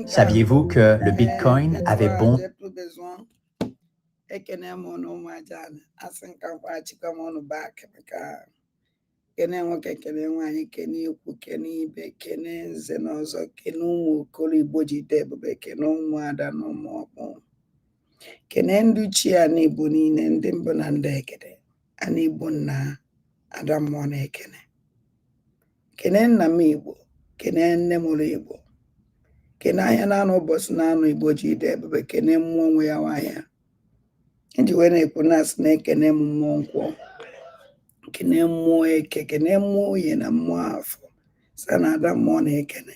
Saviez-vous que le Bitcoin avait bon... Kene nwoke kene nwaanyị kene ikwu kene ibe kene nze na ọzọ kene ụmụ okoro Igbo jide ebube kene ụmụada na ụmụ ọkpụ kene ndị chi ana Igbo niile ndị mbụ na ndị ekene ana Igbo na ada mmụọ na ekene kene nna m Igbo kene nne mụrụ Igbo kene anya na anụ ụbọchị na anụ Igbo jide ebube kene mmụọ nwe ya nwaanyị iji wee na-ekwu na-asị na ekene m mmụọ nkwọ kene mmụọ eke kene mmụọ oye na mmụọ afọ sa na ada mmụọ na ekene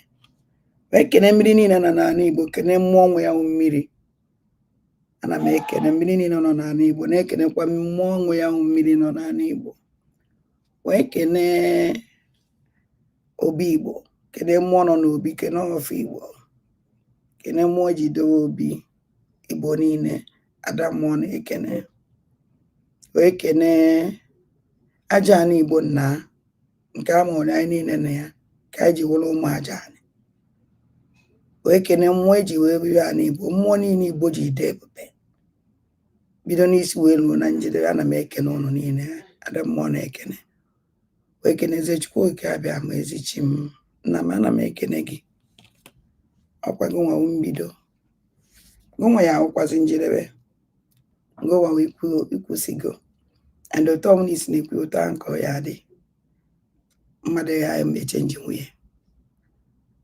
wee kene mmiri niile nọ n'ala Igbo kene mmụọ nwe ya mmiri ana m ekene mmiri niile nọ n'ala Igbo na-ekenekwa mmụọ nwe ya mmiri nọ n'ala Igbo wee kene obi Igbo kene mmụọ nọ n'obi kene ọfọ Igbo kene mmụọ jidewe obi Igbo niile ada mmụọ na ekene wee kene aja ana Igbo nna nke a mụrụ anyị niile na ya ka anyị ji wụrụ ụmụ aja anyị wee kene mmụọ eji wee biri ana Igbo mmụọ niile Igbo ji ide ebube bido n'isi wee ruo na njedebe ana m ekene ụnụ niile ada mmụọ na ekene wee kene eze Chukwu oke abịa ma ezichi m nna m ana m ekene gị ọkwa gị nwawo mbido gụnwa ya akwụkwazị njedebe ngụwawo ikwusigo and ụtọ m n'isi na-ekwu ụtọ nke ya dị mmadụ ya emeche nji nwunye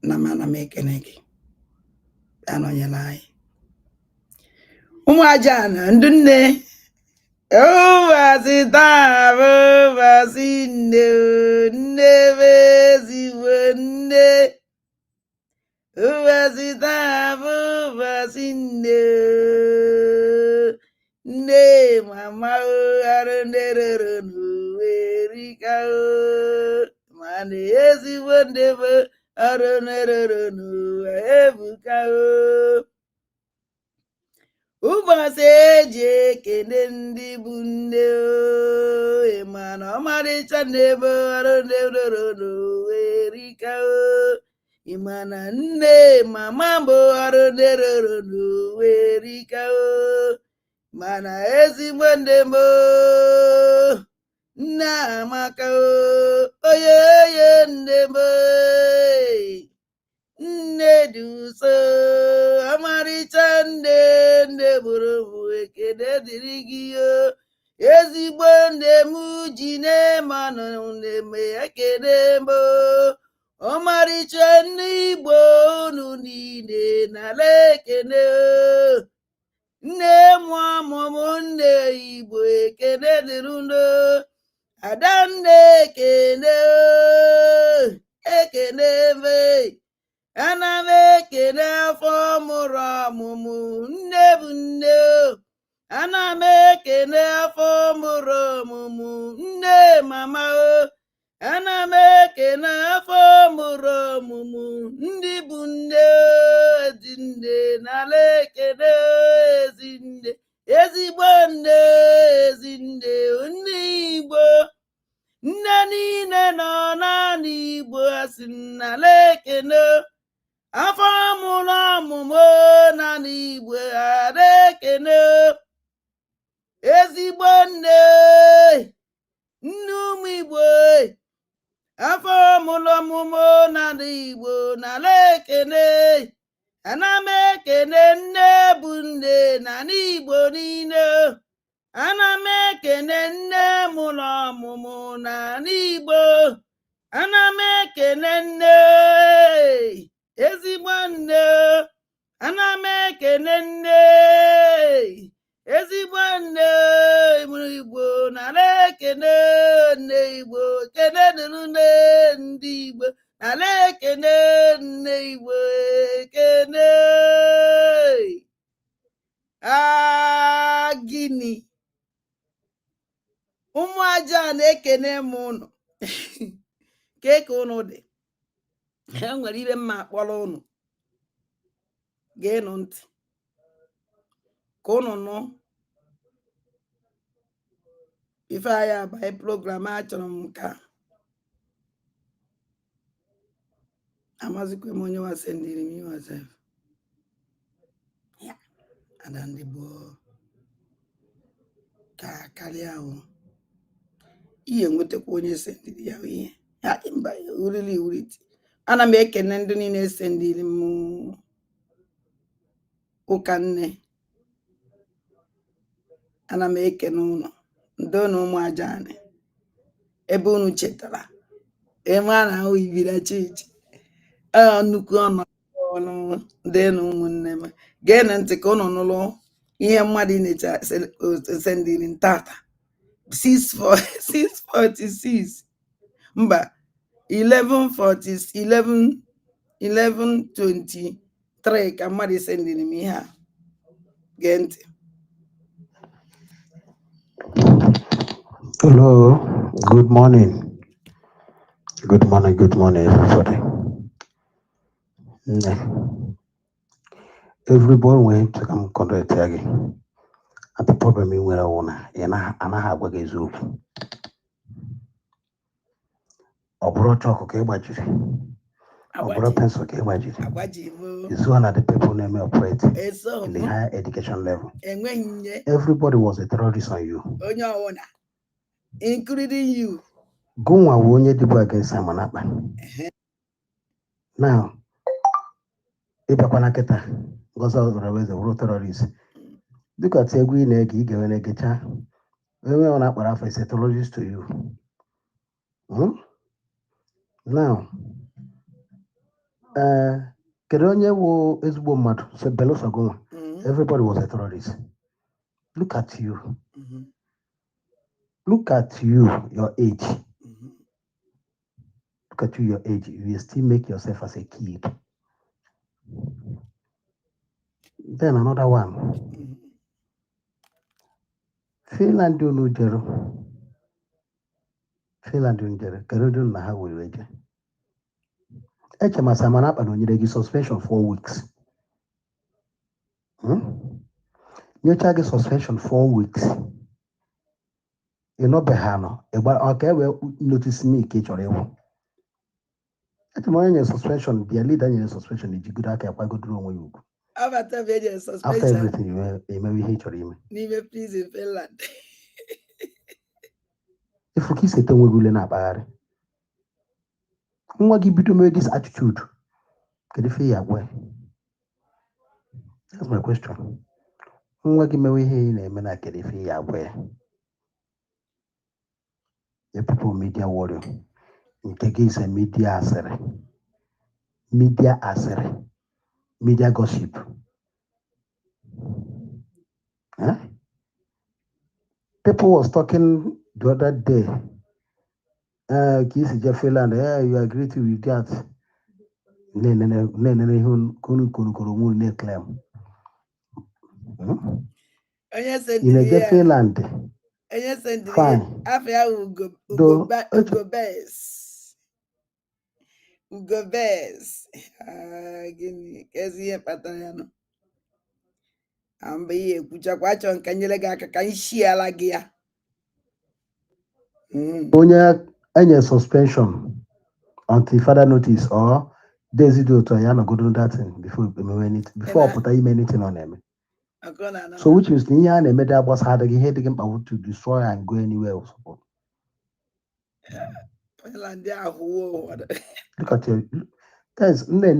na m ana m ekene gị anọnyela anyị ụmụ aja na ndụ nne ụbọchị taa bụ ụbọchị nne nne bụ ezigbo nne ụbọchị taa bụ ụbọchị nne nne mama arụ ndị rere n'uwe rika mana ezigbo ndị bụ arụ nerere n'uwe ebuka ụbọchị eji ekene ndị bụ nne mana ọmarịcha n'ebe arụ ndị rere n'uwe rika ịmana nne mama bụ arụ ndị rere n'uwe rika mana ezigbo ndị mbụ nne amaka oye oye ndị mbụ nne dị ụsọ ọmarịcha nne bụrụ bụ ekene dịrị gị ezigbo ndị m ji na-eme nọ na-eme ekene mbụ ọmarịcha ndị Igbo unu niile n'ala ekene nne mụ ọmụmụ nne Igbo ekene dịrị unu ada nne ekene ekene me ana m ekene afọ mụrụ ọmụmụ nne bụ nne ana m ekene afọ mụrụ ọmụmụ nne mama ana m ekene afọ mụrụ ọmụmụ ndị bụ nne ezi nne n'ala ekene ezi nne ezigbo nne ezi nne nne Igbo nne niile nọ n'ala Igbo asị n'ala ekene afọ mụrụ ọmụmụ n'ala Igbo ada ekene ezigbo nne nne ụmụ Igbo afọ mụrụ ọmụmụ n'ala Igbo n'ala ekene ana m ekene nne bụ nne n'ala Igbo niile ana m ekene nne mụrụ ọmụmụ n'ala Igbo ana m ekene nne ezigbo nne ana m ekene nne ezigbo nne mụrụ Igbo n'ala ekene nne Igbo kene dịrị nne ndị Igbo n'ala ekene nne Igbo ekene gịnị ụmụ aja na-ekene m ụnụ ka ụnụ dị enwere ibe mma akpọrọ ụnụ geenụ ntị ka ụnụ nụ ife anyị abaghị program achọrọ m ka amazikwa m onye wasendiri m yourself and the boy carry out. Ihe nwetakwa onye sendiri ya ihe ya mba urili uriti ana m ekene ndị niile sendiri m ụka nne ana m ekene unu ndo na ụmụ ajani ebe unu chetara eme a na-ahụ ibira chichi nnukwu ọnụ ndị na ụmụnne m geenụ ntị ka unu nụrụ ihe mmadụ na-eche sendiri ntata 646 mba 1123 ka mmadụ sendiri m ihe a gee ntị. Hello, good morning. Good morning, everybody. Everybody went to come contact again. And the problem is where I wanna, and I have what is up. Obro chalk, okay, budget. Obro pencil, okay, budget. It's one of the people name operate in the higher education level. Everybody was a terrorist on you. Including you. Go and won you against Simon Appa. Now, if I can get a goes out of the road terrorists. Look at a green egg, you give an egg. We will not offer a terrorist to you. Now, Kedonya is woman, said Belosago. Everybody was a terrorist. Look at you. Look at you, your age. Look at you, your age. You still make yourself as a kid. Then another one. Finland do no jero. Finland do jero. Kerodun na ha we weje. HMS Amanap and you suspension 4 weeks. You charge suspension 4 weeks. You know behano. Okay, well notice me kitchen. At the moment your suspension, the leader in your suspension is good. I can go through when you. After everything, you may hate your email. Leave please in Finland. If you kiss it, we will learn about it. Who give you to me this attitude? Can you feel away? That's my question. Who give me here in a minute? Can you feel away? The people media warrior. It is a media asset. Media asset. Media gossip. Huh? People was talking the other day. Kisi Finland, you agree with that? In a Finland. Fine. Ugo bes. Gini kezi ye patayano. Ambe ye kucha kwacho nkanyele gaka kanshi ala gia. Onya any suspension until further notice or Daisy do to yana go do that thing before put anything on them. So which is the year and made that was hard again to destroy and go anywhere else. Look at you. Guys, okay,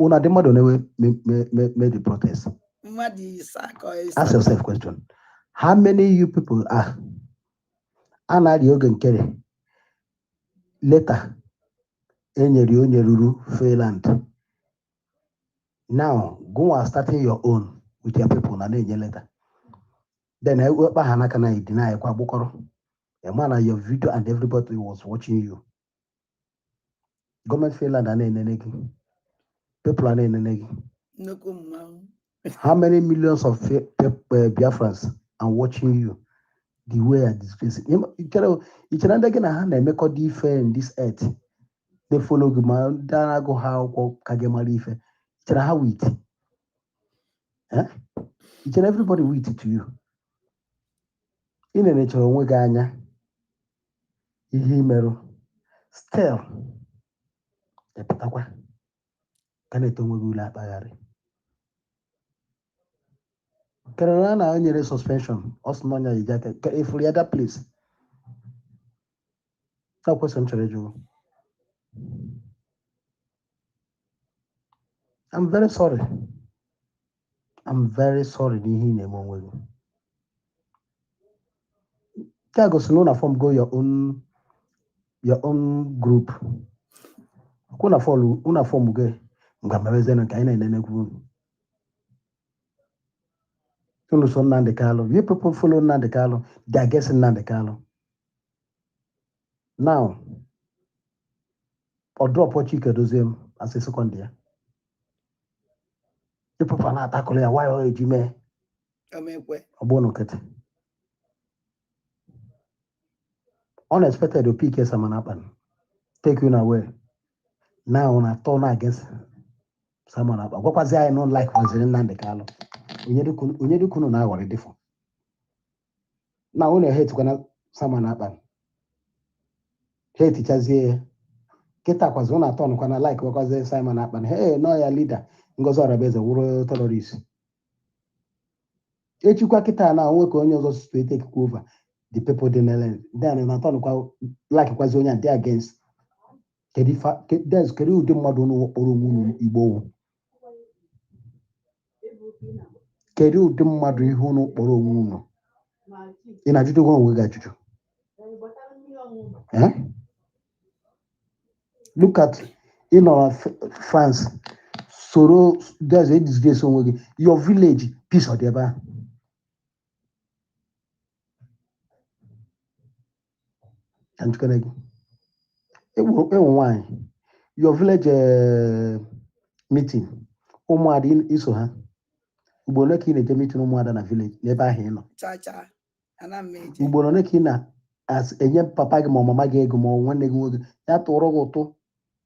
una the mother made the protest. Ask yourself question. How many you people are? Anna Yogan Kerry. Later, Ruru Finland. Now, go and starting your own with your people and then later. Then I work by Hanakana deny a Kwabukoro. A man your video and everybody was watching you. Government Finland and then people are in how many millions of Biafrans are watching you? The way I disgrace it. You can again a hand and make a difference in this earth. They follow the man, Dana go how Kagemalife. It's how it. Each and everybody with it to you. In a nature, we ganya. Still, the Patawa. Can it only be like Carolina onye suspension. Osmonya ijaka. If we other place. That question Cherejo. I'm very sorry. I'm very sorry. Nihi nemo. Tiago Salona form go your own group. Kuna follow una form go. Ngamaweze na kaina inene ku. You so Nande Carlo. You people follow Nande Carlo. They are guessing Nande Carlo. Now, or drop what you could do as a second year. You people are not tackling why are you me? Unexpected, the PK Saman happen. Take you away. Now, on a turn against someone up. What was I not like was in Nande Carlo? Unyedu kuno na worry different. Now, only hate when someone happen. Hate teachers here. Kita kwa zona turn kwa like because Simon happen. Hey, no, your leader. Ngozo Rabeza, wuro terrorist. Echukwa kita na onwe ka onye ọzọ to take over the people dey nelen. Then na turn kwa like kwa zonya dey against. There's kedu ụdị mmadụ n'okporo nwunu Igbo. Kedu ụdị mmadụ ihu n'okporo nwunu. Ị na-ajụjụ gwa onwe gị ajụjụ. Look at France. Soro there's a disgrace onwe gị. Your village peace ọ dị ebe ahụ. Your village meeting. Ụmụada iso ha. Ugbo ole ka ị na-eje meeting ụmụada na village n'ebe ahụ ị nọ. Ugbo ole ka ị na-enye papa gị ma mama gị ego ma nwanne gị nwoke ya tụrụ gị ụtụ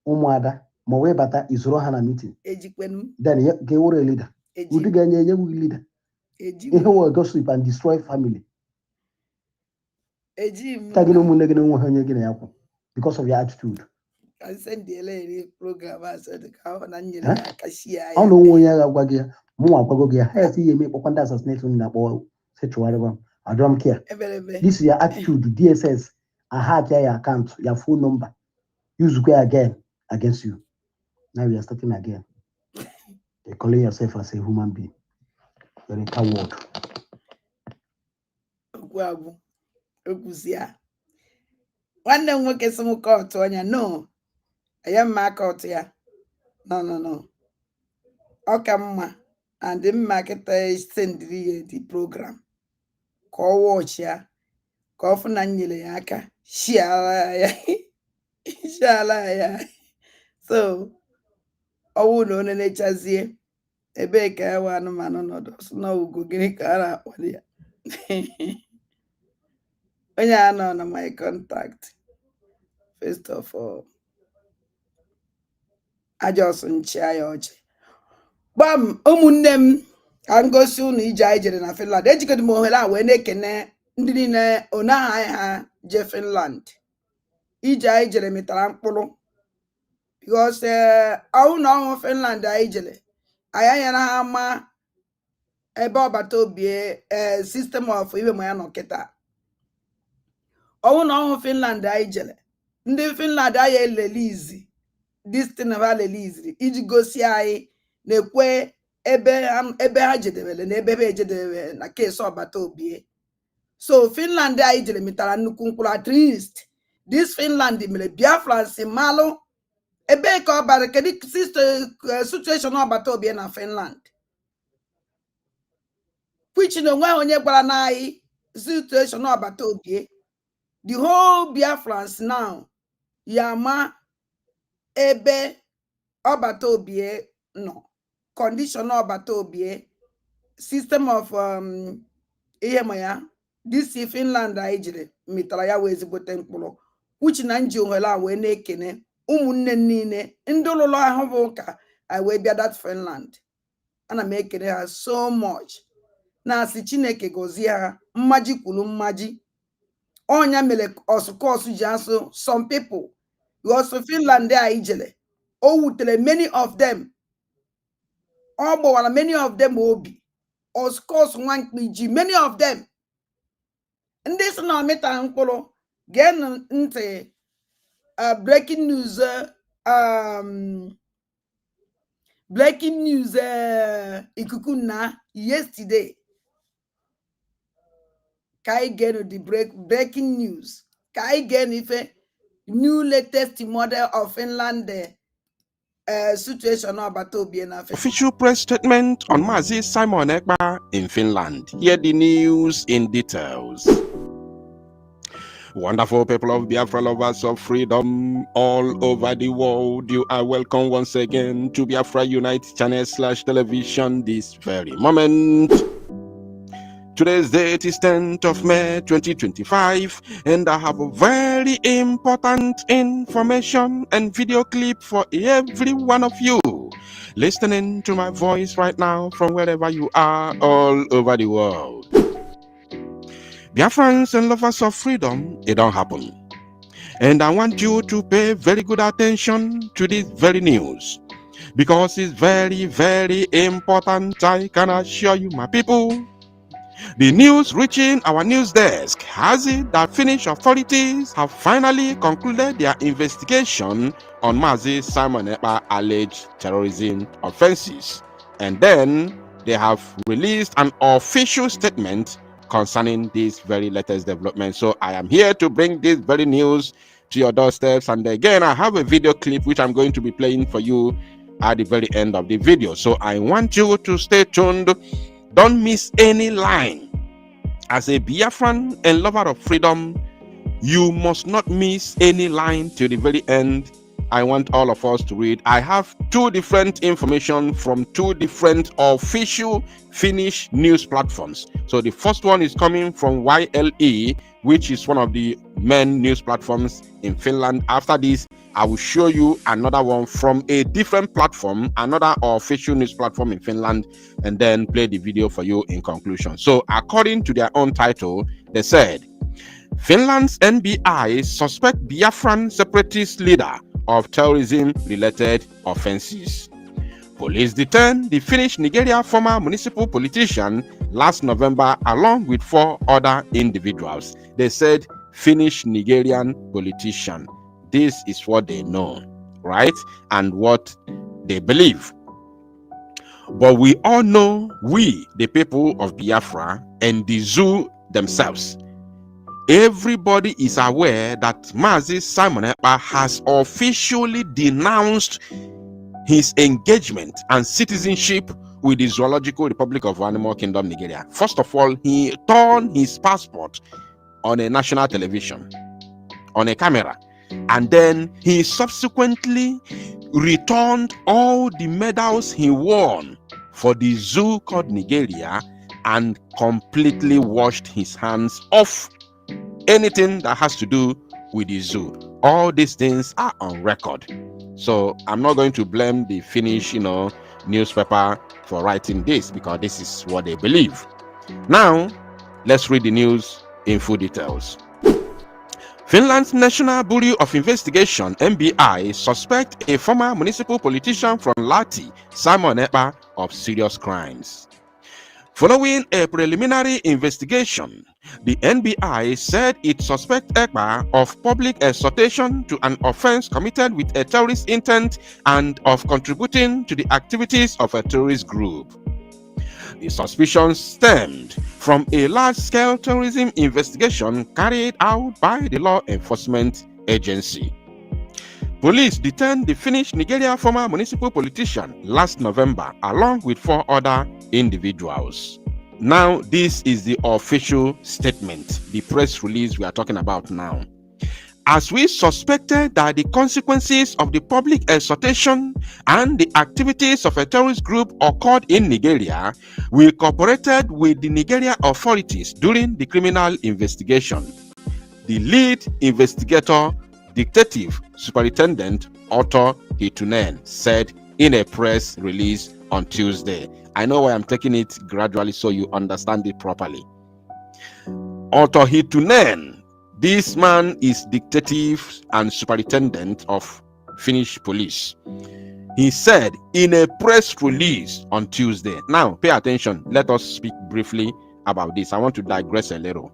ụmụada ma wee bata isoro ha na meeting. Then ka ewere leader. Ụdị ga-enye gị leader. Ihe were gossip and destroy family. Tagin ụmụnne gị na onwe ha onye gị na ya kwụ because of your attitude. I send the program as the cow and I don't know ya gwa gị mụ akwago gị ha si eme kpọkwa assassinate na akpọ sexual I don't care. This is your attitude. DSS I hack your account, your phone number. Use again against you. Now we are starting again. You're calling yourself as a human being. You're a coward. Nwanne m nwoke sị m kọtụ onye no aya mma kọtụ ya no ọ ka mma and mma kịta sendiri ya the program ka ọ watch ya ka ọ fụ na nyere ya aka shiala ya so ọwụ na onye na-echazie ebe ka ya wa anụmanụ nọdụ sị na ugo gịnị ka a na-akpọ ya onye a nọ na my contact first of all ajọsụ nchịa ya ọchị gbam ụmụnne m ka ngosi unu ije anyị jere na Finland ejikọdị m ohere a wee na-ekene ndị niile onaha anyị ha je Finland ije anyị jere metara mkpụrụ because ọwụ na ọhụ Finland anyị jere anyị anyara ha ma ebe ọbata obie system of ibe ma ya nọ kịta ọwụ na ọhụ Finland anyị jere ndị Finland anyị elelizi destin ha leliziri iji gosi anyị na-ekwe ebe ha jedebere na ebe ha ejedebere na keesi ọbata obie so Finland anyị jere metara nnukwu mkpụrụ at least this Finland mere Biafra si malụ ebe ka ọ bara kedu situation ọbata obie na Finland which na onwe onye gwara na anyị situation ọbata obie the whole Biafrans now yama ebe ọbata obie nọ condition ọbata obie system of ihe ma ya this Finland anyị jiri metara ya wee ezigbote mkpụrụ uchi na nji ohere a wee na-ekene ụmụnne niile ndị ụlọ ahụ bụ ụka anyị wee bịa that Finland ana m ekene ha so much na-asị Chineke gọzie ha mmaji kwuru mmaji ọnya mere ọsụkọsụ ji asụ some people because Finland anyị jere o wutere many of them ọ gbawara many of them obi or scores one PG, many of them. And this now meta uncle get into breaking news ikukuna yesterday. Kai get the breaking news. Kai get if new latest model of Finland situation about Obiena. Official press statement on Mazi Simon Ekpa in Finland. Hear the news in details. Wonderful people of Biafra, lovers of freedom all over the world, you are welcome once again to Biafra Unite channel /television this very moment. Today's date is 10th of May 2025, and I have a very important information and video clip for every one of you listening to my voice right now from wherever you are all over the world. Biafrans and lovers of freedom, it don't happen. And I want you to pay very good attention to this very news, because it's very, very important. I can assure you, my people. The news reaching our news desk has it that Finnish authorities have finally concluded their investigation on Mazi Simon Ekpa alleged terrorism offenses. And then they have released an official statement concerning this very latest development. So I am here to bring this very news to your doorsteps. And again, I have a video clip which I'm going to be playing for you at the very end of the video. So I want you to stay tuned. Don't miss any line. As a Biafran and lover of freedom, you must not miss any line till the very end. I want all of us to read. I have two different information from two different official Finnish news platforms. So the first one is coming from YLE, which is one of the main news platforms in Finland. After this, I will show you another one from a different platform, another official news platform in Finland, and then play the video for you in conclusion. So according to their own title, they said, Finland's NBI suspect Biafran separatist leader of terrorism-related offenses. Police detained the Finnish Nigeria former municipal politician last November along with 4 other individuals. They said Finnish Nigerian politician. This is what they know, right? And what they believe. But we all know, we, the people of Biafra and the zoo themselves, everybody is aware that Mazi Simon Ekpa has officially denounced his engagement and citizenship with the Zoological Republic of Animal Kingdom, Nigeria. First of all, he turned his passport on a national television, on a camera. And then he subsequently returned all the medals he won for the zoo called Nigeria and completely washed his hands off anything that has to do with the zoo. All these things are on record. So I'm not going to blame the Finnish, newspaper for writing this, because this is what they believe. Now, let's read the news in full details. Finland's National Bureau of Investigation, NBI, suspect a former municipal politician from Lahti, Simon Ekpa, of serious crimes. Following a preliminary investigation, the NBI said it suspects Ekpa of public exhortation to an offense committed with a terrorist intent and of contributing to the activities of a terrorist group. The suspicion stemmed from a large-scale terrorism investigation carried out by the law enforcement agency. Police detained the Finnish Nigeria former municipal politician last November along with 4 other individuals. Now, this is the official statement, the press release we are talking about now. As we suspected that the consequences of the public exhortation and the activities of a terrorist group occurred in Nigeria, we cooperated with the Nigeria authorities during the criminal investigation. The lead investigator, Detective Superintendent Otto Hitunen, said in a press release on Tuesday. I know why I'm taking it gradually so you understand it properly. Otto Hitunen, this man is detective and superintendent of Finnish police. he said in a press release on Tuesday. Now, pay attention. Let us speak briefly about this. I want to digress a little.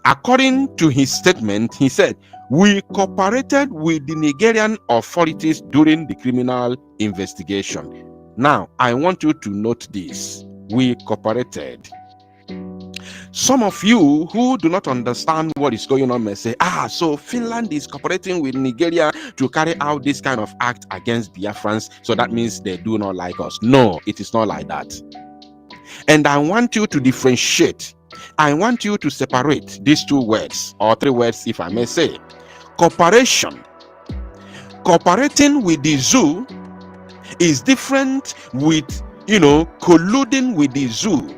According to his statement, he said, "We cooperated with the Nigerian authorities during the criminal investigation." Now, I want you to note this. We cooperated. Some of you who do not understand what is going on may say, so Finland is cooperating with Nigeria to carry out this kind of act against Biafrans, so that means they do not like us. No, it is not like that. And I want you to differentiate. I want you to separate these two words, or three words, if I may say. Cooperation. Cooperating with the zoo is different with, colluding with the zoo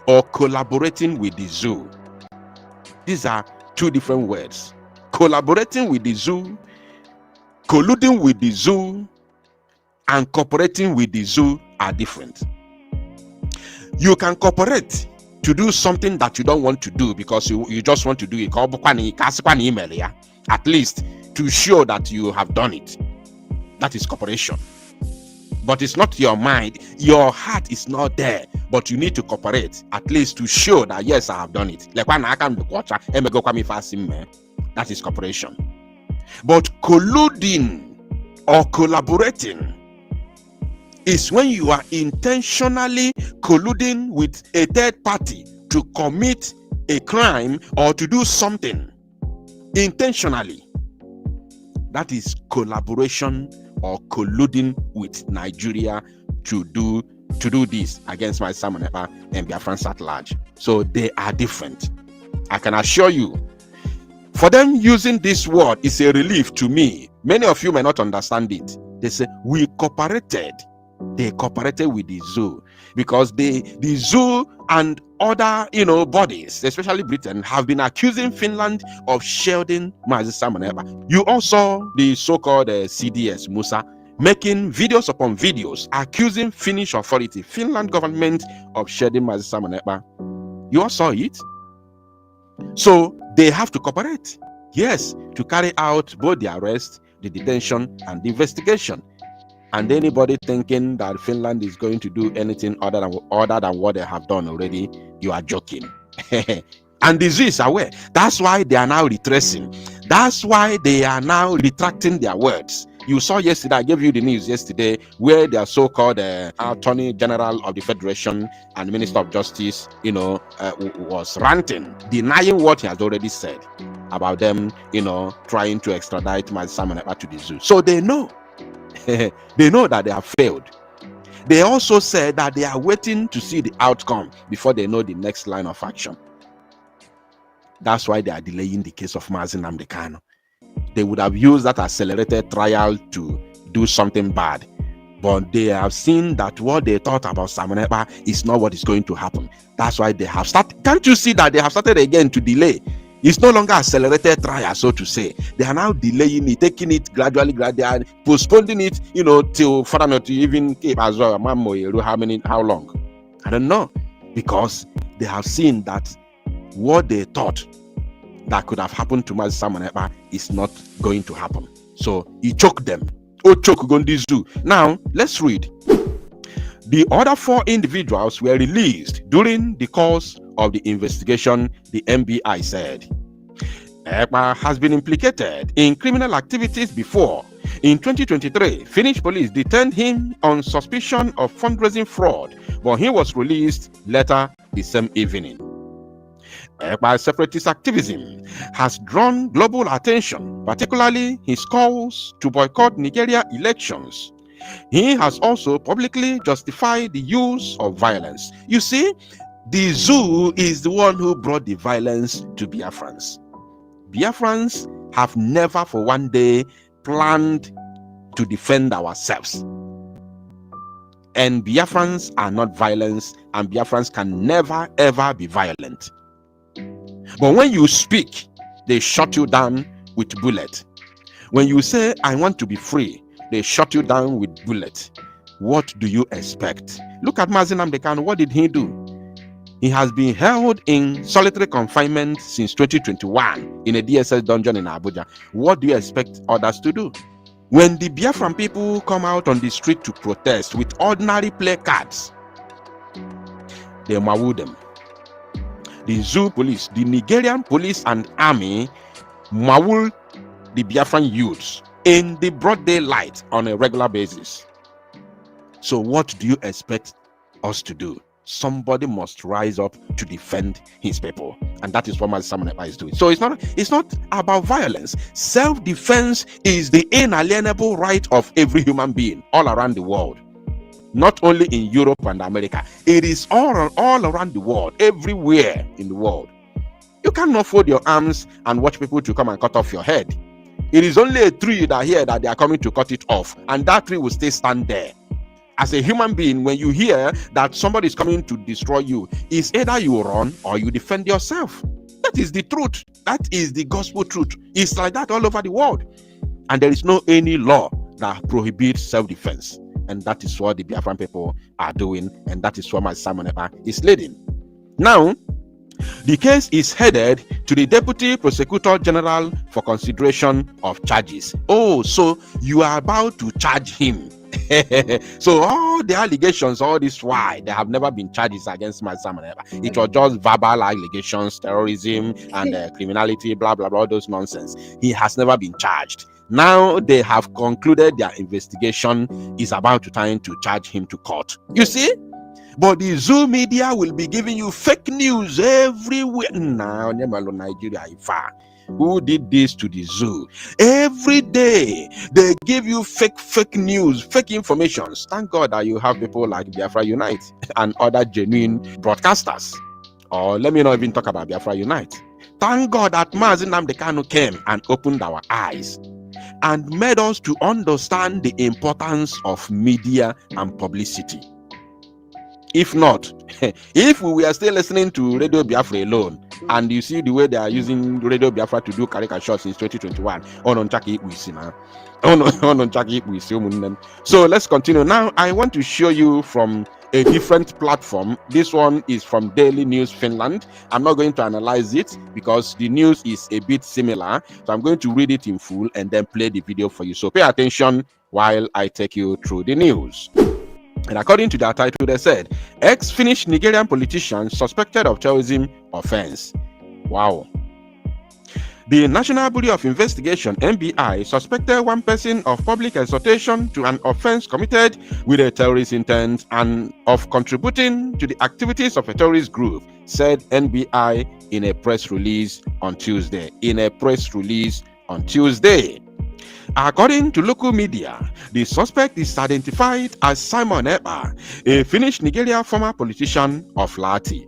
or collaborating with the zoo. These are two different words. Collaborating with the zoo, colluding with the zoo, and cooperating with the zoo are different. You can cooperate to do something that you don't want to do because you just want to do it, at least to show that you have done it. That is cooperation. But it's not your mind. Your heart is not there. But you need to cooperate, at least to show that, yes, I have done it. That is cooperation. But colluding or collaborating is when you are intentionally colluding with a third party to commit a crime or to do something intentionally. That is collaboration or colluding with Nigeria to do this against my Simon Epa and Biafrans at large. So they are different. I can assure you, for them using this word is a relief to me. Many of you may not understand it. They say, we cooperated. They cooperated with the zoo because the zoo and other bodies, especially Britain, have been accusing Finland of shielding Mazi Simon Epa. You also the so-called CDS Musa making videos upon videos accusing Finnish authority, Finland government, of shielding Mazi Simon Epa. You all saw it. So they have to cooperate, yes, to carry out both the arrest, the detention, and the investigation. And anybody thinking that Finland is going to do anything other than what they have done already, you are joking. And the zoo is aware. That's why they are now retracing. That's why they are now retracting their words. You saw yesterday, I gave you the news yesterday, where their so-called Attorney General of the Federation and Minister of Justice, was ranting, denying what he has already said about them, trying to extradite Mazi Simon Epa to the zoo. So they know. They know that they have failed. They also said that they are waiting to see the outcome before they know the next line of action. That's why they are delaying the case of Mazi Nnamdi Kanu. They would have used that accelerated trial to do something bad, but they have seen that what they thought about Simon Epa is not what is going to happen. That's why they have started. Can't you see that they have started again to delay? It's no longer accelerated trial, so to say. They are now delaying it, taking it gradually, postponing it, till further not to even keep as well. How long? I don't know. Because they have seen that what they thought that could have happened to Mazi Simon Epa is not going to happen. So he choked them. Now, let's read. The other 4 individuals were released during the course of the investigation, the MBI said. Epa has been implicated in criminal activities before. In 2023, Finnish police detained him on suspicion of fundraising fraud, but he was released later the same evening. Epa's separatist activism has drawn global attention, particularly his calls to boycott Nigeria elections. He has also publicly justified the use of violence. You see, the zoo is the one who brought the violence to Biafrans. Biafrans have never for one day planned to defend ourselves. And Biafrans are not violent, and Biafrans can never ever be violent. But when you speak, they shut you down with bullet. When you say, I want to be free, they shut you down with bullet. What do you expect? Look at Mazi Nnamdi Kanu. What did he do? He has been held in solitary confinement since 2021 in a DSS dungeon in Abuja. What do you expect others to do? When the Biafran people come out on the street to protest with ordinary placards, they mawu them. The zoo police, the Nigerian police and army maul the Biafran youths in the broad daylight on a regular basis. So what do you expect us to do? Somebody must rise up to defend his people, and that is what my Simon is doing. So it's not about violence. Self-defense is the inalienable right of every human being all around the world, not only in Europe and America. It is all around the world, everywhere in the world. You cannot fold your arms and watch people to come and cut off your head. It is only a tree that hear that they are coming to cut it off, and that tree will still stand there. As a human being, when you hear that somebody is coming to destroy you, it's either you run or you defend yourself. That is the truth. That is the gospel truth. It's like that all over the world. And there is no any law that prohibits self-defense. And that is what the Biafran people are doing. And that is what my Simon is leading. Now, the case is headed to the Deputy Prosecutor General for consideration of charges. Oh, so you are about to charge him. So all the allegations, all this why there have never been charges against my Simon. It was just verbal allegations, terrorism and criminality, blah blah blah, all those nonsense. He has never been charged. Now they have concluded their investigation. Is about to time to charge him to court. You see? But the zoo media will be giving you fake news everywhere. Now, Nigeria, who did this to the zoo? Every day they give you fake news, fake informations. Thank God that you have people like Biafra Unite and other genuine broadcasters. Or let me not even talk about Biafra Unite. Thank God that Mazi Nnamdi Kanu came and opened our eyes and made us to understand the importance of media and publicity. If not, if we were still listening to Radio Biafra alone, and you see the way they are using Radio Biafra to do caricatures since 2021, so let's continue. Now, I want to show you from a different platform. This one is from Daily News Finland. I'm not going to analyze it because the news is a bit similar. So I'm going to read it in full and then play the video for you. So pay attention while I take you through the news. And according to their title, they said, ex-Finnish Nigerian politician suspected of terrorism offense. Wow. The National Bureau of Investigation, NBI, suspected one person of public exhortation to an offense committed with a terrorist intent and of contributing to the activities of a terrorist group, said NBI in a press release on Tuesday. According to local media, the suspect is identified as Simon Epa, a Finnish Nigeria former politician of Lati.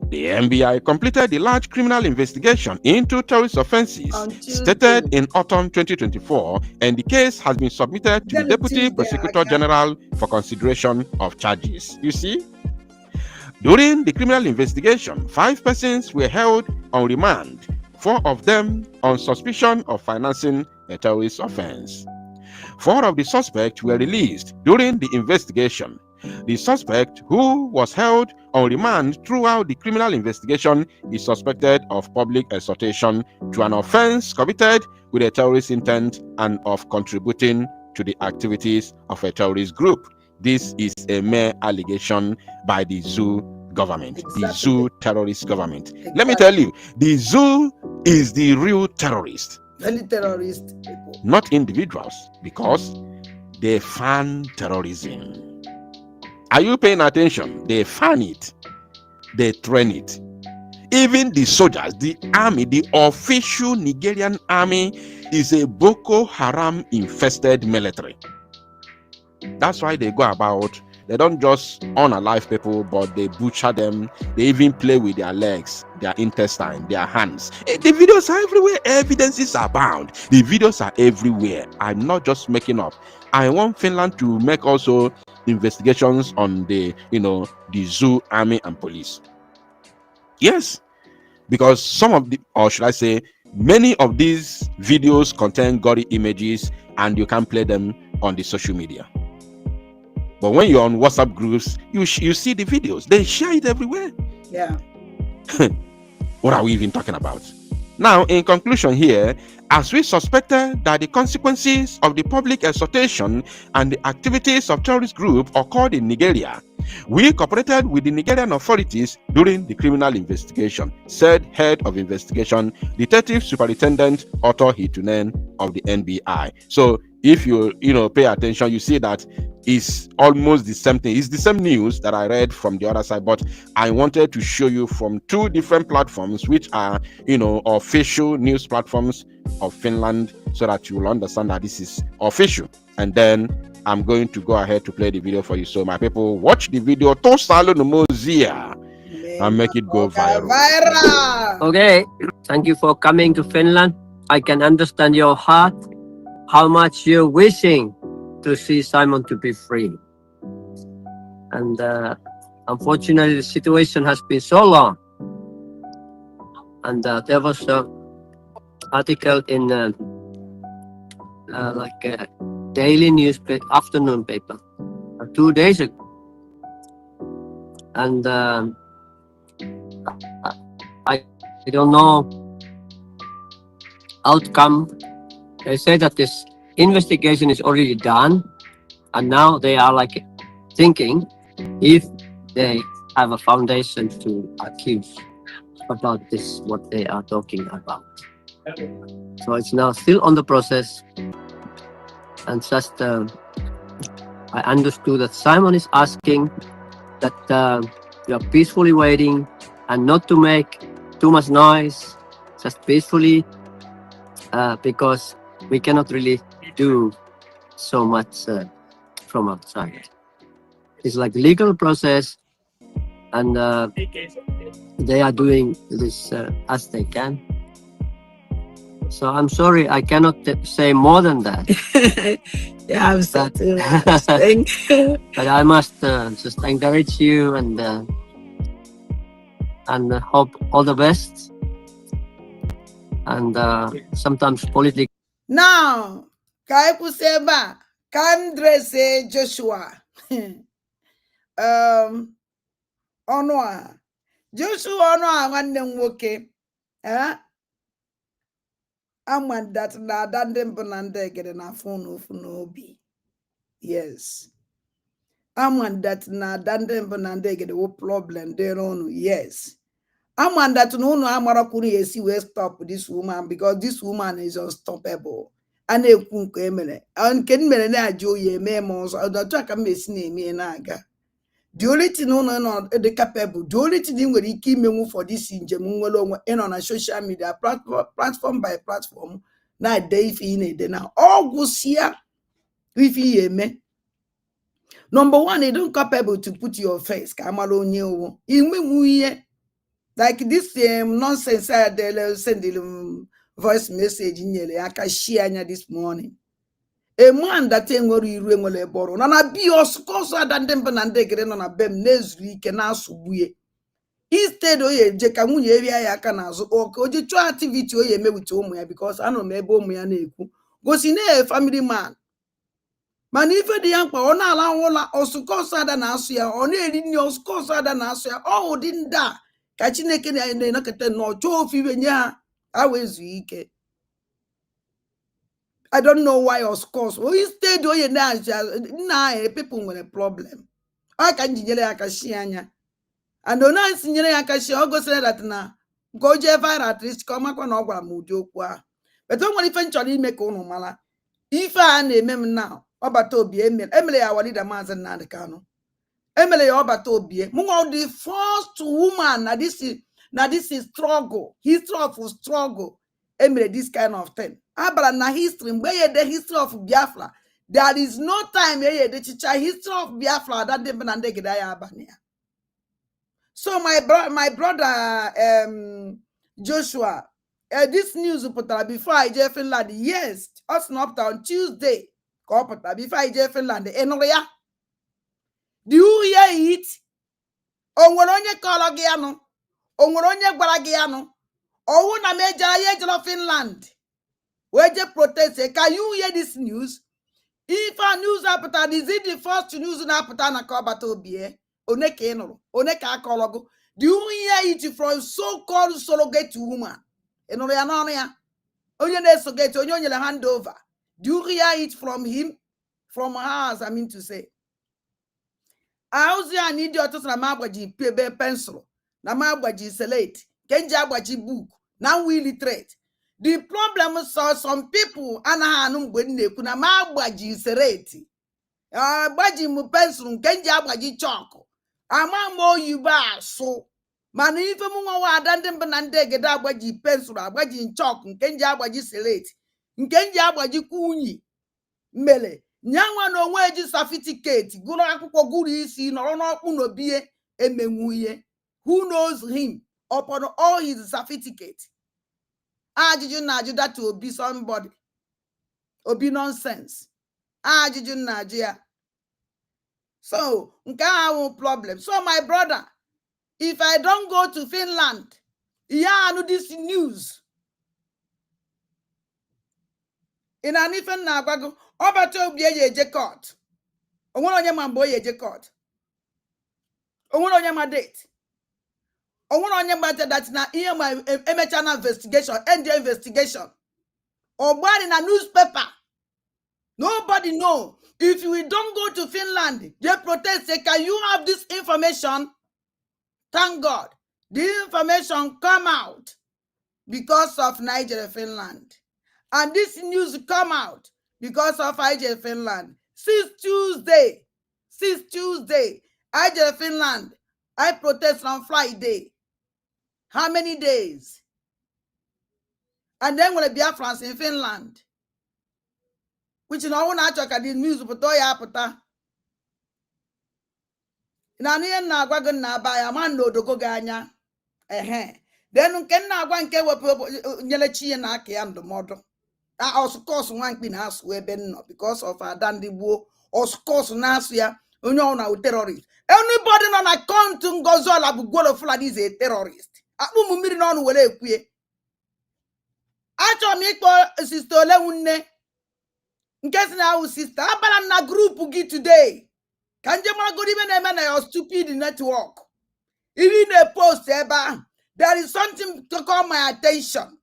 The NBI completed the large criminal investigation into terrorist offenses stated in autumn 2024, and the case has been submitted to the Deputy Prosecutor General for consideration of charges. You see? During the criminal investigation, 5 persons were held on remand, 4 of them on suspicion of financing a terrorist offense. 4 of the suspects were released during the investigation. The suspect, who was held on remand throughout the criminal investigation, is suspected of public exhortation to an offense committed with a terrorist intent and of contributing to the activities of a terrorist group. This is a mere allegation by the zoo government, the zoo terrorist government. Let me tell you, the zoo is the real terrorist. Only terrorist people. Not individuals, because they fan terrorism. Are you paying attention? They fan it. They train it. Even the soldiers, the army, the official Nigerian army is a Boko Haram infested military. That's why they go about. They don't just unalive people, but they butcher them. They even play with their legs, their intestine, their hands. The videos are everywhere. Evidences are bound. The videos are everywhere. I'm not just making up. I want Finland to make also investigations on the zoo, army, and police. Yes, because some of the, or should I say, many of these videos contain gory images, and you can play them on the social media. But when you're on WhatsApp groups, you see the videos. They share it everywhere. Yeah. What are we even talking about? Now, in conclusion here, as we suspected that the consequences of the public exhortation and the activities of terrorist group occurred in Nigeria, we cooperated with the Nigerian authorities during the criminal investigation, said head of investigation, Detective Superintendent Otto Hitunen of the NBI. So if you pay attention, you see that it's almost the same thing. It's the same news that I read from the other side, but I wanted to show you from two different platforms, which are official news platforms of Finland, so that you will understand that this is official. And then I'm going to go ahead to play the video for you. So my people, watch the video to Salo Nomozia and make it go viral. Okay, thank you for coming to Finland. I can understand your heart, how much you're wishing to see Simon to be free. And unfortunately, the situation has been so long. And there was an article in like a daily newspaper, afternoon paper, 2 days ago. And I don't know outcome. They say that this investigation is already done, and now they are like thinking if they have a foundation to accuse about this, what they are talking about. So it's now still on the process, and just I understood that Simon is asking that you are peacefully waiting and not to make too much noise, just peacefully, because we cannot really do so much from outside. It's like legal process, and they are doing this as they can. So I'm sorry, I cannot say more than that. Yeah, I'm so too. Thank you. But I must just encourage you and hope all the best. And sometimes politics. Now, Kaikuseba, Kandrese Joshua. Onwa. Joshua Onwa nwanne m nwoke. Ama that na dande mbụ na ndị egede na phone ofu n'obi. Yes. Ama that na dande mbụ na ndị egede wo problem there on. Yes. Ama that no amara kwuru esi we stop this woman, because this woman is unstoppable. Ana ekwu nke emere. Nke mere na ajụ oyi eme m ọzọ. Ọdọtụ aka m esi na-eme na-aga. The only thing no capable, the only thing nwere ike imenwu for this njem nwere onwe ịnọ na social media platform by platform na ede ife ị na-ede na ọgwụsịa ife ihe eme. Number one, you don't capable to put your face ka amara onye owo. Inwenwu ihe like this nonsense I send the voice message nyere aka share anya this morning. A man that enwere iru enwere boro na na bi osukoso adande mba na ndegere no na bem nezuru ike na asugbuye. Instead oye je ka nwunye eri ya aka na azu o oje chọ activity oye emewute ụmụ ya, because anọ m ebe ụmụ ya na-ekwu gosi na family man. Mana ife dị ya mkpa ọ na-ala nwụla osukoso ada na asụ ya, ọ na-eri nri osukoso ada na asụ ya, ọ dị nda ka Chineke na-enakete no chọ ofu ibe nye ha awezu ike. I don't know why, of course. Instead, people with a problem. I can engineer Akashianya. And on I engineer Akashi, I'll go say that now. Go Jeva at least come up on Ogwa Mujokwa. But don't want eventually make on Mala. If I name now, Obatobi, Emily, our leader, Mazan Nadekano. Emily Obatobi, more the first woman. Now this is struggle. History of struggle. Emily, this kind of thing. Abra na history, where the history of Biafra. There is no time where the chicha history of Biafra that they been. So my brother Joshua, this news before I je Finland, yes, us up on Tuesday. Before I je Finland, enoria. Do you hear it? Ongoronye kologiano, ongoronye gwaragiano, owu na meja ye Finland. Where they protest, can you hear this news? If a news happen, is it the first news happen na Kobatobie? Oneke no, oneka akologo. Do you hear it from so-called surrogate woman? ịnụrụ ya n'ọnụ ya onye na-esogete onye onyere hand over. Do you hear it from him? From her, I mean to say. Auzi an idiot na magbaji pebe pencil, na magbaji select, kenji agbaji book, now we literate. The problem is some people anahanum gwenneku na magbaji select. Agbaji mu pencil, kenji agbaji chalk. Ama mo yuba so. Man, if you want to do that, get agbaji pencil, agbaji chalk, kenji agbaji select, kenji agbaji kunyi, mele. Nyangwa no weji certificate, guru akwụkwọ guru isi nọrọ n'ọkpụ n'obie emenwuye. Who knows him upon all his certificate? Ajụjụ na-ajụ that will be somebody. Obi nonsense. Ajụjụ na-ajụ ya. So, nke ahụ problem. So, my brother, if I don't go to Finland, yeah, I know this news. In an even na-agwago, ọbata obi eje court. Onwere onye ma mgbe o yeje court. Onwere onye ma date. Onwere onye ma that na ihe ma emecha na investigation, end the investigation. Ogbari na newspaper. Nobody know. If we don't go to Finland, they protest, say, can you have this information? Thank God. The information come out because of Nigeria, Finland. And this news come out because of Nigeria, Finland. Since Tuesday, Nigeria, Finland, I protest on Friday. How many days? And then when the Biafrans in Finland, which in our natural the news, but I apota. Na na gwagon na ba ya man no dogo ganya. Then can na gwan ke nyele chi na aka ya ndomodo. Of course one thing has no because of a dandy war, of course Nasia, you know now terrorist. Anybody on account to Gozola Bugolo Flood is a terrorist. Abu Mumiri non will equate. Acho Miko sister Leune. In case now sister Abalana group get today. Can you go even a man or stupid network? Even a post ever. There is something to call my attention.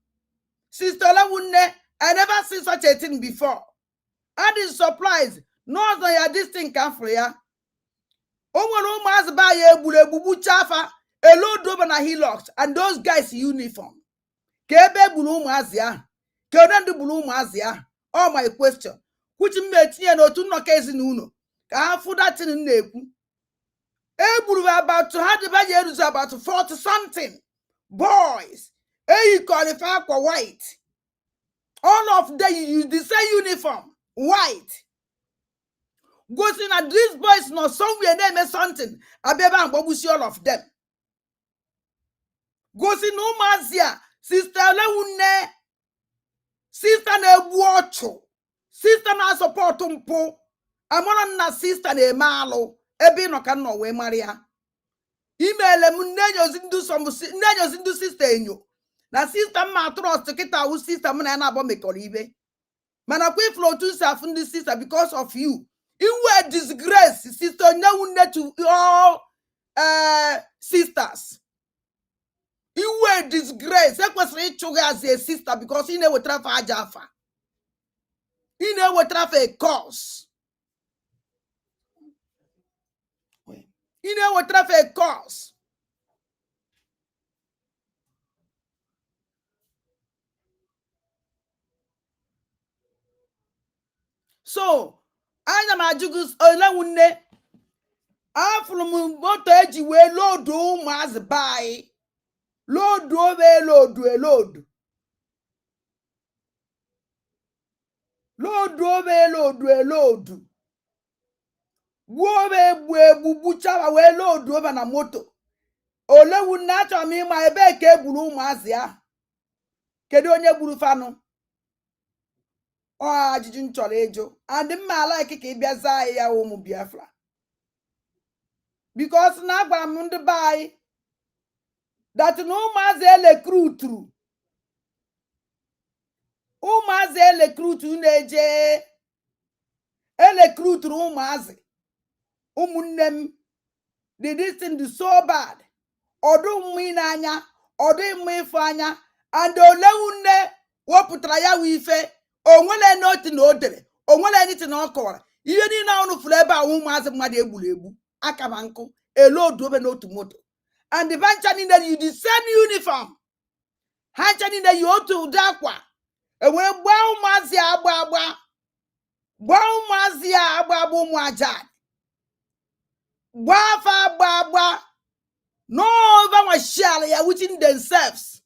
Sister Leune. I never seen such a thing before. I is surprised. No, this thing come for ya. Omo mas ba ye bubu chafa. A load over na hillocks and those guys uniform. Kebe bulu mazia. Keonandu bulu mazia. Oh my question. Which mate ye no to no case in uno. Ka fu that in neku. E bulu about to have the years about 40 something boys. You qualify for white. All of them use the same uniform, white. Goes in at these boys no somewhere name is something. Abeba and Bobusi all of them. Goes in Umazia, sister Leune, sister ne Buocho, sister na support umpo, amona na sister ne malo, ebe no can no we Maria. Email munenyo zindu some nenyo zindu sister enyo. Na sister ma trust kita u sister muna na abo mekoribe. Mana kwe flow to self in this sister because of you. You were disgrace, sister nyawune to all sisters. You were disgrace. That was Richuga as a sister because he never traffic Jaffa. He never traffic cause. He never traffic cause. So, I am a jugus olawune. After moto eji we load do mas buy. Load do we load do a load. Load do we load do a load. Wo we bubucha we load do na moto. Olawune nacho mi ma ebe ke buru mas ya. Kedu onye buru fanu? Oh, ajụjụ nchọrọ ejo. And mma like ka ịbịa zaa ya ụmụ Biafra. Because na agwara m ndị be anyị that na ụmụazị elekruturu. Ụmụazị elekruturu na-eje elekruturu ụmụazị. Ụmụnne m. This thing is so bad. Ọdụ mmụ n'anya, ọdụ mmụ ịfụ anya. and olewunne wopụtara ya wife onwele nothing o dere onwele anything ọ kọwara ihe niile ọnụ fụrụ ebe a ụmụazị mmadụ egburu egbu akaba nkụ elodu obe n'otu moto and the bancha niile yi the same uniform ha ncha niile yi otu ụdị akwa ewere gbaa ụmụazị agba ụmụ aja gbaa afa agba no over washiala ya within themselves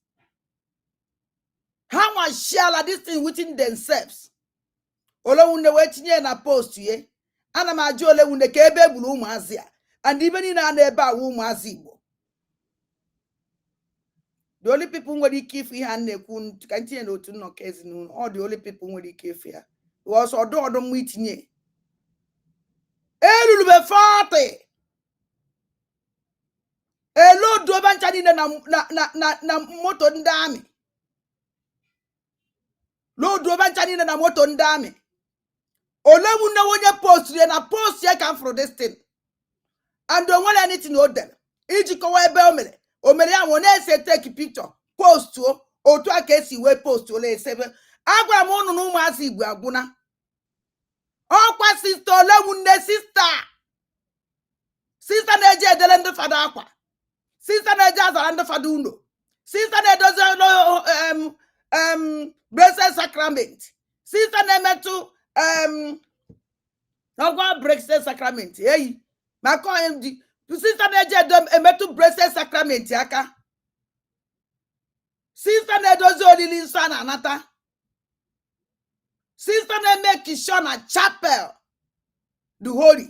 ha washiala this thing within themselves olewunne wee tinye na post ye ana m ajụ olewunne ka ebe egburu ụmụazị a and ibe niile a na-ebe awụ ụmụazị Igbo the only people nwere ike ifu ihe a na-ekwu ka ntinye n'otu nnọkọ ezinụlọ ọ the only people nwere ike ifu ya ọsọ ọdụ mma itinye elulube 40 elodu ebe ncha niile na moto ndị amị lodu ebe ncha niile na moto ndị amị olewunne onye post ya na post ya ka fro this thing and onwere anything o dere iji kọwa ebe o mere ya na-ese take picture post otu a ka esi wee post ole esebe agwara m ụnụ na ụmụazị Igbo agwụna ọkwa sista olewunne sista na-eje edele ndị fada akwa sista na-eje azara ndị fada ụlọ sista na-edozi blessed sacrament sista na-emetụ ọgwa blessed sacrament eyi maka onye dị sista na-eje emetụ blessed sacrament aka sista na-edozi olili nsọ a na-anata sista na-eme kisho na chapel the holy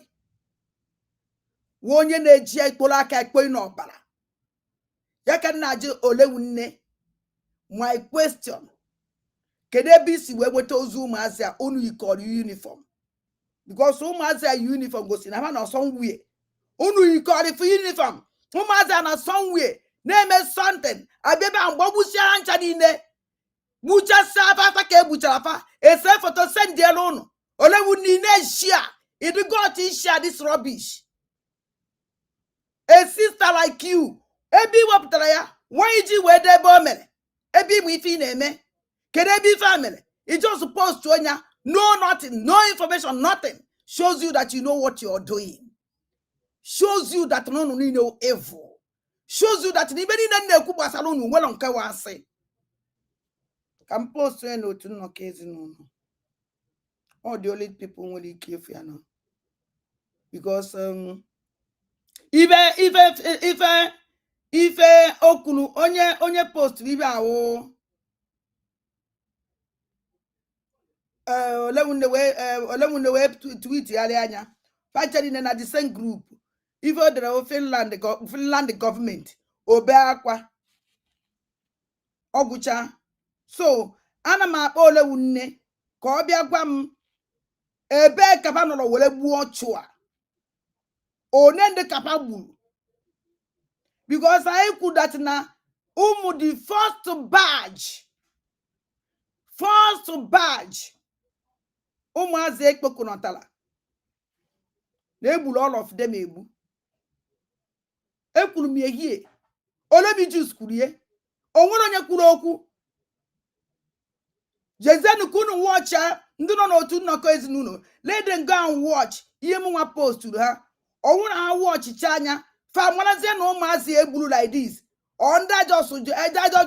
onye na-eji ikporo aka ikpoi n'ọbara ya ka na-ajụ olewunne my question kedu ebe isi wee nweta ozu ụmụazị a unu yikọrọ uniform because ụmụazị a uniform gosi na ha na somewhere unu yikọrọ for uniform ụmụazị a na somewhere na-eme something abịaba mgbagbusiara ncha niile gbuchasịa afa ka egbuchara afa ese foto sendiela ụnụ olewunne na-eshia idigot ishia this rubbish a sister like you ebe iwepụtara ya nwa iji wee debe o mere ebe igbo ife ị na-eme kedu ebe ife a mere i just post onye no nothing no information nothing shows you that you know what you are doing shows you that no know evil shows you that n'ibe niile na-ekwu gbasara unu nwere nke wasị ka m post onye n'otu nnọkọ ezinụlọ all the only people nwere ike ife ya no because ife okunu onye post ibe ahụ olewunne wee tweet yari anya pachari na the same group ife o dere Finland government obe akwa ọgwụcha so ana m akpọ olewunne ka ọ bịa gwa m ebe kapa nọrọ were gbuo ọchụ a one ndị kapa gburu because I could that na the first badge ụmụazị ekpokonọtala na-egburu all of them egbu ekwuru m ehie olebi jus kwuru ihe onwere onye kwuru okwu jezenu kunu watch ndị nọ n'otu nnọkọ ezinụlọ let them go and watch ihe mụnwa posturu ha onwere ha watch anya famarazie na ụmụazị egburu like this onda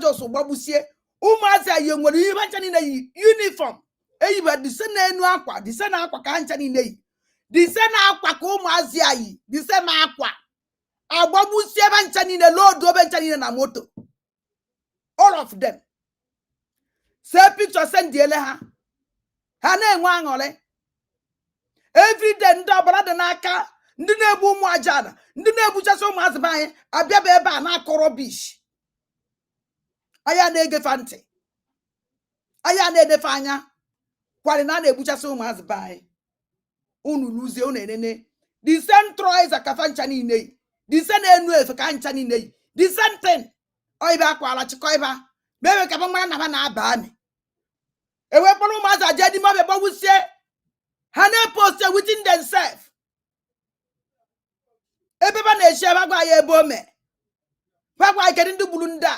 just gbagbusie ụmụazị ayi nwere ihe ncha niile yi uniform eyiba dise na enu akwa dise na akwa ka ncha niile yi dise na akwa ka ụmụazị ayi dise na akwa agbagbusie ebe ncha niile load obe ncha niile na moto all of them say picture send ele ha na-enwe aṅụrị every day ndị ọbara dị n'aka ndị na-egbu ụmụ ajana ndị na-egbuchasị ụmụazị be anyị abịaba ebe a na-akọrọ bish anya na-egefe ntị anya na-edefe anya kwari na na-egbuchasị ụmụazị be anyị unu luzie unu enene the same troys akafa ncha niile the same enu efe ka ncha niile the same thing oibe akwala chịkọ ịba mewe ka mara na ha na-aba amị ewekpọrọ ụmụazị aje dị maọbụ gbagbusie ha na-epost within themselves ebe ba na-eche bagwa ya ebe o mee bagwa kedu ndị gburu ndị a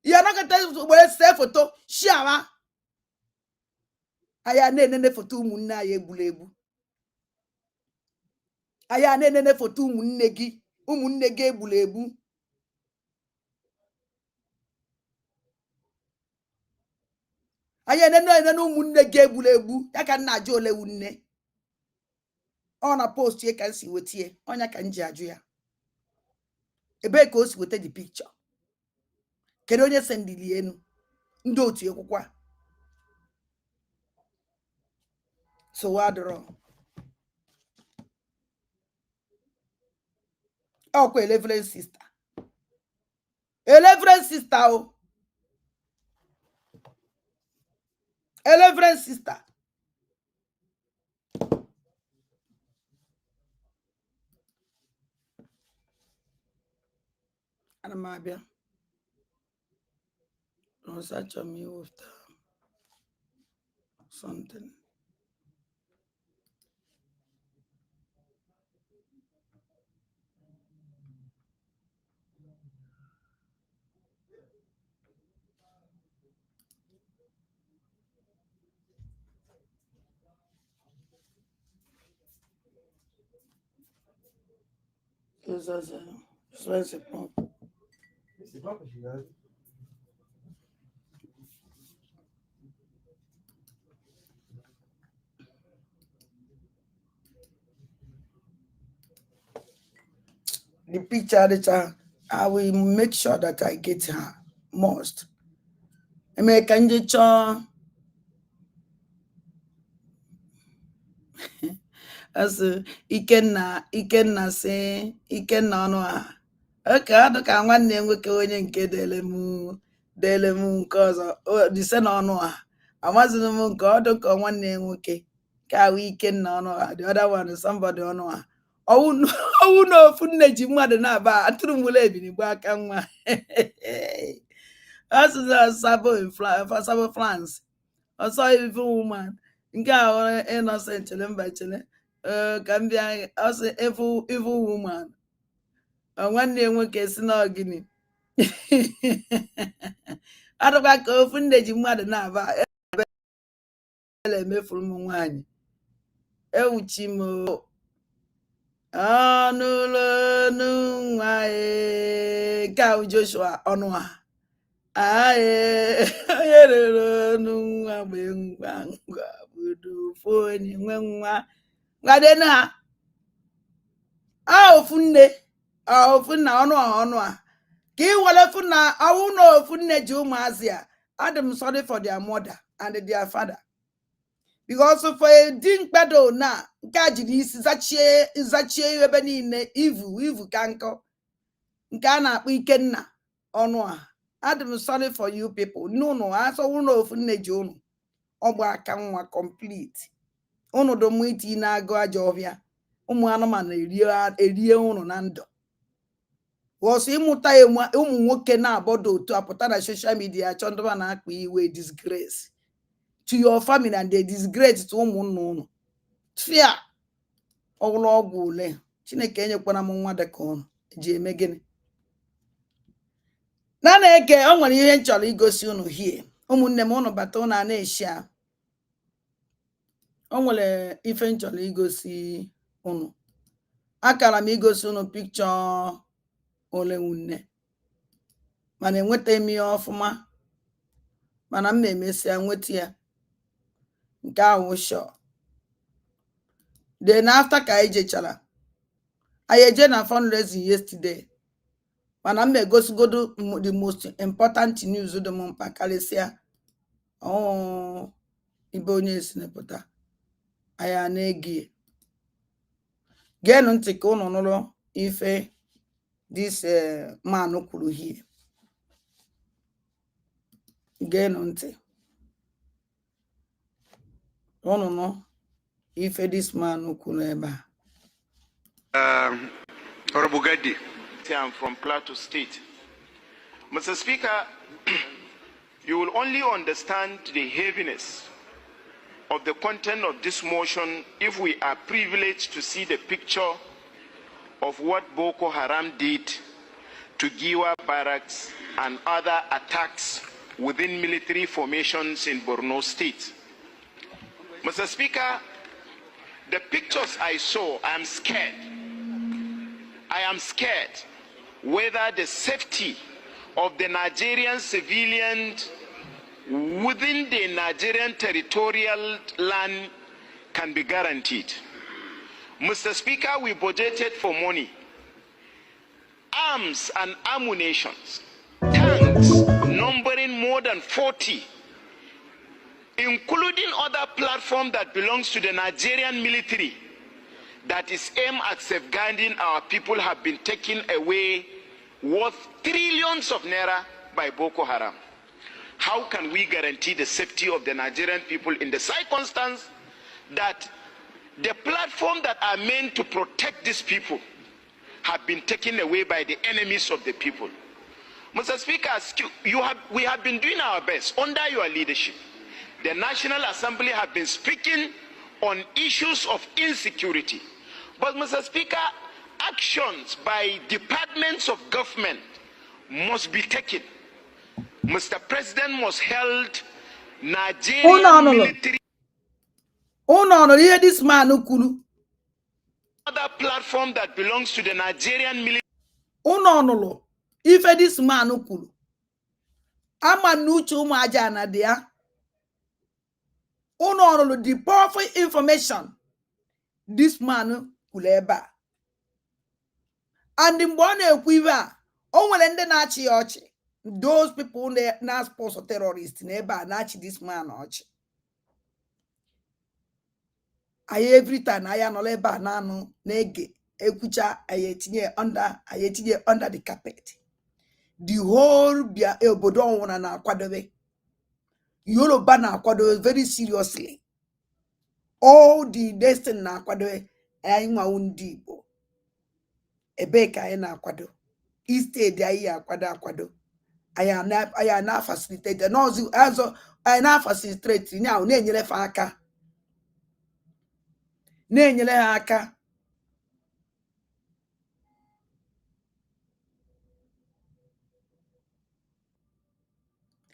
ya na kata were se photo shiawa aya na-enene foto ụmụnne anyị egburu egbu aya na-enene foto ụmụnne gị egburu egbu aya na-enene ụmụnne gị egburu egbu ya ka nna ajụ ole nne ọ na post ye ka nsi wetie onya ka nji ajụ ya ebe ka o si wete the picture kedu onye sendili enu ndị otu ekwukwa so wadro ọkwa eleven sister o eleven sister ana m abịa n'ọsacha m iwepụta something the picture that I will make sure that I get her most. I mean, can you as Ikenna say Ikenna ọnụ a oke adụ ka nwanne nwoke onye nke dele m nke ọzọ dise na ọnụ a amazịrị m nke ọdụ ka nwanne nwoke ka ahụ Ikenna ọnụ a the other one is somebody ọnụ a ọwụ na ofu nne ji mmadụ na-aba atụrụ mụle ebiri gba aka nwa asụsụ Sabo France ọsọ ife woman nke ahụ innocent mba chele ka m bịa ọsọ evil woman nwanne nwoke si na gịnị adụkwa ka ofu nne ji mmadụ na-aba emefuru m nwaanyị ewuchi m ọnụụlọ nwa nke ahụ Joshua ọnụ a onye rere ọnụ nwa mgbe ngwa budu foni nwe nwa nwadenu ha ofu nne ọnụ a ka ị were fu na ọwụ na ofu nne ji ụmụazị a adị sorry for their mother and their father because for a dimkpedo na nke a jiri isi zachie ebe niile ivu ka nkọ nke a na-akpọ Ikenna ọnụ a adị sorry for you people n'ụnụ asọwụ na ofu nne ji ụnụ ọgba aka nwa complete ụnụ dụmụ iti na-agụ aja ọbịa ụmụ anụmanụ erie ụnụ na ndụ ọsọ ịmụta ụmụ nwoke na-abọdo otu apụta na social media achọ ndụba na-akpa iwe disgrace to your family and they disgrace to ụmụnna ụnụ fia ọgwụlụ ọgwụ ule Chineke enyekwana m nwa dịka ụnụ ji eme gịnị na na-eke o nwere ihe m chọrọ igosi ụnụ hie ụmụnne m ụnụ bata ụnụ a na-eshi a o nwere ife m chọrọ igosi ụnụ akara m igosi ụnụ pikchọ ole nne mana enweta m ya ọfụma mana m na-emesịa nweta ya nke ahụ shọ then after ka anyị jechara anyị eje na fundraising yesterday mana m na-egosigodo the most important news dị m mkpa karịsịa ibe onye esinepụta anyị na-egi geenụ ntị ka ụnụ nụrụ ife this man kwuru hie geenụ ntị ụnụ nụ ife this man kwuru ebe a Honorable Gadi, I'm from Plateau State. Mr. Speaker, you will only understand the heaviness of the content of this motion if we are privileged to see the picture of what Boko Haram did to Giwa barracks and other attacks within military formations in Borno State. Mr. Speaker, the pictures I saw, I am scared. I am scared whether the safety of the Nigerian civilians within the Nigerian territorial land can be guaranteed. Mr. Speaker, we budgeted for money, arms and ammunitions, tanks numbering more than 40, including other platforms that belongs to the Nigerian military that is aimed at safeguarding our people have been taken away worth trillions of naira by Boko Haram. How can we guarantee the safety of the Nigerian people in the circumstance that the platform that are meant to protect these people have been taken away by the enemies of the people? Mr. Speaker, we have been doing our best under your leadership. The National Assembly have been speaking on issues of insecurity. But Mr. Speaker, actions by departments of government must be taken. Mr. President must hold Nigerian military. Oh no, hear this man Ukulu. Other platform that belongs to the Nigerian military. Oh no, if this man Ukulu. Ama nuchu majana dia. Oh no, the powerful information this man kuleba. And in one equiva, only and then achi. Those people na sponsor terrorists neba nachi this man ochi. I every time I am leba nanu nege ekucha ayetinye under the carpet. The whole bia elbodo wana na kwadobe. Yoruba na kwadobe very seriously. All the destiny na kwadobe ayinwa undibo. Ebeka na kwado. East dia ya kwado. I na facilitate. No I na facilitate now na enyere fa aka. Na-enyere ha aka.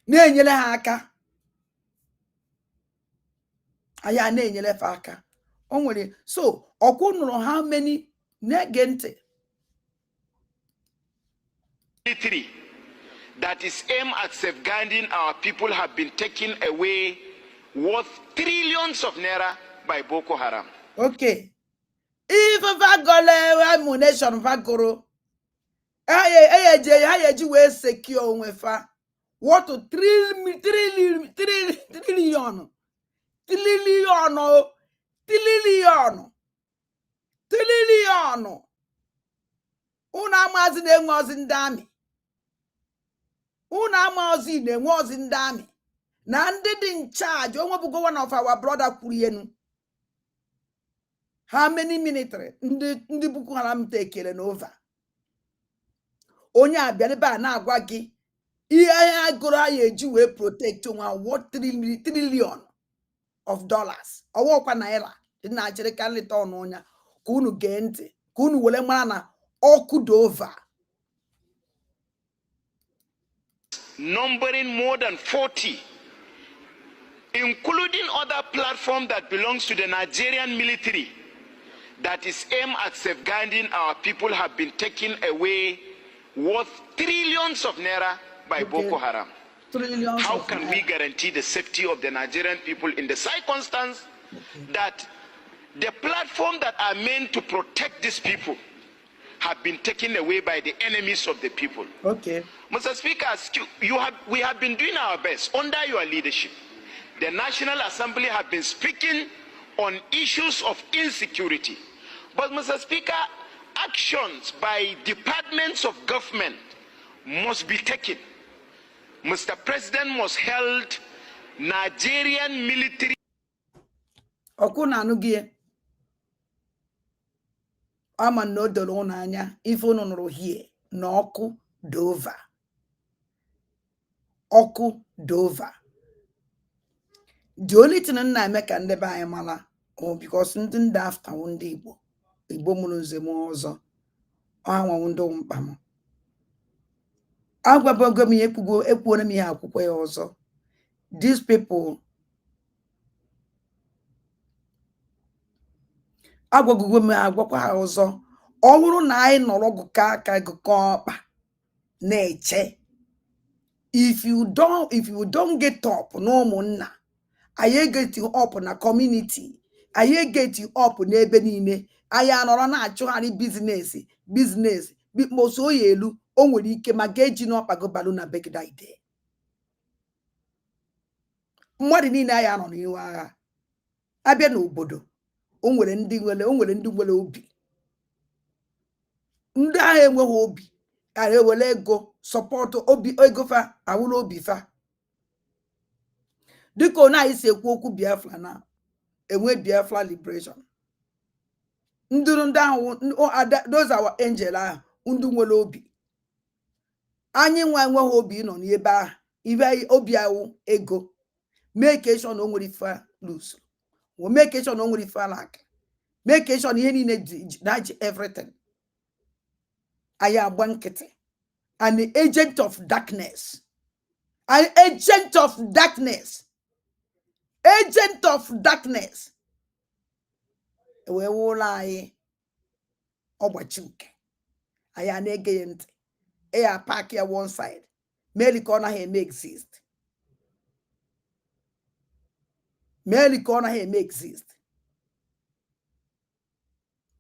Na-enyere ha aka. Aya na-enyere fa aka. O nwere so ọkwụ nụrụ how many na-ege ntị. Military that is aimed at safeguarding our people have been taken away worth trillions of naira by Boko Haram. Okay. If vagole ammunition vagoro, ayeji we secure onwe fa. What to trillion. Una amazi na-enwe ozi ndị amị. Una amazi na-enwe ozi ndị amị. Na ndị dị in charge, onwe bụ one of our brother kwuru yenu. How many military ndị Boko Haram tekere n'ova? Onye abịa ebe a na-agwa gị ihe agụrụ ya eji wee protect nwa what trillion of dollars. Ọwọkwa naira dị na achịrị ka nleta ọnụ ọnya ka unu gee ntị ka unu were mara na ọkụ dị over. Numbering more than 40, including other platforms that belongs to the Nigerian military that is aimed at safeguarding our people have been taken away worth trillions of naira by Boko Haram. How can we guarantee the safety of the Nigerian people in the circumstance that the platform that are meant to protect these people have been taken away by the enemies of the people? Okay. Mr. Speaker, we have been doing our best under your leadership. The National Assembly have been speaking on issues of insecurity. But Mr. Speaker, actions by departments of government must be taken. Mr. President must hold Nigerian military. Okuna anugie. Ama no dolo n'anya ife unu nụrụ hie na ọkụ dova. Ọkụ dova. The only thing na eme ka ndị be anyị mara because ndị ndị afta ndị Igbo mụrụ nze m ọzọ ọha nwa ndị mkpa m agwabogo m ekwuona m ihe akwụkwọ ya ọzọ. These people agwagogo m agwakwa ha ọzọ. Ọ bụrụ na anyị nọrọ gụkọ aka gụkọ ọkpa na-eche, if you don't get up na ụmụnna, anyị get up na community, anyị get up n'ebe niile, anyị anọrọ na-achụgharị business moso ya elu, o nwere ike ma ga-eji n'ọkpago balụ na begida ide. Mmadụ niile anyị anọ n'ihu agha. Abịa n'obodo, o nwere ndị nwere obi. Ndị agha enweghị obi, anyị ewere ego sọpọtụ obi, ego fa awụrụ obi fa. Dịka onye anyị si ekwu okwu Biafra na enwe Biafra liberation. Ndị ahụ, those our angel ahụ, ndị nwere obi. Anyị enweghị obi nọ n'ebe ahụ. Ibe obi ahụ ego. Make sure na o nwere ife lose. Make sure na o nwere ife alak. Make sure na ihe niile dị everything. Anyị agba nkịtị. An agent of darkness. An agent of darkness. Agent of darkness. Ewe ụlọ anyị ọgbachi uke. Anyị na-ege ya ntị. Eya park ya one side. Meli ka ọ naghị eme exist. Meli ka ọ naghị eme exist.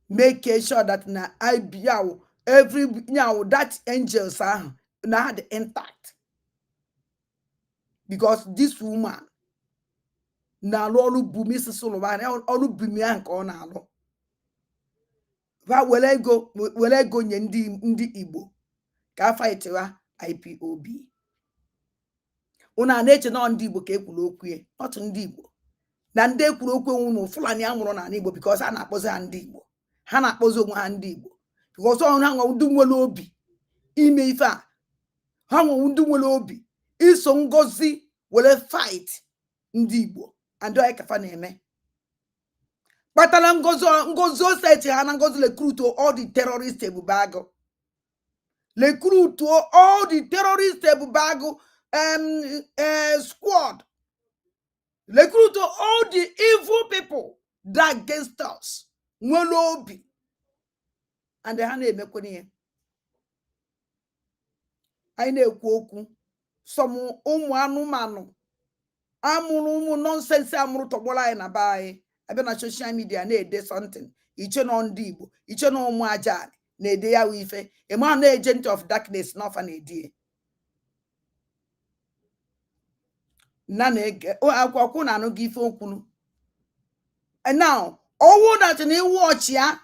Make sure that na IBA every that angels are now had intact. Because this woman na lolu bumi Solomon olu bumi anka ọ na-alụ. Va wele go nye ndị Igbo ka fight wa IPOB. Una na-eche na ndị Igbo ka ekwuru okwu ye, not ndị Igbo. Na ndị ekwuru okwu ụmụ Fulani amụrụ na Igbo because ha na-akpọzi ha ndị Igbo. Ha na-akpọzi onwe ha ndị Igbo. Because ha nwe ndị nwere obi ime ife a. Ha nwe ndị nwere obi iso ngozi wele fight ndị Igbo. And I kafa na-eme. Kpatara ngozi oseti ha na ngozi recruit all the terrorists ebubago. Recruit all the terrorists ebubago squad. Recruit all the evil people that against us. Nwere obi. And ha na-emekwana ihe. Anyị na-ekwu okwu some ụmụ anụmanụ amụrụ ụmụ nonsense amụrụ tọgbọrọ anyị na be anyị. Abịa na social media na-ede something. Iche na ndị Igbo, iche na ụmụ aja na-ede ya ife. Ema na agent of darkness n'ọfa na-edi. Na na-ege akwụkwọ na anụ gị ife okwunu. And now, ọwụ that na iwu ọchị ya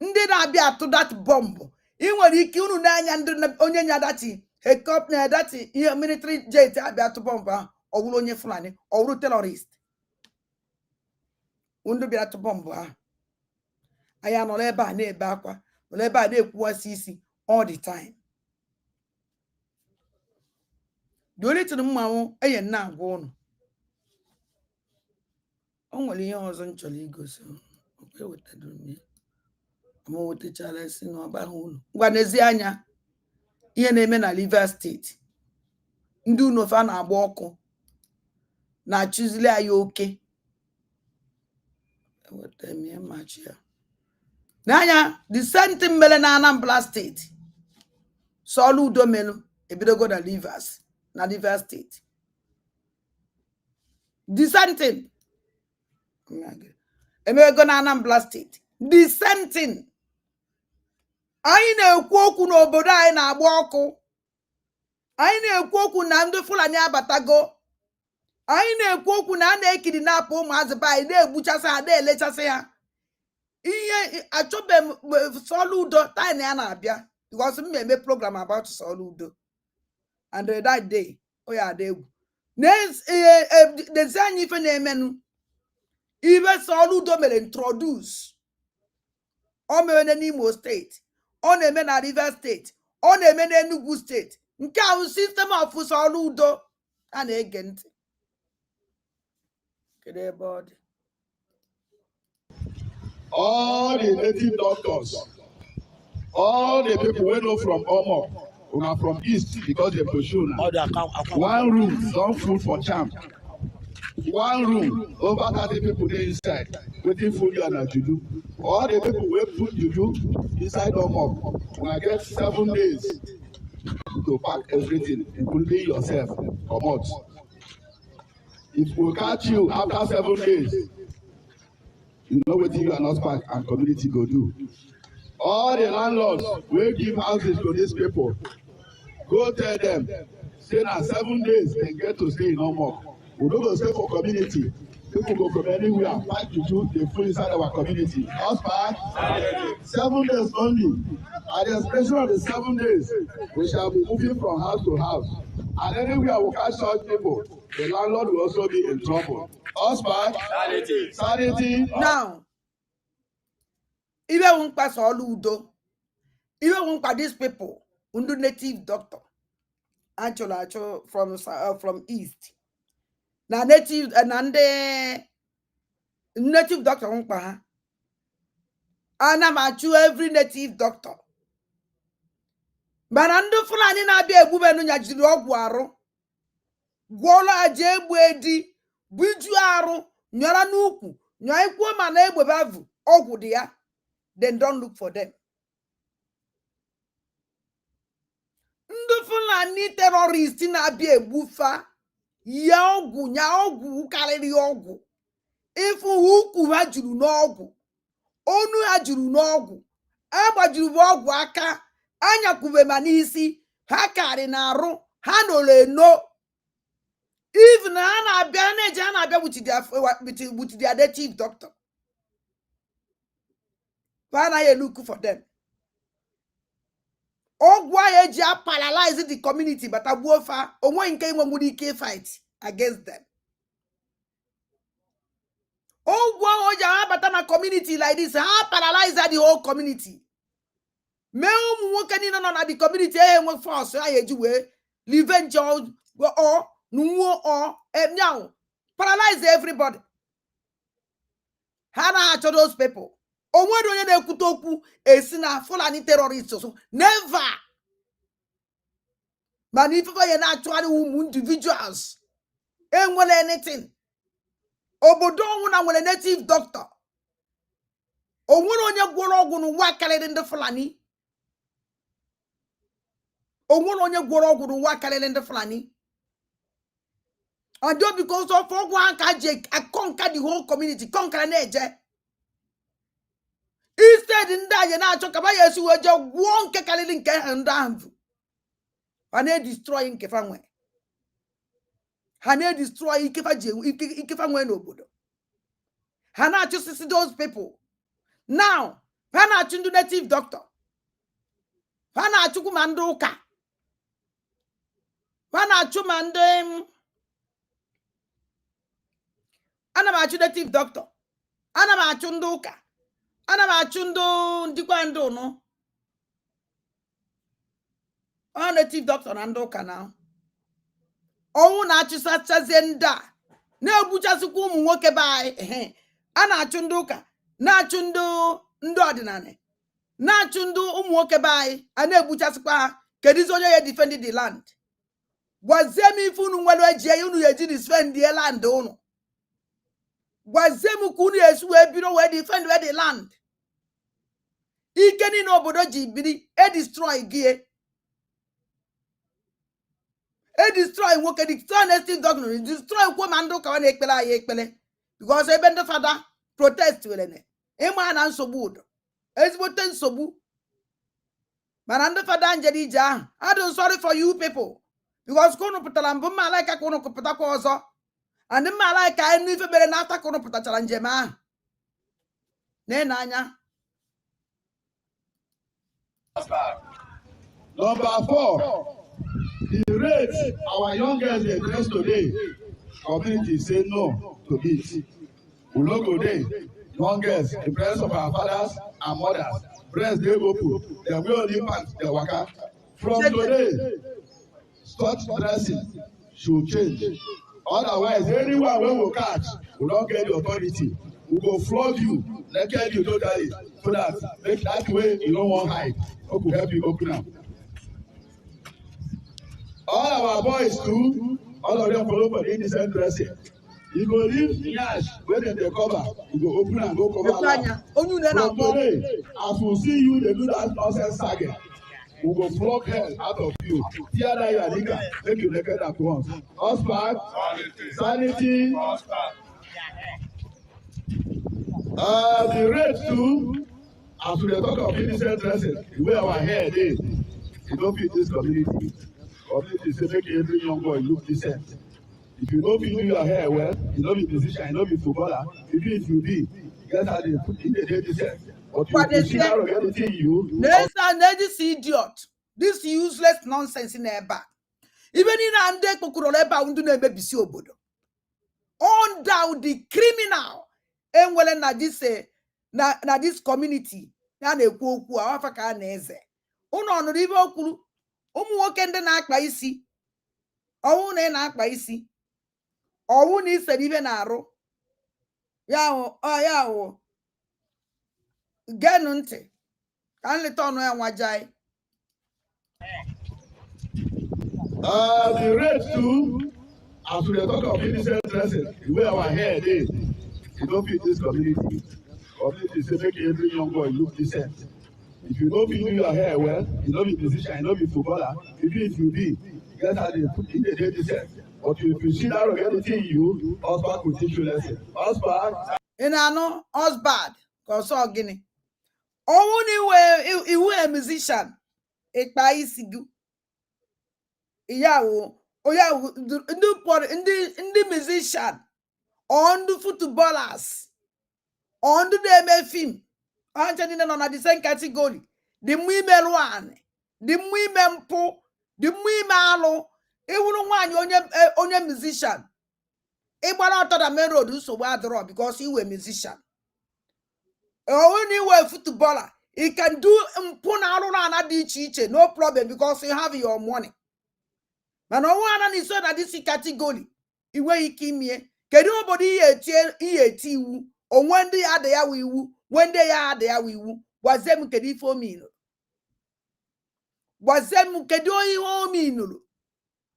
ndị na-abịa atụ that bomb. Ị nwere ike unu na-anya ndị onye nya dati helicopter dati ihe military jet abịa atụ bomb ahụ. Ọwụrụ onye Fulani, ọwụrụ terrorist. Ndị bịara atụ bomb ahụ. Anyị anọrọ ebe a na-ebe akwa, nọrọ ebe a na-ekwuwasị isi all the time. The only thing mmanwụ enye nna agwa ụnụ. O nwere ihe ọzọ m chọrọ igosi. Ma wetachala esi n'ọba ahụ ụnụ. Ngwa n'ezi anya ihe na-eme na Rivers State. Ndị unofa na-agba ọkụ na-achụzili anyị oke. N'anya the same thing mere na Anambra State. Solu udo melu ebidogo na Rivers State. The same thing. Emego na Anambra State. The same thing. Anyị na-ekwu okwu n'obodo anyị na-agba ọkụ. Anyị na-ekwu okwu na ndị Fulani abatago. Anyị na-ekwu okwu na a na-ekidnap ụmụazị be anyị na-egbuchasị ha na-elechasị ha. Ihe achọbe m Solu Udo time ya na-abịa because m eme program about Solu Udo. And that day, oh ya dị egwu. N'ezi anyị ife na-emenu. Ibe Solu Udo mere introduce. O mere n'Imo State. Ọ na-eme na Rivers State. Ọ na-eme na Enugu State. Nke ahụ system of Solu Udo a na-ege ntị. Kedu ebe ọ dị? All the native doctors, all the people we know from Omo, Una from east because they for sure now. 1 room, don't food for champ. 1 room, over 30 people there inside, waiting for you and juju. All the people will put juju inside of up. When I get 7 days to pack everything, including yourself, come out. If we catch you after 7 days, you know what you are not pack and community go do. All the landlords will give houses to these people. Go tell them, say na 7 days they get to stay no more. We don't go stay for community. People go from anywhere, pack juju, they full inside our community. Husband, 7 days only. At the expiration of the 7 days, we shall be moving from house to house. And anywhere we catch such people, the landlord will also be in trouble. Husband, sanity. Now, even when pass all udo, even when pass these people, undo native doctor, actually from east. Now native and the native doctor won't pass. And I'm actually every native doctor. But under Fulani na be a woman on your guaro. Gwola jebwedi, bujuaro, nyara nuku, nyaikwo manebo bavu, Chukwu Di Ya. Then don't look for them. Ndị Fulani terrorist na-abịa egbufa ya ọgwụ nya ọgwụ karịrị ọgwụ. Ifu ukwu ha juru n'ọgwụ, onu ha juru n'ọgwụ, agbajuru ọgwụ aka, anyakwube ma n'isi, ha karị na-arụ, ha nọrọ eno. Even ha na-abịa na-eje ha na-abịa with their native doctor. Why na you look for them? Ogwa eji paralyze the community, but abuofa onwe nke inwe nwere ike fight against them. Ogwa oja abata na community like this, ha paralyze the whole community. Me ụmụ nwoke niile nọ na the community enwe force ha eji wee revenge or nuwo or now paralyze everybody. Ha na-achọ those people. Onwere onye na-ekwute okwu esi na Fulani terrorists so never. Man, if you na-achụgharị ụmụ individuals enwere anything. Obodo ọnwụna nwere native doctor. Onwere onye gwọrọ ọgwụ n'ụwa karịrị ndị Fulani. Onwere onye gwọrọ ọgwụ n'ụwa karịrị ndị Fulani. And just because of ọgwụ aka conquer the whole community, conquer na-eje. Instead, ndị anyị na-achọ ka ya esi wee je gwụọ nke karịrị nke ha ndị ahụ. Ha na-destroy nke fa nwe. Ha na-destroy ike fa nwe n'obodo. Ha na-achụsisi those people. Now, ha na-achụ ndị native doctor. Ha na-achụkwu ma ndị ụka. Ha na-achụ ma ndị ana m achụ native doctor. Ana m achụ ndị ụka. Ana m achụ ndịkwa ndị ụnụ. Ọ native doctor na ndị ụka na. Ọnwụ na-achụsachazie ndị a. Na-egbuchasịkwa ụmụ nwoke be anyị. A na-achụ ndị ụka. Na-achụ ndị ọdịnala. Na-achụ ndị ụmụ nwoke be anyị. A na-egbuchasịkwa ha. Kedizi onye ya defend the land. Gwazie m ife unu nwere eji ya unu eji defend the land unu. Gwazie m ka unu esi wee biro wee defend the land. Ike niile obodo ji biri destroy gị. Destroy nwoke, destroy native doctor, destroy kwa ma ndị ụka wa na-ekpere anyị ekpere. Because ebe ndị fada protest were ne. Ịma na nsogbu udo. Ezigbote nsogbu. Mana ndị fada njeri ije ahụ. I don't sorry for you people. Because kunu pụtara mbụ mma alaika kunu pụtakwa ọzọ. And mma alaika enu ife mere na ata kunu pụtachara njem ahụ. N'anya. Number 4, the rate our young girls they dress today, community say no to it. We no go there. Young girls, the presence of our fathers and mothers, breast they open, they will only pants their waka. From today, such dressing should change. Otherwise, anyone we will catch will not get the authority. We go flog you, naked you totally, so that make that way you don't want hide. Who could help you open up? our boys too, all of them follow for the innocent dressing. You go leave Yash where they cover, you go open and go cover. From today, as we see you, they do that nonsense saga. We will flog hell out of you. Tear down your nigga, make you naked at once. Husband, sanity. The rate too, as we talk of innocent dressing, the way our hair is, you don't fit this community. Community say make every young boy look decent. If you don't do your hair well, you don't be musician, you don't be footballer, even if you be, guess how they put in the day decent. But you see how anything you. This idiot, this useless nonsense in their back. Even in Ande Kukuroleba Undune Bebisi Obodo. On down the criminal. And well, na this community. Na ne kwoku awafaka na eze. Uno no ribe okuru. Umu nwoke ndị na-akpa isi. Ọwụ na akpa isi. Ọwụ na ise ibe na-arụ. Ya o. Genu ntị. Ka nleta ọnụ ya nwajai. The rate too, as we talk of innocent dressing, the way our hair is, you don't fit this community. Community say make every young boy look decent. If you don't do your hair well, you don't be musician, you don't be footballer, even if you be, guess how they put in the day decent. But if you see that of anything you, husband will teach you lesson. Husband. In ano, husband, cause so gini. Only way a musician, it by isigu. Yawo, the musician, on the footballers, on the MFim, on the same category. The women one, the women po, the women alo, it wouldn't want on your musician. It went out of the main road, so bad because he was a musician. Only way footballer, he can do no problem because you have your money. But no one is so that this category. Iwe ikimie. Kedu nobody eti wu. O when they are there we wu. When they are there we wu. Wazem kedi for me. Wazem kedu iwo mi.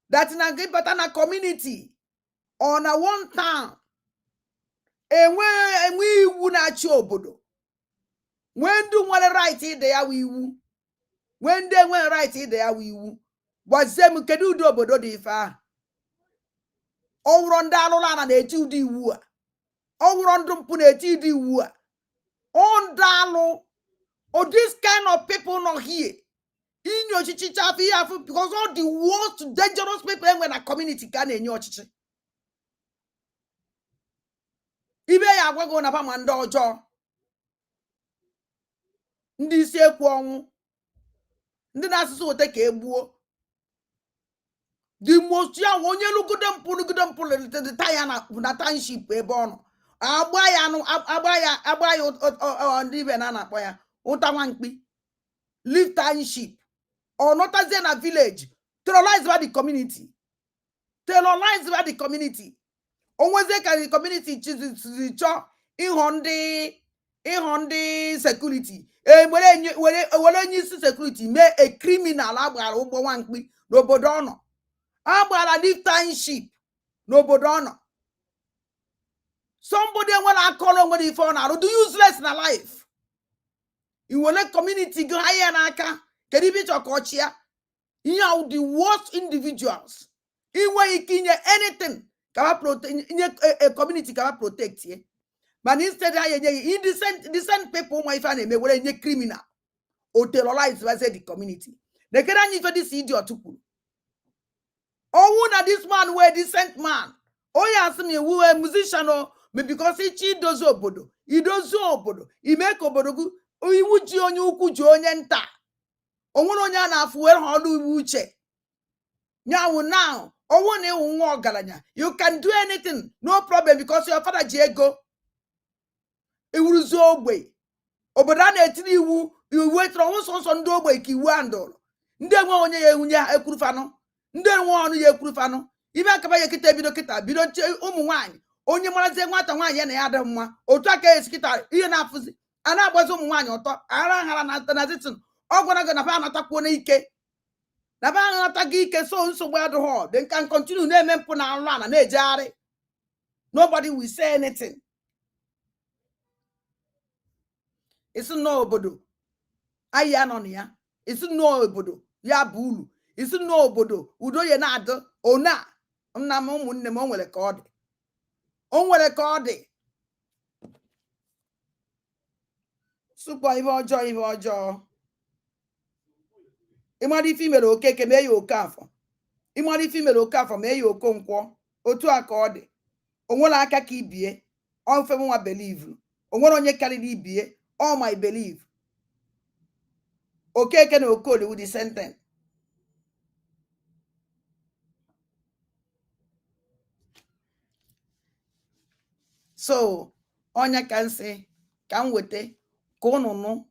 That in a great patana community. On a one town. And we wu na chobodo. When do one right there we wu. When they went right there we wu. Wazem kedu do obodo dị fa ọwụrụ ndị alụla na na-eti ụdị iwu a ọwụrụ ndụ mpụ na-eti ụdị iwu a ondalụ this kind of people not here in your chichicha because all the worst dangerous people when a community can in your chichi ibe ya agwago na pa ma ndị ọjọọ ndị isi ekwu ọnwụ ndị na-asụsụ ote ka egbuo. The most young one you look at them pull the tire na township born. Abaya on the banana boya. Utawankbi. Live township. Or not as in a village. Terrorize by the community. Terrorize by the community. Always they can the community choose the job in Honda security. When you see security, make a criminal abra over one no bodono. Abala live township, no bodono. Somebody when I call on when he found out, do useless in a life. You will let community go higher and aka. Can you be your coach here? You are the worst individuals. In way you can anything, a community can protect you. But instead, decent people, my family, may wear a criminal or terrorize the community. They can't even this idiot to pull. Oh, na this man were decent man. Oh, yes, me who a musician or me because he does obodo. He does obodo. He make obodo. Oh, he would you on you could join enta. Oh, one on yana fuel how do you check? Now, oh, one more galanya. You can do anything, no problem because your father Diego. It will so way. Obadana three you wait on do way ki wando. Nde one ye a kurfano. Ndị nwa ọnụ ya ekwurufano ibe akaba ya kita bido ụmụ nwaanyị onye marazie nwata nwaanyị ya na ya dị mma otu aka esi kita ihe na-afụzi a na-agbazi ụmụ nwaanyị ọtọ ara na zitin ọ gwara gị na fa anatakwuo n'ike na ba nghọta gị ike so nsogbu adịghị they can continue na-eme mpụ na nrụ ana na-ejegharị. Nobody will say anything. It's no obodo ayi anọ na ya. It's no obodo ya bụ ulu. It's no obodo udo ye na-adị ona nna m ụmụnne m o nwere ka ọ dị. O nwere ka ọ dị. Super ife ọjọọ. Ịmara ife imere Okeke mee ya Okafọ. Ịmara ife imere Okafọ mee ya Okonkwo. Otu a ka ọ dị. O nwere aka ka ibie. Ọ mfe nwa believe. O nwere onye karịrị ibie. All my believe. Okeke na Okoli with the sentence. So, onye can say, can wete, konunu.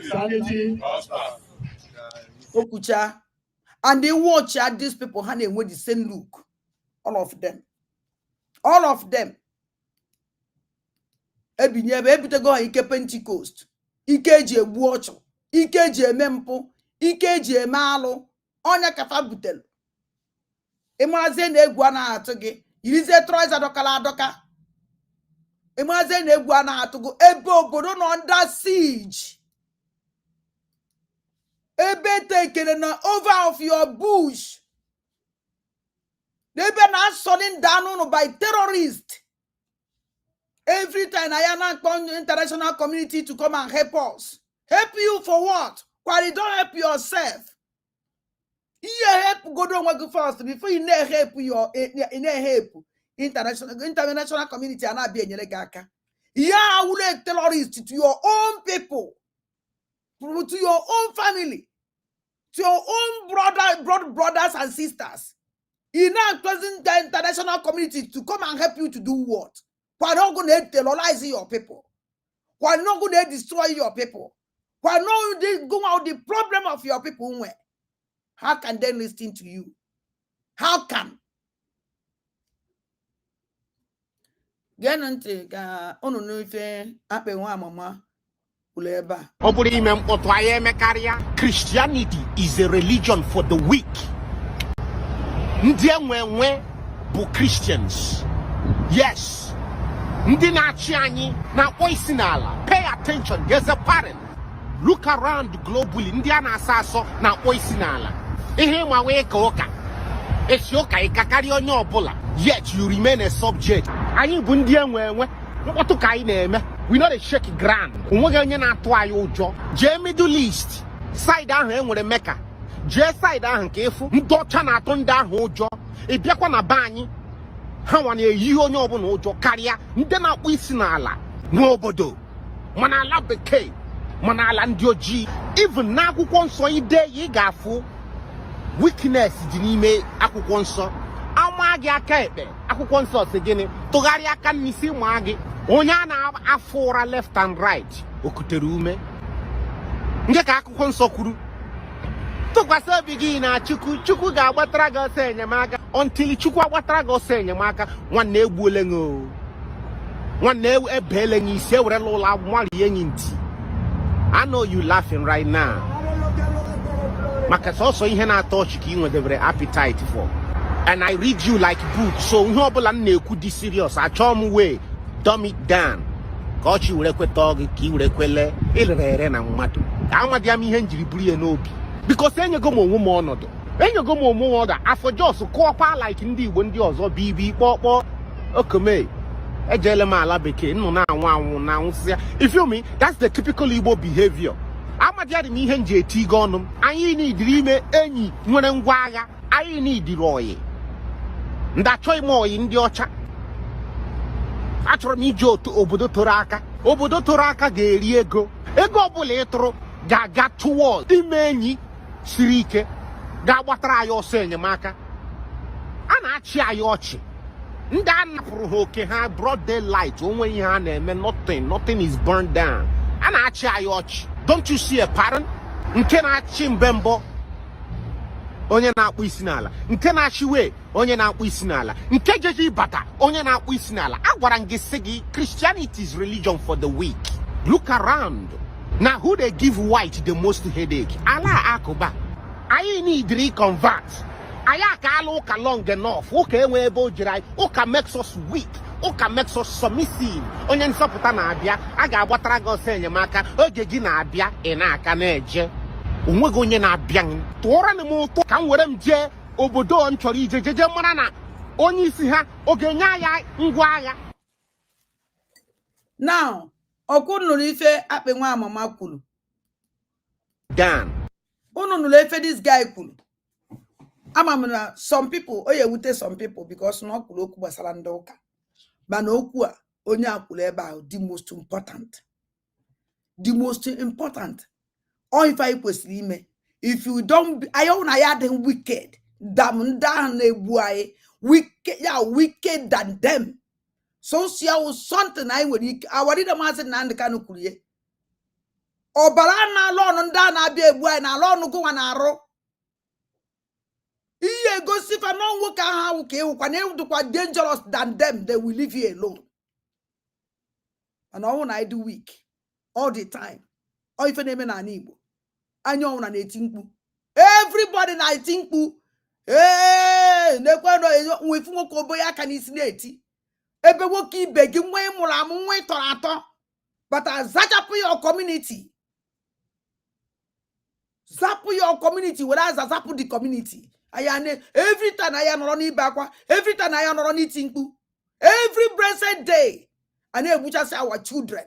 Sanity. Okucha. And they watch at these people and with the same look. All of them. All of them. Ebe to go ike Pentecost. Ike ji egbu ọchụ. Ike ji eme mpụ. Ike ji eme alụ. Onye kafa butel. Ịmarazie na egwu a na-atụ gị. Yirizie trois adọkala adọka. Ịmarazie na egwu a na-atụ gị. Ebe obodo nọ under siege. Ebe tekere na over of your bush. Ebe na shutting down by terrorists. Every time I am international community to come and help us. Help you for what? While you don't help yourself. You help go down work first before you help your international community and not be in Gaka. Yeah, will let terrorists to your own people, to your own family, to your own brothers and sisters. You now present the international community to come and help you to do what? We're not going to terrorize your people. We're not going to destroy your people. We're not going to out the problem of your people. How can they listen to you? How can? Christianity is a religion for the weak. Christians. Yes. Pay attention. There's a pattern. Look around globally. Indiana Sasso na oisinala. Yet you remain a subject. We know the shake ground. Middle East. Side down with a Mecca. J side down careful. Dotana Tonda Hojo. If you want a bany. How one you on your career, then I wisinala. Nobody. Manala Beke. Manala Ndioji. Even now, who wants so day ye gafu. Weakness dinime akukonso. Amagi akaebe. Akukonso again. Togaria can misi magi. Onyana afora left and right. Okuterume. Ngeka akukonso kuru. Togwasa begina Chukwu ga agbatraga senyemaka until Chukwu agbatraga senyemaka nwanne egbuolengo nwanne ebelengi ise were lola nwali enyi nti. I know you laughing right now. Maka so ihe na touch ki nwe the appetite for. And I read you like book. So ihe obula na ekwu di serious. Achom way dumb it down. Ka chi were kwetog ki were kwele ilere na mmadu. Amadi am ihe njiri buru ye n'obi. Because any go more no do. When you go more order, I for just cooperate like ndi when the other BB pop okome. Ejelema alabeke no na now. You feel me? That's the typical Igbo behavior. Amadia mi henje ti gonum. I need dream any nwere ngwaga. I need the roy. Ndachoy mo in the ocha. Achoro mi jo to obodo toraka. Obodo toraka ga-eri ego. Ego obule etoro ga toward imenyi sirike ga gbatra ya ose enyemaka ana achi ayo ochi nda anapụrụ ha oke ha broad daylight onwe ihe ha na-eme nothing is burned down ana achi ayo ochi. Don't you see a pattern? Nke na-achi mbembo onye na-akpụ isi n'ala, nke na-achi we onye na-akpụ isi n'ala, nke jeji bata onye na-akpụ isi n'ala. Agwara ngị sị gị Christianity is religion for the weak. Look around. Now, who they give white the most headache? Allah Akuba. I need reconvert. I can look long enough. Okay, we okay makes us weak. Okay makes us submissive. Onye nsọpụta na-abịa, a ga-agbatara gị ọsọ enyemaka. Oge gị na-abịa, ị na-aka na-eje. Onwego onye na-abịa tụọra m ụtụ ka m were m jee obodo m chọrọ ije jeje mara na onye isi ha oge nye ya ngwa agha. Now, ọkụ nụrụ ife akpị nwa amama kwuru. Dan. Unu nụrụ efe this guy kwuru. Ama m na some people, oye wute some people because na ọkwuru okwu gbasara ndị ụka. Mana okwu a onye akwuru ebe ahụ the most important. The most important. Or if I kwesịrị ime. If you don't, ayo na ya dị wicked. Dam down wicked, yeah, wicked than them. So see how something I would awari the master na ndị kanu kurie. Ọbara na alọ nda na abịa egbu anyị na alọ nugo wa na arụ. Iye gosi fa no nwoke ha nwoke ịwụkwa na ịdụkwa dangerous than them. They will leave you alone. And all I do weak all the time. All ife na-eme na ala Igbo. Anya ọnwụ na-eti mkpu. Everybody na-eti mkpu. Nekwano nwefu nwoke obo ya aka n'isi na-eti. Ebe nwoke ibe gị nwa ịmụrụ amụ nwa ịtọrọ atọ. But azachapụ your community. Zapụ your community whereas azapụ the community. Ayane every time aya nọrọ n'ibe akwa, every time aya nọrọ n'iti mkpu. Every blessed day. And we just say our children.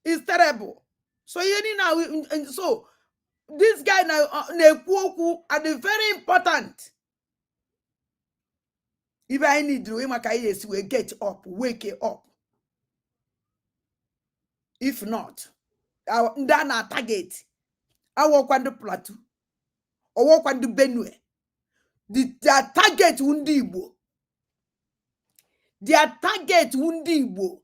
It's terrible. So you now, and so this guy now are very important. If I need to we get up, wake it up. If not, our target. I walk on the plateau. Or walk on the Benue. Their target undibo. Their target undibo.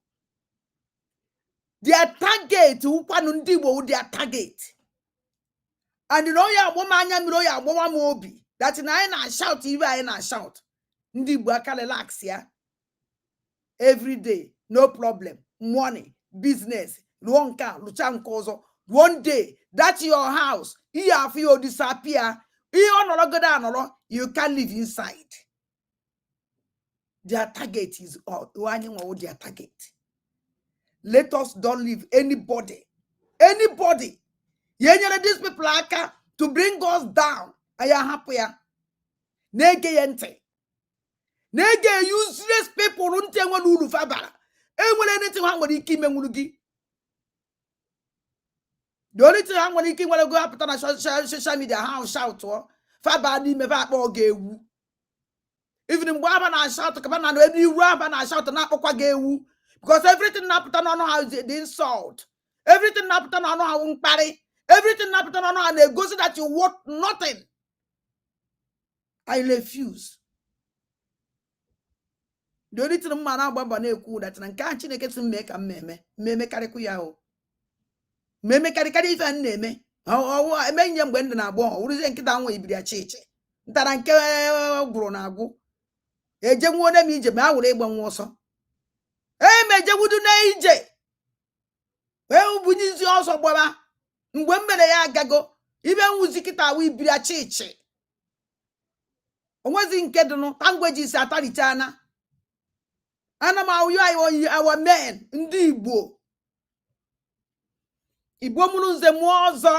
Their target undibo their target. And you know ya woman ya woman mobi. That in I shout even I shout. Ndibo aka relax ya. Every day, no problem. Money, business, luonka, luchankozo. One day, that's your house. If you disappear, you can't live inside. Their target is their target. Let us don't leave anybody. Anybody. These people are to bring us down. I am happy. Nege useless people unte ulu fabara. Anything wrong with the the only thing I'm going to go up on social media, how shout or Fabadi me back or gay woo. Even in Waban I shout to come on every rap and I shout to Napokwa gay woo. Because everything Naputan on how is the insult. Everything Naputan on how party. Everything Naputan on how they go so that you want nothing. I refuse. The only thing man Baba ne cool that and can't you get some make a meme caricuyao. Meme karikari ife neme o emenye mgbe ndị na-agbo uruzie nkịta nwa ibiri achiche ntara nke gwuru na agwụ eje nwa onye m ije ma awure igba nwa ọsọ meje wudu na ije ubunyizi ọsọ gbara mgbe mmere ya agago ibe nwuzi kịta awu ibiri achiche onwezi nke dụnụ tangweji isi atarichana ana m awuyo ayi our men ndị Igbo Igbo mụrụ nze mụọ ọzọ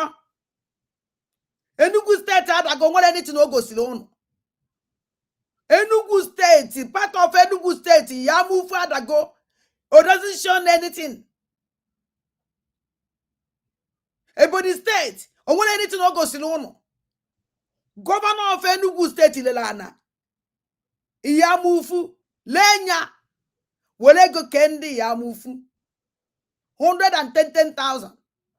Enugu steeti adago nwere anything o gosiri unu Enugu steeti part of Enugu steeti ya move adago o doesn't show anything Ebonyi steeti o nwere anything o gosiri unu Governor of Enugu steeti lelana ya move lenya were go kendi ya move 110,000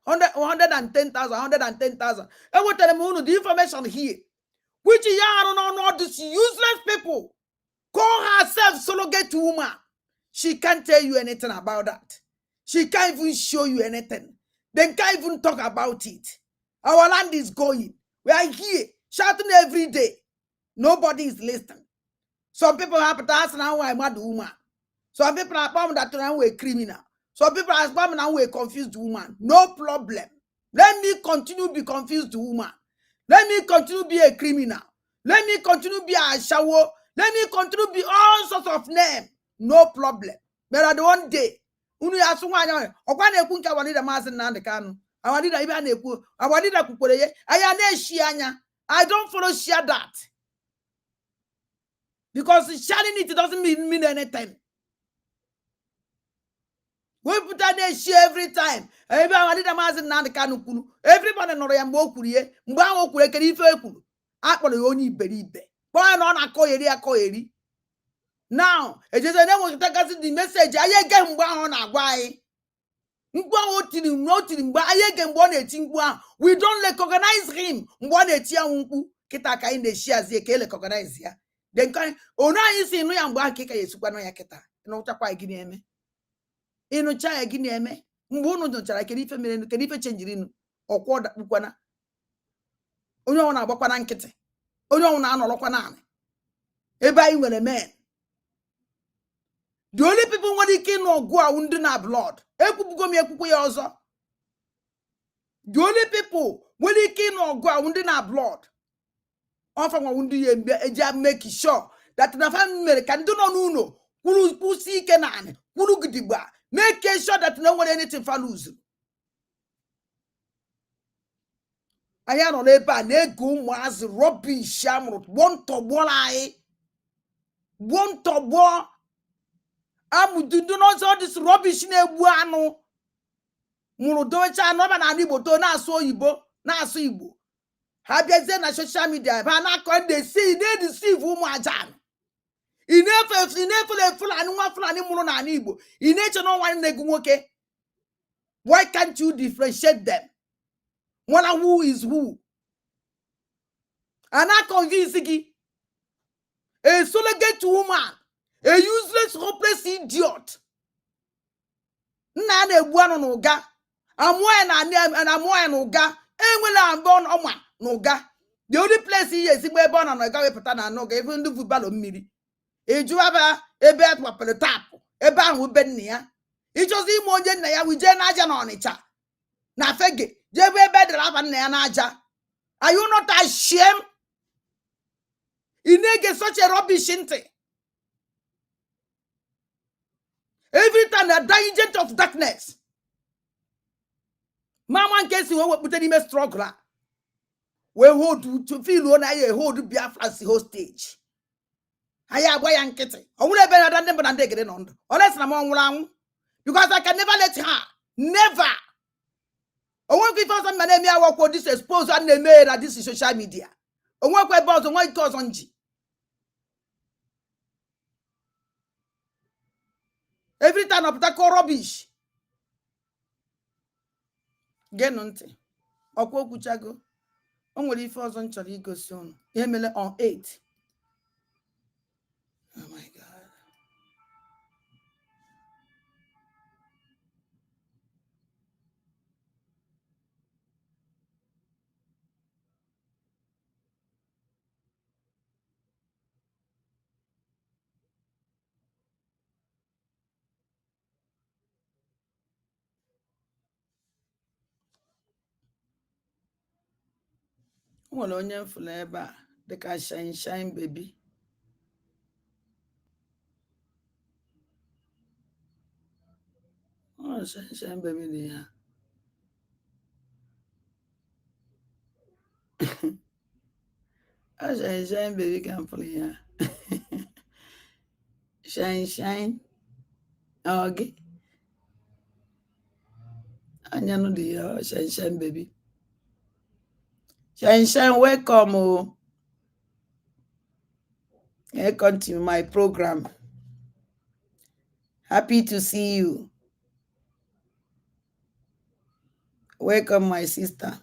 110,000. And what tell them the information here. Which all these useless people call herself surrogate woman. She can't tell you anything about that. She can't even show you anything. They can't even talk about it. Our land is going. We are here shouting every day. Nobody is listening. Some people have to ask now why mad woman. Some people are bound that now we're criminal. Some people are bound now we're confused woman. No problem. Let me continue to be confused woman. Let me continue to be a criminal. Let me continue to be a shower. Let me continue to be all sorts of names. No problem. But at one day, unu ya sunwa anya okwa na ekwu nke awadida mazi Nnamdi Kanu. Awadida ibe na ekwu. Awadida kwukwere ye. Aya na eshi anya. I don't follow share that. Because sharing it doesn't mean anything. We put that there share every time. Everybody know ya mbo kurie. Mba wo kure kere ife ekuru. Akporo yo ni iberibe. Boy no na akoyeri. Now, it is a name of the message. I again mba na agwa anyị. Mgba wo tiri no tiri mgba aye again mbo na eti mgba. We don't recognize him. Mbo na eti anwunku. Kita ka inde share zie ka recognize ya. Then kan onu anyị si nu ya mgba akika yesukwa no ya kita. No chakwa gini eme. Inu cha gini eme. Mgbe unu nyochara kedu ife mere kedu ife chenjiri nu okwo dakpukwana. Onye ọ na-agbakwana nkịtị. Onye ọ na-anọrọkwa naanị. Ebe anyị nwere men. The only people nwere ike no go a ndị na blood. Ekwubugo m ekwukwu ya ọzọ. The only people nwere ike no go a ndị na blood. Ofa nwa ndị ya mbe eji make sure that na family mere ka ndị nọ n'ụlọ kwusi ike naanị kwuru gidigba. Make sure that no one anything for lose. I am on a ban, ego was rubbish, shamrot, one to one. Do not all this rubbish in a buano. Murodocha, no man, anibo, na so ibo, na so ibo. Have you seen a social media? But they see, they deceive woman. In never full and one full animal na Igbo. In nature, no one negumoke. Why can't you differentiate them? One who is who? And I convince you, a surrogate woman, a useless, hopeless idiot. Nane buano noga. I'm noga. I'm born oma noga. The only place he is where born on a gawe patana noga, even the football miri. Ejuaba ebe atwapele tapu ebe ahụ bennia ichozi ime onye nna ya wije na aja na Ọnịcha na fege jebe ebe dere aba nna ya na aja. Are you not ashamed? Inege such a rubbish ntị. Every time a agent of darkness. Mama nke si we wepụta n'ime struggle we hold to feel on I hold Biafra si hostage. Aya boy and kitty. I will have been done but they get on. Unless I'm on because I can never let her. Never. I won't give us some money. I work with this exposed and they made that this is social media. I work with boss and what it goes on G. Every time I put a call rubbish. Get nothing. Okwo kuchago. Only if I was on Charigo soon. Emily on 8. Oh my God. Well, onion flavor. They can shine, baby. Oh, shine, baby. Oh, shine, baby, can play. Shine. Okay. Anyano the shine, baby. Shine, welcome. Oh. Welcome to my program. Happy to see you. Welcome, my sister.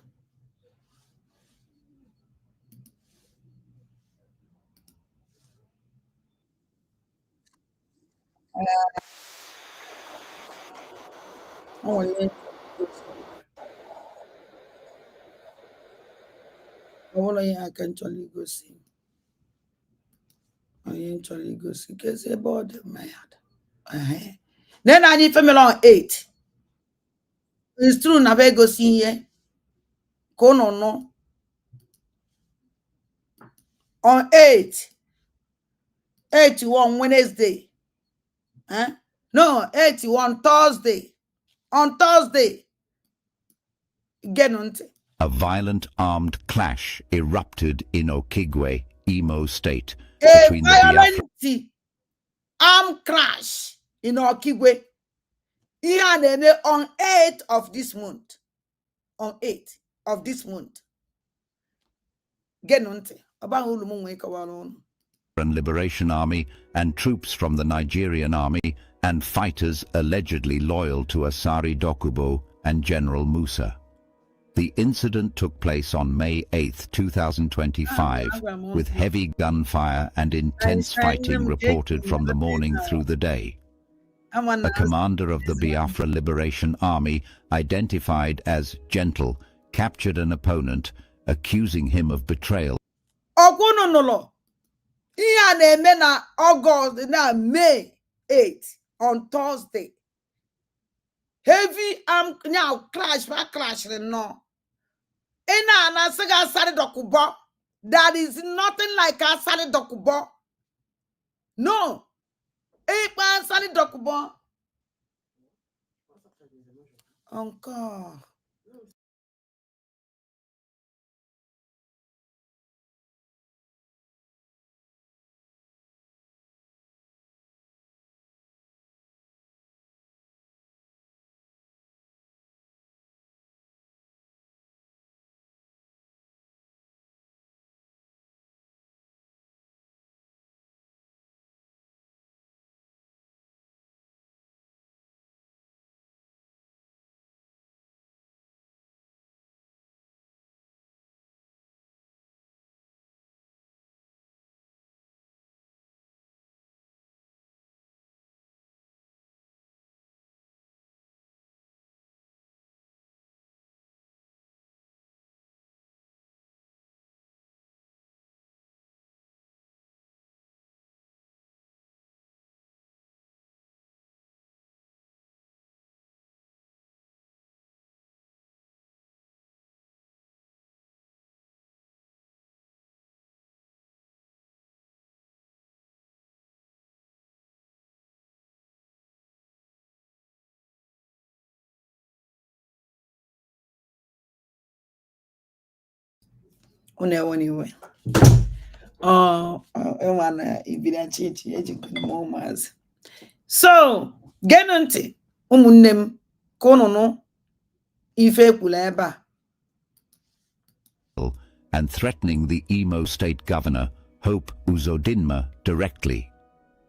Oh, yeah. I can actually go see. you actually go see case about the mad. Then I need family on 8. It's true, na be go see here. Kono no. On 8. 81 Wednesday. No, 81 Thursday. On Thursday. Get on. A violent armed clash erupted in Okigwe, Imo State, A between the Biafra violent armed crash in Okigwe. On 8th of this month. On 8th of this month. Get on. About Liberation Army and troops from the Nigerian Army and fighters allegedly loyal to Asari Dokubo and General Musa. The incident took place on May 8, 2025, with heavy gunfire and intense fighting reported from the morning through the day. A commander of the Biafra Liberation Army, identified as Gentle, captured an opponent, accusing him of betrayal. August na May 8 on Thursday. Heavy now clash no. Ena saga sari dokubo. That is nothing like a sari dokubo. No. Epa sari dokubo. Encore. Anyway. So, get nti umunnem kono ife kuleba. And threatening the Imo State Governor, Hope Uzodinma, directly.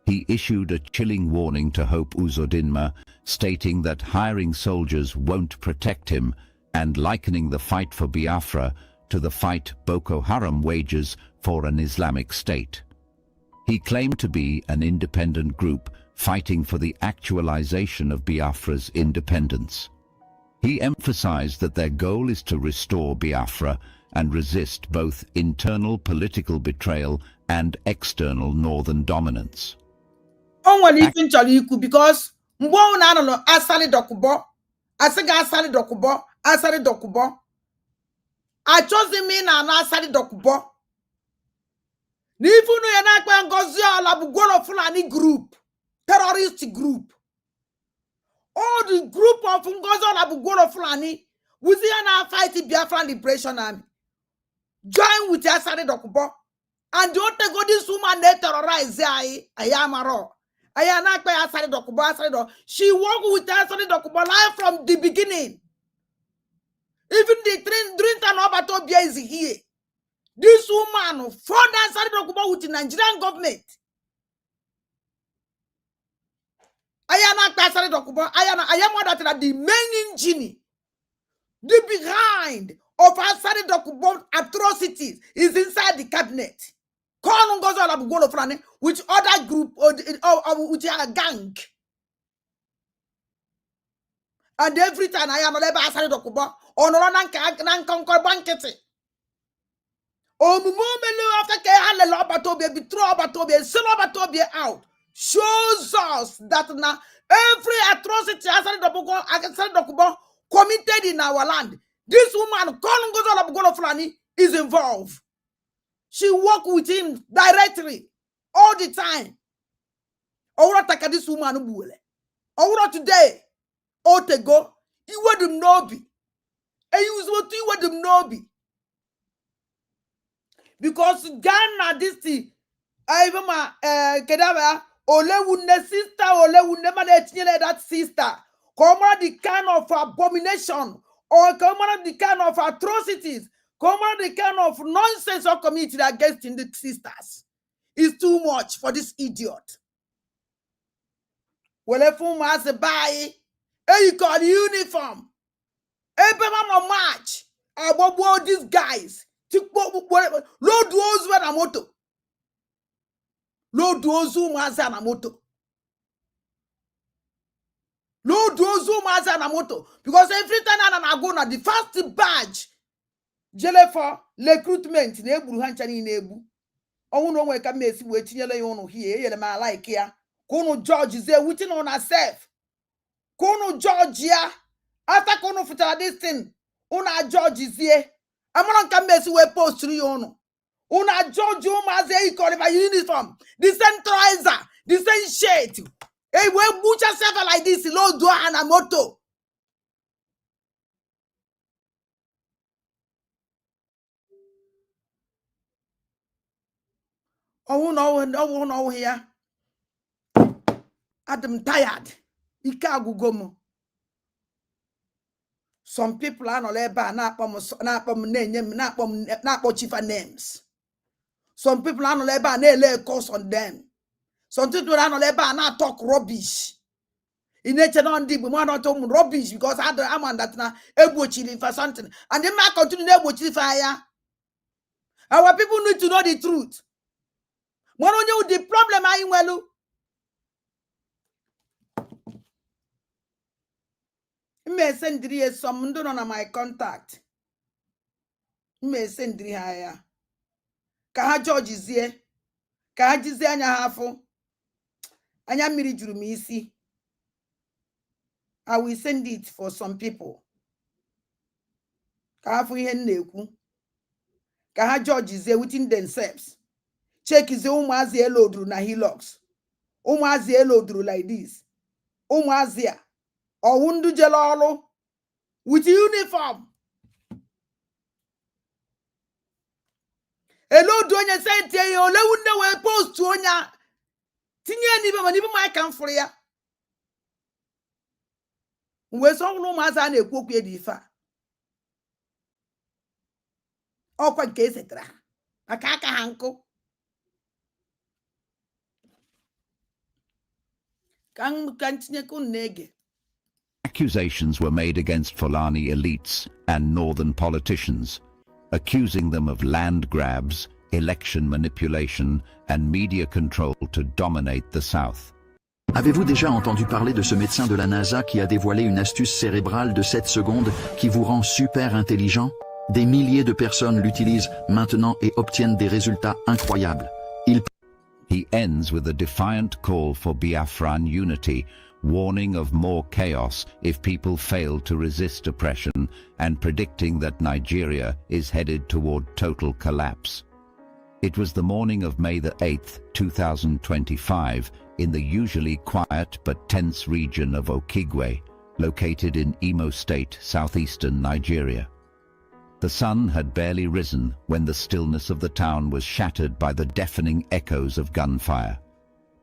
He issued a chilling warning to Hope Uzodinma, stating that hiring soldiers won't protect him and likening the fight for Biafra to the fight Boko Haram wages for an Islamic State. He claimed to be an independent group fighting for the actualization of Biafra's independence. He emphasized that their goal is to restore Biafra and resist both internal political betrayal and external northern dominance. Because asali dokubo. I chose him in an asali dokubo. Nifunu yanakwa ngozi ala bugolo fulani group, terrorist group. All the group of Ngozi ala bugolo fulani, we see na fight the Biafran Liberation Army. Join with asali dokubo. And don't go this woman they terrorize ayamaro. Ayanakwa asali dokubo. She worked with asali dokubo live from the beginning. Even the drink and Obato Bia is here. This woman further started to talk with the Nigerian government. I am that the main engine, the behind of Asari Dokubo atrocities is inside the cabinet. Which other group or which are a gang. And every time I am a Asari Dokubo, on Ronan Kankor Bankete. after Ke betray sell out shows us that now every atrocity committed in our land, this woman Fulani is involved. She worked with him directly all the time. Ora taka this woman buele. Ora today, Otego, you would them no be. And you was you would them no be. Because Ghana this thing, I remember Kedava, Ole wunne sister, Ole wunne man that sister. Come on the kind of abomination, or come on the kind of atrocities, come on the kind of nonsense or committed against in the sisters. It's too much for this idiot. Well, if you must buy, you call uniform. Everyone on march. About these guys. Lord knows where I'm moto. Lord knows who mazana moto. Lord knows who mazana moto. Because every time I go na the first badge, jele for recruitment nebu hanchani nebu. Oh no, we can make waiting yellow here. Yellow my like here. Kono George is there waiting on herself. Kono Georgia. After Kono for this thing, Una George is here. I'm not come mess we post to you. Una George Umaze call my uniform. The same trouser, the same shirt. Hey, we butcher yourself like this, Lord do and moto. Oh no here. I'm tired. Ikagugomo. Some people are not chief names. Some people are not lay course on them. Some people are not talk rubbish. In nature on deep, we want not talk rubbish because I don't am that now able chilling for something. And they might continue able to fire. Our people need to know the truth. One on you the problem I in well. Me send some do on my contact. Me send higher. Kaha George is here. Kaha jize anya hafu. Anya miri juru mi isi. I will send it for some people. Kaha fu ihe nneku. Kaha George is here within themselves. Check is umuazi elo dru na hillocks. Umuazi elo dru like this. Umuazi ya. Or wundu jelolo with uniform. Hello, do you say to you, let wunde we post to onya. Tinye ni be even my can for ya. We so no maza na ekwu okwu edifa. Okwa nke esetra. Aka hanko. Kan tinye kun nege. Accusations were made against Fulani elites and northern politicians, accusing them of land grabs, election manipulation, and media control to dominate the South. Avez-vous déjà entendu parler de ce médecin de la NASA qui a dévoilé une astuce cérébrale de 7 secondes qui vous rend super intelligent? Des milliers de personnes l'utilisent maintenant et obtiennent des résultats incroyables. He ends with a defiant call for Biafran unity, warning of more chaos if people fail to resist oppression, and predicting that Nigeria is headed toward total collapse. It was the morning of May the 8th, 2025, in the usually quiet but tense region of Okigwe, located in Imo State, southeastern Nigeria. The sun had barely risen when the stillness of the town was shattered by the deafening echoes of gunfire.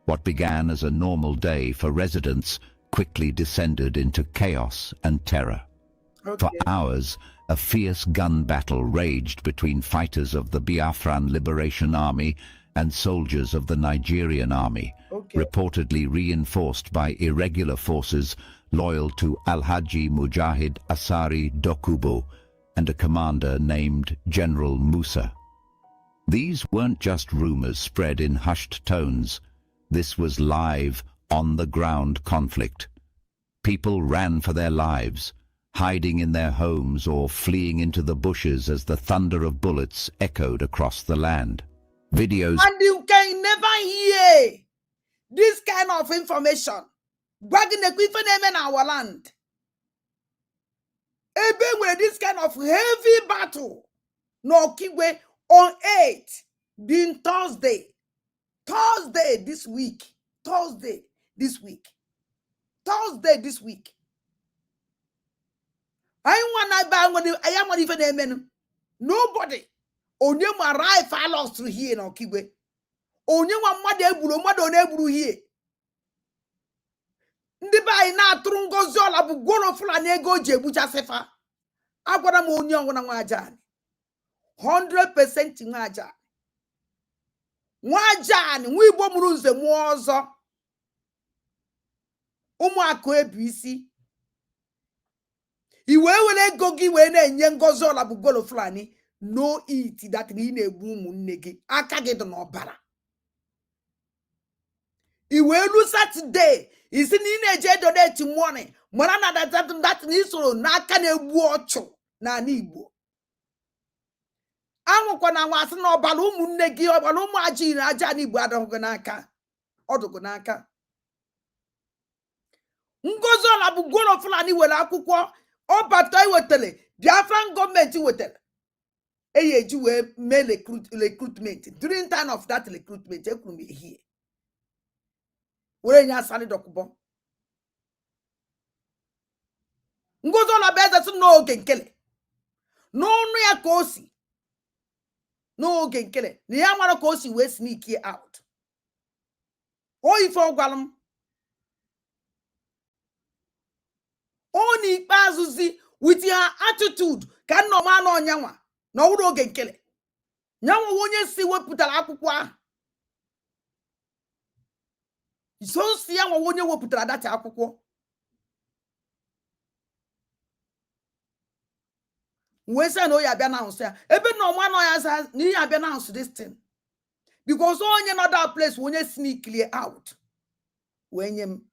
What began as a normal day for residents quickly descended into chaos and terror. Okay. For hours, a fierce gun battle raged between fighters of the Biafran Liberation Army and soldiers of the Nigerian army, reportedly reinforced by irregular forces loyal to Alhaji Mujahid Asari Dokubo and a commander named General Musa. These weren't just rumors spread in hushed tones. This was live, on-the-ground conflict. People ran for their lives. hiding in their homes or fleeing into the bushes as the thunder of bullets echoed across the land. Videos. And you can never hear this kind of information. Bragging the people in our land. Even with this kind of heavy battle. No Kiwe on 8 being Thursday this week. Thursday this week. I want even amen. Nobody. Onye ma right follows through here no Kiwe. Onye wa mmadụ eburu here. Ndị be anyị na-atụrụ ngozi ọla bụ gworo Fulani ego ji egbucha sefa. Agwara m onye ọnwụna nwa aja 100% nwa aja. Nwa aja nwa Igbo mụrụ nze mụọ ọzọ. Ụmụaka ebu isi. Iwe were ego gị wee na-enye ngozi ọla bụ gworo Fulani. No eat that ị na-egbu ụmụnne gị aka gị dị n'ọbara. Iwe elu Saturday isi na ị na-eje donate money mara na that na isoro n'aka na-egbu ọchụ n'ala Igbo. Anwụkwa na nwa asị na ọbara ụmụnne gị ọbara ụmụ aja na aja n'Igbo adọghị n'aka. Ọdụgụ n'aka. Ngozi ọla bụ gworo Fulani were akwụkwọ ọbata iwetele Biafran gọọmenti wetele. Eji wee mee recruitment. During time of that recruitment, ekwuru m here. Were nya asali dokubo. Ngozi ọla bụ eze si n'oge nkele. N'ọnụ ya ka o si. N'oge nkele. Na ya mara ka o si wee sneak out. O ife ọgwalụ m. O n'ikpeazụzi with her attitude ka nnọma n'ọnyanwa. Na ọwụrụ oge nkele. Nyanwa onye si wepụtara akwụkwọ ahụ. So si ya nwa onye wepụtara data akwụkwọ. Wee sị na o ya bịa na house ya. Ebe na ọma nọ ya sa na ya bịa na house this thing. Because onye nọ that place onye sneak clear out. Wee nye m.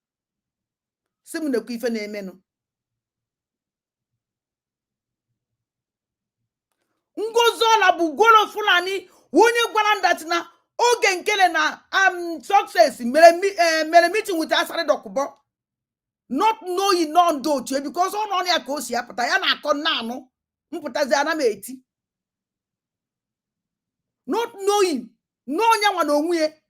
Sị m na-ekwu ife na-emenụ. Ngozi ọla bụ gworo Fulani onye gwara ndati na oge nkele na success mere meeting with Asari Dokubo. Not knowing non do to because on ya ka o si apụta ya na akọ naanụ mpụtazi ana m eti. Not knowing no nya nwa na onwe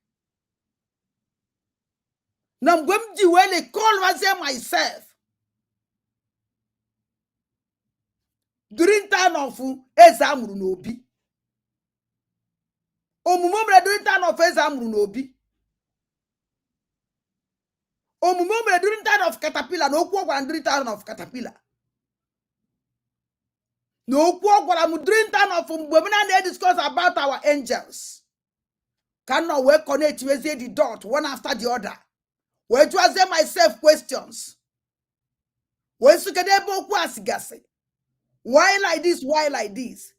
na mgbe m ji wele call myself during time of eze amụrụ n'obi. Omume mere during time of eze amụrụ n'obi. Omume mere during time of caterpillar na okwu ọgwara during time of caterpillar. Na okwu ọgwara m during time of mgbe m na-discuss about our angels. Can now we connect with the dot one after the other. We jụazie myself questions. We sukadebe okwu asigasi. Why like this? Why like this?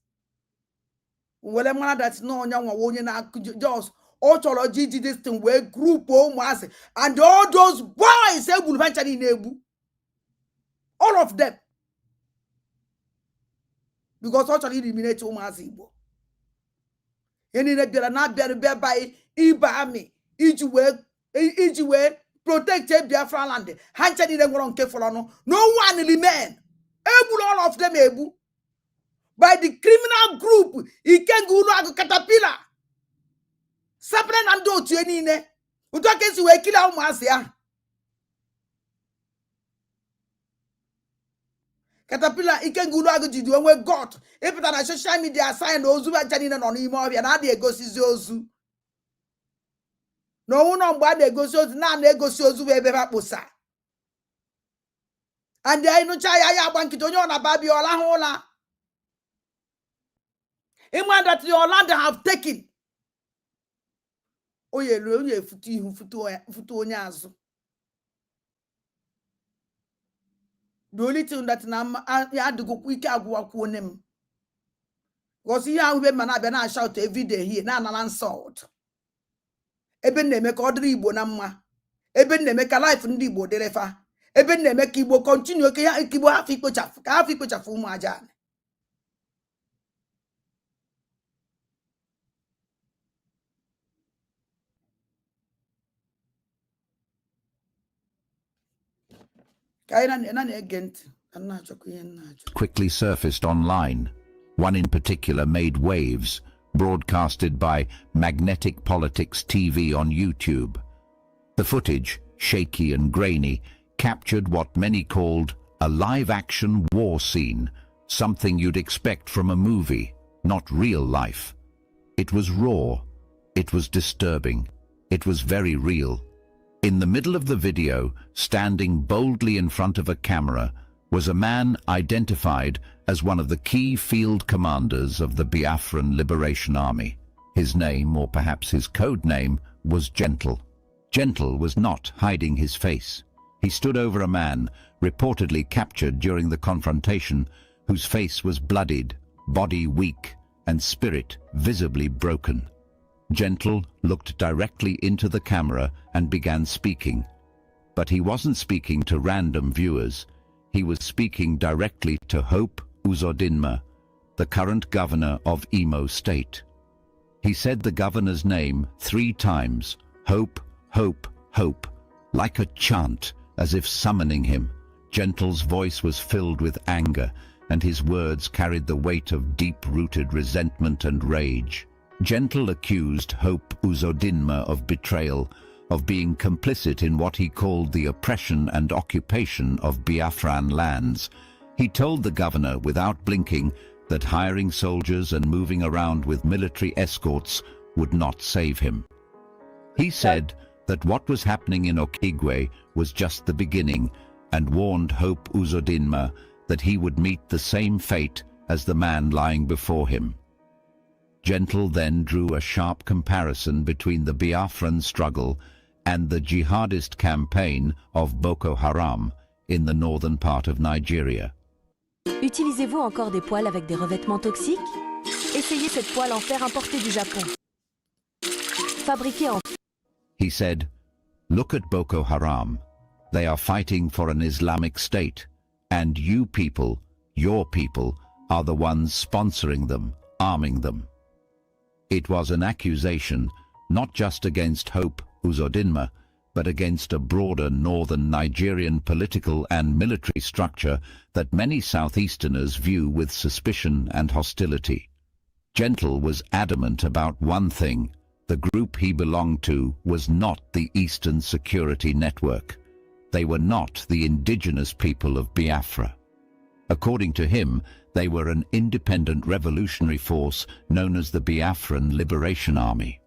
Well, man, that's no onye na just all chọrọ this thing where group ụmụasị and all those boys egburu venture na-egbu. All of them. Because all chọrọ eliminate ụmụasị Igbo. Any bịara na bịara by Iba army iji wee protect Biafra land. Ha nche niile nwere nke fọrọ ọnụ. No one remain. All of them ebu by the criminal group Ikengulu Agu Caterpillar Sapren and do to any ne Utokesi we kill our masia Caterpillar Ikengulu Agu Jidu we got if it on social media sign Ozu and Janina on imo and I go see Zozu. No one on bad they go so now they go so Zuba. And they no chaya bankitonyo na babi ola hola. Iman that your land have taken. Oye onye futu onye azu. The only thing that na ya do go quick agwa ku onem. Because here we man abia na shout every day here na insult. Ebe na eme ka odiri Igbo na mma. Ebe na eme ka life ndị Igbo dịrị fa. Even they make Igbo continue, okay, Igbo have people chafu majan. Quickly surfaced online. One in particular made waves, broadcasted by Magnetic Politics TV on YouTube. The footage, shaky and grainy, captured what many called a live-action war scene, something you'd expect from a movie, not real life. It was raw. It was disturbing. It was very real. In the middle of the video, standing boldly in front of a camera, was a man identified as one of the key field commanders of the Biafran Liberation Army. His name, or perhaps his code name, was Gentle. Gentle was not hiding his face. He stood over a man, reportedly captured during the confrontation, whose face was bloodied, body weak, and spirit visibly broken. Gentle looked directly into the camera and began speaking. But he wasn't speaking to random viewers. He was speaking directly to Hope Uzodinma, the current governor of Imo State. He said the governor's name 3 times, Hope, Hope, Hope, like a chant, as if summoning him. Gentle's voice was filled with anger, and his words carried the weight of deep-rooted resentment and rage. Gentle accused Hope Uzodinma of betrayal, of being complicit in what he called the oppression and occupation of Biafran lands. He told the governor without blinking that hiring soldiers and moving around with military escorts would not save him. He said that what was happening in Okigwe was just the beginning, and warned Hope Uzodinma that he would meet the same fate as the man lying before him. Gentle then drew a sharp comparison between the Biafran struggle and the jihadist campaign of Boko Haram in the northern part of Nigeria. Utilisez-vous encore des poêles avec des revêtements toxiques? Essayez cette poêle en fer importée du Japon. Fabriquée en... He said, "Look at Boko Haram. They are fighting for an Islamic state, and you people, your people, are the ones sponsoring them, arming them." It was an accusation not just against Hope Uzodinma, but against a broader northern Nigerian political and military structure that many Southeasterners view with suspicion and hostility. Gentle was adamant about one thing: the group he belonged to was not the Eastern Security Network. They were not the indigenous people of Biafra. According to him, they were an independent revolutionary force known as the Biafran Liberation Army.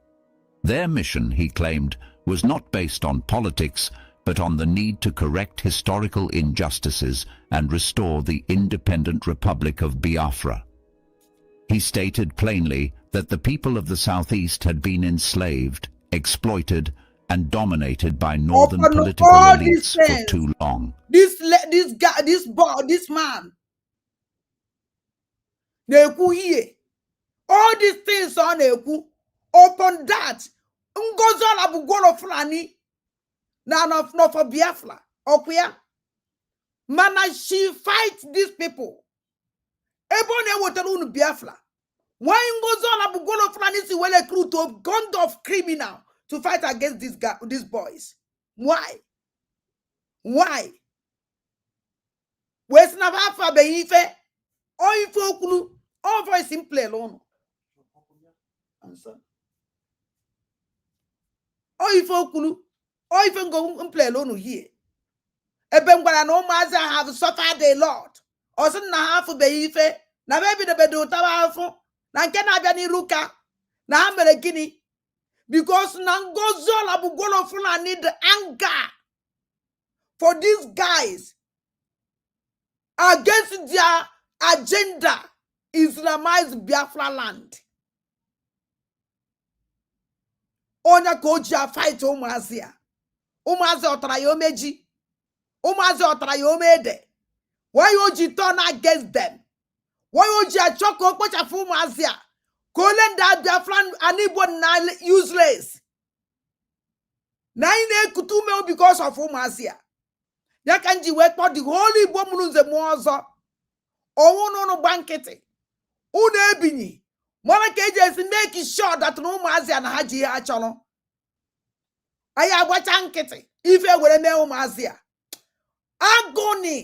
Their mission, he claimed, was not based on politics, but on the need to correct historical injustices and restore the independent Republic of Biafra. He stated plainly that the people of the Southeast had been enslaved, exploited, and dominated by northern political elites for too long. This man, all these things on upon that, Ngozola Bugolo Fulani, not for Biafra, Okuya. Mana, she fights these people. Ebone wotalun Biafra. Why Ngozola Bugolo Fulani is well a crew to a gun of criminal to fight against these boys? Why? Why? Where's Navafa Beife? Or if you all very simple alone. Answer. Or if you or even go and play alone here. Eben when no maza have suffered a lot. Or some na half of Beife. Na maybe the bedo tawafo. Na kena bani ruka. Na hamere gini. Because Nangozola Bugolo Fula need the anger for these guys against their agenda, Islamized Biafra land. Onya koja fight Umazia. Umazia otrayomeji. Umazia otrayomede. Why would you turn against them? Why would you choko kocha Umazia? Kolenda Biafran anibon na useless. Naine kutume because of Umazia. ya ka nji wee kpọ the whole Igbo mụrụ nze mụọ ọzọ ọnwụ n'ụnụ gba nkịtị unu ebinyi mana ka eji esi make sure that na ụmụazị a na ha ji ihe ha chọrọ anyị agbacha nkịtị ife were mee ụmụazị a agụni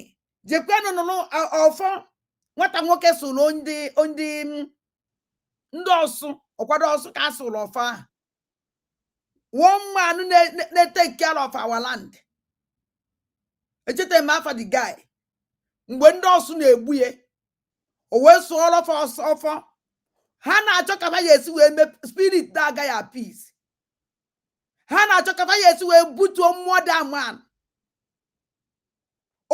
jekwenụ nụnụ ọfọ nwata nwoke so na ndị ọsụ ọkwado ọsụ ka asụ ụlọ ọfọ ahụ one man na-take care of our land echete m afa the guy mgbe ndị ọsụ na-egbu ya o wee sụọrọ ọfọ ha na-achọ ka ya esi wee mee spirit na-agaghị appease ha na-achọ ka ya esi wee butuo mmụọ da man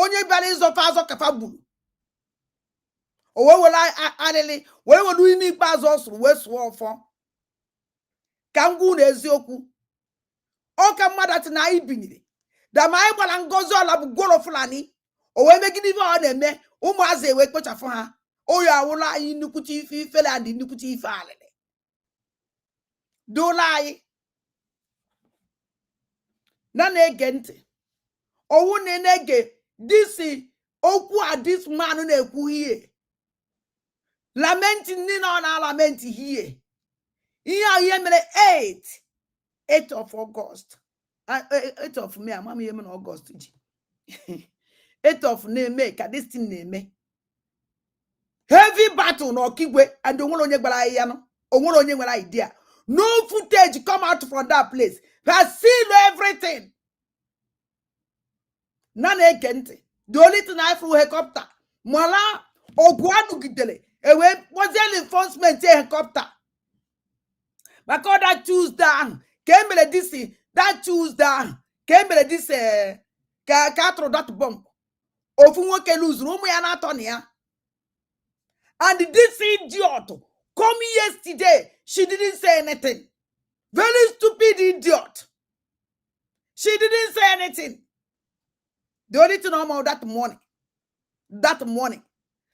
onye bịara ịzọfa azọ kafa gburu o wee were arịrị were were ime ikpeazụ ọ sụrụ wee sụọ ọfọ ka m gwa unu eziokwu ọ ka mmadụ atị na anyị binyere dama anyị gbara ngozi ọla bụ gworo Fulani o wee megide ife ọ na-eme ụmụazị ewee kpochafụ ha oyi awụla anyị nnukwute ife Finland nnukwute ife alịrị dola anyị na-ege ntị owu na-ege disi okwu a dis man na-ekwu ihe lamenti ndị nọ na lamenti ihe ihe mere 8 of August 8 of May amam ihe mere August ji 8 of na-eme ka this thing na-eme heavy battle na Okigwe and onwere onye gbara ya no onwere onye nwere idea no footage come out from that place has seen everything na na-ege ntị the only thing I flew helicopter mala ogu anugidele ewe kpoziel enforcement helicopter maka that Tuesday ahụ ka emere disi that Tuesday ahụ ka emere disi ka atụrụ that bomb ofu nwoke luzuru ụmụ ya na-atọ na ya and this idiot come yesterday she didn't say anything very stupid idiot she didn't say anything the only thing about that money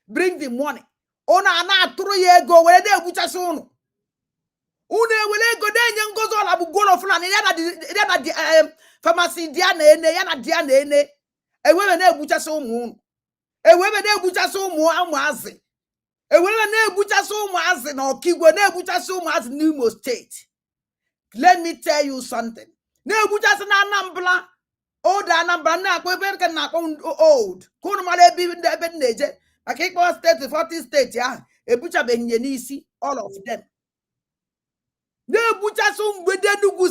bring the money ona na atụrụ ya ego were na-egbuchasị unu ewere ego na-enye ngozi ọla bụ gworo Fulani ya na pharmacy dia na ene ya na dia na ene ewere na-egbuchasị ụmụ unu ewere na-egbuchasị ụmụazị ewere na-egbuchasị ụmụazị na Okigwe na-egbuchasị ụmụazị n'Imo State. Let me tell you something. Na-egbuchasị na Anambra old Anambra na-akpọ ebe nke na-akpọ old ka unu mara ebe na-eje maka ịkpọ steeti 40 steeti ahụ ebuchabeghị nye n'isi all of them. Na-egbuchasị mgbede Enugu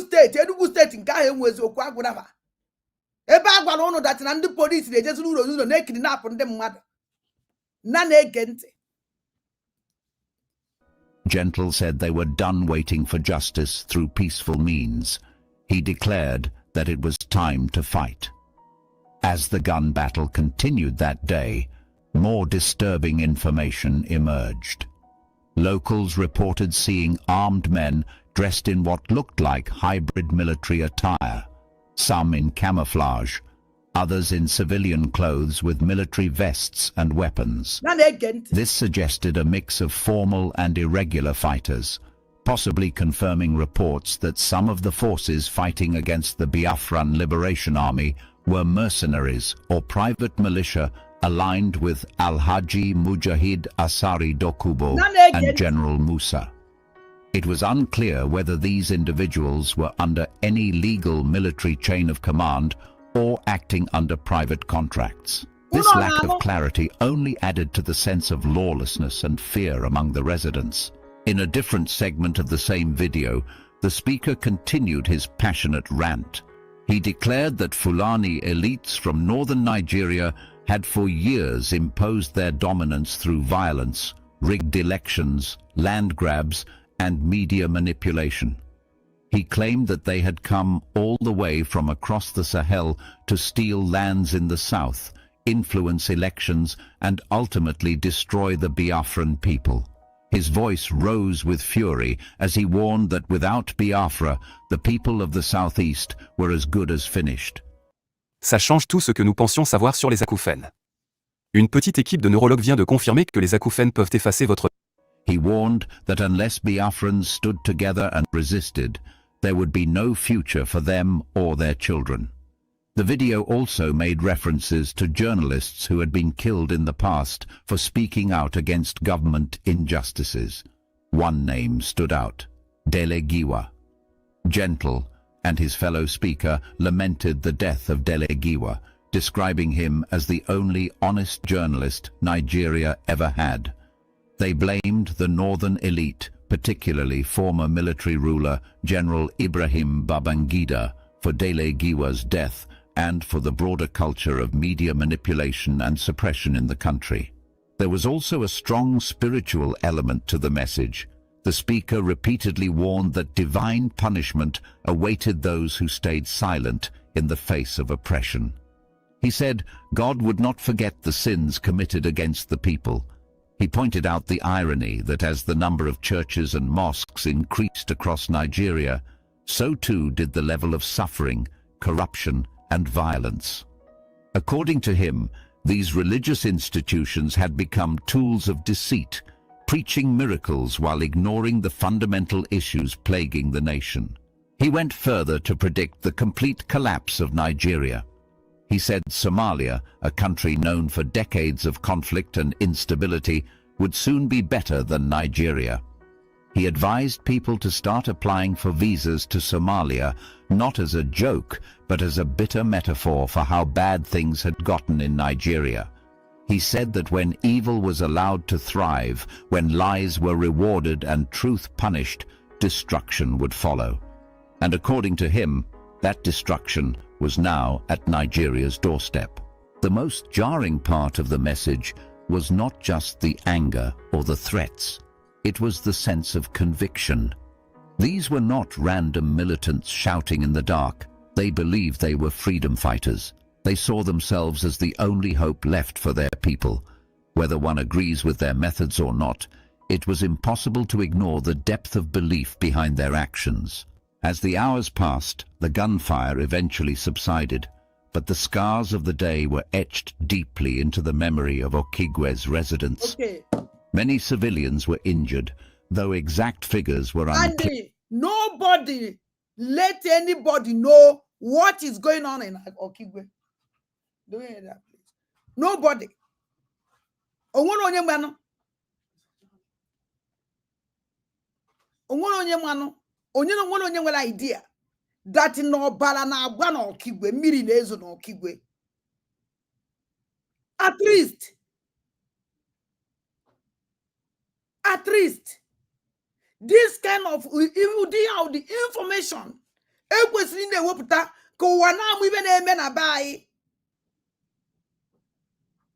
steeti nke ahụ enwezi okwu agwụraba ebe a gwara ụnụ datị na ndị polisi na-ejezi n'ụlọ na-ekidnapụ ndị mmadụ na-ege ntị. Gentle said they were done waiting for justice through peaceful means. He declared that it was time to fight. As the gun battle continued that day, more disturbing information emerged. Locals reported seeing armed men dressed in what looked like hybrid military attire, some in camouflage, others in civilian clothes with military vests and weapons. This suggested a mix of formal and irregular fighters, possibly confirming reports that some of the forces fighting against the Biafran Liberation Army were mercenaries or private militia aligned with Alhaji Mujahid Asari Dokubo and General Musa. It was unclear whether these individuals were under any legal military chain of command or acting under private contracts. This lack of clarity only added to the sense of lawlessness and fear among the residents. In a different segment of the same video, the speaker continued his passionate rant. He declared that Fulani elites from northern Nigeria had for years imposed their dominance through violence, rigged elections, land grabs, and media manipulation. He claimed that they had come all the way from across the Sahel to steal lands in the south, influence elections, and ultimately destroy the Biafran people. His voice rose with fury as he warned that without Biafra, the people of the southeast were as good as finished. Ça change tout ce que nous pensions savoir sur les acouphènes. Une petite équipe de neurologues vient de confirmer que les acouphènes peuvent effacer votre... He warned that unless Biafrans stood together and resisted, there would be no future for them or their children. The video also made references to journalists who had been killed in the past for speaking out against government injustices. One name stood out, Dele Giwa. Gentle and his fellow speaker lamented the death of Dele Giwa, describing him as the only honest journalist Nigeria ever had. They blamed the northern elite, particularly former military ruler General Ibrahim Babangida, for Dele Giwa's death and for the broader culture of media manipulation and suppression in the country. There was also a strong spiritual element to the message. The speaker repeatedly warned that divine punishment awaited those who stayed silent in the face of oppression. He said God would not forget the sins committed against the people. He pointed out the irony that as the number of churches and mosques increased across Nigeria, so too did the level of suffering, corruption, and violence. According to him, these religious institutions had become tools of deceit, preaching miracles while ignoring the fundamental issues plaguing the nation. He went further to predict the complete collapse of Nigeria. He said Somalia, a country known for decades of conflict and instability, would soon be better than Nigeria. He advised people to start applying for visas to Somalia, not as a joke, but as a bitter metaphor for how bad things had gotten in Nigeria. He said that when evil was allowed to thrive, when lies were rewarded and truth punished, destruction would follow. And according to him, that destruction was now at Nigeria's doorstep. The most jarring part of the message was not just the anger or the threats. It was the sense of conviction. These were not random militants shouting in the dark. They believed they were freedom fighters. They saw themselves as the only hope left for their people. Whether one agrees with their methods or not, it was impossible to ignore the depth of belief behind their actions. As the hours passed, the gunfire eventually subsided, but the scars of the day were etched deeply into the memory of Okigwe's residents. Okay. Many civilians were injured, though exact figures were unclear. And nobody let anybody know what is going on in Okigwe. Do you hear that, please? Nobody. Onye nwere idea that no bala na agba na Okigwe, mmiri na ezo na Okigwe. At least, this kind of the information ekwesịrị na-ewepụta ka ụwa na-amụ ibe na-eme na be anyị.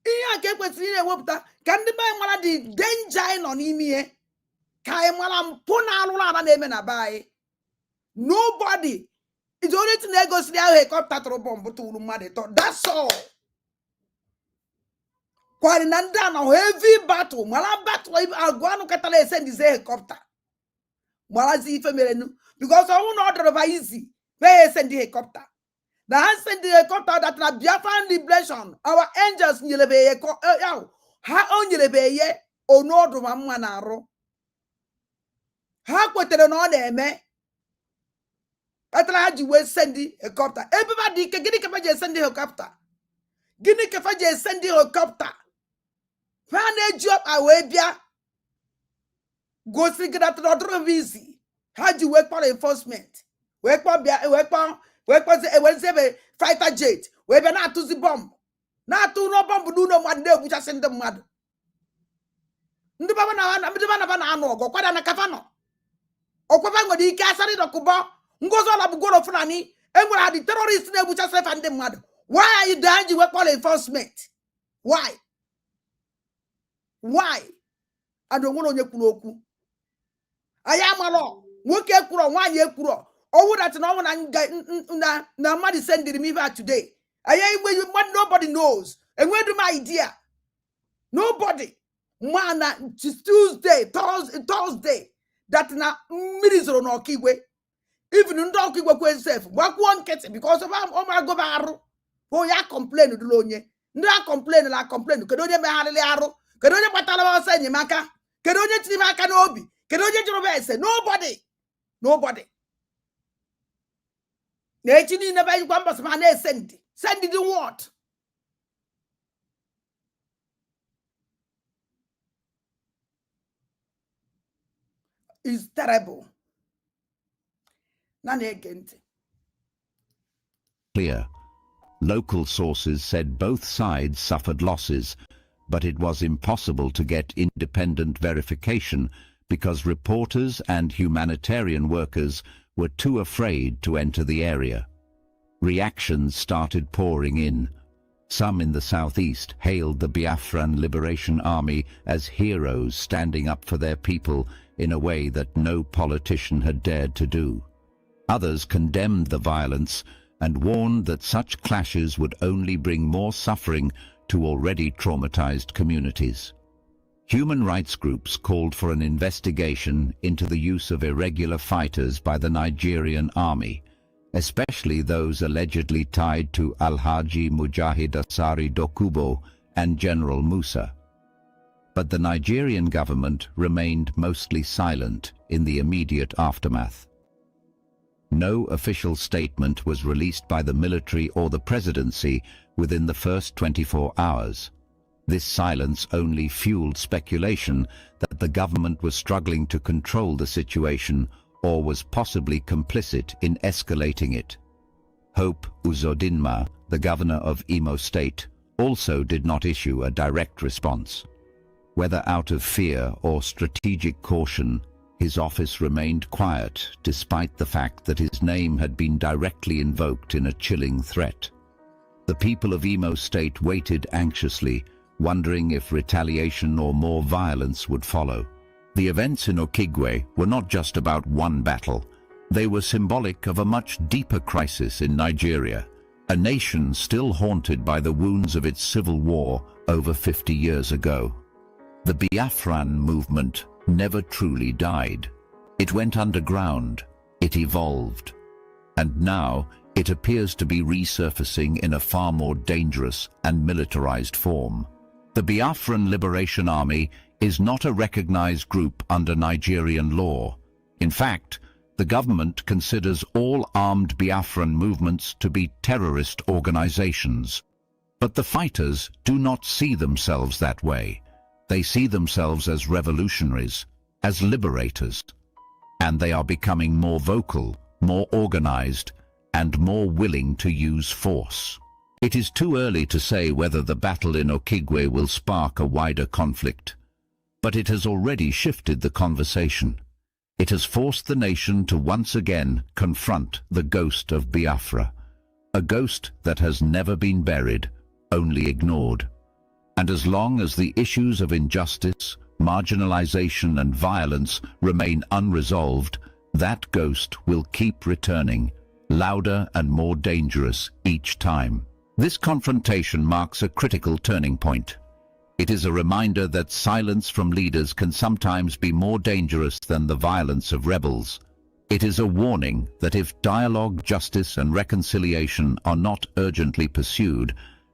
Ihe a ka ekwesịrị na-ewepụta ka ndị be anyị mara the danger anyị nọ n'ime ihe, ka anyị mara mpụ na arụrụ ala na-eme na be anyị. Nobody is only to negotiate how helicopter to bomb to mmadụ ịtọ. That's all. Kwarinanda na heavy battle, mala battle agwanu katale send this helicopter. Mala zi ife merenu because I won't order over easy. They send the helicopter. The hand send the helicopter that na Biafran liberation. Our angels nyelebe ha onyelebe ye onodo mamma na aro. Ha kwetere na ọ na-eme. Atala ji we send the helicopter. Everybody gini kefa je send the helicopter. Gini kefa je send the helicopter. Fan job away bia. Go see that not easy. How do you work for enforcement? Work for a fighter jet. We be not to the bomb. Not to no bomb do no one day which I send them mad. Ndibana no go kwada na kafano. Okwabango di kasari do kuba. Ngozo la bugoro fulani. Enwara the terrorists na which I send them mad. Why are you doing the work for enforcement? Why? I don't want to know. I am a law. Woke ekuro, 1 year kuro. Oh, that's no one na mad sending me back today. I am where you nobody knows. And where do my idea? Nobody. Man, it's Tuesday, Thursday. That na minutes on Okigwe. Even in Okigwe kwa self. Work one kete because of my go baru. Oh, ya complain to Lonye. No complain. Kedoje me halele aro. Kedoje patala ba senye maka. Kedoje timaka no obi. Kedoje jurobese. Nobody. Nechini never you kwamba smane sendi. Send it what? It's terrible. Clear. Local sources said both sides suffered losses, but it was impossible to get independent verification because reporters and humanitarian workers were too afraid to enter the area. Reactions started pouring in. Some in the southeast hailed the Biafran Liberation Army as heroes standing up for their people in a way that no politician had dared to do. Others condemned the violence and warned that such clashes would only bring more suffering to already traumatized communities. Human rights groups called for an investigation into the use of irregular fighters by the Nigerian army, especially those allegedly tied to Alhaji Mujahid Asari Dokubo and General Musa. But the Nigerian government remained mostly silent in the immediate aftermath. No official statement was released by the military or the presidency within the first 24 hours. This silence only fueled speculation that the government was struggling to control the situation or was possibly complicit in escalating it. Hope Uzodinma, the governor of Imo State, also did not issue a direct response. Whether out of fear or strategic caution, his office remained quiet despite the fact that his name had been directly invoked in a chilling threat. The people of Imo State waited anxiously, wondering if retaliation or more violence would follow. The events in Okigwe were not just about one battle. They were symbolic of a much deeper crisis in Nigeria, a nation still haunted by the wounds of its civil war over 50 years ago. The Biafran movement never truly died. It went underground, it evolved, and now it appears to be resurfacing in a far more dangerous and militarized form. The Biafran Liberation Army is not a recognized group under Nigerian law. In fact, the government considers all armed Biafran movements to be terrorist organizations. But the fighters do not see themselves that way. They see themselves as revolutionaries, as liberators. And they are becoming more vocal, more organized, and more willing to use force. It is too early to say whether the battle in Okigwe will spark a wider conflict. But it has already shifted the conversation. It has forced the nation to once again confront the ghost of Biafra, a ghost that has never been buried, only ignored. And as long as the issues of injustice, marginalization and violence remain unresolved, that ghost will keep returning, louder and more dangerous each time. This confrontation marks a critical turning point. It is a reminder that silence from leaders can sometimes be more dangerous than the violence of rebels. It is a warning that if dialogue, justice and reconciliation are not urgently pursued,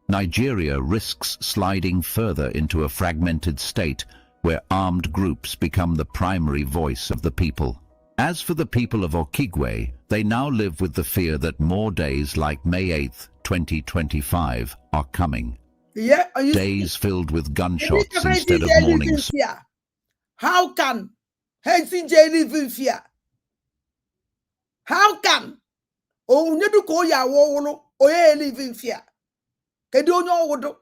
Nigeria risks sliding further into a fragmented state where armed groups become the primary voice of the people. As for the people of Okigwe, they now live with the fear that more days like May 8th, 2025 are coming. Yeah, Days filled with gunshots instead of mornings. How can HCJ live in fear? How can Onyeduko Yawolo Oye live in fear? Kedonyo Wodo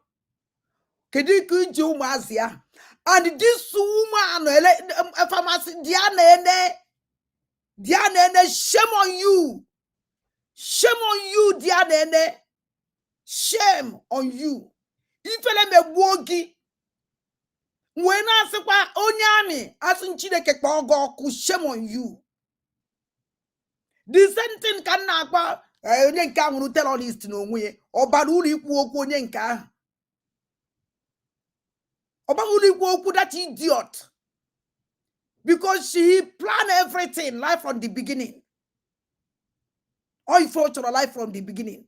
Kediku Jumazia and this woman pharmacy Diane, shame on you. Shame on you, Diane. Shame on you. Ifele me wogi. Mwena sekwa onyami asunchide kekpa ogoku. Shame on you. The same thing can nakwa onye nka hunu terrorist no nwe obara uri ikwu okwu onye nka. Obara uri ikwu okwu that idiot. Because she planned everything life from the beginning. All fought your life from the beginning.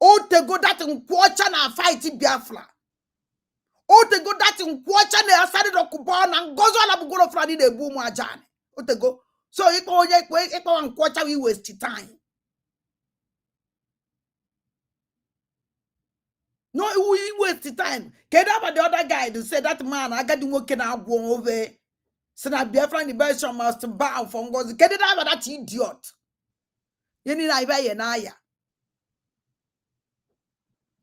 Oh, to go that in Kwacha na fighting Biafra. Oh, to go that in Kwacha na asari do kupon and gozo ala bugolo fradi de boom ajane. Oh, to go. So iko and Kwacha we waste time. we waste time. Get up the other guy to say that man, I got to work in our go over. So that Biafran the best must bow from God. Get it out of that idiot. You need I buy an aya.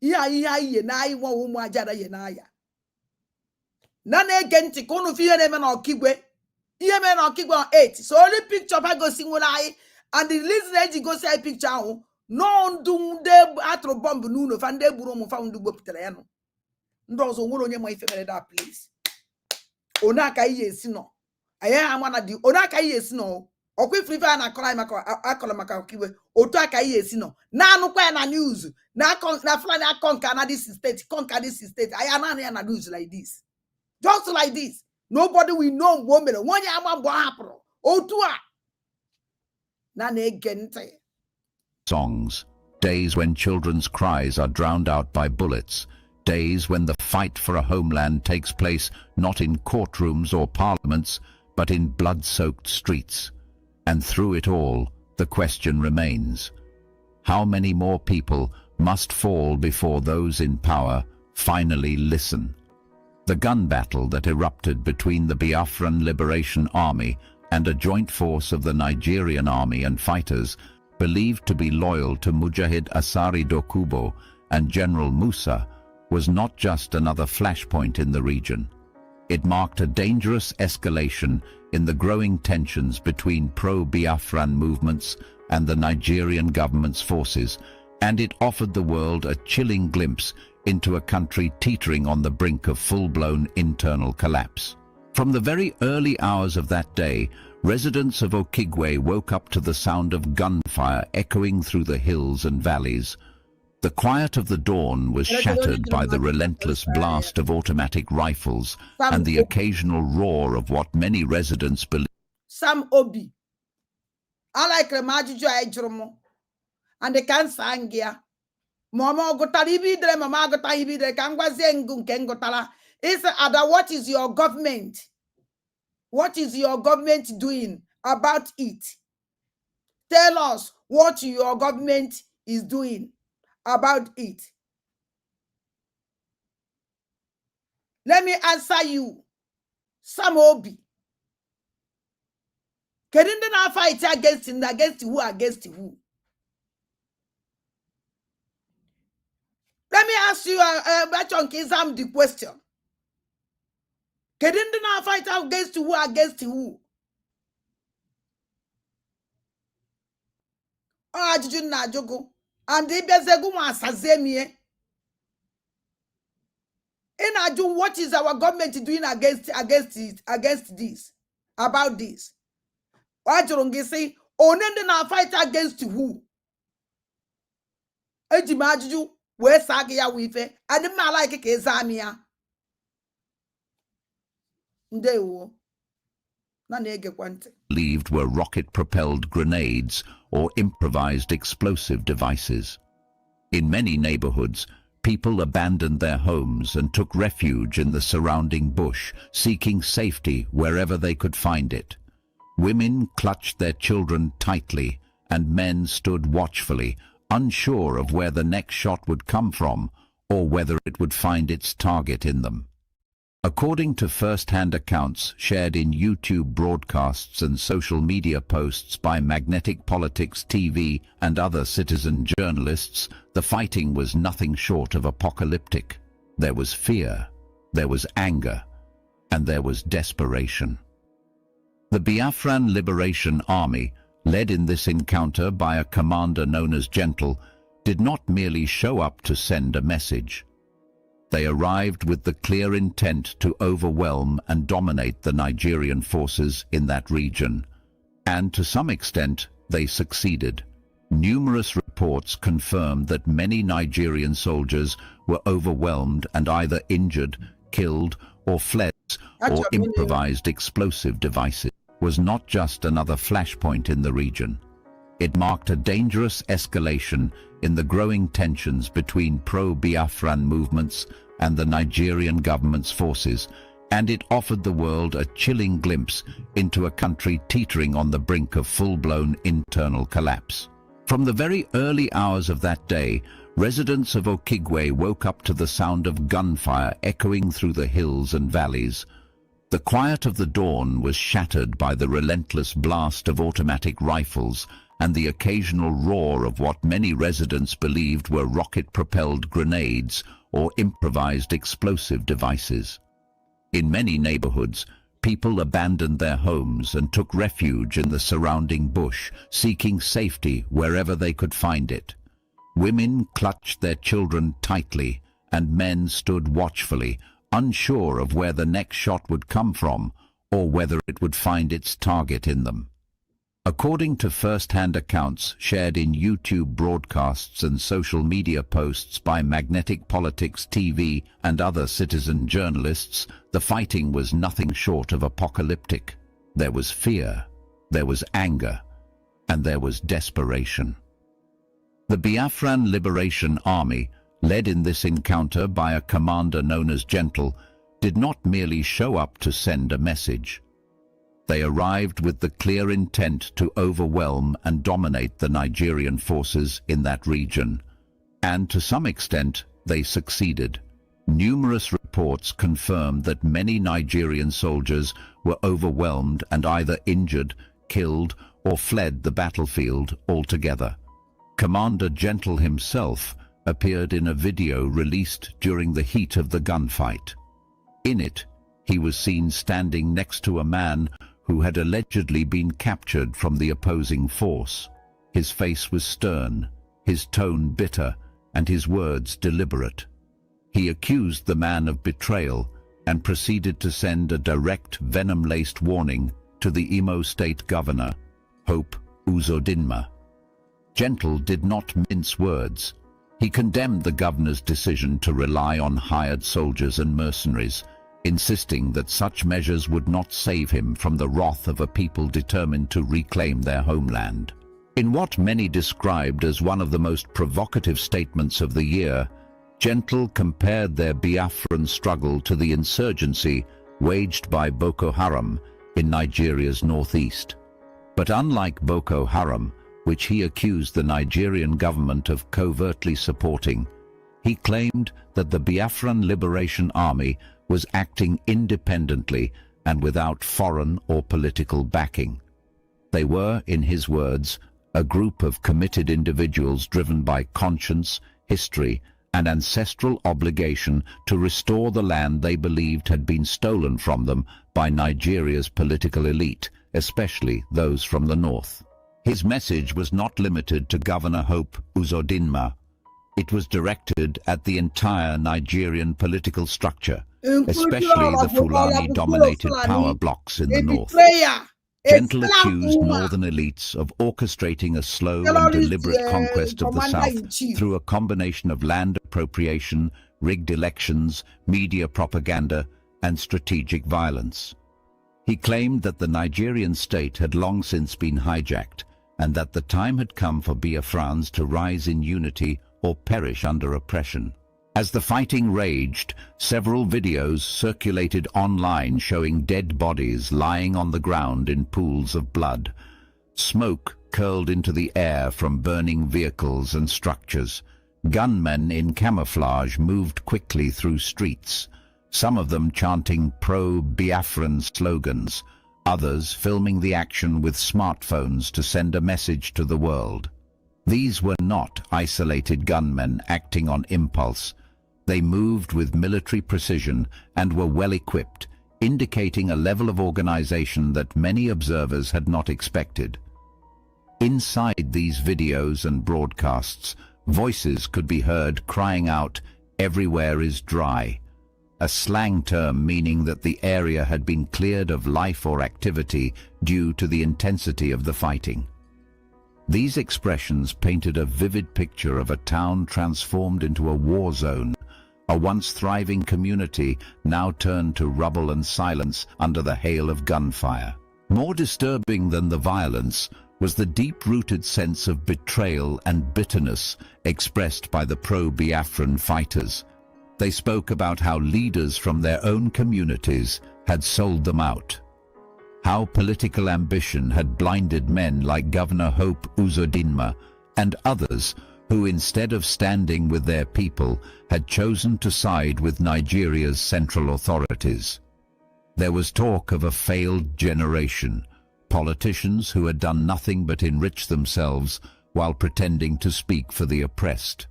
Yeah, one woman jada yenaya. None again to come to fear them or kigwe. Ye men or kigwe on 8. So only picture I go sing one eye and the listener go say picture. No do de atro bomb nuno fan de buromo found do boptereno. Ndozo wolo nye my favorite that place. Onaka ye sino. Aya amana di onaka ye sino. Okwe free fire na akola maka kiwe. Oto aka ye sino. Na no kwa na news. Na fly na conquer na this state. Conquer this state. Aya na news like this. Just like this. Nobody will know woman. One ya ama bo hapro. Otua. Na ne gente. Songs, days when children's cries are drowned out by bullets, days when the fight for a homeland takes place not in courtrooms or parliaments, but in blood-soaked streets. And through it all, the question remains: how many more people must fall before those in power finally listen? The gun battle that erupted between the Biafran Liberation Army and a joint force of the Nigerian army and fighters believed to be loyal to Mujahid Asari Dokubo and General Musa was not just another flashpoint in the region. It marked a dangerous escalation in the growing tensions between pro-Biafran movements and the Nigerian government's forces, and it offered the world a chilling glimpse into a country teetering on the brink of full-blown internal collapse. From the very early hours of that day, residents of Okigwe woke up to the sound of gunfire echoing through the hills and valleys. The quiet of the dawn was shattered by the relentless blast of automatic rifles and the occasional roar of what many residents believe. Sam Obi. I like the Majuju Ejromo. And the cancer angia. Mama Gotaribi dre, Mama Gotaribi dre, Kangwazengun Kengotala. It's Ada, what is your government? What is your government doing about it? Tell us what your government is doing about it. Let me answer you. Sam Obi. Can you not fight against him? Against who? Against who? Let me ask you the question. Can you not fight against who? Against who? Oh, did you not joke? And they be what is our government doing against this? About this? Wajurungi say, onende na fight against who? Ejimaju we sagia wife, and ma like ke zamia. Ndewo. Na nege kwante. Believed were rocket-propelled grenades or improvised explosive devices. In many neighborhoods, people abandoned their homes and took refuge in the surrounding bush, seeking safety wherever they could find it. Women clutched their children tightly, and men stood watchfully, unsure of where the next shot would come from or whether it would find its target in them. According to first-hand accounts shared in YouTube broadcasts and social media posts by Magnetic Politics TV and other citizen journalists, the fighting was nothing short of apocalyptic. There was fear, there was anger, and there was desperation. The Biafran Liberation Army, led in this encounter by a commander known as Gentle, did not merely show up to send a message. They arrived with the clear intent to overwhelm and dominate the Nigerian forces in that region. And to some extent, they succeeded. Numerous reports confirmed that many Nigerian soldiers were overwhelmed and either injured, killed, or fled, or improvised explosive devices. Was not just another flashpoint in the region. It marked a dangerous escalation in the growing tensions between pro-Biafran movements and the Nigerian government's forces, and it offered the world a chilling glimpse into a country teetering on the brink of full-blown internal collapse. From the very early hours of that day, Residents of Okigwe woke up to the sound of gunfire echoing through the hills and valleys. The quiet of the dawn was shattered by the relentless blast of automatic rifles and the occasional roar of what many residents believed were rocket-propelled grenades or improvised explosive devices. In many neighborhoods, people abandoned their homes and took refuge in the surrounding bush, seeking safety wherever they could find it. Women clutched their children tightly, and men stood watchfully, unsure of where the next shot would come from or whether it would find its target in them. According to first-hand accounts shared in YouTube broadcasts and social media posts by Magnetic Politics TV and other citizen journalists, the fighting was nothing short of apocalyptic. There was fear, there was anger, and there was desperation. The Biafran Liberation Army, led in this encounter by a commander known as Gentle, did not merely show up to send a message. They arrived with the clear intent to overwhelm and dominate the Nigerian forces in that region. And to some extent, they succeeded. Numerous reports confirmed that many Nigerian soldiers were overwhelmed and either injured, killed, or fled the battlefield altogether. Commander Gentle himself appeared in a video released during the heat of the gunfight. In it, he was seen standing next to a man who had allegedly been captured from the opposing force. His face was stern, his tone bitter, and his words deliberate. He accused the man of betrayal and proceeded to send a direct venom-laced warning to the Imo State Governor, Hope Uzodinma. Gentle did not mince words. He condemned the governor's decision to rely on hired soldiers and mercenaries, insisting that such measures would not save him from the wrath of a people determined to reclaim their homeland. In what many described as one of the most provocative statements of the year, Gentle compared their Biafran struggle to the insurgency waged by Boko Haram in Nigeria's northeast. But unlike Boko Haram, which he accused the Nigerian government of covertly supporting, he claimed that the Biafran Liberation Army was acting independently and without foreign or political backing. They were, in his words, a group of committed individuals driven by conscience, history, and ancestral obligation to restore the land they believed had been stolen from them by Nigeria's political elite, especially those from the north. His message was not limited to Governor Hope Uzodinma. It was directed at the entire Nigerian political structure, especially the Fulani-dominated power blocks in the north. Gentle accused northern elites of orchestrating a slow and deliberate conquest of the south through a combination of land appropriation, rigged elections, media propaganda, and strategic violence. He claimed that the Nigerian state had long since been hijacked, and that the time had come for Biafrans to rise in unity or perish under oppression. As the fighting raged, several videos circulated online showing dead bodies lying on the ground in pools of blood. Smoke curled into the air from burning vehicles and structures. Gunmen in camouflage moved quickly through streets, some of them chanting pro-Biafran slogans, others filming the action with smartphones to send a message to the world. These were not isolated gunmen acting on impulse. They moved with military precision and were well equipped, indicating a level of organization that many observers had not expected. Inside these videos and broadcasts, voices could be heard crying out, "Everywhere is dry," a slang term meaning that the area had been cleared of life or activity due to the intensity of the fighting. These expressions painted a vivid picture of a town transformed into a war zone, a once thriving community now turned to rubble and silence under the hail of gunfire. More disturbing than the violence was the deep-rooted sense of betrayal and bitterness expressed by the pro-Biafran fighters. They spoke about how leaders from their own communities had sold them out, how political ambition had blinded men like Governor Hope Uzodinma and others who who instead of standing with their people had chosen to side with Nigeria's central authorities. There was talk of a failed generation, politicians who had done nothing but enrich themselves while pretending to speak for the oppressed.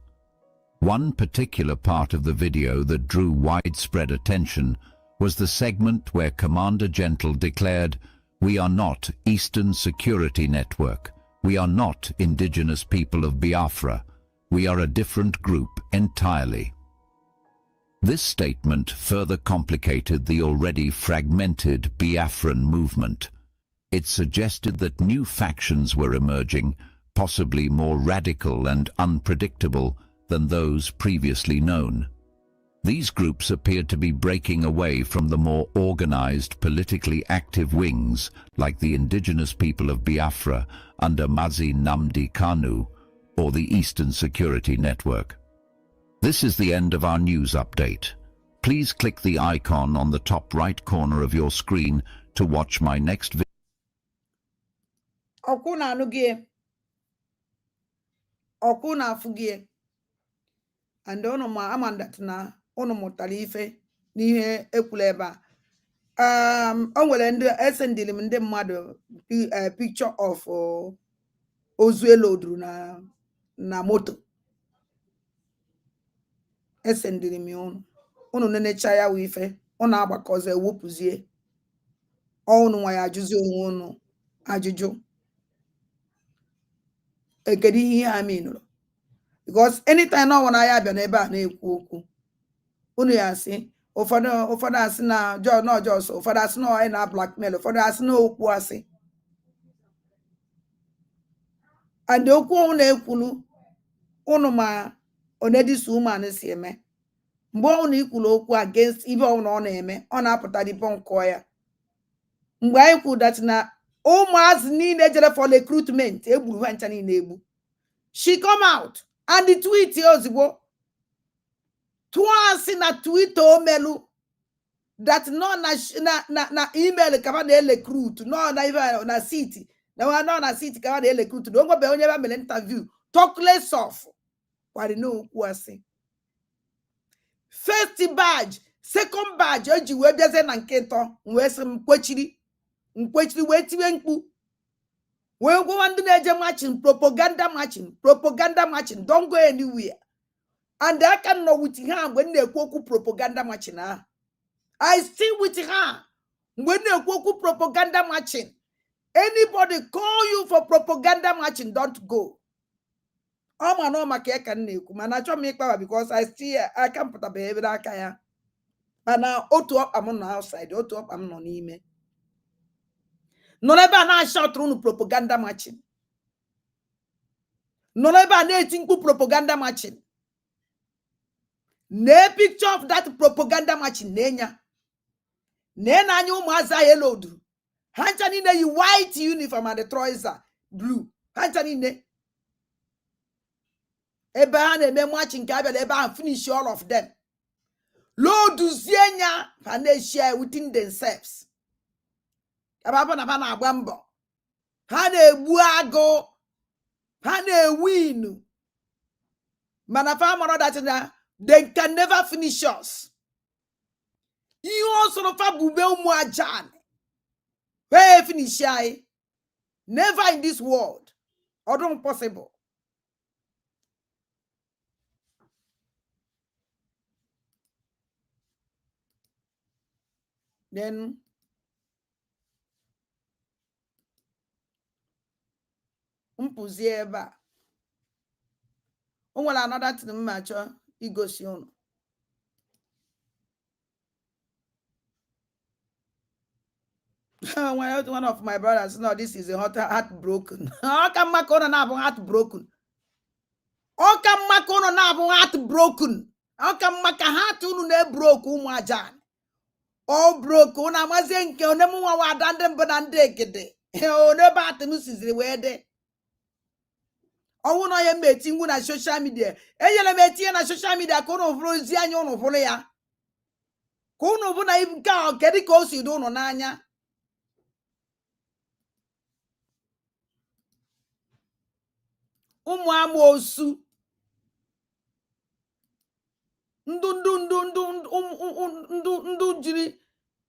One particular part of the video that drew widespread attention was the segment where Commander Gentle declared, "We are not Eastern Security Network. We are not indigenous people of Biafra. We are a different group entirely." This statement further complicated the already fragmented Biafran movement. It suggested that new factions were emerging, possibly more radical and unpredictable than those previously known. These groups appeared to be breaking away from the more organized, politically active wings, like the indigenous people of Biafra under Mazi Nnamdi Kanu, or the Eastern Security Network. This is the end of our news update. Please click the icon on the top right corner of your screen to watch my next video. Okuna anugie. Okuna afugie. And ono ma amandat na ono motali ife n'ihe ekwuleba. O nwere ndị esendili m ndị mmadụ picture of ozu eloduru na moto. Esendili m unu nenecha ya wife unu agbakoze wopụzie unu nwa ya ajụzi onwe unu ajụjụ ekedi ihe ha minụrụ because anytime no wana ya bịa n'ebe a na-ekwu okwu unu ya sị ụfọdụ asị na just ụfọdụ asị na anyị na blackmail ụfọdụ asị na okwu asị and okwu unu na-ekwulu unu ma onedis woman si eme mgbe unu ikwulu okwu against ibe ọ na-eme ọ na-apụta dịbọ nkọ ya mgbe anyị kwuru that na ụmụazị niile jere for recruitment egburu ha ncha niile egbu she come out and the tweet ozigbo twice na tweet omelu that no na email ka ba recruit no na even na city na city ka ba recruit no go be onye ba mere interview talk less of kwari no okwu asị first badge second badge oji wee biaze na nke ịtọ wee sị mkpochiri wee tiwe mkpu wee gwa ndị na-eje propaganda marching don't go anywhere and I can know with her when they ekwu propaganda marching I still with her when they ekwu propaganda marching. Anybody call you for propaganda marching, don't go. Oh man, no maka ka na-ekwu mana achọ m ikpawa because I can't put a baby aka ya mana otu ọkpa m nọ outside otu ọkpa m nọ n'ime nọ ebe a na-shout unu propaganda marching nọ ebe a na-eti mkpu propaganda marching na picture of that propaganda marching na-enya na-anya ụmụazị ahụ eloduru ha ncha niile yi white uniform and the trouser blue ha ncha niile ebe ha na-eme marching nke abịa ebe ahụ finish all of them loduzie nya ha na-share within themselves ababa na ba na-agba mbọ ha na-egbu agụ ha na-ewin mana fa mara that na they can never finish us. You also fa bube ụmụ ajan where finish I never in this world or don't possible. Then mpuzie ebe a o nwere another thing m achọ igosi unu one of my brothers no this is a heartbroken oka mmaka unu na-abụ heartbroken oka mmaka unu na-abụ heartbroken oka mmaka heart unu na-ebroke ụmụ ajan o broke unu amazie nke one m nwa ada ndị mbụ na ndị egede one ba atinu siziri wee dị ọnwụ na ya meti ngwu na social media enyere m etinye na social media ka unu hụrụ ozi anya unu hụrụ ya ka unu bụ na nke a kedu ka o si dị unu n'anya ụmụ amoosu ndu jiri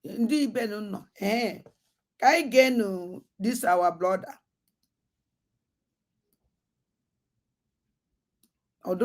ndi ibe no kai genu this our brother.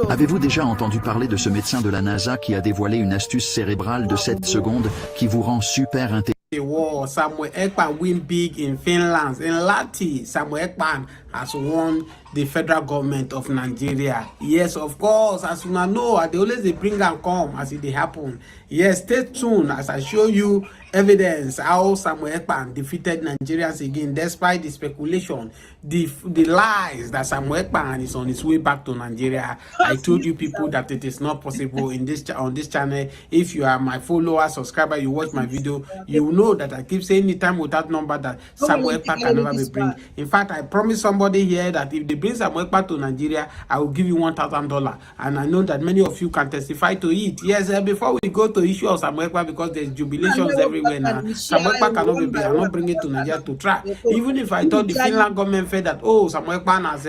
Avez-vous déjà entendu parler de ce médecin de la NASA qui a dévoilé une astuce cérébrale de 7 secondes qui vous rend super intelligent? The war, Samuel Ekpan win big in Finland. In Lati, Samuel Ekpan has won the federal government of Nigeria. Yes, of course, as you know, they always they bring and come as it happen. Yes, stay tuned as I show you evidence how Samuel Ekpan defeated Nigerians again, despite the speculation, the lies that Samuel Ekpan is on his way back to Nigeria. I told you people that it is not possible in this on this channel. If you are my follower, subscriber, you watch my video, you will know that I keep saying anytime with that number that Samuel Ekpan can never be bring. In fact, I promised somebody here that if they bring Samuel Ekpan to Nigeria, I will give you $1,000. And I know that many of you can testify to it. Yes, before we go to issue of Samuel Ekpan, because there's jubilations everywhere now, Samuel Ekpan cannot be bring. I'm not bringing it to Nigeria to try. Even if I thought the Finland government felt that, oh, Samuel Ekpan has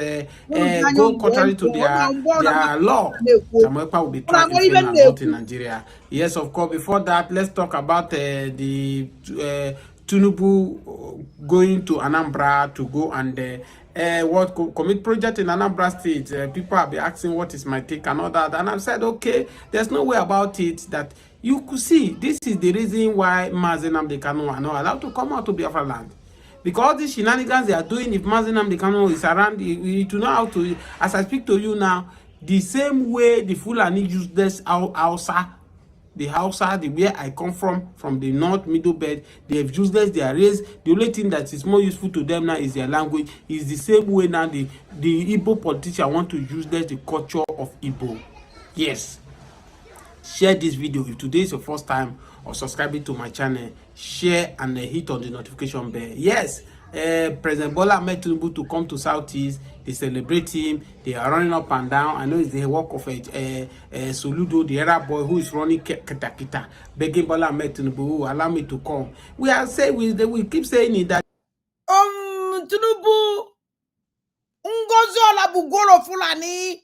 go contrary to their law, Samuel Ekpan will be tried in Finland, not in Nigeria. Yes, of course. Before that, let's talk about the Tinubu going to Anambra to go and commit project in Anambra State. People have been asking what is my take and all that, and I've said, okay, there's no way about it that you could see. This is the reason why Mazi Nnamdi Kanu are not allowed to come out to Biafra land. Because these shenanigans they are doing, if Mazi Nnamdi Kanu is around, you to know how to, as I speak to you now, the same way the Fulani use this Hausa, the Hausa, the where I come from the north middle belt, they have useless, they are raised. The only thing that is more useful to them now is their language. Is the same way now the Igbo politician want to use the culture of Igbo. Yes. Share this video. If today is your first time or subscribing to my channel, share and hit on the notification bell. Yes, President Bola Ahmed Tinubu to come to Southeast. They celebrate him. They are running up and down. I know it's the work of Soludo, the Arab boy who is running Kita, begging Bola Ahmed Tinubu, allow me to come. We are saying we keep saying it that Tinubu Ngozi Olabugolo Fulani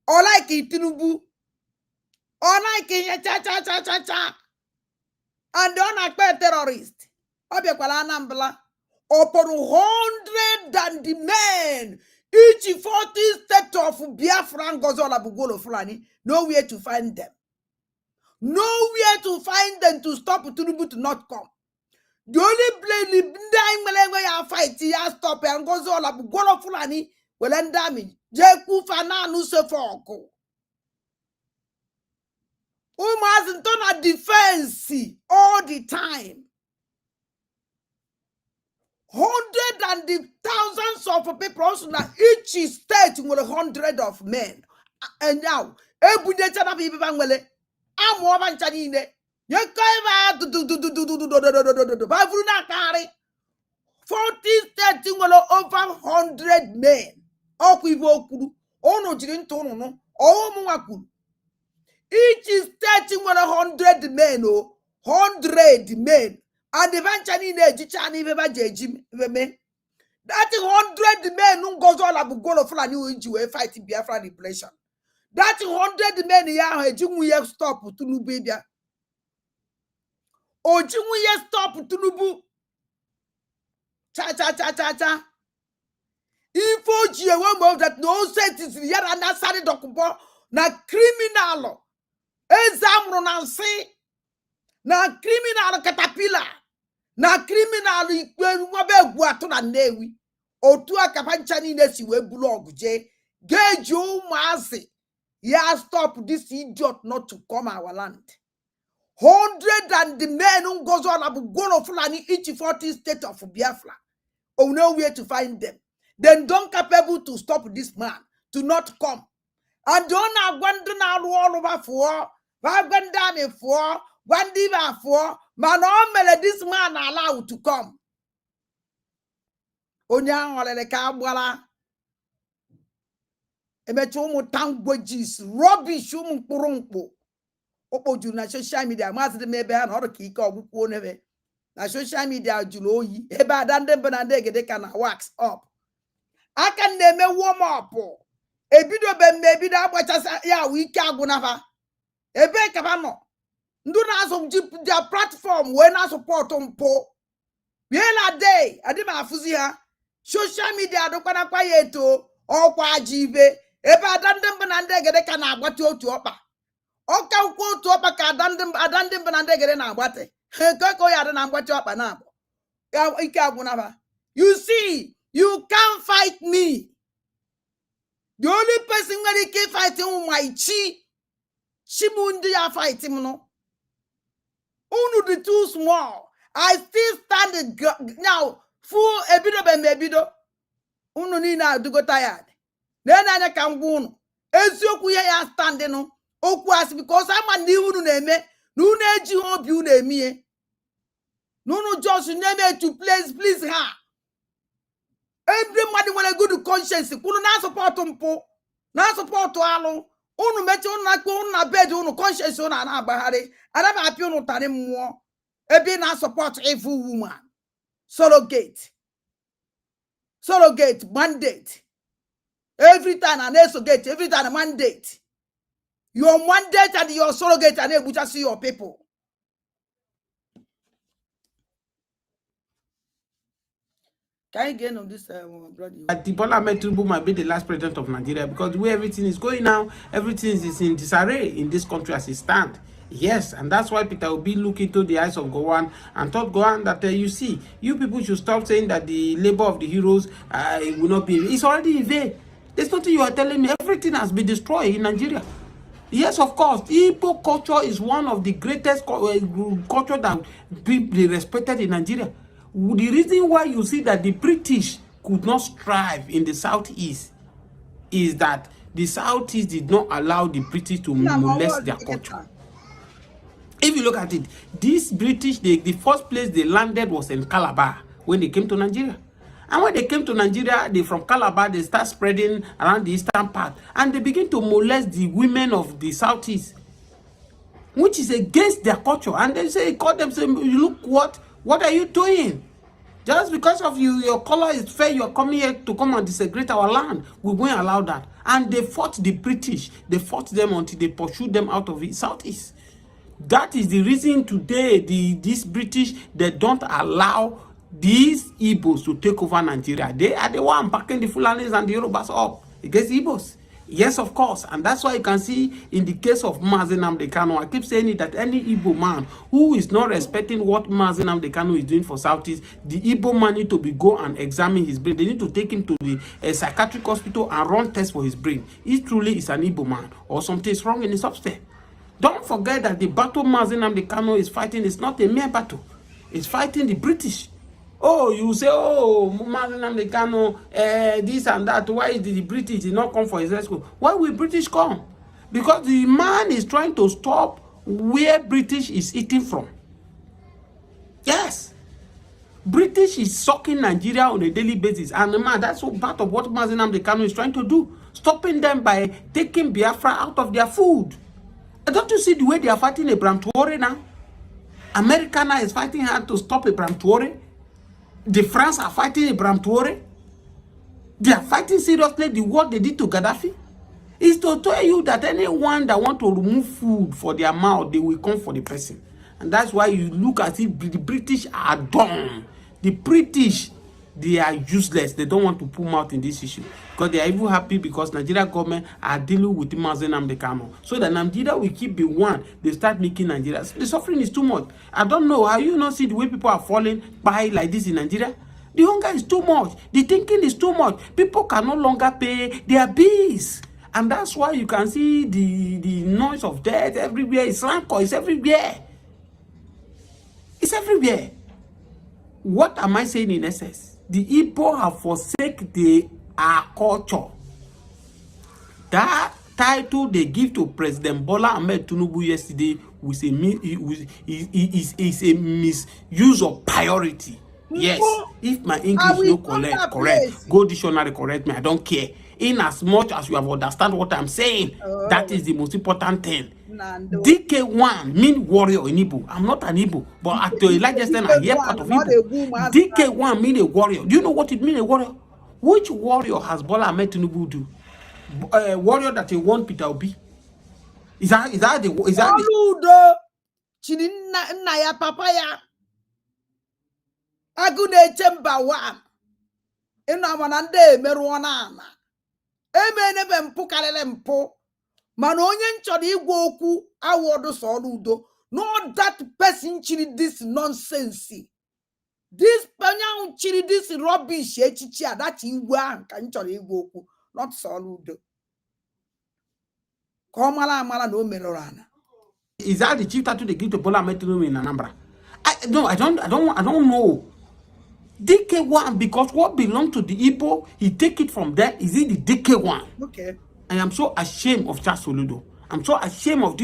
Olaiki Tinubu Olaiki cha and don't terrorist. Obiakwala Anambra upon 100 and the men. Each 40 state of Biafran Ngozi Olabugolo Fulani, nowhere to find them. Nowhere to find them to stop Tinubu to not come. The only place you fight, you stop and Ngozi Olabugolo Fulani will end damage. Jeku Fananu Sefoko. Has done a defense all the time. 100 and the thousands of people also now each state with 100 of men. And now, every day people I'm more than Chanine. You can't do 40 states over 100 men. Okwivoku, ono jirintono no, Muaku. Each is 100 men, 100 men. And eventually, that 100 men who goes all about Golo Fulani will fight Biafra repression. That 100 men here, stop Tunubu. Oh, Jimu stop Tunubu. Cha. If you that no set is here and that side document, na criminal. Example na say na criminal caterpillar na criminal ikwe guato na newi otu akapancha ni nesi we blog je geju mazi ya stop this idiot not to come our land. 100 and the men who goes on abu Golo Fulani each 40 state of Biafra. Oh, nowhere to find them. Then don't capable to stop this man to not come. And don't have one all over for Wagandani for one diva for Manomele, this man allowed to come. Onya ole le kabwala. Emechumu tangwejis rubbish umkurumpo. Opo ju na social media mazi de mebe ha no ki ka ogwuo nebe. Na social media julo oyi ebe adande benande gede kana wax up. Aka na-eme warm up. Ebido be mebido agbachasa ya wike agwunafa. ebe kabano ndu na so their platform we na support mpo we na day ade ma afuzi ha social media do kwana kwa yeto okwa ajibe ebe adande mba na ndegede ka na agbati otu okpa oka ukwu otu okpa ka adande mba na ndegede na agbati koko ya na agbati okpa na abo ike agwuna ba. You see, you can't fight me. The only person where can fight him my Chimundi are fighting no. Unu the too small. I still stand now. Full ebido. Unu ni na do go tired. Then I can go. Ezoku ya standing no. Oku as because I'm a new name. No neji hope you name me. No just name it to please her. Everybody want a good conscience. Kuno na support mpo. Na support alo. Unu meche unu na ko na bed unu conscience unu na bahari. Ana ba api unu tani mo. Ebi na support evil woman. Surrogate mandate. Every time an surrogate, every time a mandate. Your mandate and your surrogate and able to see your people. Can you get on this, brother? Bola Ahmed Tinubu might be the last president of Nigeria because the way everything is going now, everything is in disarray in this country as it stands. Yes, and that's why Peter will be looking to the eyes of Gowon and told Gowon that you see, you people should stop saying that the labor of the heroes will not be. It's already in vain. There's nothing you are telling me. Everything has been destroyed in Nigeria. Yes, of course. Igbo culture is one of the greatest culture that be respected in Nigeria. The reason why you see that the British could not strive in the Southeast is that the Southeast did not allow the British to molest their culture. If you look at it, these British, the first place they landed was in Calabar when they came to Nigeria. And when they came to Nigeria, from Calabar, they start spreading around the eastern part. And they begin to molest the women of the Southeast, which is against their culture. And they say, call them, say, look, what are you doing? Just because of your color is fair, you're coming here to come and desecrate our land. We won't allow that. And they fought the British. They fought them until they pursued them out of the Southeast. That is the reason today these British, they don't allow these Igbos to take over Nigeria. They are the one backing the Fulanis and the Yorubas up against Igbos. Yes, of course. And that's why you can see in the case of Mazi Nnamdi Kanu, I keep saying it, that any Igbo man who is not respecting what Mazi Nnamdi Kanu is doing for Southeast, the Igbo man need to go and examine his brain. They need to take him to the psychiatric hospital and run tests for his brain. He truly is an Igbo man or something is wrong in his substance. Don't forget that the battle Mazi Nnamdi Kanu is fighting is not a mere battle. It's fighting the British. Oh, you say, oh, Mazi Nnamdi Kanu, this and that. Why did the British did not come for his rescue? Why will British come? Because the man is trying to stop where British is eating from. Yes. British is sucking Nigeria on a daily basis. And man, that's so part of what Mazi Nnamdi Kanu is trying to do. Stopping them by taking Biafra out of their food. Don't you see the way they are fighting Abraham Traore now? America now is fighting hard to stop Abraham Traore. The France are fighting Abraham Traore. They are fighting seriously the work they did to Gaddafi. It's to tell you that anyone that want to remove food for their mouth, they will come for the person. And that's why you look at it, the British are dumb. The British, they are useless. They don't want to put mouth in this issue. Because they are even happy because Nigeria government are dealing with Mazi Nnamdi Kanu. So that Nigeria will keep the one. They start making Nigeria. The suffering is too much. I don't know. How you not see the way people are falling by like this in Nigeria? The hunger is too much. The thinking is too much. People can no longer pay their bills. And that's why you can see the noise of death everywhere. It's rancor. It's everywhere. It's everywhere. What am I saying in essence? The Igbo have forsaken our culture. That title they give to President Bola Ahmed Tinubu yesterday is a misuse of priority. Yes, if my English no correct, go dictionary correct me. I don't care. In as much as you have understand what I'm saying, that is the most important thing. DK1 mean warrior in Igbo. I'm not an Igbo, but at the largest extent I hear part of Igbo. DK1 mean a warrior. Do you know what it means, a warrior? Which warrior has Bola Ahmed Tinubu do? A warrior that he won Peter Obi. Is that the Oludo chiri nna ya papa ya agụ na-eche mba wa ịnọ amana ndị emerụọ n'ala emenebe mpụ karịrị mpụ mana onye nchọrọ igwe okwu awọdụ Soludo not that person chiri this nonsense this onye chiri this rubbish echichi adachi igwe ahụ ka nchọrọ igwe okwu not Soludo ka ọ mara amara na o merụrụ ana. Is that the chief tattoo they give to Bola Ahmed Tinubu in Anambra? I don't know. DK1, because what belongs to the Igbo, he take it from there. Is it the DK1? Okay. I am so ashamed of Charles Soludo. I'm so ashamed of the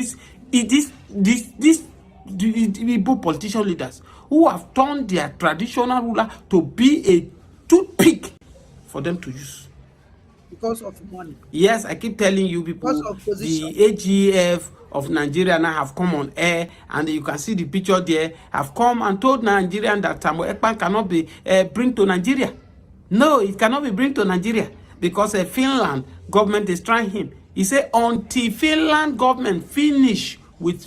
Igbo politician leaders who have turned their traditional ruler to be a toothpick for them to use. Because of money. Yes, I keep telling you people, the AGF of Nigeria now have come on air, and you can see the picture there, have come and told Nigerian that Samuel Ekpan cannot be bring to Nigeria. No, it cannot be bring to Nigeria because Finland government is trying him. He said until Finland government finish with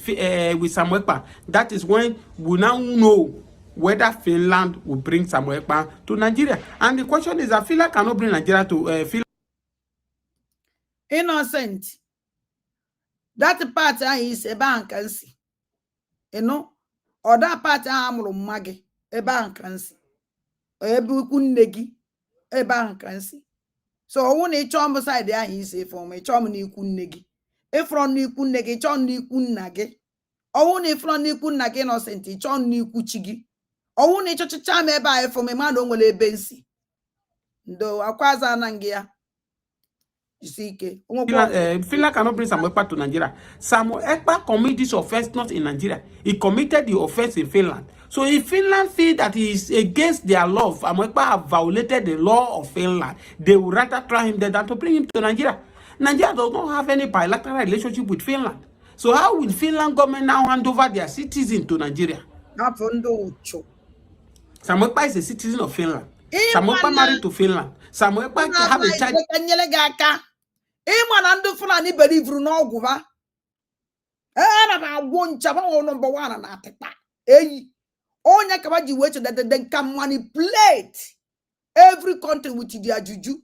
Samuel Ekpan, that is when we now know whether Finland will bring Samuel Ekpan to Nigeria. And the question is that Finland cannot bring Nigeria to Finland. Innocent. That part is a bank and see. You know, or that part I'm maggie, a bank and see. A bukunegi, a bank and see. So when a chum beside there, he say for me, chum ni kunegi. If from ni kunegi, chum ni kunage. Or when a from ni kunage innocent, chum ni kuchigi. Or when a cham by for me, man don't will a bensi. Though a quasi nangia. Finland cannot bring Samuel Ekpa to Nigeria. Samuel Ekpa committed this offense not in Nigeria. He committed the offense in Finland. So if Finland feel that he is against their law, Samuel Ekpa have violated the law of Finland, they would rather try him there than to bring him to Nigeria. Nigeria does not have any bilateral relationship with Finland. So how will Finland government now hand over their citizens to Nigeria? Samuel Ekpa is a citizen of Finland. Samuel Ekpa married to Finland. Samuel Ekpa have a child. Ịma ndị Fulani belivru n'ọgwụ ba ana m agwọ nchaba number 1 na atịkpa eyi onye ka ba ji wee chede they can manipulate every country with their juju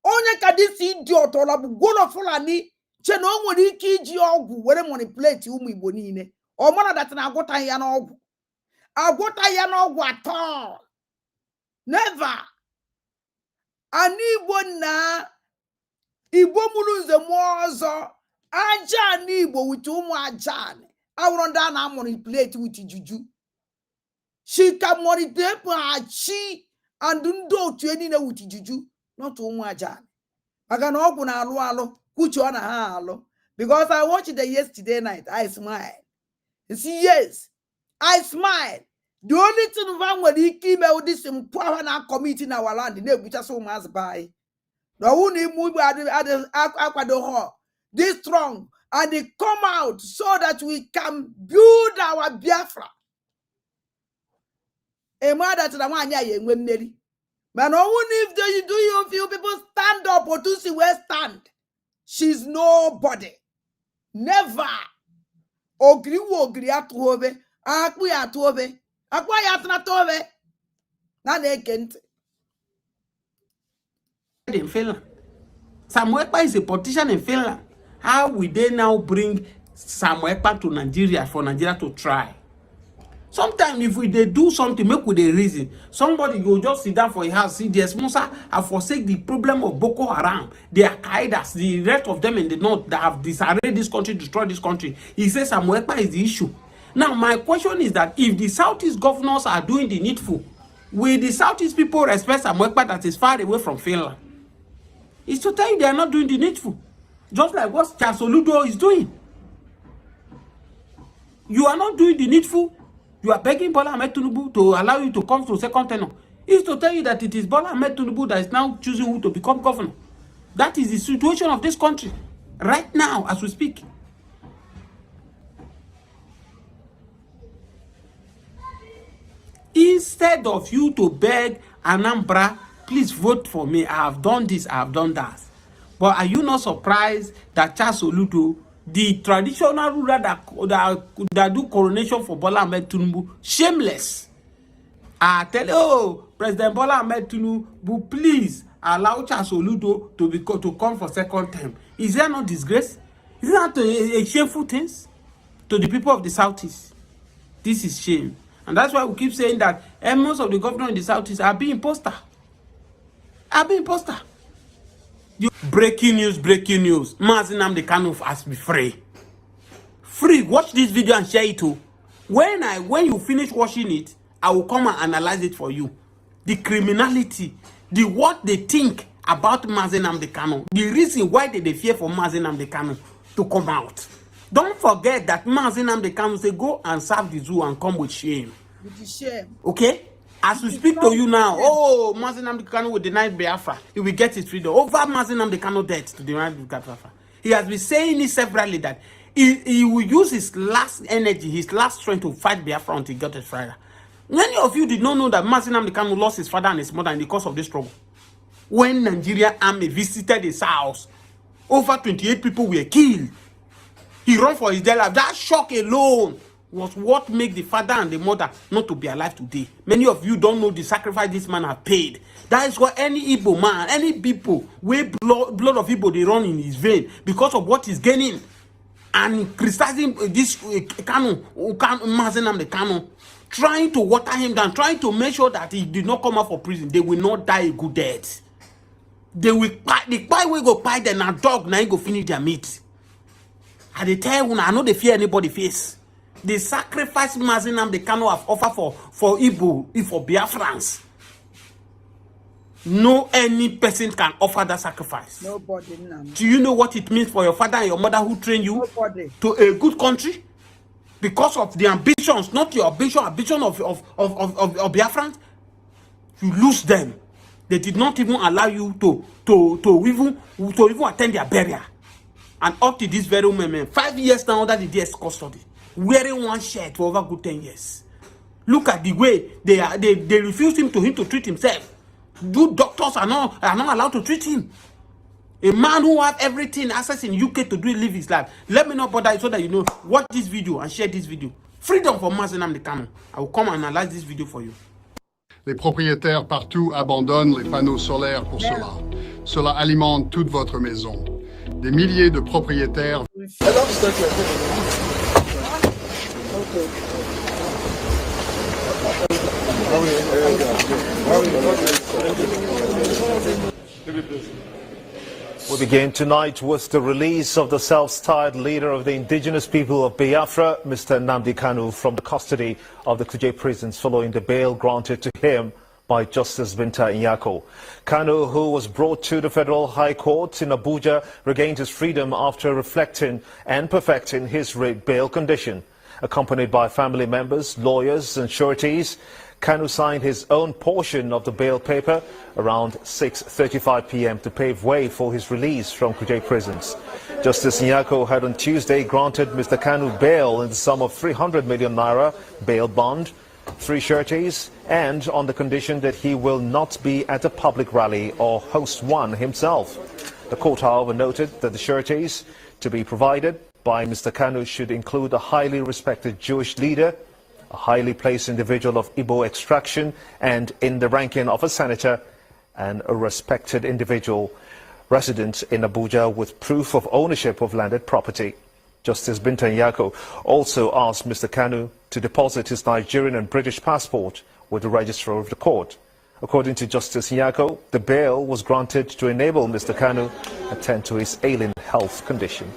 onye ka this idiot ọla bụ gwolo Fulani che na o nwere ike iji ọgwụ were manipulate ụmụ Igbo niile ọ mara that na agwọta ya n'ọgwụ atọ never ani Igbo na Igbo mụrụ nze mụọ ọzọ aja n'Igbo with ụmụ aja awụrụ ndị a na-manipulate with juju she can manipulate her chi and ndị otu niile with juju not ụmụ aja maka na ọgwụ na-alụ alụ kwuche ọ na ha alụ because I watched it yesterday night I smile. You see, yes, I smile. The only thing we nwere ike ime ụdị si mpụ ahụ na committee na our land na-egbuchasị ụmụazị by this strong and they come out so that we can build our Biafra. A mother to the one year when Mary. But if you do you few people stand up or to see where stand, she's nobody. Never. Ogri at hove, at hove, not over. Now they can't. In Finland. Samuel Ekpa is a politician in Finland. How will they now bring Samuel Ekpa to Nigeria for Nigeria to try? Sometimes if they do something, make with a reason. Somebody go just sit down for a house, see the Musa have forsake the problem of Boko Haram, the Al-Qaeda, the rest of them in the north that have disarrayed this country, destroyed this country. He says Samuel Ekpa is the issue. Now my question is that if the Southeast governors are doing the needful, will the Southeast people respect Samuel Ekpa that is far away from Finland? It's to tell you they are not doing the needful. Just like what Charles Soludo is doing. You are not doing the needful. You are begging Bola Ahmed Tinubu to allow you to come to second tenure. It's to tell you that it is Bola Ahmed Tinubu that is now choosing who to become governor. That is the situation of this country. Right now, as we speak. Instead of you to beg Anambra, please vote for me. I have done this, I have done that. But are you not surprised that Charles Soludo the traditional ruler that do coronation for Bola Ahmed Tinubu, shameless. I tell you, oh, President Bola Ahmed Tinubu, please allow Charles Oludo to come for second term. Is there no disgrace? Is that a shameful thing to the people of the Southeast? This is shame. And that's why we keep saying that most of the governors in the Southeast are being imposter. Breaking news. Mazi Nnamdi Kanu has been free. Free. Watch this video and share it too. When you finish watching it, I will come and analyze it for you. The criminality, what they think about Mazi Nnamdi Kanu, the reason why they fear for Mazi Nnamdi Kanu to come out. Don't forget that Mazi Nnamdi Kanu say go and serve the zoo and come with shame. With shame. Okay? As we speak to you now, oh, Mazi Nnamdi Kanu will deny Biafra. He will get his freedom. Over Mazi Nnamdi Kanu death to deny Biafra. He has been saying it severally that he will use his last energy, his last strength to fight Biafra until he got his freedom. Many of you did not know that Mazi Nnamdi Kanu lost his father and his mother in the course of this struggle. When Nigerian army visited his house, over 28 people were killed. He ran for his dear life. That shock alone was what made the father and the mother not to be alive today. Many of you don't know the sacrifice this man has paid. That is what any Igbo man, any people where blood of Igbo they run in his vein because of what he's gaining. And criticizing this Mazi Nnamdi Kanu, trying to water him down, trying to make sure that he did not come out for prison. They will not die a good death. They will go buy them a dog, now go finish their meat. And they tell you, I know they fear anybody face. The sacrifice Mazi Nnamdi Kanu have offered for Igbo, for Biafrans. No any person can offer that sacrifice. Nobody. Do you know what it means for your father and your mother who trained you to a good country? Because of the ambitions, not your ambition of Biafrans, you lose them. They did not even allow you to even attend their burial. And up to this very moment, 5 years now under the DS custody, wearing one shirt for over good 10 years. Look at the way they refuse him to treat himself. Good doctors are not allowed to treat him. A man who have everything access in UK to live his life. Let me not bother so that you know. Watch this video and share this video. Freedom for Mazi Nnamdi Kanu. I will come and analyze this video for you. Les propriétaires partout abandonnent les panneaux solaires pour cela. Cela alimente toute votre maison. Des milliers de propriétaires. We begin tonight with the release of the self-styled leader of the indigenous people of Biafra, Mr. Nnamdi Kanu, from the custody of the Kuje prisons following the bail granted to him by Justice Binta Nyako. Kanu, who was brought to the Federal High Court in Abuja, regained his freedom after reflecting and perfecting his bail condition. Accompanied by family members, lawyers and sureties, Kanu signed his own portion of the bail paper around 6:35 p.m. to pave way for his release from Kuje prisons. Justice Nyako had on Tuesday granted Mr. Kanu bail in the sum of 300 million naira bail bond, 3 sureties, and on the condition that he will not be at a public rally or host one himself. The court, however, noted that the sureties to be provided by Mr. Kanu should include a highly respected Jewish leader, a highly placed individual of Igbo extraction and in the ranking of a senator, and a respected individual resident in Abuja with proof of ownership of landed property. Justice Binta Nyako also asked Mr. Kanu to deposit his Nigerian and British passport with the registrar of the court. According to Justice Nyako, the bail was granted to enable Mr. Kanu to attend to his ailing health condition.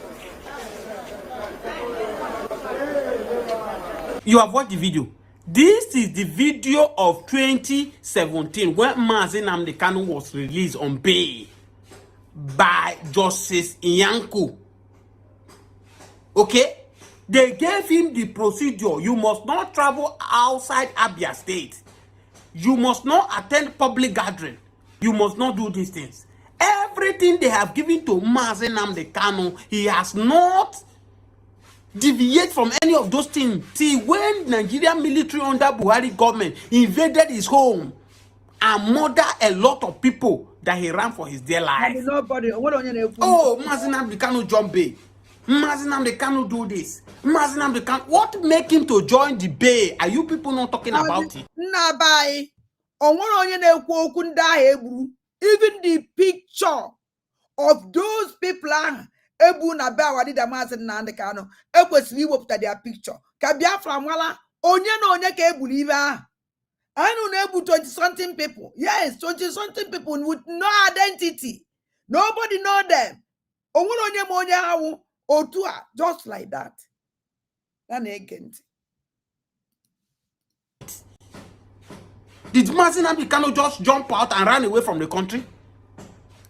You have watched the video. This is the video of 2017 when Mazi Nnamdi Kanu was released on bail by Justice Nyako. Okay? They gave him the procedure. You must not travel outside Abia State. You must not attend public gathering. You must not do these things. Everything they have given to Mazi Nnamdi Kanu, he has not deviate from any of those things. See, when Nigerian military under Buhari government invaded his home and murdered a lot of people that he ran for his dear life. Oh, Mazi Nnamdi Kanu jump bail. Mazinam cannot do this. Mazinam can. What make him to join the bay? Are you people not talking about it? Nabai. Even the picture of those people ebu na be awadi da Mazi Nnamdi Kanu ekwesịrị iwepụta their picture ka Biafra mala onye na onye ka ebulu ibe ahụ. Anu na ebu 20-something people. Yes, 20-something people with no identity. Nobody know them. Just like that. Did Mazi Nnamdi Kanu just jump out and run away from the country?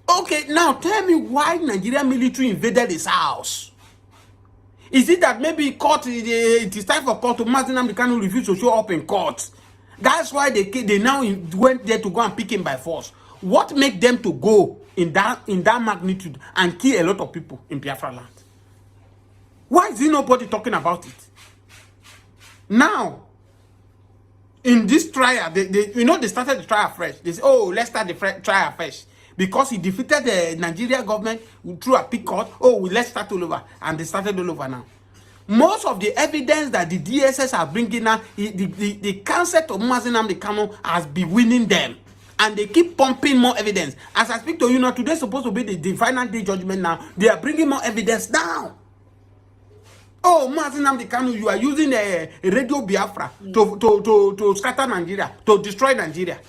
Okay, now tell me why Nigerian military invaded his house. Is it that maybe court, it is time for court to Mazi Nnamdi Kanu refuse to show up in court? That's why they now went there to go and pick him by force. What made them to go in that magnitude and kill a lot of people in Biafra land? Why is nobody talking about it? Now, in this trial, they started the trial fresh. They say, oh, let's start the trial fresh. Because he defeated the Nigeria government through a peak court. Oh, let's start all over. And they started all over now. Most of the evidence that the DSS are bringing now, the concept of Mazi Nnamdi Kanu has been winning them. And they keep pumping more evidence. As I speak to you now, today's supposed to be the final day judgment now. They are bringing more evidence now. Oh, Mazi Nnamdi Kanu, you are using a radio Biafra to scatter Nigeria, to destroy Nigeria.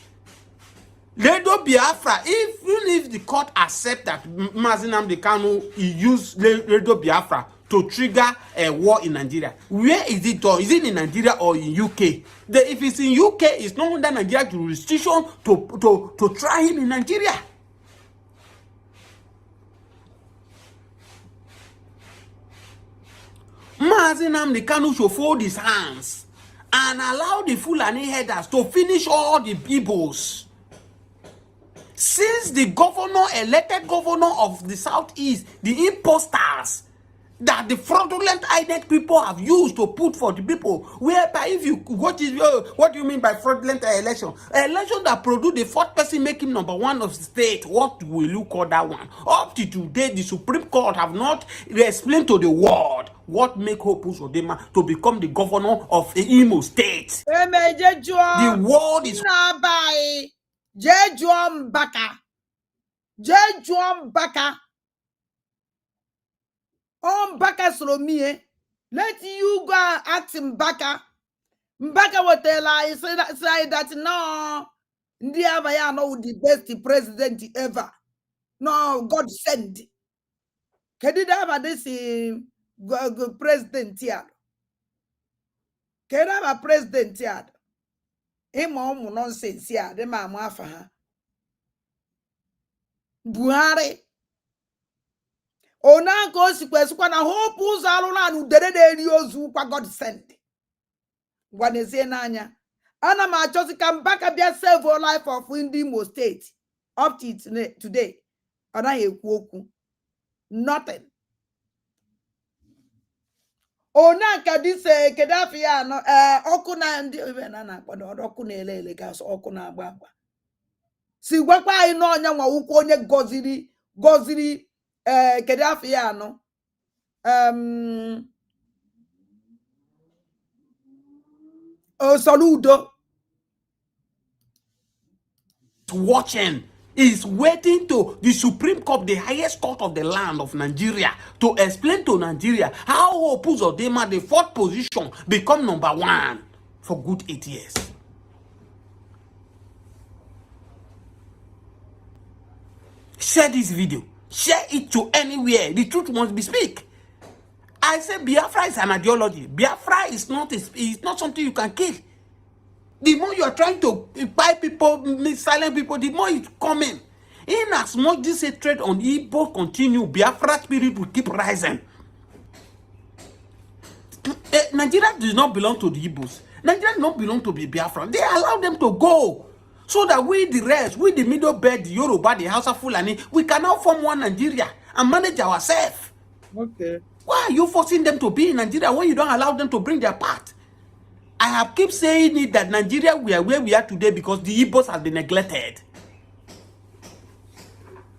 Radio Biafra, even if the court accept that Mazi Nnamdi Kanu used Radio Biafra to trigger a war in Nigeria, where is it done? Is it in Nigeria or in UK? If it's in UK, it's not under Nigeria jurisdiction to try him in Nigeria. Mazi Nnamdi Kanu should fold his hands and allow the Fulani headers to finish all the Igbos. Since the elected governor of the Southeast, the imposters that the fraudulent INEC people have used to put for the people, whereby if you, what do you mean by fraudulent election? Election that produce the fourth person make him #1 of the state. What will you call that one? Up to today, the Supreme Court have not explained to the world what make Hope Uzodinma to become the governor of the Imo State. The world is... Jejuam Baka. Baka Solomie. Let you go and ask him Baka. Baka will tell I say that no, Ndiabaya no the best president ever. No, God send. Kedida this president here. Kedaba president here. Emo nonsense here, the mama for her. Buhari. Ona consequence kwa na hope uzalula nu dede riozu kwa God send. Waneze nanya. Ana ma chosi kambaka bia save your life of Imo State. Up to today. Ona yekwu okwu. Nothing. Ona ka dise Kedafi ya no oku na ndi na kwado oku na elele gas oku na agba. Si gwakwa anyị no onya nwa ukwu onye goziri Kedafi ya no Soludo watching is waiting to the Supreme Court, the highest court of the land of Nigeria, to explain to Nigeria how Hope Uzodinma, the fourth position, become #1 for good 8 years. Share this video. Share it to anywhere. The truth must be speak. I say Biafra is an ideology. Biafra is not something you can kill. The more you are trying to buy people, silent people, the more it's coming. In as much this hatred on Igbo continue, Biafra spirit will keep rising. Nigeria does not belong to the Igbos. Nigeria does not belong to the Biafra. They allow them to go. So that we the rest, we the middle bed, the Yoruba, the Hausa Fulani, we can now form one Nigeria and manage ourselves. Okay. Why are you forcing them to be in Nigeria when you don't allow them to bring their part? I have kept saying it that Nigeria, we are where we are today because the Igbos have been neglected.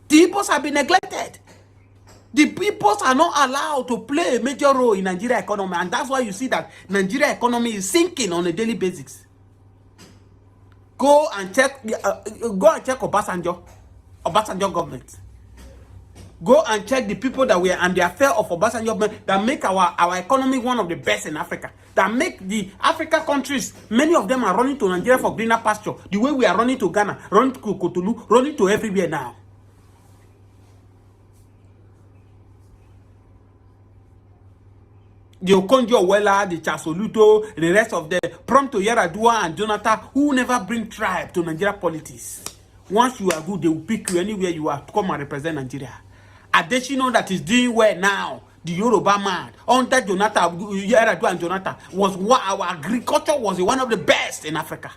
The Igbos have been neglected. The peoples are not allowed to play a major role in Nigeria economy, and that's why you see that Nigeria economy is sinking on a daily basis. Go and check Obasanjo government. Go and check the people that were and the affair of Obasanjo government that make our economy one of the best in Africa. That make the Africa countries, many of them are running to Nigeria for greener pasture. The way we are running to Ghana, running to Cotonou, running to everywhere now. The Okonjo-Iweala, the Chasoluto, the rest of the Prompto Yaradua and Jonathan, who never bring tribe to Nigeria politics. Once you are good, they will pick you anywhere you are to come and represent Nigeria. Additional that is doing well now, the Yoruba man, under Jonathan, Yaradua and Jonathan, was what our agriculture was one of the best in Africa.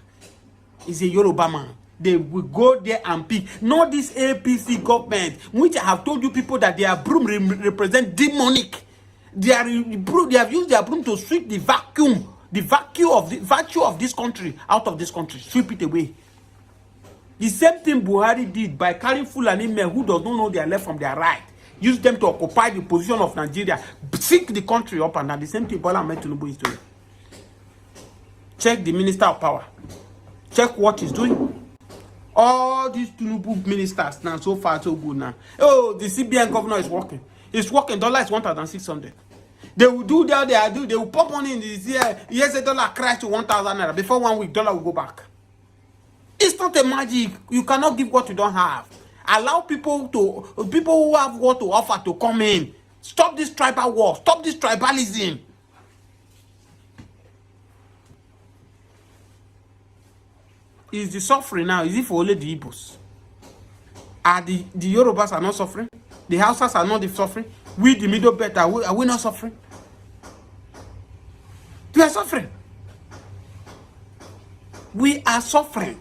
He's a Yoruba man. They will go there and pick. Not this APC government, which I have told you people that their broom represent demonic. They have used their broom to sweep the vacuum of this country out of this country, sweep it away. The same thing Buhari did by carrying Fulani men who does not know their left from their right, use them to occupy the position of Nigeria, sink the country up, and the same thing Bola Ahmed Tinubu is doing. Check the Minister of Power. Check what he's doing. All these Tinubu ministers now, so far so good now. Oh, the CBN governor is working. It's working. Dollar is 1,600. They will do that. They will pop money in this year. Yes, the dollar crash to 1,000 naira. Before 1 week, dollar will go back. It's not a magic. You cannot give what you don't have. Allow people who have what to offer to come in. Stop this tribal war. Stop this tribalism. Is the suffering now? Is it for only the Igbos? Are the Yorubas are not suffering? The Hausas are not suffering. We, the middle belt, are we not suffering? We are suffering. We are suffering.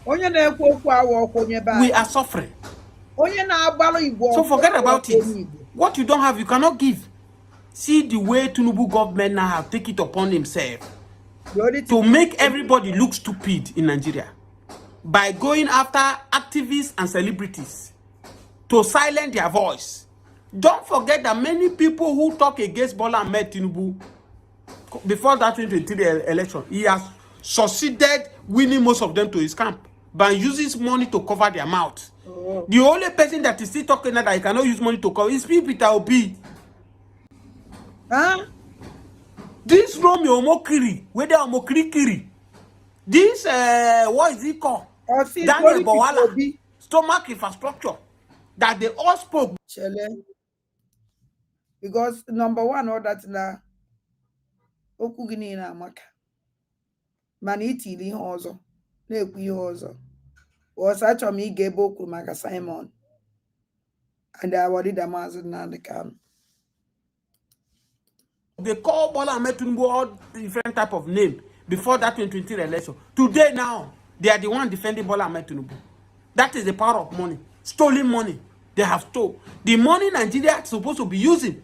We are suffering. So forget about it. What you don't have, you cannot give. See the way Tinubu government now have taken it upon himself to make everybody look stupid in Nigeria by going after activists and celebrities to silence their voice. Don't forget that many people who talk against Bola Ahmed Tinubu before that 2023 election, he has succeeded winning most of them to his camp by using money to cover their mouth. The only person that is still talking that he cannot use money to cover is Peter Obi. Huh? This Romeo Mokiri, whether Mokiri, this what is it called? Daniel Bowala, stomach infrastructure. That they all spoke. Because number one, all that na okugini na maka. Maniti li hozo. Nekwi hozo. Was actually me gave boku maka Simon. And I worried the master na the cam. They call Bola Ahmed Tinubu all different type of name before that 2023 election. Today now, they are the one defending Bola Ahmed Tinubu. That is the power of money. Stolen money. They have stole. The money Nigeria is supposed to be using.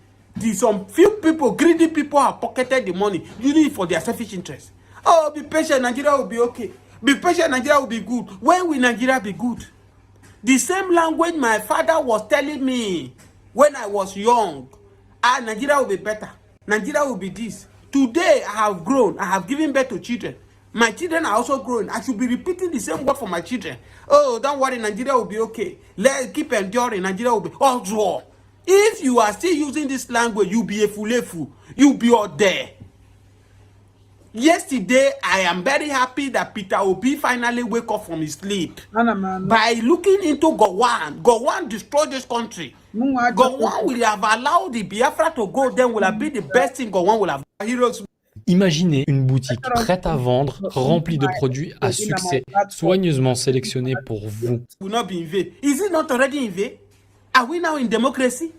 Some few people, greedy people have pocketed the money, using it for their selfish interest. Oh, be patient, Nigeria will be okay. Be patient, Nigeria will be good. When will Nigeria be good? The same language my father was telling me when I was young. Nigeria will be better. Nigeria will be this. Today, I have grown. I have given birth to children. My children are also growing. I should be repeating the same word for my children. Oh, don't worry, Nigeria will be okay. Let's keep enduring. Nigeria will be all. If you are still using this language, you'll be a fool. You'll be all there. Yesterday, I am very happy that Peter Obi finally wake up from his sleep by looking into Gowon. Gowon destroyed this country. Gowon will have allowed the Biafra to go. Then will have been the best thing Gowon will have. Heroes. Imaginez une boutique prête à vendre, remplie de produits à succès, soigneusement sélectionnés pour vous. Will not be in vain. Is it not already in vain? Are we now in democracy?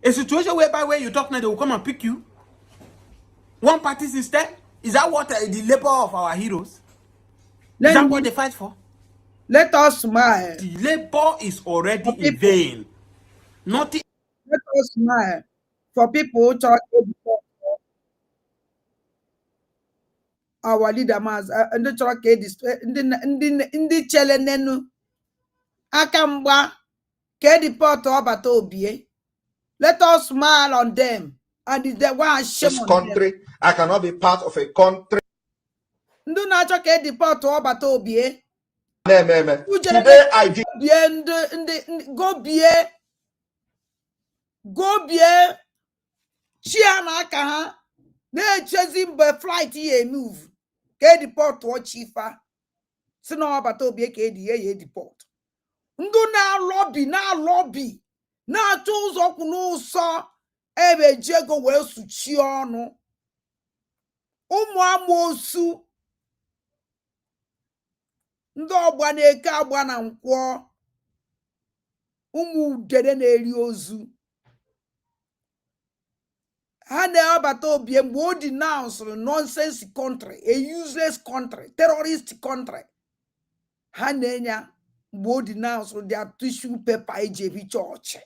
A situation where you talk now, they will come and pick you. One party system? Is that what the labor of our heroes? Is that what they fight for? Let us smile. The labor is already in vain. Let us smile. For people who talk our leader mas and the truck in the challenge akamba Ke deport Obata Obie. Let us smile on them. And if they want shame this on country, them. I cannot be part of a country. Ndu na cho ke deport Obata Obie. Today I did. Go bie. Chiana aka ha. Na-echezi mgbe flight ya move. Ke deport o chifa. Si na Obata Obie ka edi ye deport. Ndu na lobby. Na-achọ ụzọ kwụ n'ụsọ ebe ji ego wee suchi ọnụ. Ụmụ amoosu ndị ọgba na-eke agba na nkwọ. Ụmụ udere na-eri ozu. Ha na-Obata Obie mgbe o denounce nonsense country, a useless country, terrorist country. Ha na-enya mgbe o denounce their tissue paper eji ebi chọọchị.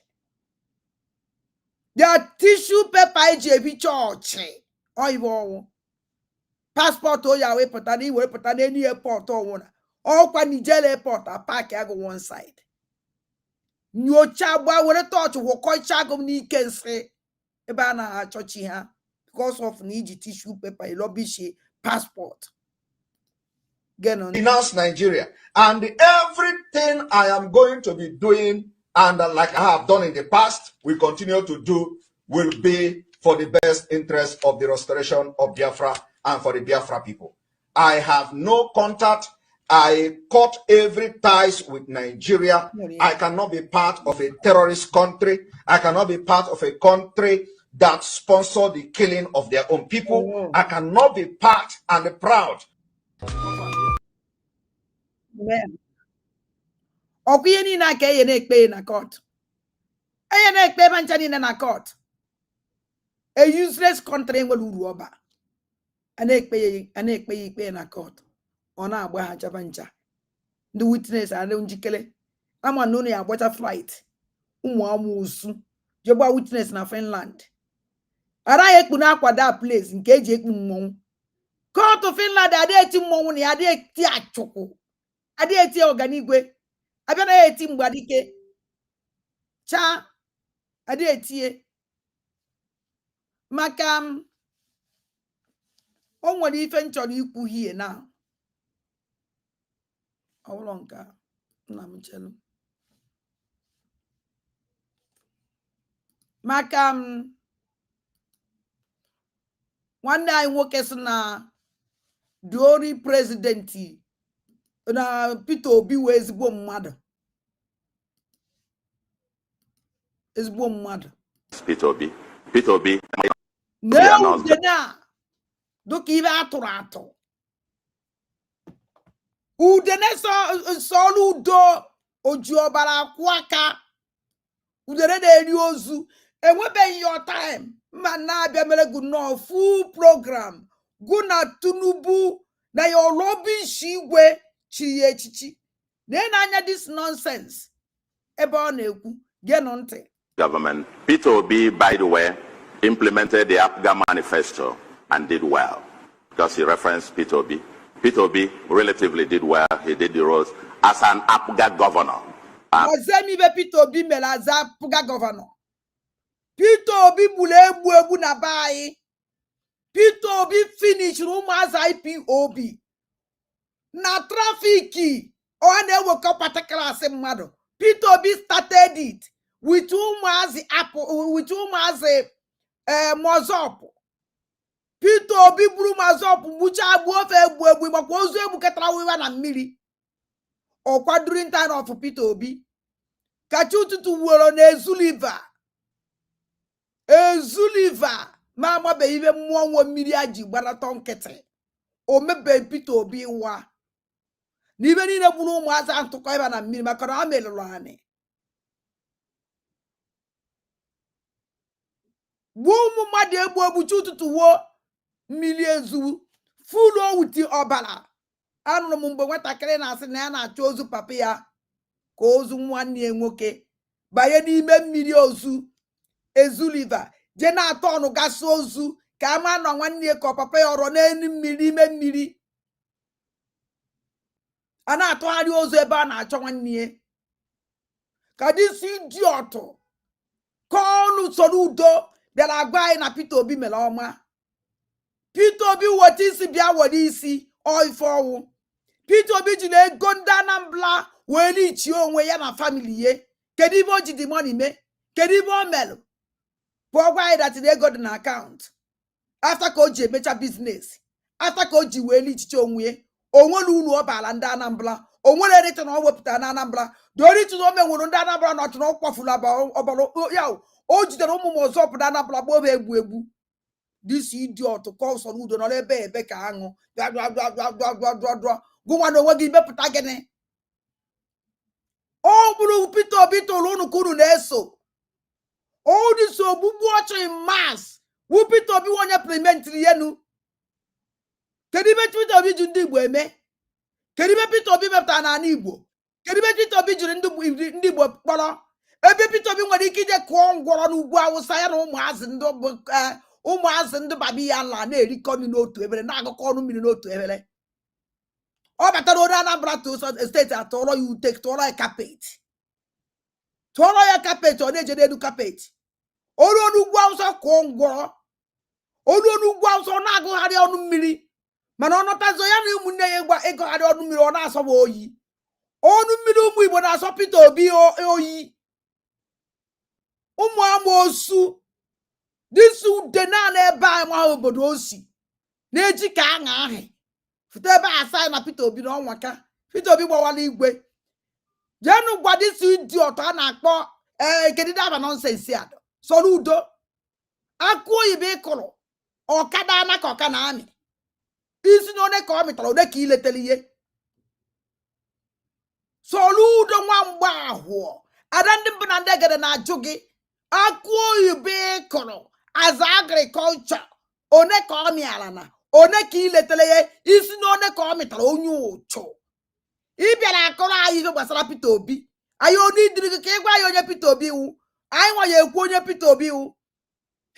Their tissue paper eji ebi chọọchị. Oyibo passport o ya wepụta na iwepụta n'eni airport ọwụna. Ọkwa Niger airport a park ya go one side. Nyocha gba were touch wokọcha agụ n'ike nsị ebe a na-achọchi ha because of na iji tissue paper ilobishi passport. Denounce Nigeria, and everything I am going to be doing, and like I have done in the past, we continue to do, will be for the best interest of the restoration of Biafra and for the Biafra people. I have no contact. I cut every ties with Nigeria. I cannot be part of a terrorist country. I cannot be part of a country that sponsor the killing of their own people. I cannot be part and proud. Ọkwa ihe niile aka enye na-ekpe na court. Enye na-ekpe mancha niile na court. A useless country nwere uru ọba. A na-ekpe ya ikpe na court. Ọ na-agba ha chaba ncha. Ndị witness adị njikere. Ama na unu ya agbacha flight. Ụmụ amoosu jegba witness na Finland. Ara ya ekpu na akwa that place nke eji ekpu mmọnwụ. Court of Finland adị eti mmọnwụ na ya adị eti achụkwụ. Adị eti ọganigwe. Abịa na eti mgbadike. Cha adị etie. Maka o nwere ife nchọrọ ikwu hie na. Ọwụlọ nka nna m chelu. Maka nwanne anyị nwoke si na Diori presidenti na Peter Obi wee ezigbo mmadụ. Ezigbo mmadụ. Peter Obi. Na doka ibe atụrụ atụ. Udene sọlụ udo oji ọbara akwụ aka. Udene na-eri ozu. Enwebeghị your time. Mma na-abịa mere gụ nọ full program. Gụ na Tinubu na your rubbish igwe chi ya echichi. Na-anya this nonsense. Ebe ọ na-ekwu geenụ ntị. Government. Peter Obi, by the way, implemented the APGA manifesto and did well because he referenced Peter Obi. Peter Obi relatively did well. He did the roles as an APGA governor. Peter Obi mere as APGA governor. Peter Obi gburu egbu na bayi. Peter Obi finish ụmụazị IPOB. Na trafiki ọ na-ewekọ particular mmadụ. Peter Obi started it with ụmụazị Mozop. Peter Obi buru Mozop gbucha agbu ofe egbu makwa ozu egbuketara wiwa na mmiri. Ọkwa during time of Peter Obi. Kachi ụtụtụ wuoro na Ezuliva ma amabeghị ibe mmụọ nwe mmiri a ji gbaratọ nkịtị. O mebe Peter Obi nwa. N'ibe niile gburu ụmụazị atụkọ ịba na mmiri maka na ha merụrụ anyị. Gbuo ụmụ mmadụ egbuchi ụtụtụ wuo mmiri ezu fulu owuti ọbara. Anụrụ m mgbe nwatakịrị na-asị na ya na-achọ ozu papa ya ka ozu nwanne ya nwoke banye n'ime mmiri ozu Ezuliva je na-atọ ọnụ gasị ozu ka ama nọ nwanne ya ka papa ya ọrọ n'elu mmiri ime mmiri. A na-atụgharị ozu ebe a na-achọ nwanne ya ka this idiot kọọnụ Soludo bịara agwa anyị na Peter Obi mere ọma. Peter Obi weta isi bịa were isi ife ọwụ. Peter Obi ji na ego ndị Anambra wee lichie onwe ya na family ye. Kedu ibe o ji dị money mee? Kedu ibe o melụ? Pụọ gwa anyị datịrị ego dị na akaụntụ. After ka o ji emecha business. After ka o ji wee lichiche onwe ya. O nwere uru ọ bara ndị Anambra. O nwere return o wepụtara na Anambra. Dori tụrụ o menwuru ndị Anambra na ọtụrụ ọkwafuru ọbara ya. O jidere ụmụ m ọzọ pụta Anambra gboo egbu. This idiot call Soludo nọ n'ebe ebe ka aṅụ. Gụnwa na onwe gị mepụta gịnị? Ọ bụrụ Peter Obi tụrụ unu ka unu na-eso. O dịso ogbugbu ọchụ in mass. Wu Peter Obi onye parliamentary yenu. Kedu ibe Peter Obi ji ndị Igbo eme? Kedu ibe Peter Obi mepụtara n'ala Igbo? Kedu ibe Peter Obi jiri ndị Igbo kpọrọ? Ebe Peter Obi nwere ike ije kụọ ngwọrọ n'ugwu Awụsa ya na ụmụazị ndị babi ya nla na-erikọ nri n'otu ebere na-agụkọ ọnụ mmiri n'otu ebere. Ọ batara onye Anambra steeti atụọrọ ya ute, tụọrọ ya kapeti. Tụọrọ ya kapeti, ọ na-eje n'elu kapeti. Olu n'ugwu Awụsa kụọ ngwọrọ. Olu n'ugwu Awụsa ọ na-agụgharị ọnụ mmiri. Mana ọ nọtazo ya na ụmụnne ya ịgụgharị ọnụ mmiri ọ na-asọba oyi. Ọnụ mmiri ụmụ Igbo na-asọ Peter Obi oyi. Ụmụ amoosu dịsụ ude naanị ebe anyị nwa obodo osi na-eji ka aṅa ahị fụta ebe asaa na Peter Obi n'ọnwa ka Peter Obi gbawala igwe. Jenu gwa dịsụ idiot a na-akpọ kedu daba nonsense ya Soludo akụ oyibo ịkụrụ ọkada ana ka ọka na amị isi na one ka ọ mịtara one ka iletara ihe. Soludo nwa mgba ahụọ ada ndị mbụ na ndị egede na-ajụ gị akụ oyibo ịkụrụ as agriculture one ka ọ mịara na one ka iletara ihe isi na one ka ọ mịtara onye ụchụ. Ị bịara akọrọ anyị ihe gbasara Peter Obi anyị onye idiri gị ka ịgwa anyị onye Peter Obi wu anyị nwa ya ekwu onye Peter Obi wu.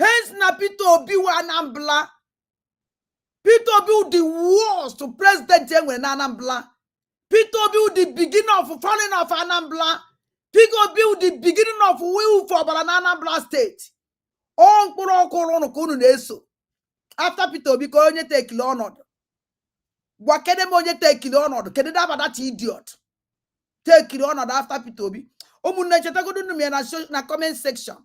Hence na Peter Obi wu Anambra. Peter Obi wu the worst president enwere na Anambra. Peter Obi wu the beginning of falling of Anambra. Peter Obi wu the beginning of will for ọbara na Anambra state. Ọ mkpụrụ ọkụrụ ụnụ ka unu na-eso. After Peter Obi ka onye tekili ọnọdụ. Gwa kedụ m onye tekili ọnọdụ kedu daba that idiot tekili ọnọdụ after Peter Obi. Ụmụnne chetagodo unu ya na comment section.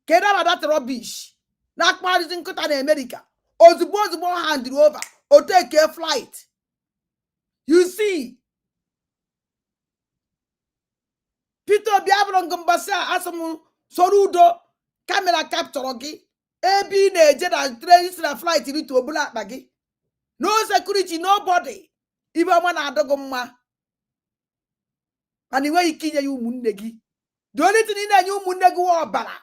Kedu daba that rubbish na akparịsị nkụta na America ozugbo hand over o take a flight. You see Peter Obi abụrụ ngụmbasa asụmụ Soludo kamera capture gị ebe ị na-eje na train na flight ritu obula akpa gị. No security, nobody. Ibe ọma na-adọgụ mma. Mana inweghị ike inye ya ụmụnne gị. The only thing ị na-enye ụmụnne gị ọbara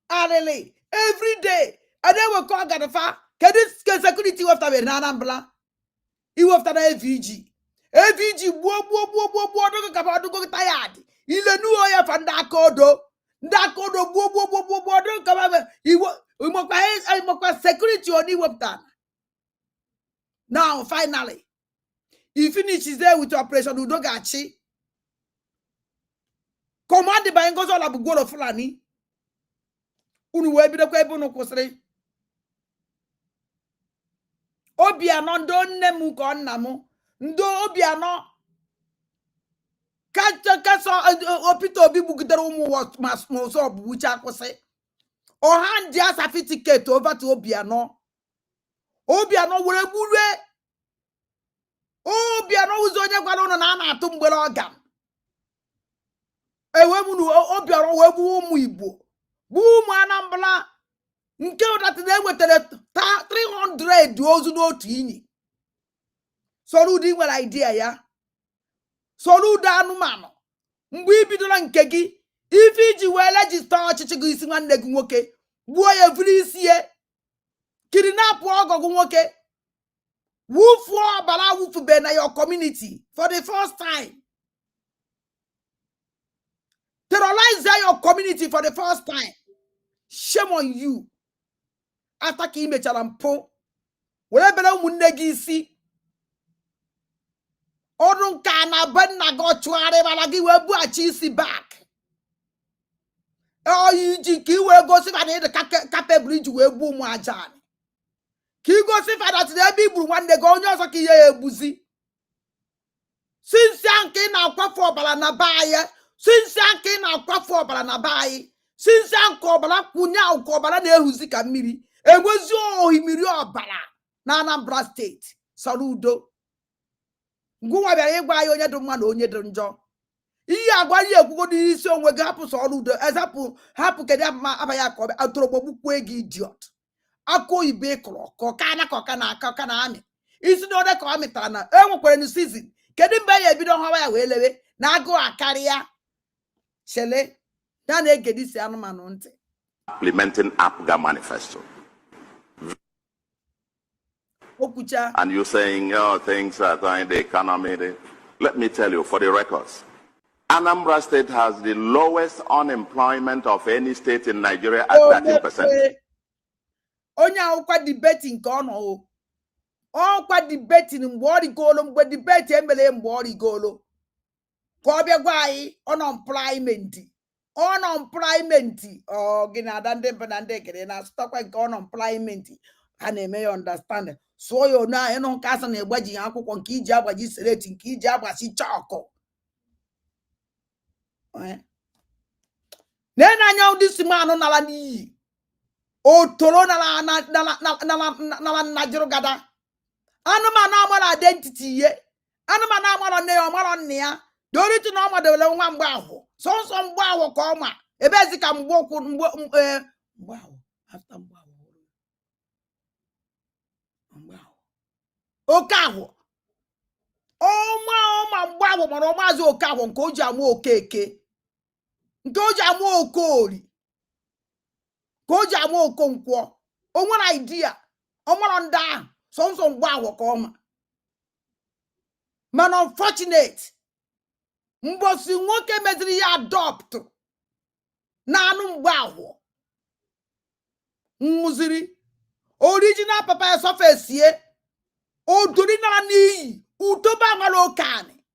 arịrị every day. Adewekọ ọgadafa kedu security weftabere na Anambra. Iweftara AVG. AVG gbuo ọdụgụ kaba ọdụgụ tayad. Ile nuo ya fa ndị aka odo. Ndị aka odo gbuo ọdụgụ kaba imekwa security on iwepụtara. Now, finally, he finishes there with Operation Udogachi. Commanded by Ngozola Bugolo Fulani. Unuwe bidokwe bunu kusri. Obiano ndo nemu ko namu. Ndo obiano. Kaso Peter Obi bugidere umu masmoso bucha kuse. Ohan dia safi ticket over to Obiano. Obiano were gbure. Obiano uzo onye gwara ụnụ na a na-atụ mgbere ọga. Ewemunu Obiano wee gbuo ụmụ Igbo. Gbuo ụmụ Anambra. Nke ụdatị na-enwetara 300 ozu n'otu inyi. Soludo nwere idea ya. Soludo anụmanụ. Mgbe ibidola nke gị, ife iji wee legista ọchịchị gị isi nwanne gị nwoke, gbuo ya viri isi ya. Kidnap ọgọgụ nwoke. Woof bara woof be na your community for the first time. Terrorize your community for the first time. Shame on you. After ka imechara mpụ, were bere ụmụnne gị isi. Orun kana banna go chuare balagi webu achisi back. Oh, you we go see if capable to webu mu ajan. Ki go see if that they be one they go nyo ki ye ebuzi. Since yanke na kwafo bala na baye, since yanke na kwafo bala na baye, since yanko bala kunya uko bala na ehuzi ka mmiri, egwezi ohimiri obala na Anambra State. Saludo. Ngwa bịara ịgwa anyị onye dị mma na onye dị njọ. Ihe agwa ihe ekwugo dị isi onwe gị hapụ Soludo, ezapụ hapụ kedu abaghị aka ọbịa atụrụgbọgbukwu ego idiot. Akụ oyibo ịkụrụ ka na amị. Isi na ode ka ọ mịtara na enwekwara na season. Kedu mgbe ya ebido họwa ya wee lewe na agụụ akarịa chele ya na-egedi isi anụmanụ ntị. Implementing APGA manifesto. And you're saying, oh, things are going the economy. Let me tell you, for the records, Anambra State has the lowest unemployment of any state in Nigeria at 13%. Onye akwụkwọ debating ka ọ nọ. Ọkwa debating mgbe ọ rigolo mgbe debate emele mgbe ọ rigolo. Ka ọ bịa gwa anyị unemployment. Gị na-ada ndị mba na ndị ekere na stọkwa nke unemployment. Ha na-eme ya understand. So you na eno kasa na egbaji akwụkwọ nke iji agbaji seleti nke iji agbaji chọkụ. N'anya ụdị si manụ nala n'iyi. O toro nala Najiru gada. Anụmanụ amara identity ye. Anụmanụ amara nne ya amara nne ya. Doritu na ọmadewele nwa mgbe ahụ. Sọnsọ mgbe ahụ ka ọma. Ebe ezi ka mgbe okwu mgbe ahụ. After mgbe ahụ. Okahụ. Ọma mgbe ahụ mara ọmazị Okahụ nke o ji amụ Okeke. Nke o ji amụ Okori. Ka o ji amụ Okonkwo. O nwere idea. Ọ mara ndị ahụ. Sọnsọ mgbe ahụ ka ọma. Mana unfortunate. Mbosi nwoke meziri ya adopt. Na anụ mgbe ahụ. Nwụziri. Original papa ya surface ye. Odori nara n'iyi. Udoba nwere okani.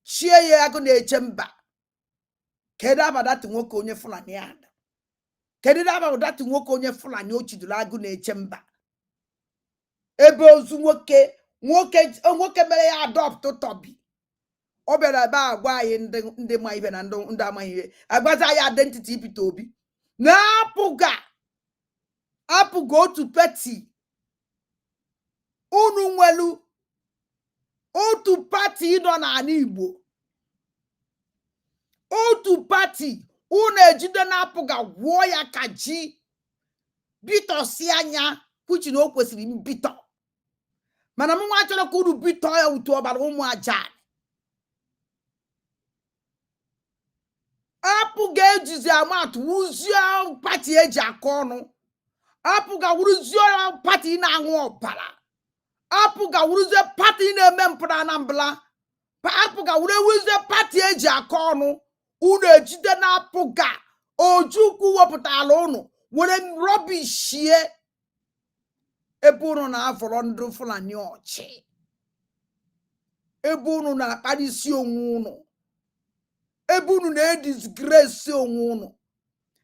Chie ya agụ na-eche mba. Kedu abadati nwoke onye Fulani ada? Kedu abadati nwoke onye Fulani ochidula agụ na-eche mba? Ebe ozu nwoke mere ya adopt Tobi. Ọ bịara ebe agwa anyị ndị ma ihe na ndị amaghị ihe. Agwaza ya identity Peter Obi. Na-apụga otu peti. Unu nwelu otu pati nọ n'ala Igbo. Otu pati unu ejide na-apụga gwụọ ya ka ji. Bitosi anya kwuchi na o kwesịrị mbito. Mana m nwa chọrọ ka unu bito ya utu ọbara ụmụ aja. Apụga ejizi amatụ wuzie pati eji akọ ọnụ. Apụga wuruzie pati na-aṅụ ọbara. Apụga wuruzie pati na-eme mpụ na Anambra. Apụga wuruzie pati eji akọ ọnụ. Unu ejide na apụga. Ojukwu wepụtala unu. Were rọbishie. Ebe unu na-afọrọ ndị Fulani ọchị. Ebe unu na-akparịsi onwe unu. Ebe unu na-edisgrace onwe unu.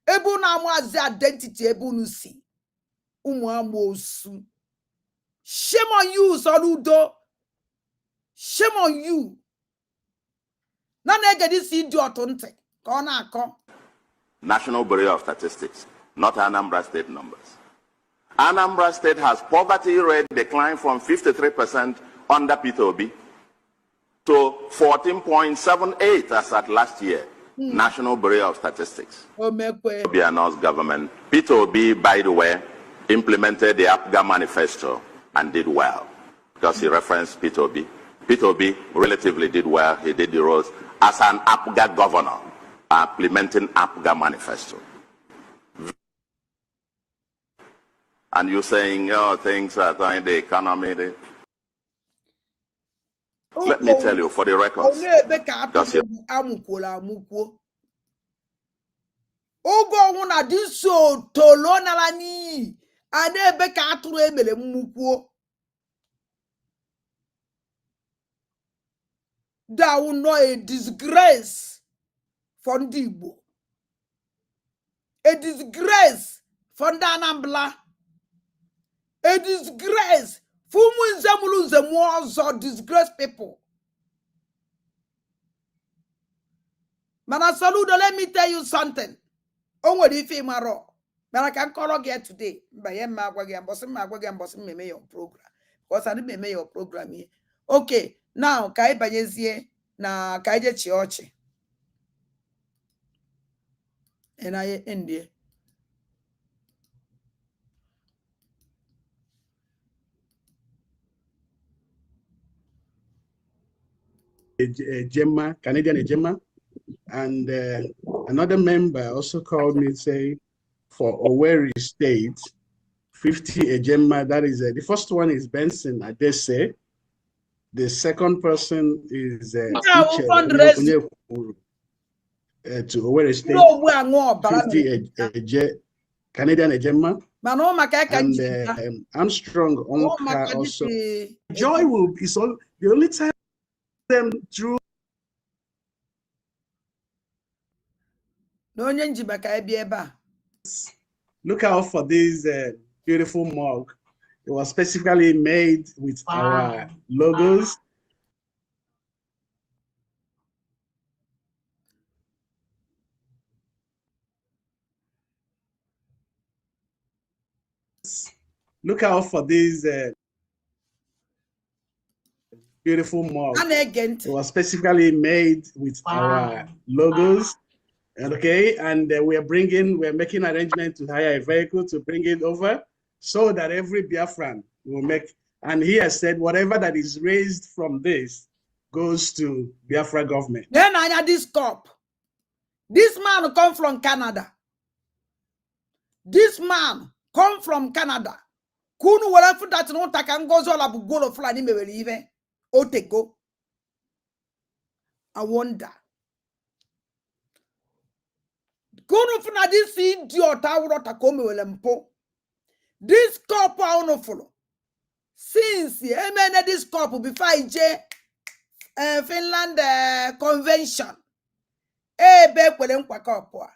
Ebe unu amazi identity ebe unu si. Ụmụ amoosu. Shame on you, Soludo. Shame on you. Na na-egedi si idiot ntị ka ọ na-akọ. National Bureau of Statistics, not Anambra State numbers. Anambra State has poverty rate declined from 53% under Peter Obi to 14.78 as at last year. National Bureau of Statistics. Obiano's government. Peter Obi, by the way, implemented the APGA manifesto and did well because he referenced Peter Obi. Peter Obi relatively did well. He did the roles as an APGA governor, implementing APGA manifesto. And you're saying, oh, things are going the economy. Let me tell you, for the records. Ogo na diso tolo nala ni ebe ka atụrụ emere mmukwuo. that will know a disgrace for Ndibo. A disgrace for Anambra. A disgrace. Fumu Nzemulu Nzemuozo disgrace people. Manasaludo, let me tell you something. Onwe di fi maro. But I can call again today. But yeah, I'm bossing me your program. Because I didn't make your program here. Okay, now kai banyezie na kai je chiochi. And I end there. Gemma, Canadian Gemma, and another member also called me say for Owerri State, 50 Gemma. That is the first one is Benson Adese. The second person is to Owerri State, 50 Canadian Gemma. And Armstrong Onka also. Joy will be so the only time them through. Look out for this beautiful mug. It was specifically made with our logos. Look out for this beautiful mug. It was specifically made with our logos. Okay, and we're making arrangement to hire a vehicle to bring it over so that every Biafran will make, and he has said whatever that is raised from this goes to Biafra government. Then I had this cop. This man come from Canada. This man come from Canada. Kunu whatever that no takangozo la bugolo flani me believe. Otego. I wonder. Kunu funa this idiot awurota kome welempo. This couple I don't follow. Since this couple before Finland convention. Ebe kwelenkwa couple.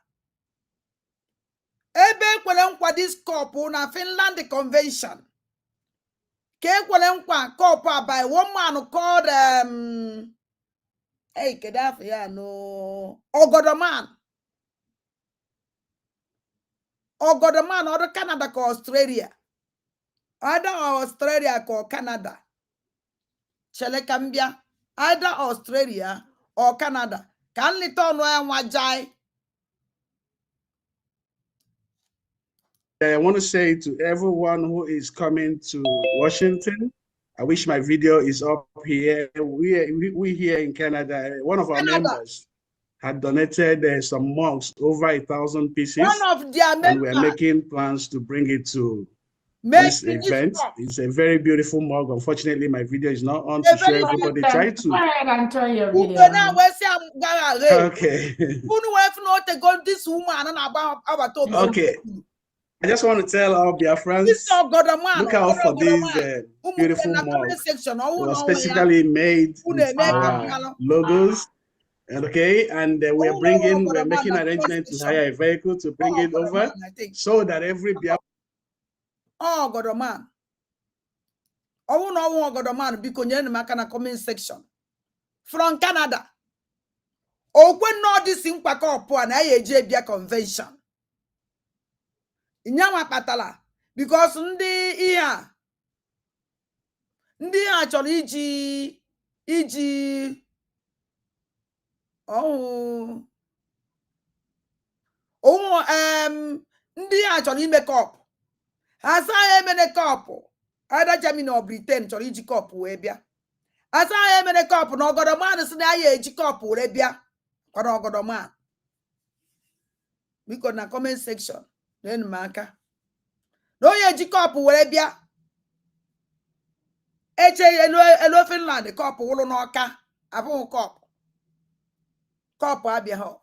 Ebe kwelenkwa this couple na Finland convention. Ke kwelenkwa couple by one man called Kedafi ya no Ogodoman. Ogodoman or Canada or Australia. Either Australia or Canada. Chelekambia. Either Australia or Canada. Can little wajai. I want to say to everyone who is coming to Washington, I wish my video is up here. We here in Canada, one of our members had donated some mugs, over 1,000 pieces. One of their members. And we're making plans to bring it to this event. It's a very beautiful mug. Unfortunately, my video is not on to show everybody. Try to. Go ahead and tell your video. Okay. Okay. I just want to tell our Biafrans, look out for this beautiful mug. It was specifically made with our logos. Okay, and we're making arrangements to hire a vehicle to bring it over so that every Biafran. Oh, God, man. Oh, no, God, man, because you're in the comment section from Canada. Oh, when not this in Paco, and IAJ convention. Inyama patala because ndi actually iji ndị actually make up asa emene cup either Germany or Britain chọrọ iji cup wee bịa asa emene cup na ogodoman si na ya eji cup wee bịa kwara ogodoman biko na comment section n'enu maka no ya eji cup wee bịa eche elo Finland cup wụrụ n'ọka abụghị cup abịa ha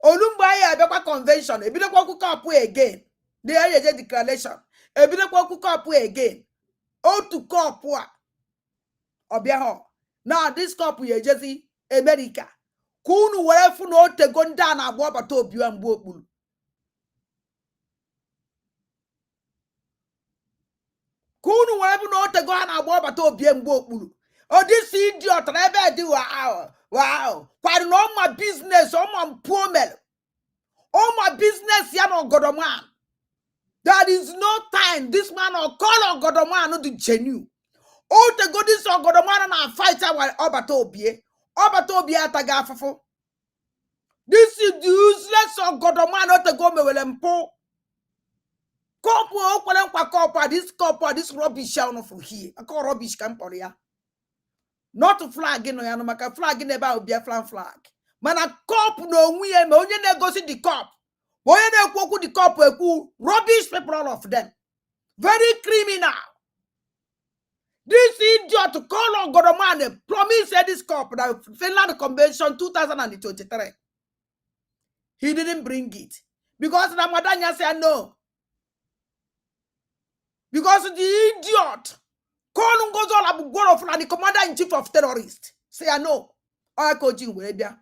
olumgbe anyị abịakwa convention ebidokwa okwu cup again the eje declaration ebidokwa okwu cup again otu cup a ọbịa ha Now this couple ye jezi America. Kunu werefu no te gonda na agbo bata obi amgbo okpuru. Kunu werefu no te go na agbo bata obi amgbo okpuru. Oh, this idiot ebe di wow. Kwari no my business, my poor all my business ya no godoman. There is no time this man or call on godoman no the genuine. Oh, the go this or godoman na fight our obatobie ataga fofo. This is the useless or godoman not to go me welempo. Couple, this rubbish shall not for here. I call rubbish camporia. Not to flag in no maka flag in about Biafran flag. Man a cop no we me only go see the cop. Boy they go the cop rubbish people all of them. Very criminal. This idiot to call on Godomane promise this cop the Finland Convention 2023. He didn't bring it. Because Ramadanya said no. Because the idiot call goes all about Gorofla, the commander-in-chief of terrorists. Say I know. I coaching with there.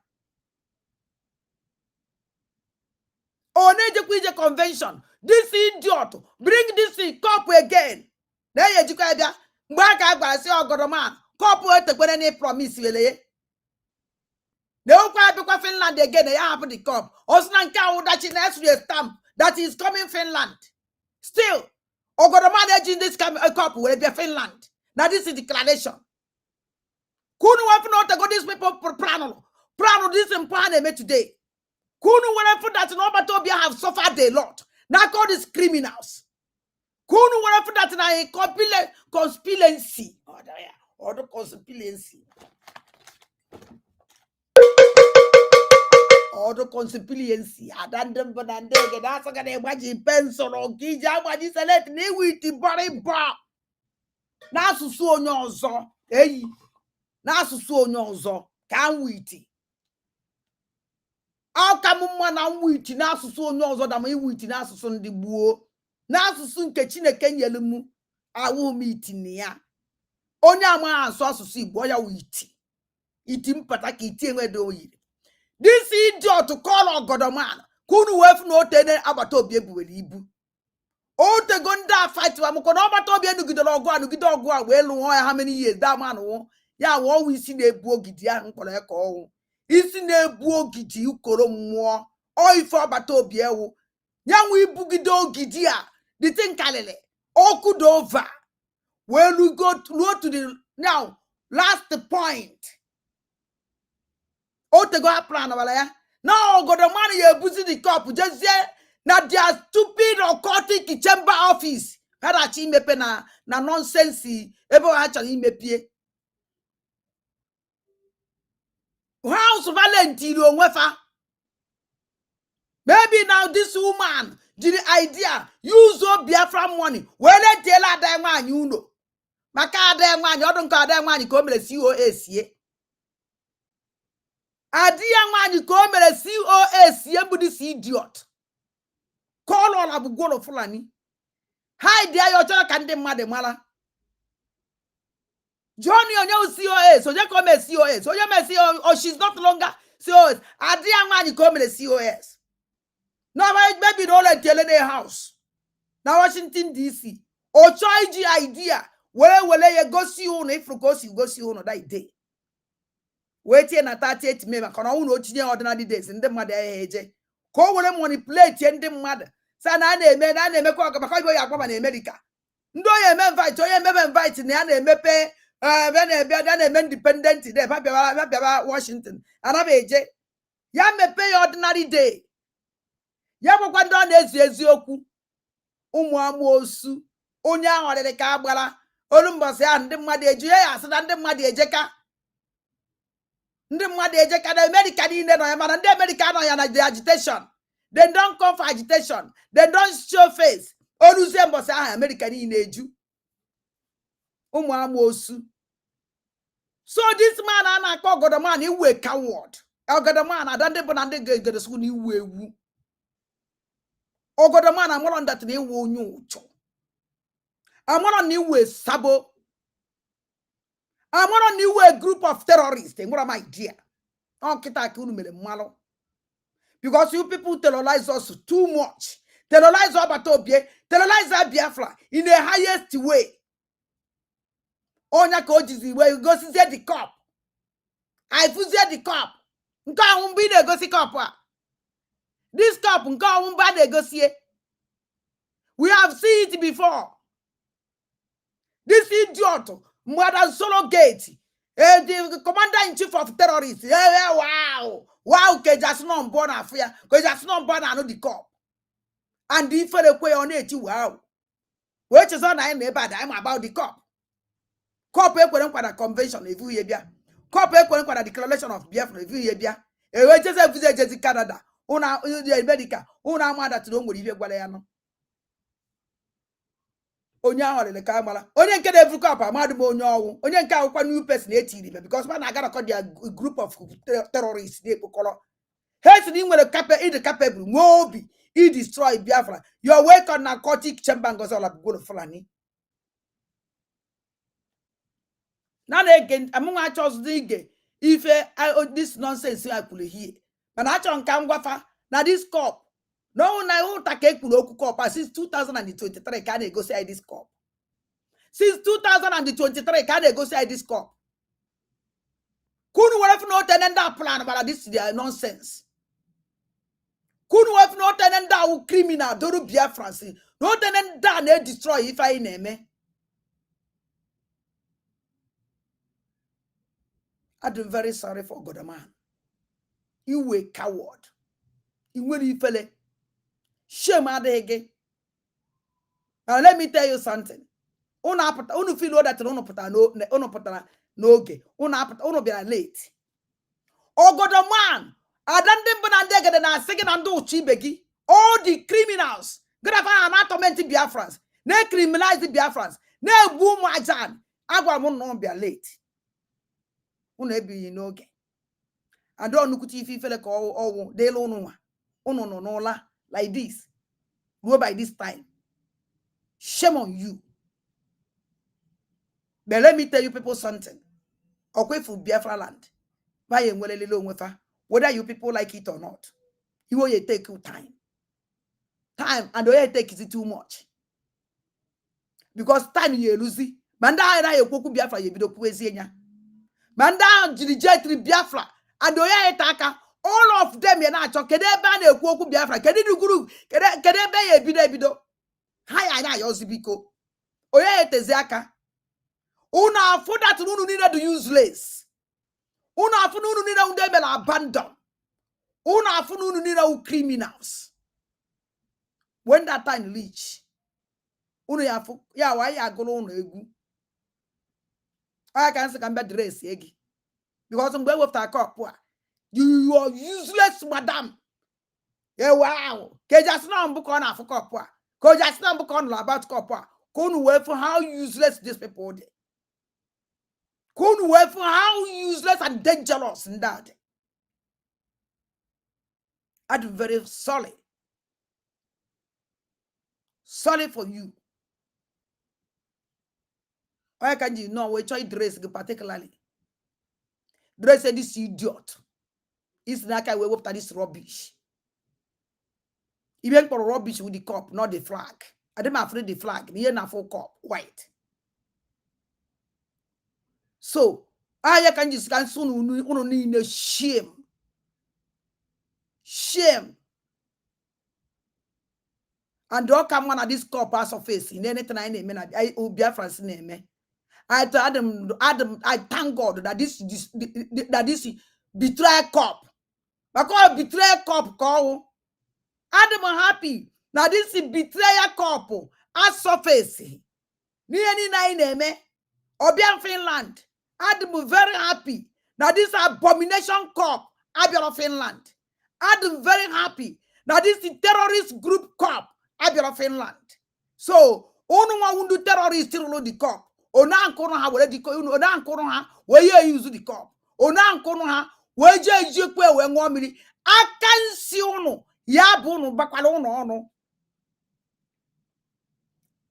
On a convention. This idiot bring this cop again. There you go. Back I say oh God man. Cop to go any promise really. They don't quite because Finland again. They have the cop. Osnanka that in next stamp that is coming Finland. Still. Oh God man edging this cop will be Finland. Now this is declaration. Kunu have not to go these people for plano. Plano this in plan made today. Kunu whatever that Nobatobia have suffered a lot. Now call these criminals. Kunu whatever that na a conspiracy. Or the conspiracy. Or the conspiracy. I done them but and they get asked again imagine pencil or gija but this select me with the body bar. Na susu onyo ozo. Hey. Na susu onyo ozo. Can witi. How come na witi na susu onyo ozo da me witi na susu ndi buo. Na susu nke Chineke nyelu mu. Awu mi iti ni ya. Onye ama aso asusu igbo ya witi. Iti mpata ka iti enwe do yiri. This idiot to call on Godoman. Kunu wef no tene abato obi ebuweli ibu. O te gonda fight wa muko no abato obi enu gido ogwa we lu how many years that man wo. Ya wo we si na ebu ogidi a nkporo e ko wo. Isi na ebu ogidi ukoro mmụọ. O ife abato obi ewu. Ya we ibu gido ogidi a the thing kalele. O could over. When we go to the now last point. O te go plan wala ya. Now go the money you busy the cop just say na their stupid occultic chamber office. Hada chi mepe na nonsense ebe o actually mepie. House Valentine onwefa. Maybe now this woman did the idea use up Biafra money. Well let tell her that man you know. Maka that man you don't call that man you come to COS ye. Adia man you come to COS ye but this idiot. Call all abu golo fulani. Hi there your child can dem mala. Johnny on your COS, so you come to COS. So you may see oh she's not longer COS. Adia man you come to COS. Now maybe don't let tell the house. Now Washington DC. Or try the idea. Where you go see you if you go see you on that day. Wait here na 38 me makana unu otinye ordinary days ndị mmadụ eje. Ko were manipulate ndị mmadụ. Sa na na-eme kwa maka ibo ya agba na America. Ndị onye eme invite onye eme invite na ya na-emepe na-eme independent day bịa Washington. Anabe eje. Ya mepe ya ordinary day. Ya bụkwa ndị ọ na-ezi eziokwu. Ụmụ amoosu onye ahụ ọdịdị ka agbara olu mbọsị ahụ ndị mmadụ eju ya asị na ndị mmadụ ejeka. Ndị mmadụ ejeka na America niile nọ ya mana ndị America nọ ya na the agitation. They don't come for agitation. They don't show face. Oluzie mbọsị ahụ America niile eju. Ụmụ amoosu. So this man a na-akpọ Ogodoman iwu a coward. Ogodoman ada ndị bụ na ndị ga-egede sukwu na iwu ewu. Ogodoman amụrụ ndat na iwu onye ụchọ. Amụrụ na iwu sabo. I'm on a new group of terrorists. What am I dear? Oh, because you people terrorize us too much. Terrorize Obatobie, terrorize Biafra in the highest way. Onya Kojizi, where you go see the cop. I fuzzy the cop. Nka umbi de go see cop. This cop, nka umba de go see. We have seen it before. This idiot, Mother Solo Gate, the commander-in-chief of terrorists. Wow. Wow, que just not born affair, because just not born I know the cop. And the further way on it, wow. Which is on I neighbor, I'm about the cop. Cop a convention, if you hear. Cop a declaration of Biafra, if you hear. A just a visit Canada. Una America, una mother to don't believe Guayano. Onya the camera. Only get every cop, a madam onyo, only can one new person 80 because man, I gotta call their group of terrorists, they color. Here's the with a capable, the capable, Mobi, he destroy Biafra. Your work on narcotic chamber goes all up good for Fulani. Now again, among I chose dig if I this nonsense I could hear. But I don't come wafa. Now this cop. No, I won't take Kuloku cop since 2023. Can they go say this cop? Since 2023, can they go say this cop? Couldn't we have no tenant that plan about this nonsense? Couldn't we have no tenant that criminal, don't be a Francis? No tenant that they destroy if I name. I'm very sorry for God, man. You were a coward. You will be fele. Shame out again. Now let me tell you something. Unu feel that unu put no okay. Unu be late. Oh God, man. Adandem na second and do chibegi. All the criminals. Good have an tormented Biafrans. Ne criminalize the Biafrans. Ne boom ajan. Agwa mun no be late. Unu be no okay. And don't look if you feel like oh they no no like this. Go by this time. Shame on you. But let me tell you people something. Okay, for Biafra land. Whether you people like it or not, it will take you time. Time, and the way it takes is too much. Because time you lose. Manda ina ye kwoku Biafra ye bido kwezi enya. Manda diligently Biafra, and the way it all of them ye na cho kede ba na kwoku Biafra, kede du guru, kede be ye bido. Haya anya yozibiko. Oye eteziaka. Una afu that unu need to useless. Una afu unu need to undebel abandon. Una afu unu need to criminals. When that time reach, unu afu ya wa ya golo unu egu. I can say can be dress egi. Because I'm going with a cup. You are useless, madam. Yeah, wow. Ke just now book on afu cup. Ko just now book on about cup. Couldn't wait for how useless these people are. Couldn't wait for how useless and dangerous in that. I'm very sorry. Sorry for you. Why can't you know we try dress particularly? Dress this idiot. It's like I will after this rubbish. Even for rubbish with the cup, not the flag. I don't afraid the flag. Here na full cup, white. So, I can just soon need shame. Shame. And don't come on at this cup as of face in anything I name. I will be a Francis name. I told Adam, I thank God that this betrayal cup. I call betrayal cup call. Adam happy. Now this is betrayal cup as surface. Ni any name. Obian Finland. Adam very happy. Now this abomination cup. Abian Finland. Adam very happy. Now this is terrorist group cup. Abian Finland. So, onu wa undu terrorist still the cup. Ona ankono ha wele di cup. Ona ankono ha we use the cup. Ona ankono ha we je kwe we ngomiri. Akansi unu ya bunu bakwala unu.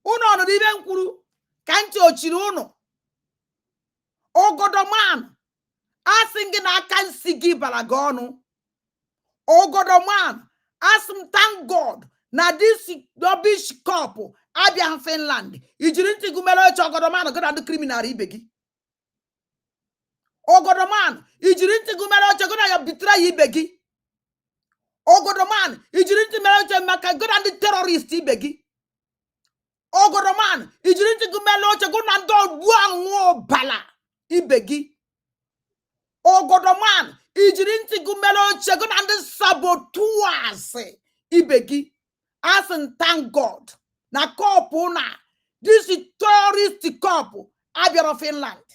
Unu dibe nkuru kanti ochiri unu. Ogodoman, asking I can see give Balagonu. Ogodoman, ask him thank God. Now this rubbish couple, Abian Finland. You didn't think Gumelo Chogodoman go the criminal ibegi. Ogodoman, you didn't think Gumelo Chogoda betray ibegi. Ogodoman, you didn't think Melo Maka go the terrorist ibegi. Ogodoman, you didn't think Gumelo Chogoda do bala ibegi. Ogodoman, you didn't think Gumelo Chogoda the saboteurs ibegi. As and thank God. Na couple na. This is tourist couple. Abia Finland.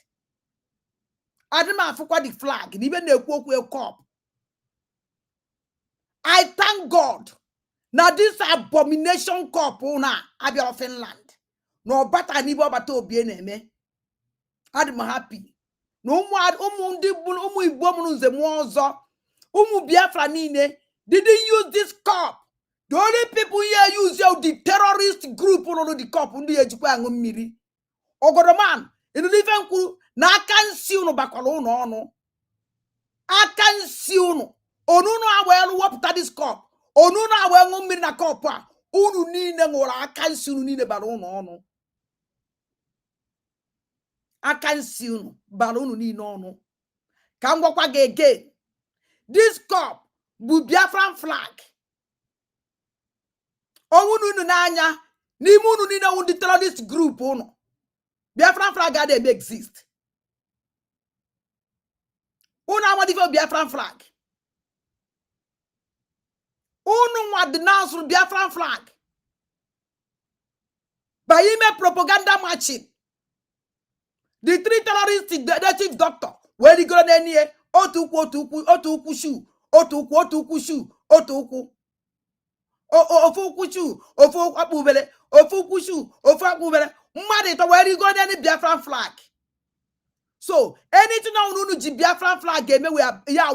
Adima fukwa the flag. Even the kwe cup. I thank God. Now this abomination couple na Abia Finland. No bata nibo bato biene me. Adima happy. No umu ndi umu ibomu nze mwozo. Umu Biafra nine. Didn't use this cup. The only people here use the terrorist group on the cup on the edge of miri. Ogodoman, in the different crew, na can see no bacalo no. I can see no. Onuno well what this cup. Onuno well no na copa. Unu ni or I can see no balloon no. I can see no balloon ni no. Can walk again. This cup will Biafran flag. Owunu nanya ni munu ni na the terrorist group ono. Biafran flag they exist. Una what if Biafran flag? Unu what denounce Biafran flag? By email propaganda matching. The three terrorists, the chief doctor, where he go there near otuku shu, otuku shu, otuku. Ofukushu, ofu akubele, ofukushu, ofu akubele. Mmadụ to where you go any Biafran flag. So anything now unu Biafran flag game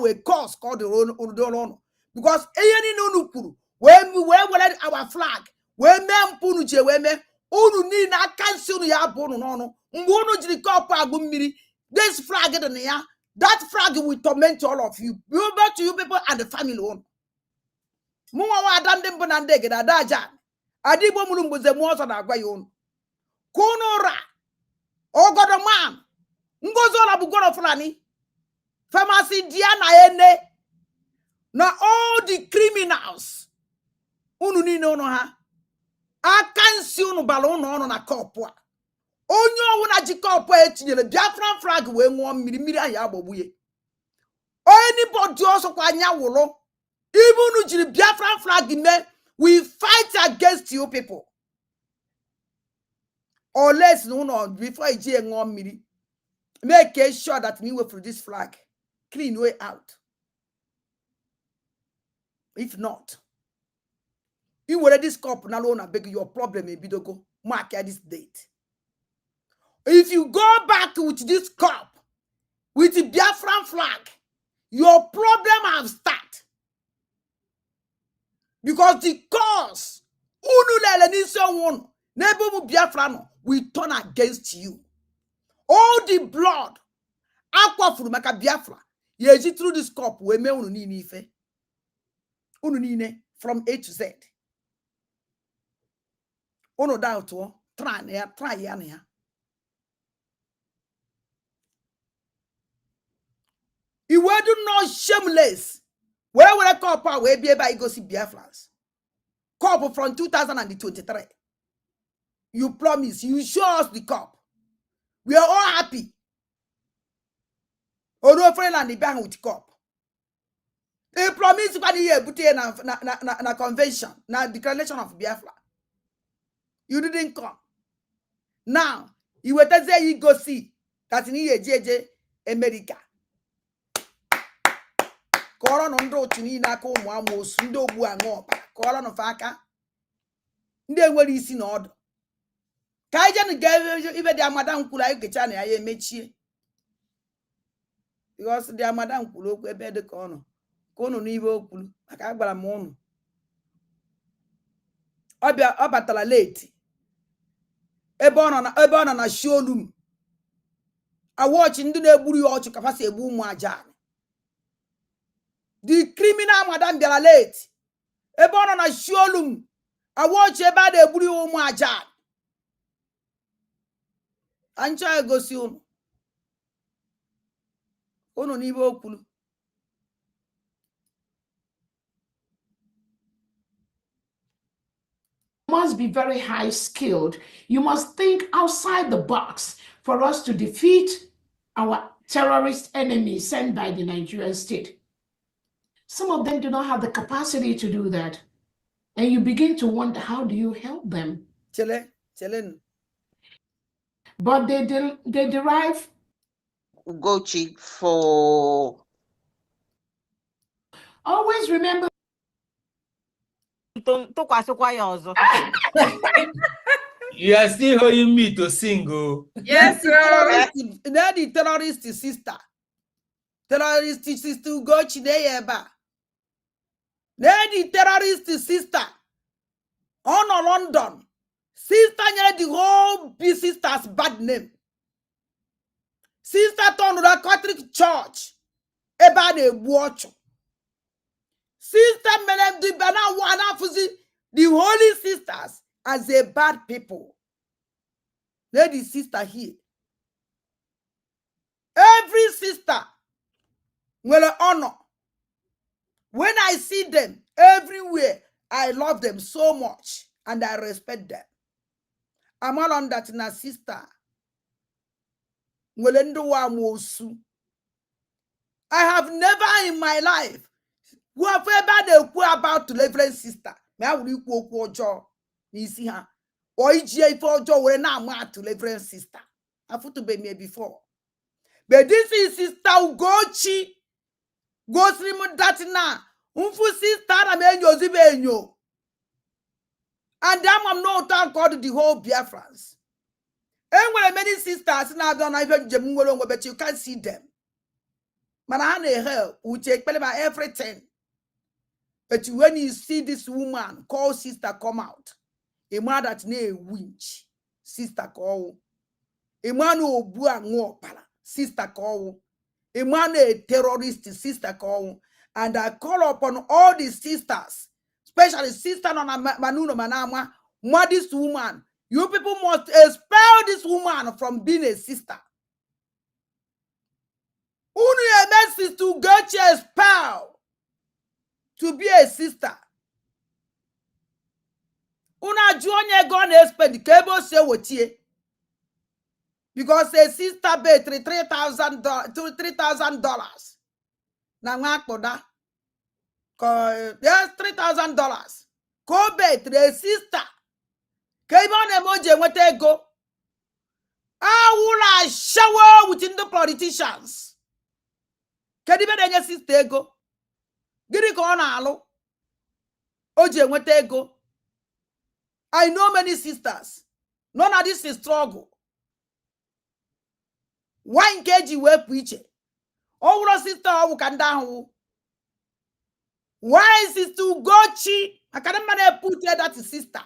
we cause called the on because any no kuru when we wear our flag when men punu je we me unu ni na cancel ya bonu no unu jiri cup agum mmiri this flag de ya that flag will torment all of you. You back to you people and the family on. Muwa wa adande mbona ndege na daja. Adibo mulu mbuze muoso na agwa yonu. Kunura. Ogodoman. Ngozo la bugoro fulani. Famasi diana ene. Na all the criminals. Unu ni no ha. Akansi unu balon no na kopwa. Onyo wuna jikopwa etinyele Biafran flag we nwo mmiri aya agbobuye. Anybody also kwa nya wolo. Even the Biafran flag men, we fight against you people. Or less no before I get on me. Make sure that we will for this flag. Clean way out. If not, you will let this cup now alone and beg your problem maybe to go mark at this date. If you go back with this cup with the Biafran flag, your problem have started. Because the cause, we turn against you. All the blood, aqua from Biafra, yeji through this cup, we me ununine from A to Z. Ono doubt try ya. You were not shameless. Where will a couple we be able to go see Biafrans? Couple from 2023. You promise, you show us the cup. We are all happy. Oh no, Finland the bank with cup. They promise to year put in a convention, na declaration of Biafra. You didn't come. Now you will say you go see that in here JJ America. Kora no ndo chini na ko mu amosu ndo bu angopa kora no faka ndị enwere isi na ọdụ ka ije na ga ibe dị amadan kwuru anyị gecha na ya emechie because dị amadan kwuru okwu ebe dị ka ọnụ n'ibe okwuru maka agbara m ụnụ ọ batala late ebe ọ nọ na showroom I watch in the neburu or capacity boom wajan. The criminal Madame de la Late. Ebon on a sholum. I watch about the buru wajan. Ancha go soon. Ono nibo kulu. Must be very high skilled. You must think outside the box for us to defeat our terrorist enemies sent by the Nigerian state. Some of them do not have the capacity to do that. And you begin to wonder, how do you help them? But they derive Ugochi for... Always remember. You are still holding me to sing, oh. Yes, sir. The terrorist sister. Terrorist sister Ugochi De Ya. The terrorist sister. On London. Sister nyere the whole sister's bad name. Sister turned to the Catholic Church. Eba de watch. Sister menem di bana wana fuzi the holy sisters as a bad people. Lady sister here. Every sister will honor. When I see them everywhere, I love them so much and I respect them. I'm all on that na sister. I have never in my life whoever they quote about to reverend sister. Me I will quote Joe. You see her. Or EGA for Joe when I'm mad to reverend sister. I put to be me before. But this is sister Ugochi. Go slim that na. Unfu sister na me enyo. And I'm no town called the whole Biafrans. And when many sisters now don't even Jemungolo, but you can't see them. Manahane hell will take about everything. But when you see this woman call sister come out, a man that ne winch, sister call. A man who bua pala, sister call. A man a terrorist, sister call. And I call upon all the sisters, especially sister Nona Manuno Manama, this woman. You people must expel this woman from being a sister. Only a message to get you expelled to be a sister. Una junior gonna spend the cable say what ye. Because a sister paid $3,000 to $3,000. Now, yes, $3,000. Go bet a sister. Came on emoji what they go. I will shower within the politicians. Can you bet any sister go? Get it on alo. Oje what they go. I know many sisters. None of this is struggle. Why engage you with preaching? Oh, sister, who can down? Why is it to go cheap? I can't put here that sister.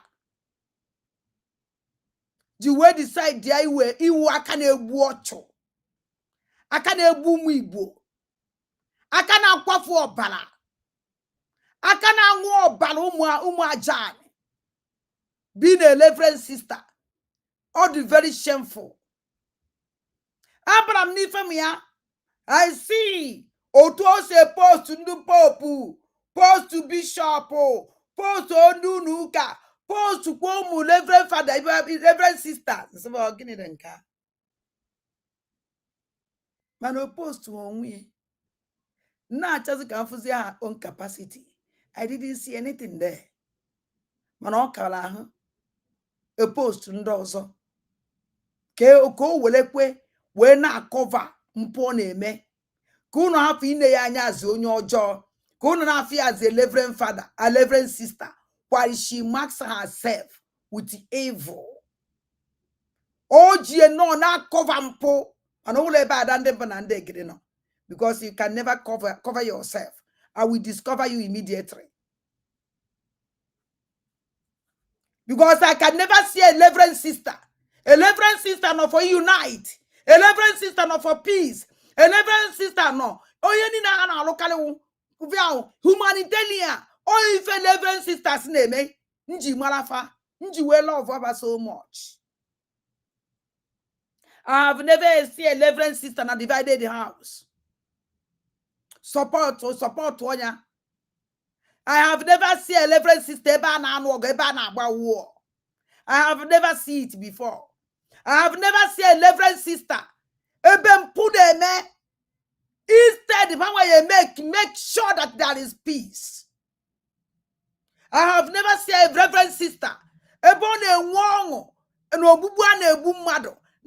The way decide the way you can watch. I can't boom ibo. I can't quaff for bala. I can't walk bala jan. Being a reverend sister. All the very shameful. Abraham Nifamia. I see. Oto se post to the pope, post to bishop, post to Nunuka, post to Kwomu, reverend father, reverend sister. So about getting them car. Man, opposed to one way. Not just confuse her own capacity. I didn't see anything there. Man, all color, opposed to Ndozo. Ke oko welekwe, we na cover mpone me. Kuno hafi ine ya nyazi onye ojo. Kuno hafi as a reverend father, a reverend sister, while she marks herself with evil. Oji no na cover mpo. And all about and because you can never cover yourself. I will discover you immediately. Because I can never see a reverend sister. A reverend sister not for unite. A reverend sister not for peace. A reverend sister no. Oh, you need a local humanitarian. Oh, if a reverend sister's name, Nji Marafa, Nji we love her so much. I have never seen a reverend sister not divided the house. Support one. I have never seen a reverend sister war. I have never seen it before. I have never seen a reverend sister. Instead, make sure that there is peace. I have never seen a reverend sister.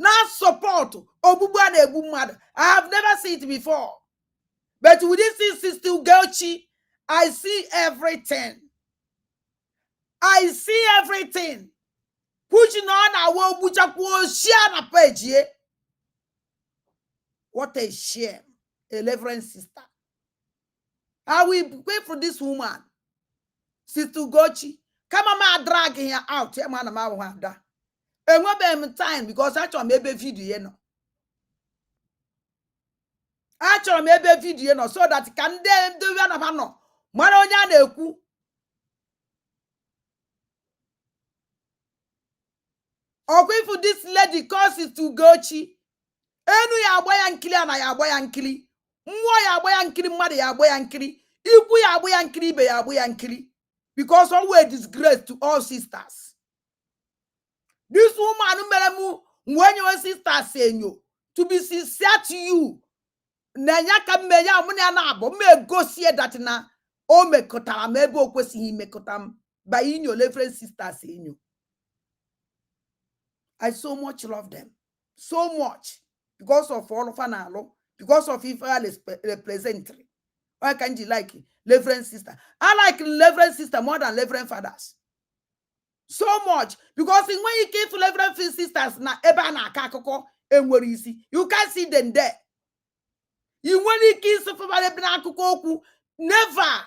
Now support. I have never seen it before. But with this sister Ugochi, I see everything. I see everything. Pushing on our Buchapo page. What a shame. A reverend sister. I will pray for this woman. Sister Ugochi. Come on, dragging her out. And what time because actually maybe video, you know. Actually maybe video, you know, so that can them do one of no. Maronya neku. Okay, for this lady cause is to Ugochi. Enu ya boy and killy and ya boy and killy. Mwa ya boy and killy, mother ya boy and killy. Ibu ya boy and killy, be ya boy and killy. Because always disgrace to all sisters. This woman, when your sister saying you, to be sincere to you, Nanyaka meya munyanabo, me go see that na, o me kotama, me bo kwesi me kotam, by in your reverend sister saying you. I so much love them. So much. Because of all of Analo, because of Ifeanyi representative. Why can't you like reverend sister? I like reverend sister more than reverend fathers. So much. Because when you came to reverend sisters, na eba na kakoko and where is you can't see them there. You want to kiss of a never.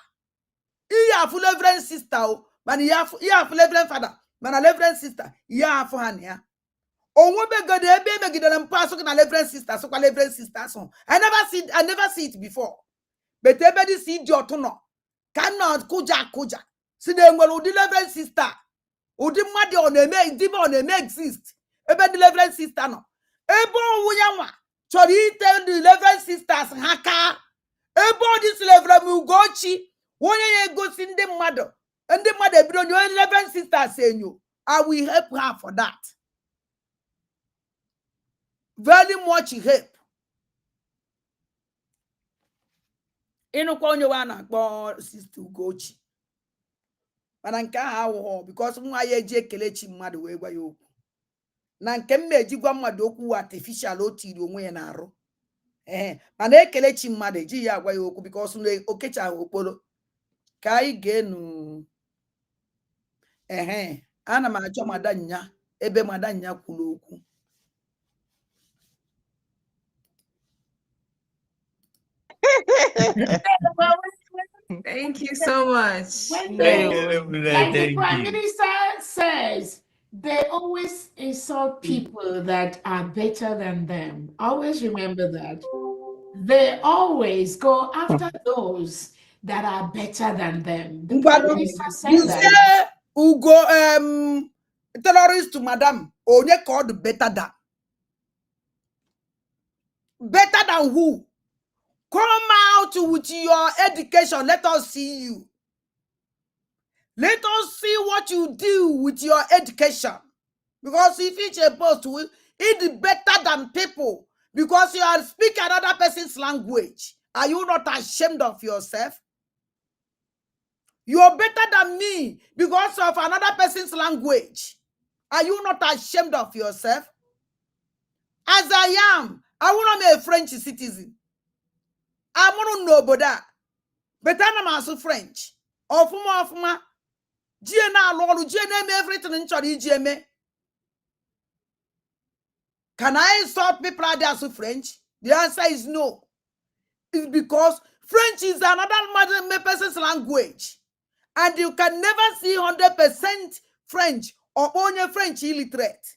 You have reverend sister, but you have reverend father, but a reverend sister, you have for her. Oh, what be good? Baby, get them pass on a reverend sister, so called reverend sister. I never see it before. But everybody see your tono. Cannot kuja. See them well, the reverend sister. Udi madi on a make, diva on a make exist. Everybody reverend sister no. Ebo uyama. Chori tell the reverend sisters haka. Ebo this reverend Ugochi. When you go see the mother, and the mother be on your reverend sister saying you. I will help her for that. Very much help. Inu kwa onye wana kwa sister Ugochi. Mana nke ahụ because nwa ya eji ekelechi mmadụ wee gwa ya okwu. Na nke mmeji gwa mmadụ okwu artificial o tiri onwe ya na-arụ. Mana ekelechi mmadụ eji ya gwa ya okwu because okecha okporo. Ka anyị ga-enu. Ana m achọ madanya ebe madanya kwuru okwu. Thank you so much. When the Prime Minister says they always insult people that are better than them. Always remember that. They always go after those that are better than them. The Prime Minister said that. Ugo terrorist to madam onye called better than. Better than who? Come out with your education. Let us see you. Let us see what you do with your education. Because if it's supposed to, it's better than people. Because you are speaking another person's language. Are you not ashamed of yourself? You are better than me because of another person's language. Are you not ashamed of yourself? As I am, I want to be a French citizen. I want to know about that. But I'm also French. Ofuma. GNA Lord, GNA everything in Chari GMA. Can I insult people that are so French? The answer is no. It's because French is another person's language. And you can never see 100% French or only French illiterate.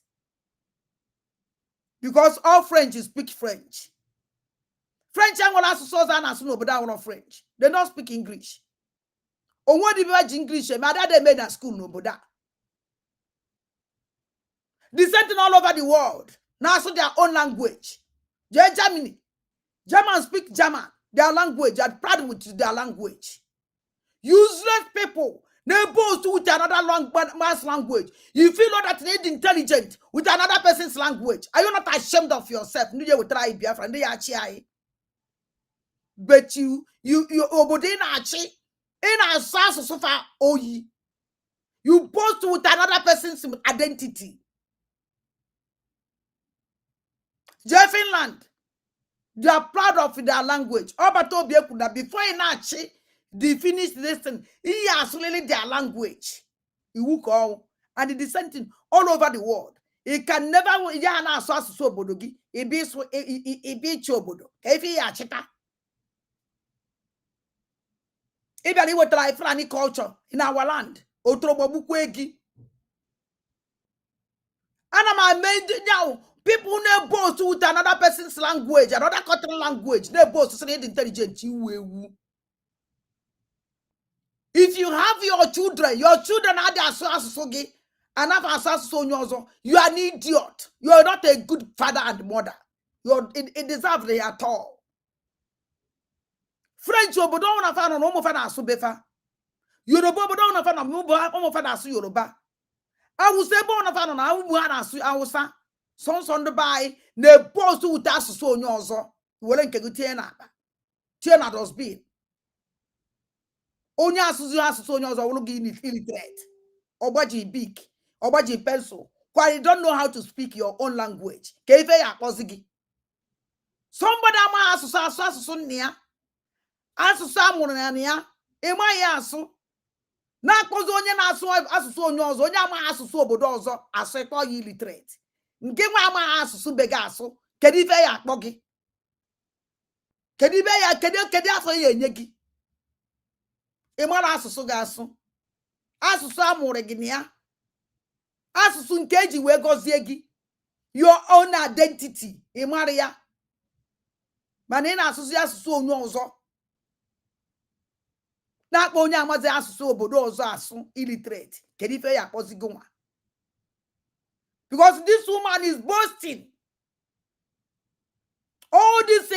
Because all French speak French. French and what no French. They don't speak English. Or what do you English? Mother they made at school no boda. Dissenting all over the world. Now so their own language. Germany. Germans speak German. Their language. They are proud with their language. Useless people. They boast with another man's language. You feel that they're intelligent with another person's language. Are you not ashamed of yourself? You will try Biafra. But you obodin achi in a source so far oyi. You boast with another person's identity. Finland, they are proud of their language. Before they finish this thing, he has really their language. He will call and the dissenting all over the world. He can never yana so bodogi. He be chobodo. If he achita. Even he would try Fulani culture in our land. Otrobobukwegi. And I'm made now. People never boast with another person's language, another country language. They boast to say intelligent. If you have your children are the asogi, and have asogi, you are an idiot. You are not a good father and mother. It deserves it at all. French, you don't have no fan asubefa. Yoruba, don't have no fan asu Yoruba. I will say born of an I will say. Sons on the by, ne boast to us so nyozo. Welen kegutiena. Tiena does be. Onya suzu so nyozo will give it illiterate. Obaji big. Obaji pencil. Because you don't know how to speak your own language. Keve ya posigi. Somebody ama asu near. Asu samunia. Ema yasu. Na kozo onye na asu so nyozo. Onya ama asu so obodozo. Asekwa illiterate. Nke nwa ama asụsụ bega asụ kedu ife ya akpọ gị kedu ibe ya kedu afọ ya enye gị ị mara asụsụ ga-asụ asụsụ amụrụ gị na ya asụsụ nke eji wee gọzie gị your own identity ị mara ya mana ị na-asụsụ asụsụ onye ọzọ na-akpọ onye amazi asụsụ obodo ọzọ asụ illiterate kedu ife ya akpọzi gị nwa. Because this woman is boasting. All this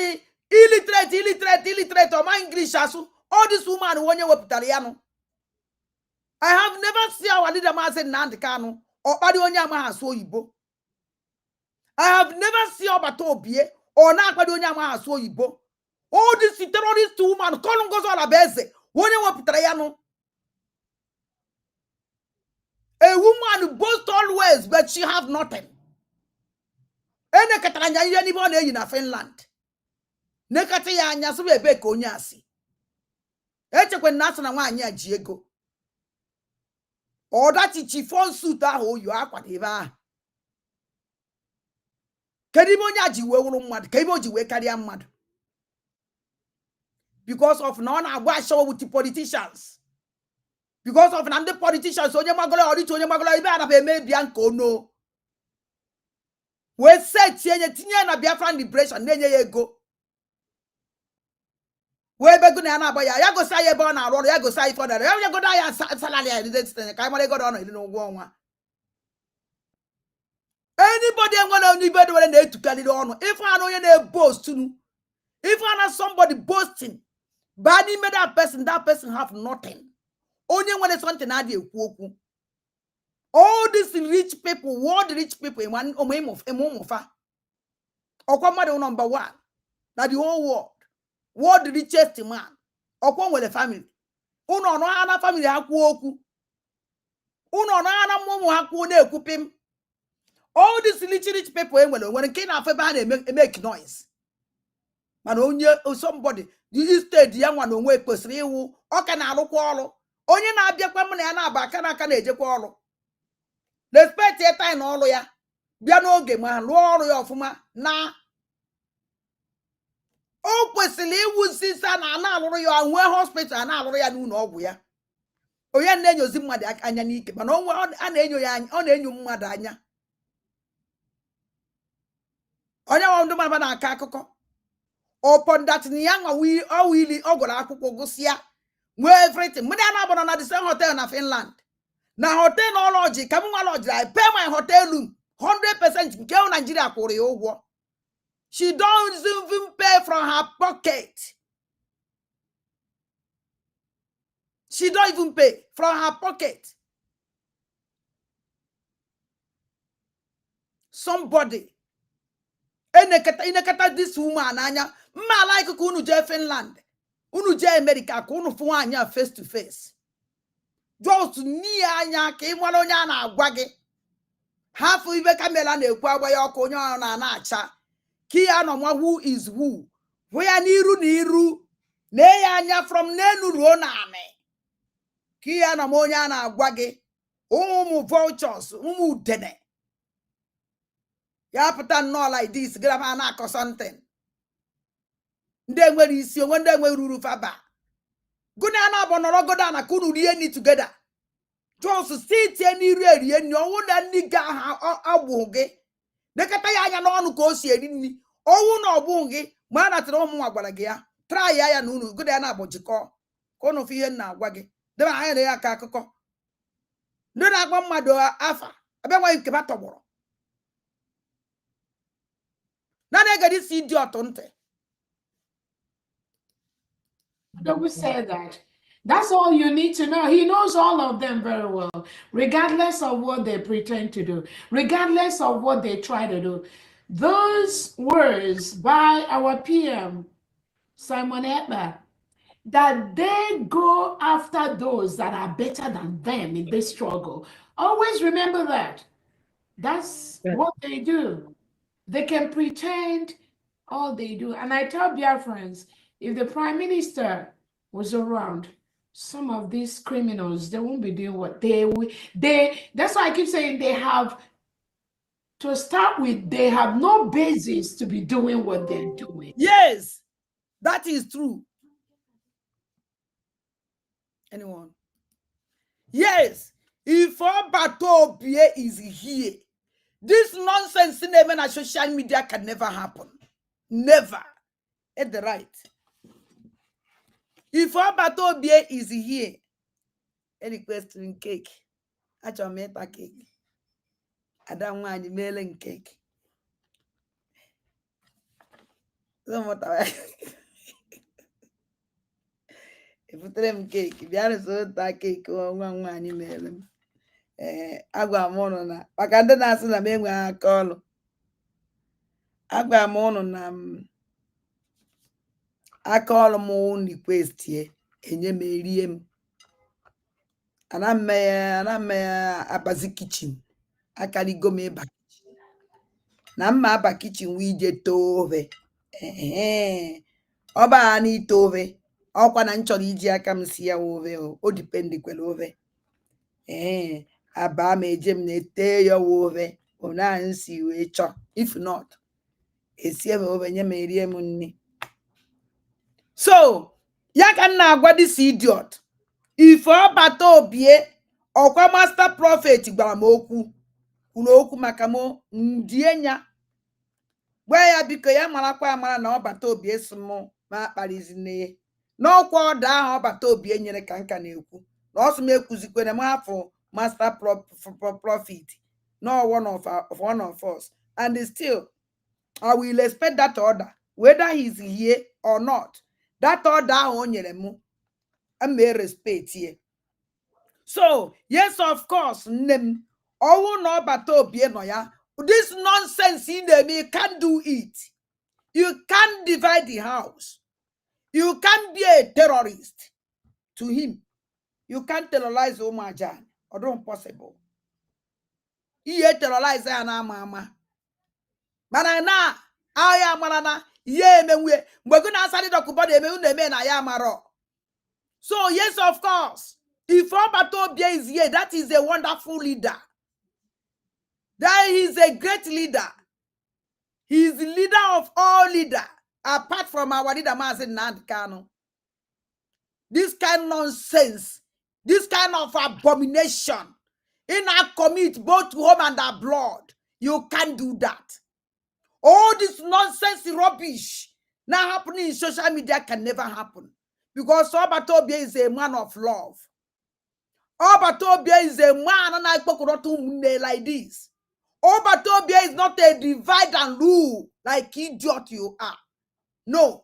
illiterate, or my English, all this woman, when you were Italiano. I have never seen our leader Mazen Nandikano or Padonyama Soyibo. I have never seen Obatobie or Nakpadonyama Soyibo. All this terrorist woman, Colongos or Abeze, when you were Italiano. A woman boasts always, but she have nothing. Ene kataranya yeni bone in Finland. Nekati ya nyasu ebe ko nyasi. Eche kwen naso na nwanyi aji ego. Oda chichifon suit ahụ yo akwade ba. Kedi mo nya ji we wuru mmadu, kedi mo ji we karịa mmadu. Because of na na agba show with the politicians. Because of the politicians, onye magolo ori onye magolo ibe ana be me bianco no. We say tinye na Biafran liberation nenye ego. We be go na aba ya go say ebe na aro ya go say for that. Ya go da ya salary ya this thing. Kai mo go do no go onwa. Anybody ngwana anybody when they to carry on. If I know you na boast nu. If I know somebody boasting, bani made that person have nothing. Only when it's something I do. All these rich people, world rich people, in one of a momofa. Or come number one. Now the whole world richest man. Or come with a family. Uno no ana family haku. Uno no ana momo haku ne kupim. All these rich people, when it came after make noise. Man, only somebody. You stay the young one on way person. You can I look all. Onye na-abịakwa m na ya na-aba aka n'aka na-ejekwa ọrụ. Respect your time n'ọrụ ya. Bịa n'oge ma rụọ ọrụ ya ọfụma na o kwesịrị iwuzi sa na na-alụrụ ya nwe hospital na-alụrụ ya n'ụlọ ọgwụ ya. Onye na-enyozi mmadụ anya n'ike mana a na-enyo ya ọ na-enyo mmadụ anya. Kedu ibe onye a ji wee wụrụ mmadụ? Kedu ibe o ji wee karịa mmadụ? Onya wa nduma ba na aka akụkọ. Upon that nyanga we all really ogora akwụkwọ gụsịa. Nwe everything. Mụ na na na the same hotel na Finland. Na hotel no lodge, ka mụ lodge, I pay my hotel room 100% nke Nigeria kwụrụ ya ụgwọ. She don't even pay from her pocket. She don't even pay from her pocket. Somebody. Inekata this woman anya. Mma like unu je Finland. Unu je America ka unu fu anya face to face. Just ni anya ka ịmara onye a na-agwa gị. Hafu ibe kamera na-ekwu agba ya ọkụ onye ọ na-acha. Ki ya no nwa who is who. Hụ ya n'iru. Na ya anya from n'elu ruo n'anị. Ki ya no onye a na-agwa gị. Ụmụ vultures, ụmụ udene. Ya pụta nnọọ like this, grab ha na-akọ something. Ndị nwere isi onwe ndị nwere ruru faba. Gụnị a na-abụ nọrọ goda na kunu rie ni together. Just sit here n'iru erie nni ọnwụ na nni ga ha agbụ gị. Nekata ya anya n'ọnụ ka o si eri nni. Ọnwụ na ọgbụ gị ma a natara ụmụ nwa gwara gị ya. Try ya na unu goda ya na-abụ jikọ. Ka unu ihe na-agwa gị. Debe anya na ya aka akụkọ. Ndị na-agba mmadụ afa. Abịa nwa nke ba tọgbọrọ. This idiot. Don't say that. That's all you need to know. He knows all of them very well, regardless of what they pretend to do, regardless of what they try to do. Those words by our PM, Simon Ekpa, that they go after those that are better than them in this struggle. Always remember that. That's what they do. They can pretend all they do. And I tell Biafrans, if the Prime Minister was around, some of these criminals, they won't be doing what that's why I keep saying they have, to start with, they have no basis to be doing what they're doing. Yes, that is true. Anyone? Yes, if Batobie is here, this nonsense in even on social media can never happen. Never. At the right. If Batobie is here, any question cake. I just made a cake. I don't want the melon cake. If you tell them cake, if you are so that cake, one melon. Agwa mono na maka ndị na-asị na m enweghị aka ọlụ. Agwa mono na aka ọlụ m request ye enye m erie m. Ana m abazi kitchen akaligo m eba na mma aba kitchen we je tove ọba na itove ọkwa na nchọrọ iji aka m si ya ove o depend kwele ove aba mejem na-ete ya ove ona nsi we chọ. If not esie m ove nye m erie m nni. So ya ka na agwa this idiot. If Batobie ọkwa master prophet gwara m okwu kwuru maka m ndienya gwa ya biko ya marakwa amara na Batobie si m ma akparizine n'ọkwa ọda ahụ Batobie nyere ka nka na-ekwu na ọsụ m ekwuzikwana m afọ master prophet no one of us, and still I will expect that order whether he's here or not. That order ahụ o nyere m I may respect here. So yes, of course, name owu no Batobie no ya. This nonsense in them, you can't do it. You can't divide the house. You can't be a terrorist to him. You can't terrorize Omajan. Or don't possible. He terrorize na mama. Manana, I am manana, ye menwe. Mboguna asali dokubode me uneme na ya maro. So yes, of course, if Batobie is here, that is a wonderful leader. That is a great leader. He is the leader of all leaders, apart from our leader Mazen Nandkano. This kind of nonsense, this kind of abomination, in our commit both home and our blood, you can't do that. All this nonsense, rubbish now happening in social media can never happen. Because Obatobia is a man of love. Obatobia is a man and I spoke like this. Obatobia is not a divide and rule like idiot you are. No.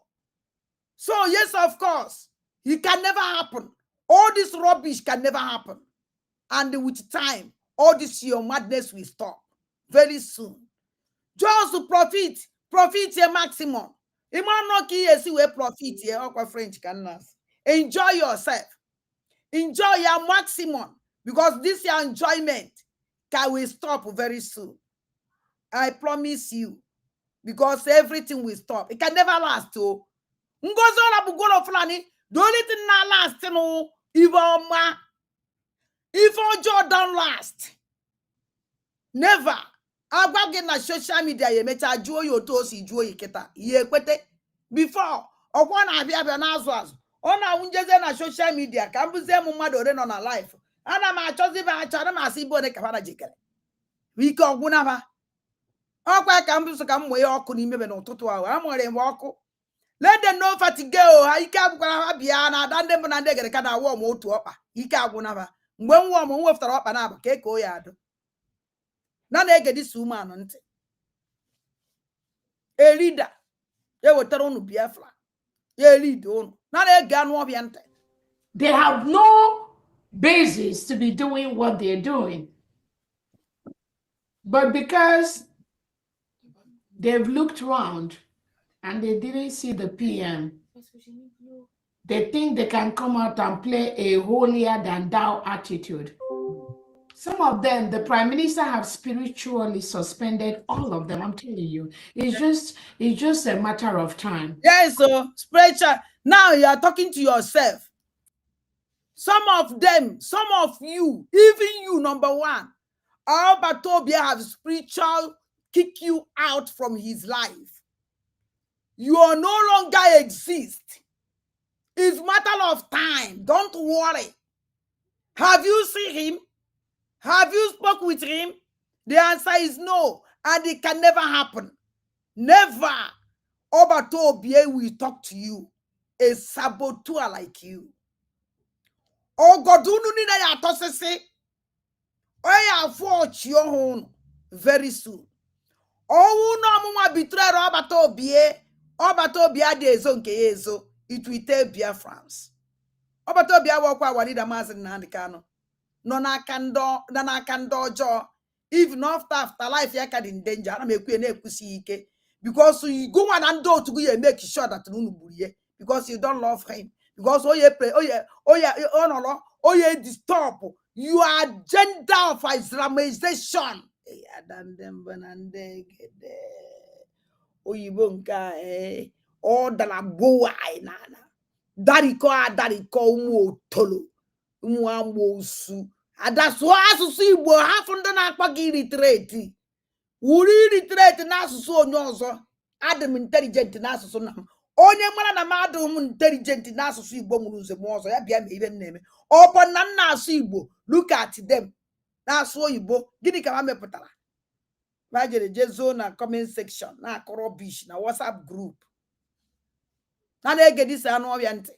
So yes, of course, it can never happen. All this rubbish can never happen. And with time, all this your madness will stop very soon. Just to profit a maximum. It might not see where profit here, or French can enjoy yourself. Enjoy your maximum. Because this your enjoyment will stop very soon. I promise you. Because everything will stop. It can never last. Oh. The only thing that lasts, no, if Ojo don't last. Never. Agwagin na social media ye mecha juo yo to si juo iketa. Ye kwete. Before, okwa na abia na azu. Ona unjeze na social media ka mbuze mu mmadu ore no na life. Ana ma achozi ba achara ma asibo ne kafara jikere. Wike ogwuna ba. Okwa ka mbuso ka mmoye oku ni mebe n'ụtụtụ ahụ. Amore mwe oku. Let them know fatigue o. Ha ike agwara ha bia na adande mbu na ndegere ka na wo mo otu okpa. Ike agwuna ba. Mgbe nwo mo nwefutara okpa na aba ka eke o ya ado. Na na-ege this woman ntị. A leader. Wetara unu Biafra. A leader unu. Na na-ege anụ ọbịa ntị. They have no basis to be doing what they're doing. But because they've looked around and they didn't see the PM, they think they can come out and play a holier than thou attitude. Some of them, the Prime Minister have spiritually suspended all of them. I'm telling you, it's just a matter of time. Yes, so spiritual. Now you are talking to yourself. Some of them, some of you, even you, number one, Albertobia have spiritual kick you out from his life. You are no longer exist. It's matter of time. Don't worry. Have you seen him? Have you spoke with him? The answer is no. And it can never happen. Never. Obatobia will talk to you. A saboteur like you. Oh God, you need ya tosese. Oh ya forge your own very soon. Oh no mama betray Obatobia. Obatobia de zonke yezo. It will tell Biafrans. Obatobia wakwa wanida mazin na handikano. No na kando jo. Even after life ya can in danger. I make ike. Because you go and do to go and make sure that you because you don't love him. Because disturb your agenda of Islamization. All the la boy nana. Daddy ko umu tolo. Umuamosu. And that's why I see what happened to Nakpaki retreat. Uri retreat nasu so nyozo. Adam intelligent nasu so nam. Onye mwana na madam intelligent nasu so igbo munuze mozo. Ya biya me even name. Open nan nasu igbo. Look at them. Nasu igbo. Gini kama me putara. Majere jezo na comment section. Na korobish. Na WhatsApp group. Na nege this anu obiante.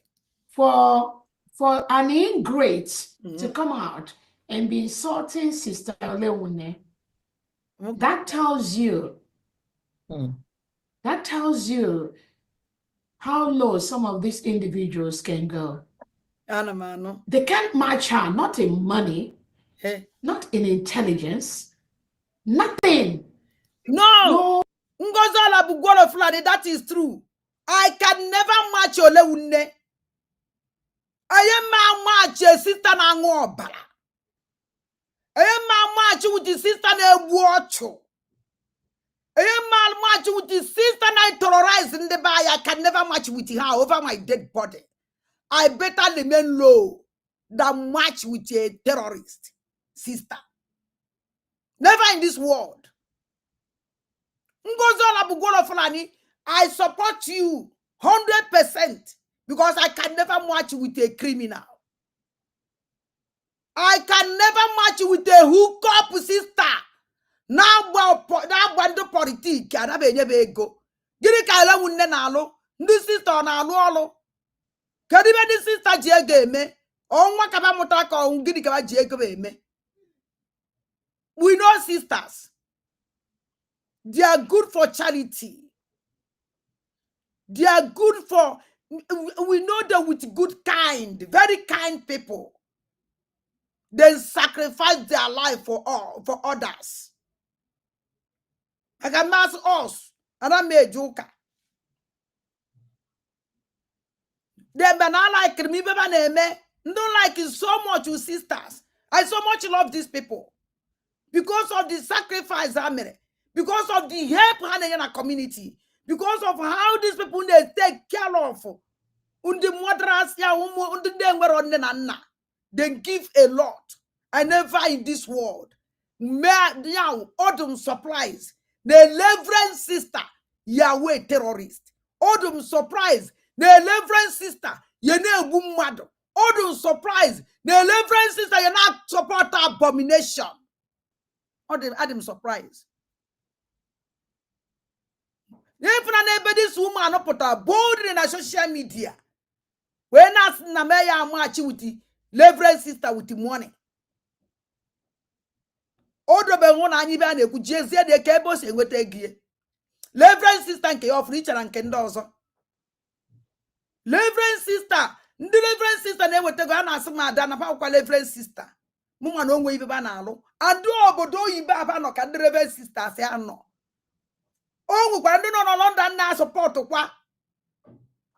For an ingrate to come out and be insulting Sister Leone, that tells you how low some of these individuals can go. They can't match her, not in money, not in intelligence, nothing. No. Ngozala Bugolo Flade, that is true. I can never match your Leone. I am my match sister na ngobala. I am my match with the sister na watcho. I am my match with the sister na terrorize in the bay. I can never match with her over my dead body. I better remain low than match with a terrorist sister. Never in this world. Ngozola Bugolo Fulani, I support you 100%. Because I can never match with a criminal. I can never match with a hookup sister. na-agba ndị politik anaghị enyebe ego. Gịnị ka ele nwunne na-alụ? Ndị sista na-alụ ọlụ. Kedu ibe ndị sista ji ego eme? Ọnwa kaba mụta ka ọnwụ gịnị kaba ji ego eme? We know sisters. They are good for charity. They are good for, we know them with good kind, very kind people. They sacrifice their life for others. I can ask us, and I made joker. They may not like me, don't like it so much with sisters. I so much love these people because of the sacrifice I made, because of the help in a community, because of how these people they take care of. They give a lot. I never in this world. Now, Odom supplies. The Reverend sister, Yahweh terrorist. Odom surprise. The Reverend sister, Yene Bumado. Odom surprise. The Reverend sister, you not support abomination. Odom surprise. This woman up put her bold in a social media. When as Nameya march with the Reverend sister with the money. Odo be won anyi be na eku jezie de ka ebo se nweta gie. Reverend sister nke of richer nke ndị ọzọ. Reverend sister, ndị Reverend sister na-eweta go a na-asị m ada na pa kwa Reverend sister. Mụ nwa na onwe ibe ba na-alụ. Adu obodo oyibo aba no ka ndị Reverend sister se anọ. O nwekwa ndị nọ na London na support kwa.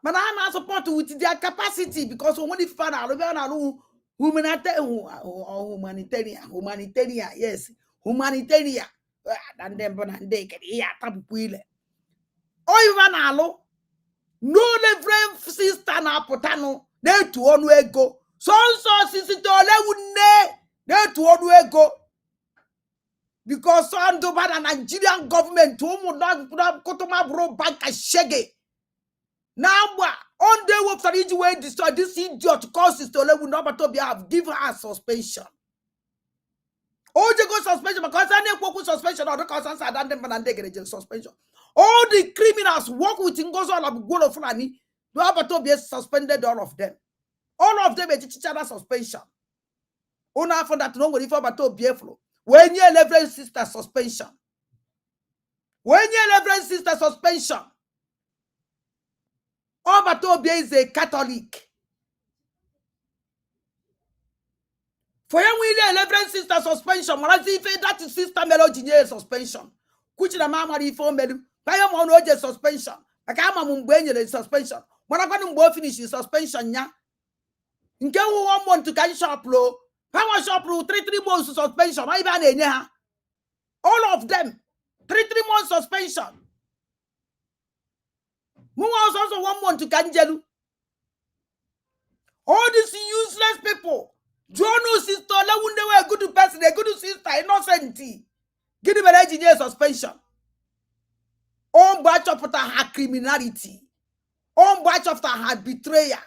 Mana ha na support with their capacity because when if na alụ be na alụ humanitarian, yes, humanitarian. And then bonande ke ya tabupu ile. Oyiba na alụ no Reverend sister na apụtanụ na-etu ọnụ ego. So sisi to lewunne na-etu ọnụ ego. Because on the Nigerian government to kutuma bro bank shege. Now on the website way destroy this idiot causes to level number to be have give her suspension. Oh, they go suspension because I need suspension or the causes I don't suspension. All the criminals work with Ngozo of Golo Fulani, do have to be suspended, all of them. All of them each other suspension. Ona for that no if about to be flow. When you Reverend sister suspension. When you Reverend sister suspension. Obatobia is a Catholic. For you, we Reverend sister suspension. If that is sister melody suspension. Which the mama reform melu. Kaya mo no suspension. Akama mumbenye suspension. When I got to finish suspension ya. Nke 1 month to can shop low. Power shop rule 3 months suspension. All of them 3 months suspension. Also 1 month to Kanjelu. All these useless people. Jono sister, they were good person, a good sister, innocent. Give them an engineer suspension. On batch of her criminality. On batch of her betrayer.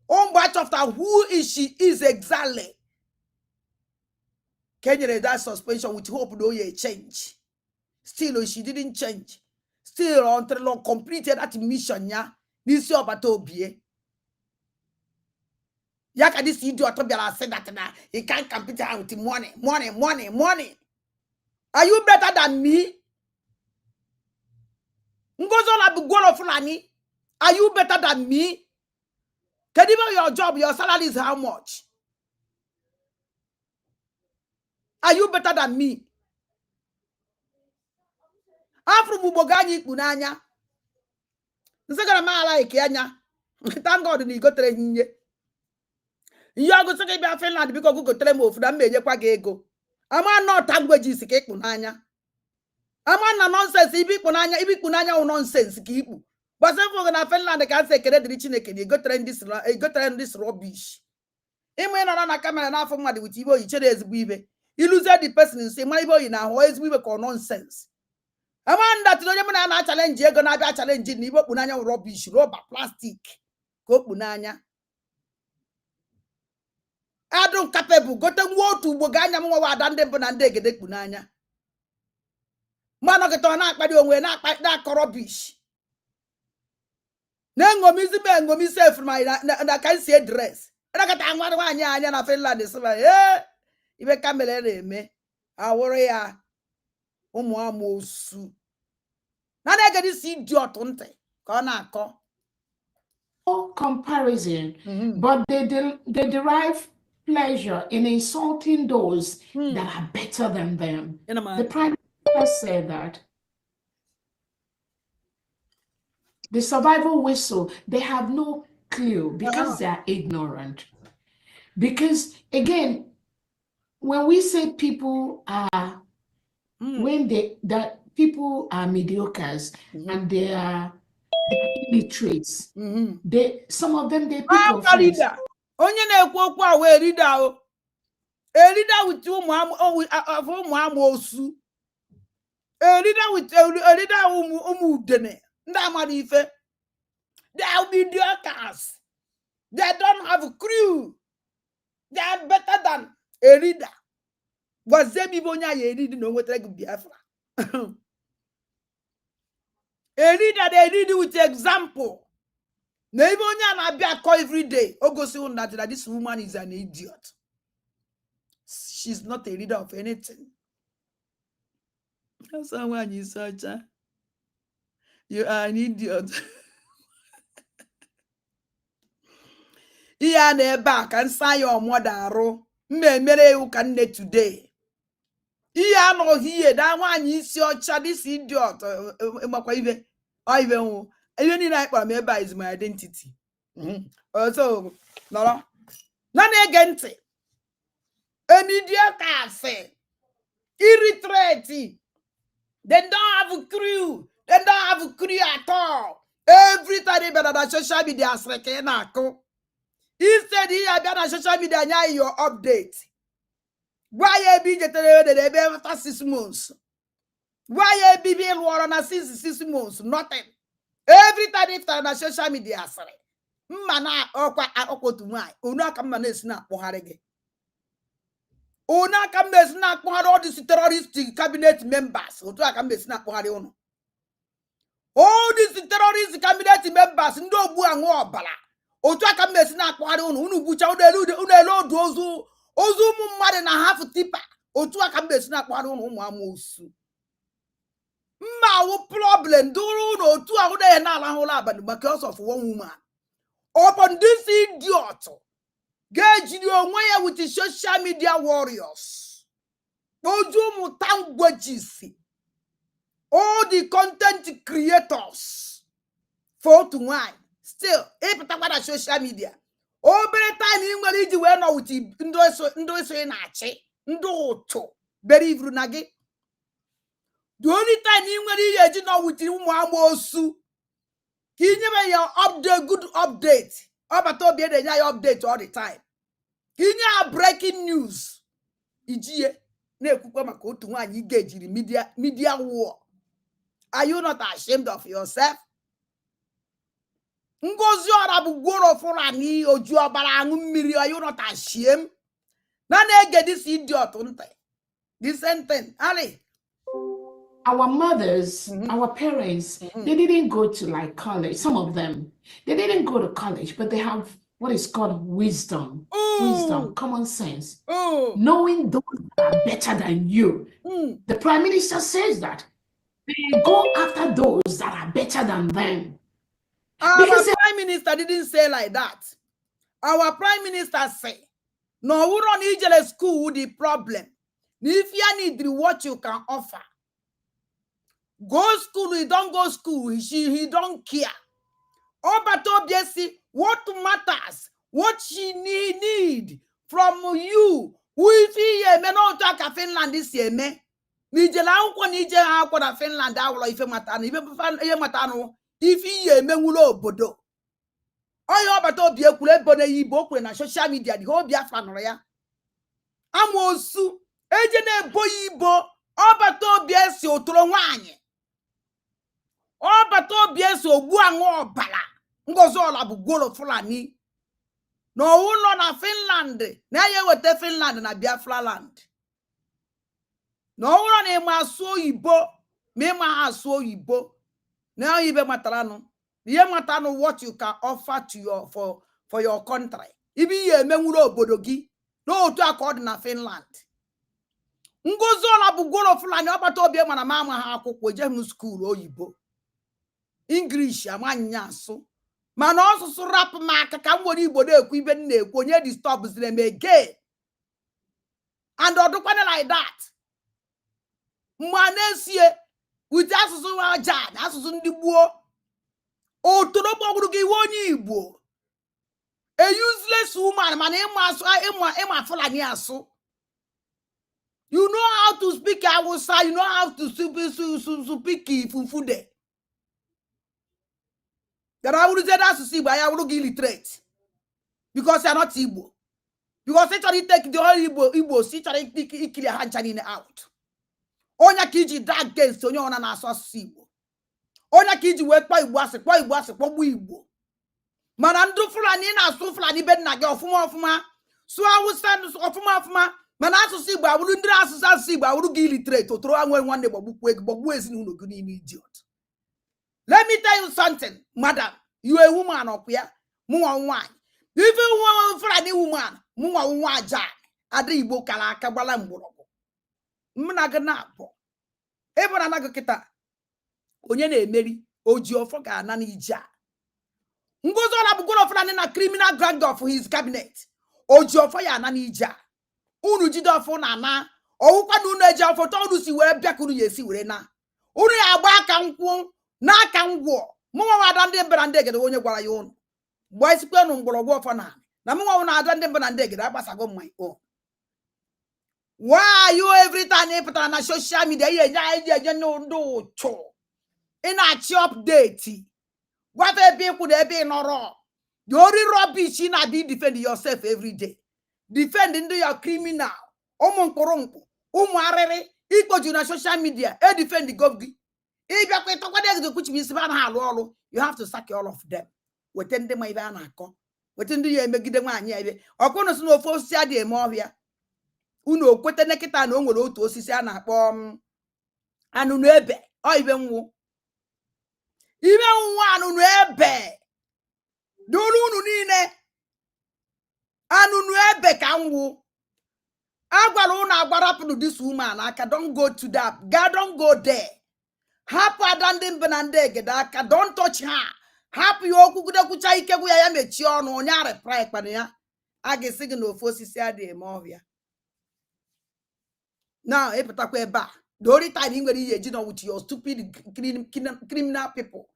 On batch of her who is she is exactly. Kenya that suspension with hope no ye change. Still, she didn't change. Still until completed that mission ya. This your batobie. Yaka this idiot said that now he can't compete with money. Are you better than me? Ngozola bugolo fulani. Are you better than me? Can you your job, your salary is how much? Are you better than me? Afro mubogani kunanya. Nsagara ma like yanya. Thank God ni go tere hinye. You go say be Finland because go tere mo fu da meje kwa ego. Ama not languages ke kunanya. Ama na nonsense ibi kunanya o nonsense ki ibu. But say for na Finland can say kere diri Chineke dey go tere this rubbish. Ime na camera na afọ mmadụ with ibo ichere ezigbo ibe. You lose the person and say my boy na ho ezigbo ibe ko nonsense. Amanda to onye mena na challenge ego na bia challenge ni ibo kpunanya rubbish, rubber, plastic. Ko kpunanya. I don't capable. Go to war to Boganya Mwa Dande Bonande Gede Kunanya. Mano get on a body when not like that rubbish. Nango me say from my and I can see a dress. And I got one year and I feel like this. Eh, if I come me, I worry. Umuamosu. Now they get this idiot on te. Comparison, but they derive pleasure in insulting those that are better than them. The Prime Minister said that the survival whistle, they have no clue because they are ignorant. Because again, when we say people are people are mediocres and they are illiterates, some of them they pick offense. Onye na-ekwu okwu a wee rida o. Erida with ụmụ amosu. Erida with ụmụ udene. Ndị amara ife. They are mediocres. They don't have a crew. They are better than Erida. Was them even ya Erida no what like Biafra. Erida they read with example. Never na be call every day. Ogosi that this woman is an idiot. She's not a leader of anything. Someone you such a you are an idiot. Iya na back and say your mother ro. Mere you can net today. Iya no here that one is your child this idiot. Even in I is my identity. Also, no. None against it. An idiot cafe. Irritating. They don't have a crew. They don't have a crew at all. Every time they better than social media instead he had better social media your update. Why you be the after 6 months? Why you be war on 6 months? Nothing. Every time after na social media sorry. Mana okwa akotu mai. Una kam na snap poharege. Una kam na snap pohare all these terrorist cabinet members. Otu akam na snap pohare ono. All these terrorist cabinet members ndo bu anwo obala. Otu akam na snap pohare ono. Unu bucha unu ozu mu mmade na half tipa. Otu akam na snap pohare ono umu amosu. Ma problem duru no two ahoda na ala because of one woman. Upon this idiot, gauge you onwe with the social media warriors. Oju mutangwajisi. All the content creators. 4 to 1. Still, if you social media. Obere time you will do well with ndo so na ache. Ndo to. Very vrunage. The only time you will know with you amosu. He never your update, good update. Obato be the update all the time. He never breaking news. Ijie ne kuko makotu one you gauge the media war. Are you not ashamed of yourself? Ngozi orabu goro fulani oju obara anu mmiri. Are you not ashamed? Na get this idiot unte. This sentence, Ali. Our mothers, our parents, they didn't go to like college. Some of them, they didn't go to college, but they have what is called wisdom, common sense, knowing those that are better than you. The Prime Minister says that they go after those that are better than them. Our Prime Minister didn't say like that. Our Prime Minister say, no, we don't need a school the problem. If you need what you can offer. Go school, he don't go school, he don't care. Oh, but obviously, what matters, what she need from you. If he may not talk a Finland this year, me. Nijela unko Nijela akwa Finland awlo ife matano, ife matano, if he may mulo bodo. Oh, but obviously, bone yibo kwe na social media, the whole Biafran ya. Amosu, ejene boyibo, oh, but obviously, otoro wanye. Oh, but obvious or guango bala. Ngozola bugolo fulani. No uno na Finland. Na ye wote Finland na Biafra land. No uno ne maso ibo. Me ma aso Igbo. Now you be matarano. Ye matano what you can offer to your for your country. Ibi ye menwuro obodogi. No to accord na Finland. Ngozola bugolo fulani obata obi mana mama ha akwụkwọ je school oyibo. English amanya so. Mana osusu rap maka ka nwere Igbo na-ekwu ibe na-ekwu onye disturb them again. And odukwane like that. Mwanesie with asusu aja, asusu ndi gbuo. Otorobo oguru gi wonyi Igbo. A useless woman man ema fulani aso. You know how to speak Hausa, you know how to speak Fufude. That I would say that's to see, but I would get illiterate. Because you're not Igbo. Because they try to take the whole Igbo, see try to kill your hand out. Onya kiji drag against Onya on an assault Igbo. Onya kiji work by Igbo. Manandu Fulani na so Fulani bed na girl fuma. So I will stand of Manasu Siba, I wouldn't ask Siba, I would get illiterate to throw away one day, but who is no good idiot. Let me tell you something, madam. You a woman up here, more wine. If you want for any woman, more wine jack, Adibo Kalaka Balambo. Munaganapo. Ever anagaketa. Onyene Mary, Ojo Foga Nanija. Ngozola Bugola Flan in a criminal grand for his cabinet. Ojo Faya Nanija. Unu jida fo na na o kwa nu na eja fo to du si we biakuru yesi we na unu ya gba aka nkwo na aka ngwo mu wa adande brande gede onye gwara ya unu boy sikwe nu ngboro fo na mu wa na adande brande gede abasago mmai o why you every time you put on social media ye no ndo cho ina chi update what e be ku de be no ro you only rubbish na be defend yourself every day. Defending your criminal. Omonkoronko. Arere. Iko na social media. E defend the government. You have to sack all of them. Within them, my van ako. Within the year, make them one year. Or konos no force the movia. Uno, quite a neketa no one to Sisana bomb. And unebe. Or even one. Even one unebe. Don't nine. Anu ebe ka nwu agwara una agwarapụ this woman aka don't go to that God don't go there happy adande mbenande egede aka don't touch her happy okugude kucha ike gwu ya mechi ọnụ onye reply kpana ya aga sigi na ofu osisi ade eme ọhịa now epetakwa ebe a the only time you nwere ihe eji no with your stupid criminal people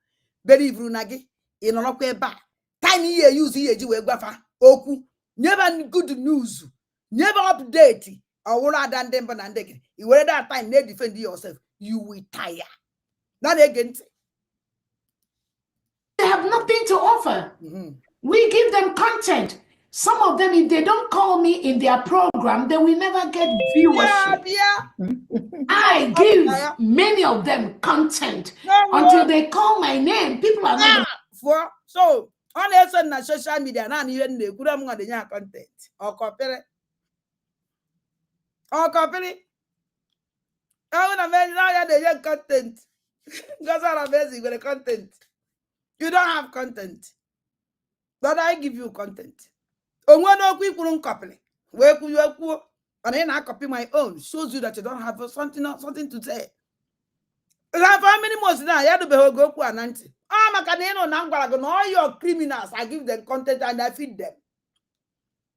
believe na gị ị nọrọkwa ebe a time ihe use ihe eji wee gwafa okwu never good news, never update. Or than them and they you were that time they defend yourself, you will tire. Not again. They have nothing to offer. We give them content. Some of them, if they don't call me in their program, they will never get viewership. I give many of them content until they call my name. People are not for so. On na social media na even na ekuru am ngade nya content or copy I na me now ya dey content because I'm busy with the content. You don't have content, but I give you content. Onwe no ku ikuru copy we ku you ku and I copy my own shows you that you don't have something to say. How many months now? You do be go ku ananti. All your criminals, I give them content and I feed them.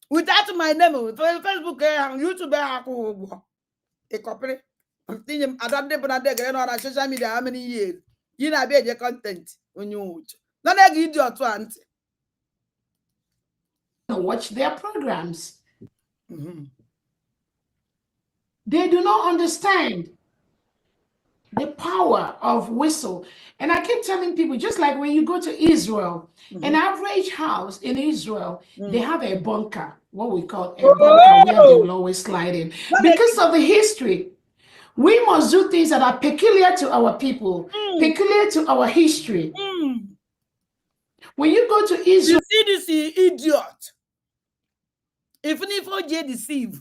Without my name, Facebook and YouTube, a copy. I don't know social media how many years. You know, be content when you watch. Not like idiot one. Watch their programs. They do not understand the power of whistle. And I keep telling people, just like when you go to Israel, an average house in Israel, they have a bunker, what we call a bunker, where they will always slide in. Because of the history, we must do things that are peculiar to our people, peculiar to our history. When you go to Israel, you see this idiot. Even if I deceive,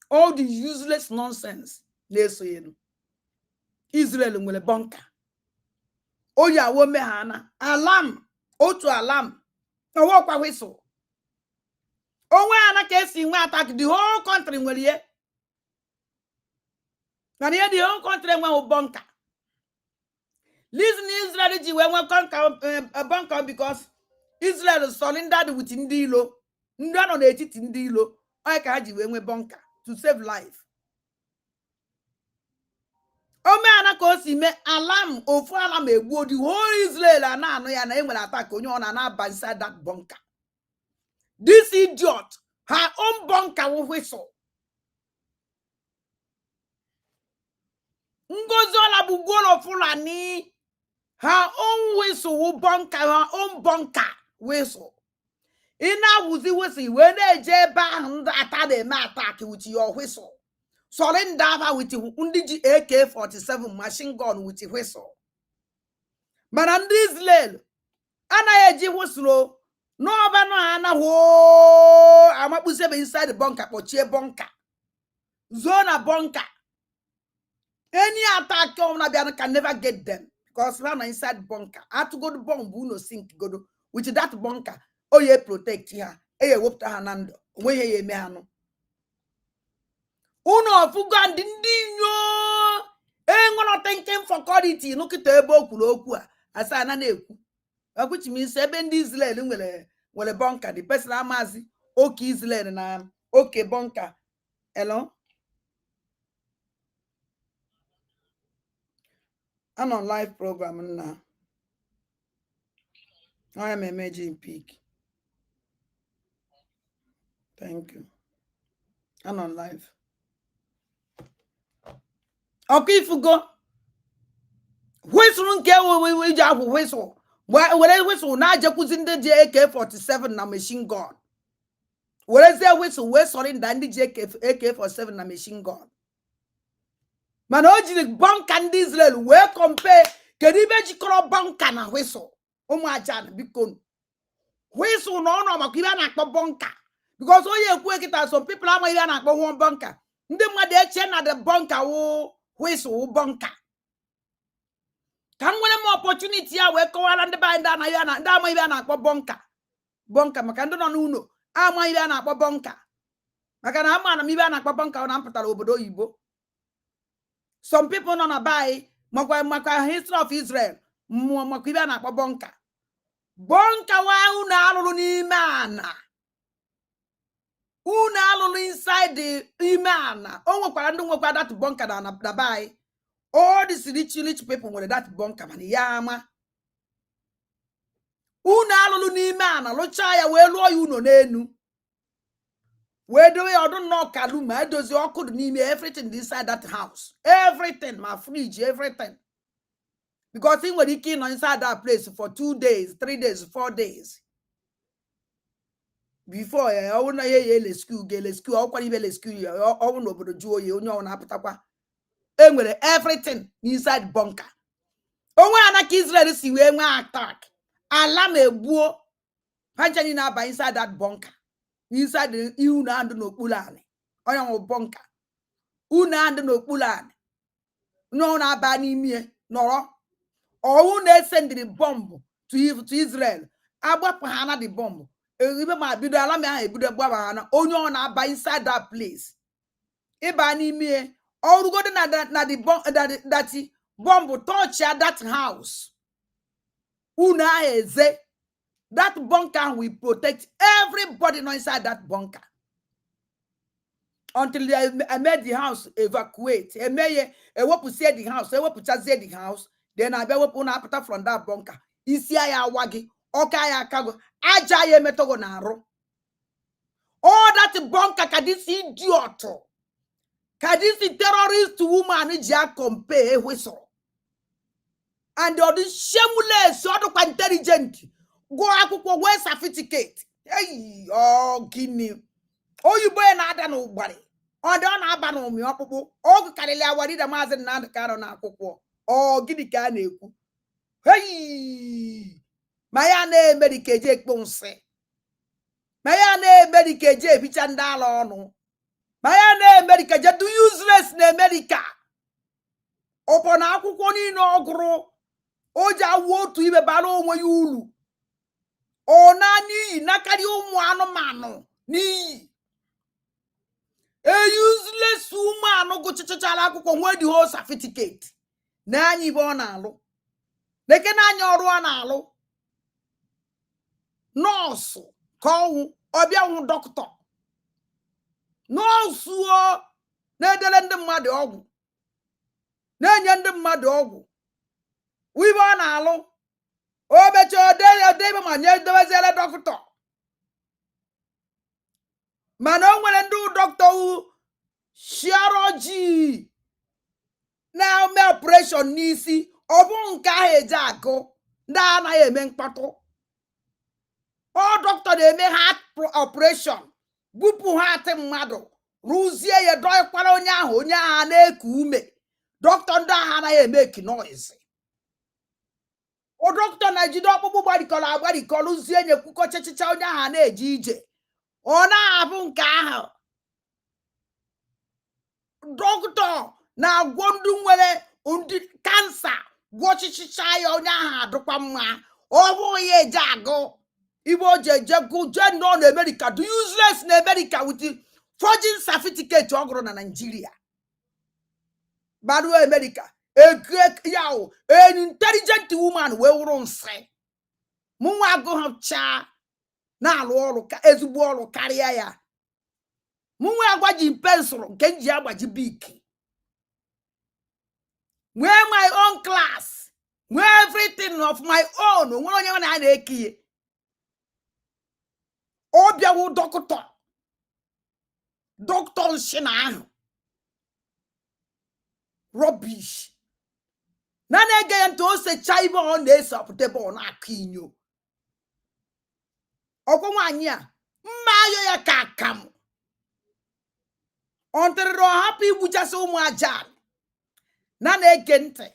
all the useless nonsense, they say. Israel nwere bunker. Oya wo me hana alarm otu alarm. No kwa whistle. Onwe ana ka esi nwe attack the whole country nwere ye. Na the whole country nwe bunker. Listen, Israel ji we a bunker because Israel surrendered with ndị ilo. Ndị anọ n'etiti ndị ilo. Onye ka ha ji we nwe bunker to save life. Ome ana ka o si me alarm ofu alarm egbuo the whole Israel ana anu ya na enwere attack onye ọ na inside that bunker. This idiot, her own bunker will whistle. Ngozola bugolo fulani. Her own whistle will bunker, her own bunker whistle. Ina wuzi whistle when they jeba and attack with your whistle. Surrender with the AK-47 machine gun with the whistle. Madam Israel, ana eji whistle. No, ana ho. Amapuse be inside the bunker, pochie bunker. Zona bunker. Any attack can never get them because we are inside the bunker. I have to go to bomb, no sink go do with that bunker. Oh, ye protect here. Eh, whoop to Hanando. When ye mehano. Uno fugan dindinyo. Eh, one thinking for quality. Look at the boku lokua. Asana neku. Which means seven Israel will a bunker. The person amazi. Okay, Israel na. Okay, bunker. Hello? I'm on live program now. I am emerging peak. Thank you. I'm on live. Okay, if you go. Whistle get we just whistle. Well, whistle now just in the AK-47 na machine gun. What is that whistle? We're sorry, dandy AK-47 na machine gun. Man, oji bunker Israel we compare. Kedibe jikoro bunker na whistle. Omo ajan bikon. Whistle no makiba na akpo bunker. Because oye ekwe kita some people ama iba na akpo one bunker. Ndi made eche na the bunker wo whistle bunker. Can we more opportunity we ko ala ndi ba nda na ya na nda ama iba na akpo bunker. Bunker maka ndo no uno. Ama iba na akpo bunker. Maka na ama na iba na akpo bunker na mputara obodo oyibo. Some people don't buy makwa history of Israel. Makwiba na bunker. Bunker wa una alulu n'ime ana. Una alulu inside the ime ana. Onwekwara ndu nwekwa that bunker na buy. All these rich people with that bunker man yama. Una alulu n'ime ana locha ya we luo you no n'enu. Where do we don't know Kaluma? Does your could name everything inside that house? Everything, my fridge, everything. Because he was keen inside that place for 2 days, 3 days, 4 days. Before I won't hear the school, I'll call you school, I won't know the joy you know on Apatapa. Everything inside bunker. Oh, when I kiss let's see where I attack. Alarm a buo. Panjanina by inside that bunker. Inside the una and no pulani. I am bunker. Una and no pulani. No, na bani me, no. Or they send the bomb to Israel. Abba Pahana the bomb. Remember my Budalama, Budabana, only na by inside that place. Ebani me, all go na the bomb that bomb touch that house. Una is that bunker will protect everybody inside that bunker. Until I made the house evacuate. I made a what to say the house, I what to say the house. Then I be open up from that bunker. Isi ya wagi, okaya kago, ajaye metogo naro. All that bunker kadisi idiot. Kadisi terrorist woman ja compare whistle. And all this shameless sort of intelligent. Go akwụkwọ wee certificate. Hey, oh gini. Oh you boy na ada nobody. Oh don aba no mi ọkpụkpụ. Oh karịrị awari da maazị na karo na akwụkwọ. Oh gini ka na-ekwu. Hey! Ma ya na-eme dị ka eje ekpo nsị. Ma ya na-eme dị ka eje ebicha ndị ala ọnụ. Ma ya na-eme dị ka eje do useless na America. upon akwụkwọ niile ọgụrụ o ji awụ otu ibe bara onwe ya uru ọ na n'iyi nakarị ụmụ anụmanụ n'iyi useless ụmụ anụ gụchichara akwụkwọ nwee the whole certificate na anya ibe ọ na-alụ leke na anya ọrụ ọ na-alụ nọọsụ ka ọnwụ ọbịanwụ dọkịta nọọsụ na-edere ndị mmadụ ọgwụ na-enye ndị mmadụ ọgwụ ibe ọ na-alụ obecha odebe ma nye edobeziere dọkịta mana o nwere ndị dọkịta shiaroji na-eme ọpụreshọn n'isi ọ bụ nke ahụ eji agụ ndị anaghị eme mkpatụ ọ dọkịta na-eme heart ọpụreshọn bupụ heart mmadụ rụzie ya dọkwara onye ahụ na-eku ume dọkịta ndị ahụ anaghị eme ekinoizi dọkịta na-ejide ọkpụkpụ gbarikọrọ rụzie nyekwukọ chichicha onye ahụ na-eje ije ọ na-abụ nke ahụ dọkịta na-agwọ ndị nwere ndị kansa gwọchichicha ya onye ahụ adịkwa mma ọ bụghị ya eje agụ ibe o ji eje gụ jee nọ na America do useless na America with forging certificate ọ gụrụ na Nigeria baruo America an intelligent woman wee wụrụ nsị mụnwa agụghọcha na-alụ ọrụ ka ezigbo ọrụ karịa ya mụnwa agwaji pensụl nke m ji agbaji biki nwee my own class nwee everything of my own nwere onye na na-ekiye ọ bịawu dọkịta nshi na ahụ rubbish na-ege ya ntị o secha ibe ọ na-ese ọpụtebe ọ na-akụ inyo ọgwụ nwaanyị a mma ayọ ya ka akamụ ọ ntịrịrị ọ hapụ igbuchasị ụmụ aja na-ege ntị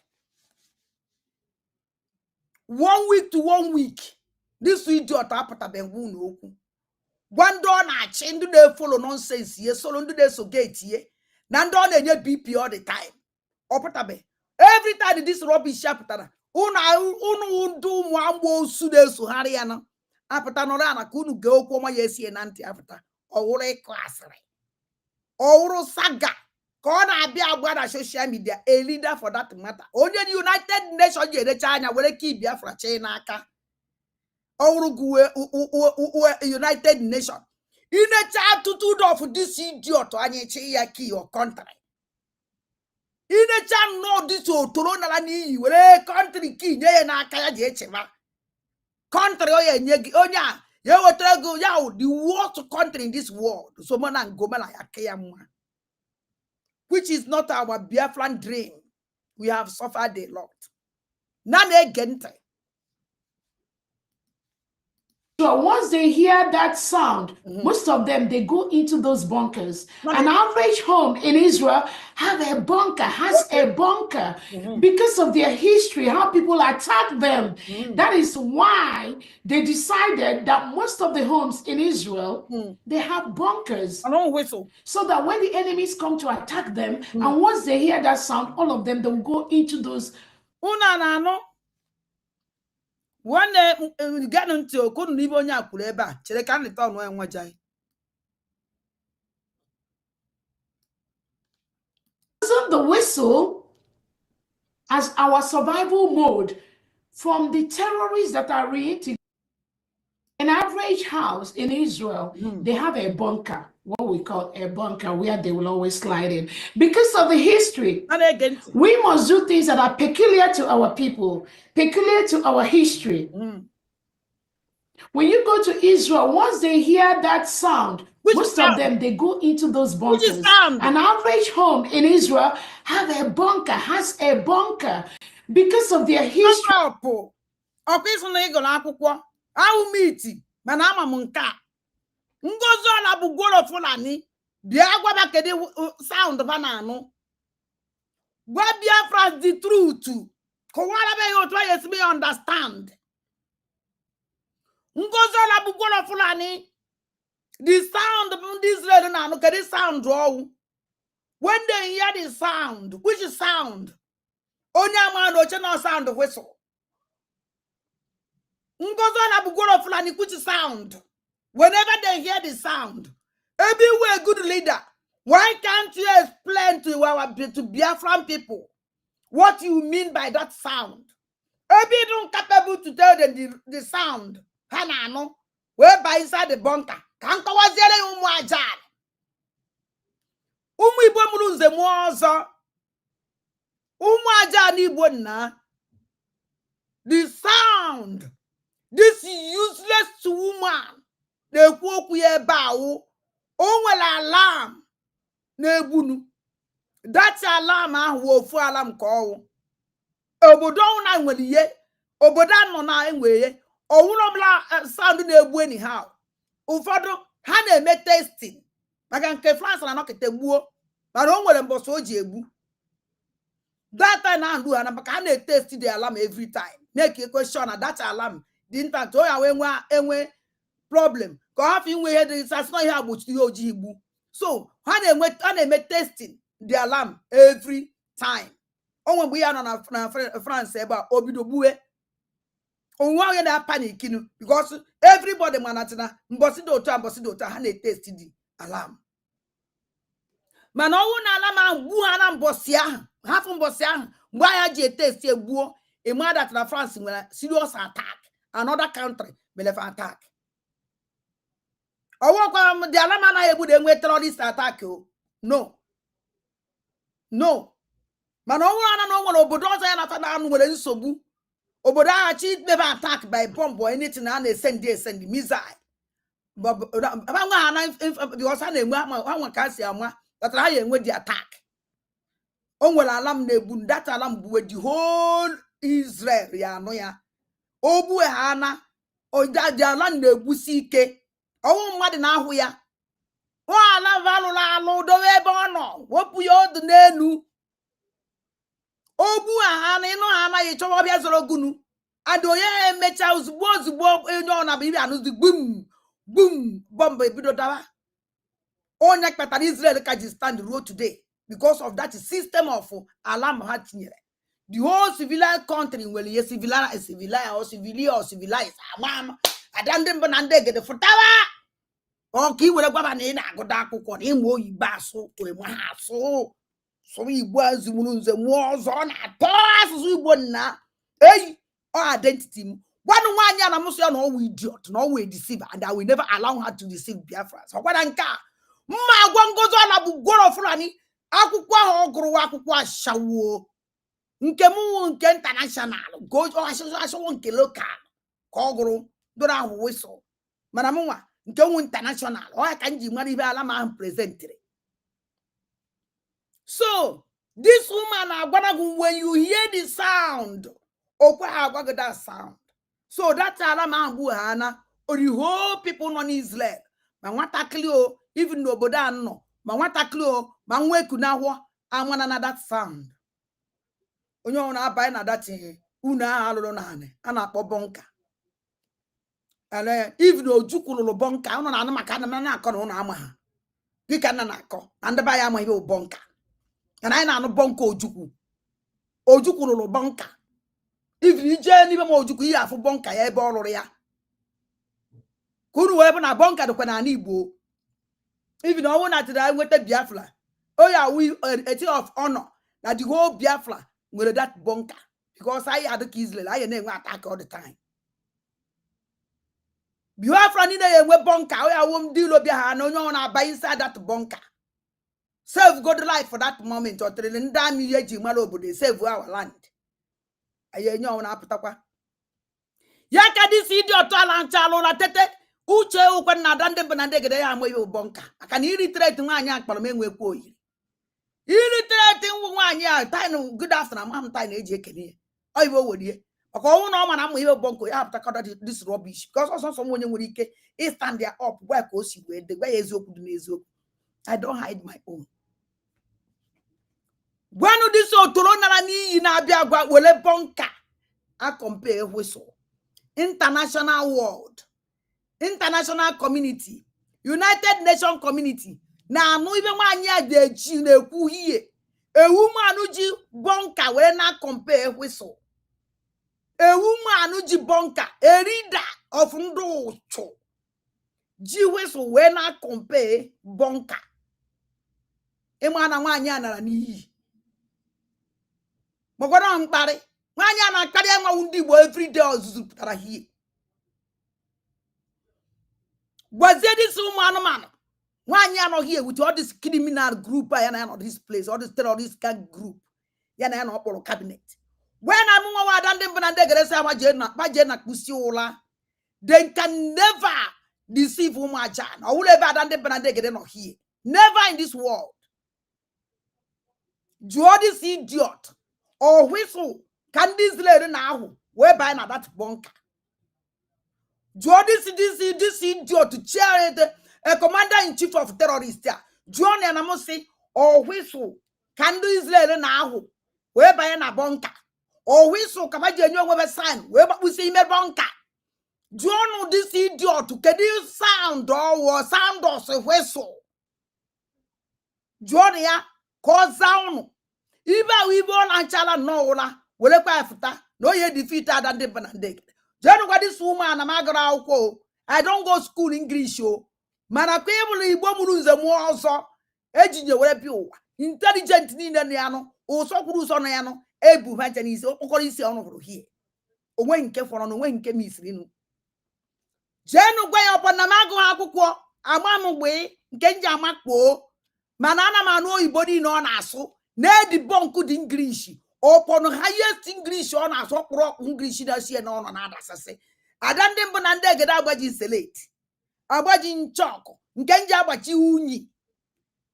1 week to 1 week this idiot apụtabeghị n'okwu gwa ndị ọ na-achị ndị na-efolo nonsense ye solo ndị na-eso gate ye na ndị ọ na-enye BP all the time ọ pụtabeghị every time this rubbish apụtara unu ndị ụmụ amoosu na-esogharị ya na apụta nọrọ ana ka unu gee okwu ọma ya esie na ntị apụta ọwụrụ ịkụ asịrị ọwụrụ saga ka ọ na-abịa agba na social media a leader for that matter onye United Nations ji erecha anya were ka Biafra chee n'aka ọwụrụ gị United Nations inecha attitude of this idiot anyị chi ya ki your country inecha nnọọ dịtụ otoro nara n'iyi were country ki nye ya n'aka ya ji echeba country o ya enye gị onye a ya wetara ego ya the worst country in this world so mana ngomala ya ke ya mma which is not our Biafran dream. We have suffered a lot. Nane gente. So once they hear that sound, most of them, they go into those bunkers. An average home in Israel has a bunker because of their history, how people attack them. That is why they decided that most of the homes in Israel, they have bunkers. So that when the enemies come to attack them, and once they hear that sound, all of them, they will go into those. One get into couldn't even yakuleba, Cherekan town when wajai. The whistle as our survival mode from the terrorists that are reacting. An average house in Israel, they have a bunker, what we call a bunker, where they will always slide in. Because of the history, we must do things that are peculiar to our people, peculiar to our history. When you go to Israel, once they hear that sound, most of them, they go into those bunkers. An average home in Israel has a bunker because of their history. I'll meet Manama Munka. Ngozola Bugoro Fulani, Biagwa Bakedi sound banano. Where Biafra the truth to. Kowalabe you try to me understand. Ngozola Bugoro Fulani, the sound of this lady now, look at this sound draw. When they hear the sound, which is sound? Onya man oche no sound whistle. Ngozo na bugoro fulani which sound. Whenever they hear the sound, everywhere good leader. Why can't you explain to Biafran people what you mean by that sound? Maybe you don't capable to tell them the sound. Hanano, whereby inside the bunker. Can't go as Ibo mulunze mwozo. Aja ni bona. The sound. This useless woman. The kwokuye bao. Onwela alarm. Nebunu. That alarm wofu alarm call. Obodo na nweliye. Obodo no na enweye. Owuno bla sound na-egbu anyhow. Ụfọdụ ha na-eme testing. Maka nke France na nọkete gbuo. Mana o nwere mboso o ji egbu. That time na ndu ana maka ha na-test the alarm every time. Make a question na that alarm didn't to ya enwe problem. Ka ha fi nwe ihe dị sas no ihe agbochi ihe oji igbu. So ha na-eme testing the alarm every time. Onwe mgbe ya nọ na France ebe a obido gbuwe. Onwe onye na panic because everybody manatina mbosi do otu ha na-test the alarm. Mana ọnwụ na alarm gbu ha na mbosi ahụ. Half mbosi ahụ mgbe ya ji test egbuo that na France nwere serious attack. Another country may attack. Ọwụkwa the alarm anaghị egbu enwe terrorist attack o. No. Mana ọnwụ na nwere obodo ọzọ ya na anụ nwere nsogbu. Obodo agha never attacked by bomb or anything and they send missile. But because I know can say that I am with the attack. On will alarm nebun that alarm with the whole Israel ya no ya. Obu hana o that the alarm nebusi ke. Oh mad na hu ya. O alarm valula do ebe no. Wopu yo the nenu. Obu ahana ino hana ye chowo bia zoro gunu. Adoye mecha ozugbo enyo na bibi anu boom bomb ebido dawa. Onya kpatara Israel ka ji stand the road today because of that system of alarm ha tinyere. The whole civilized country will ye civilized or civilized amam adande mba na ndege futawa. Oki were gwa na ina agoda akwụkwọ na imo oyibo aso emo ha so. So Igbo azumunu nze mmụọ ọzọ na-atọ asụsụ Igbo nna eyi identity m gwanu nwanyị a na mụsụ ya na ọwụ idiot na ọwụ deceive and I will never allow her to deceive Biafra. So gwara nke a mma agwa ngozi ala bụ gworo fulani akwụkwọ ahụ ọgụrụ akwụkwọ ashawo nke mụ nke international go ashawo nke local ka ọgụrụ doro ahụ whistle mana mụnwa nke nwu international ọ ya ka nji mara ibe ala ma ahụ presentere. So, this woman, when you hear the sound, that sound. So that's alarm buhana or the whole people on Israel. Mawata even no bodano, Mawata Cleo, Manwe Kunawa, and one another sound. Unyona buy na that una alonane, and a bonka. And even though Jukulo bonka, I don't know, Makana on Amaha. You cannot call, and the buy my bonka. And I know bonko Ojukwu no bonka. If you journey mo Ojukwu ya for bonka ya ebe ọlụrụ ya. Kuru ebe na bonka do na Igbo. Even though na today with the Biafra. Oh yeah, we a thing of honor that the whole Biafra with that bonka because I had the Israel I never attack all the time. Biafra ni na we bonka oh yeah won deal obi ha no nyo na buy inside that bunker. Save God life for that moment or trillion damn ye jimalo they save our land. Aye nyo na aputakwa. Yaka this idiot talent chalo na tete uche ukwa na dande banande gede ya moyo bonka. Aka ni retreat nwanya akpalo menwe kwo yi. Irritate nwanya time good afternoon am time eji ekene. Oyibo wodie. Aka owu na o mana mo bonko ya aputaka this rubbish because also someone nwere ike e stand there up where ka o si we de gba eziokwu du n'eziokwu. I don't hide my own. Gwanu this otoro nara ni na abia gwa wele bonka a compare whistle. International world, international community, United Nations community. Na anu ibe nwanya de chi na ekwu hiye. A woman uji bonka where na compare whistle. A woman uji bonka, a reader of ndo cho. Ji whistle where na compare bonka. Emana wanya na ni. Mogona mpare. Wanya na kari ama undi bo every day ozuzu putara here. Was there this woman? Wanya no here with all this criminal group and on this place, all this terrorist gang group. Yana no polo cabinet. When I'm wa dan dem bana de gresa ba je na kusi ola. They can never deceive woman chan. Or whatever dan dem bana de gere no here. Never in this world. Do this idiot or whistle can this lady now whereby na that bunker. Do this idiot to chair a commander-in-chief of terrorists. John and Amosi or whistle can do Israel now, whereby in a bunker. Or whistle come at your website, whereby we see me bunker. John, this idiot to get you sound or sound or so whistle. John, ya cause sound. Even we born and chala no la, whatever after, no ye defeated and dependent. John, what this woman, I don't go school English, yo. Mana kwebulu igbo muruze mu ozo ejinye were bi intelligent ni na ya no oso kwuru so na ya no ebu ha Chinese okoro isi onu huru hie onwe nke foro no onwe nke misiri nu jenu gwa ya opo na magu akwukwo amamugbe nke nje amakpo mana ana ma no oyibo ni no na asu na edi bonku di English opo no highest English o na aso kporo English da sie na ono na adasase adande mbu na ndegede agbaji select agbaji nchoko nke nje agbachi unyi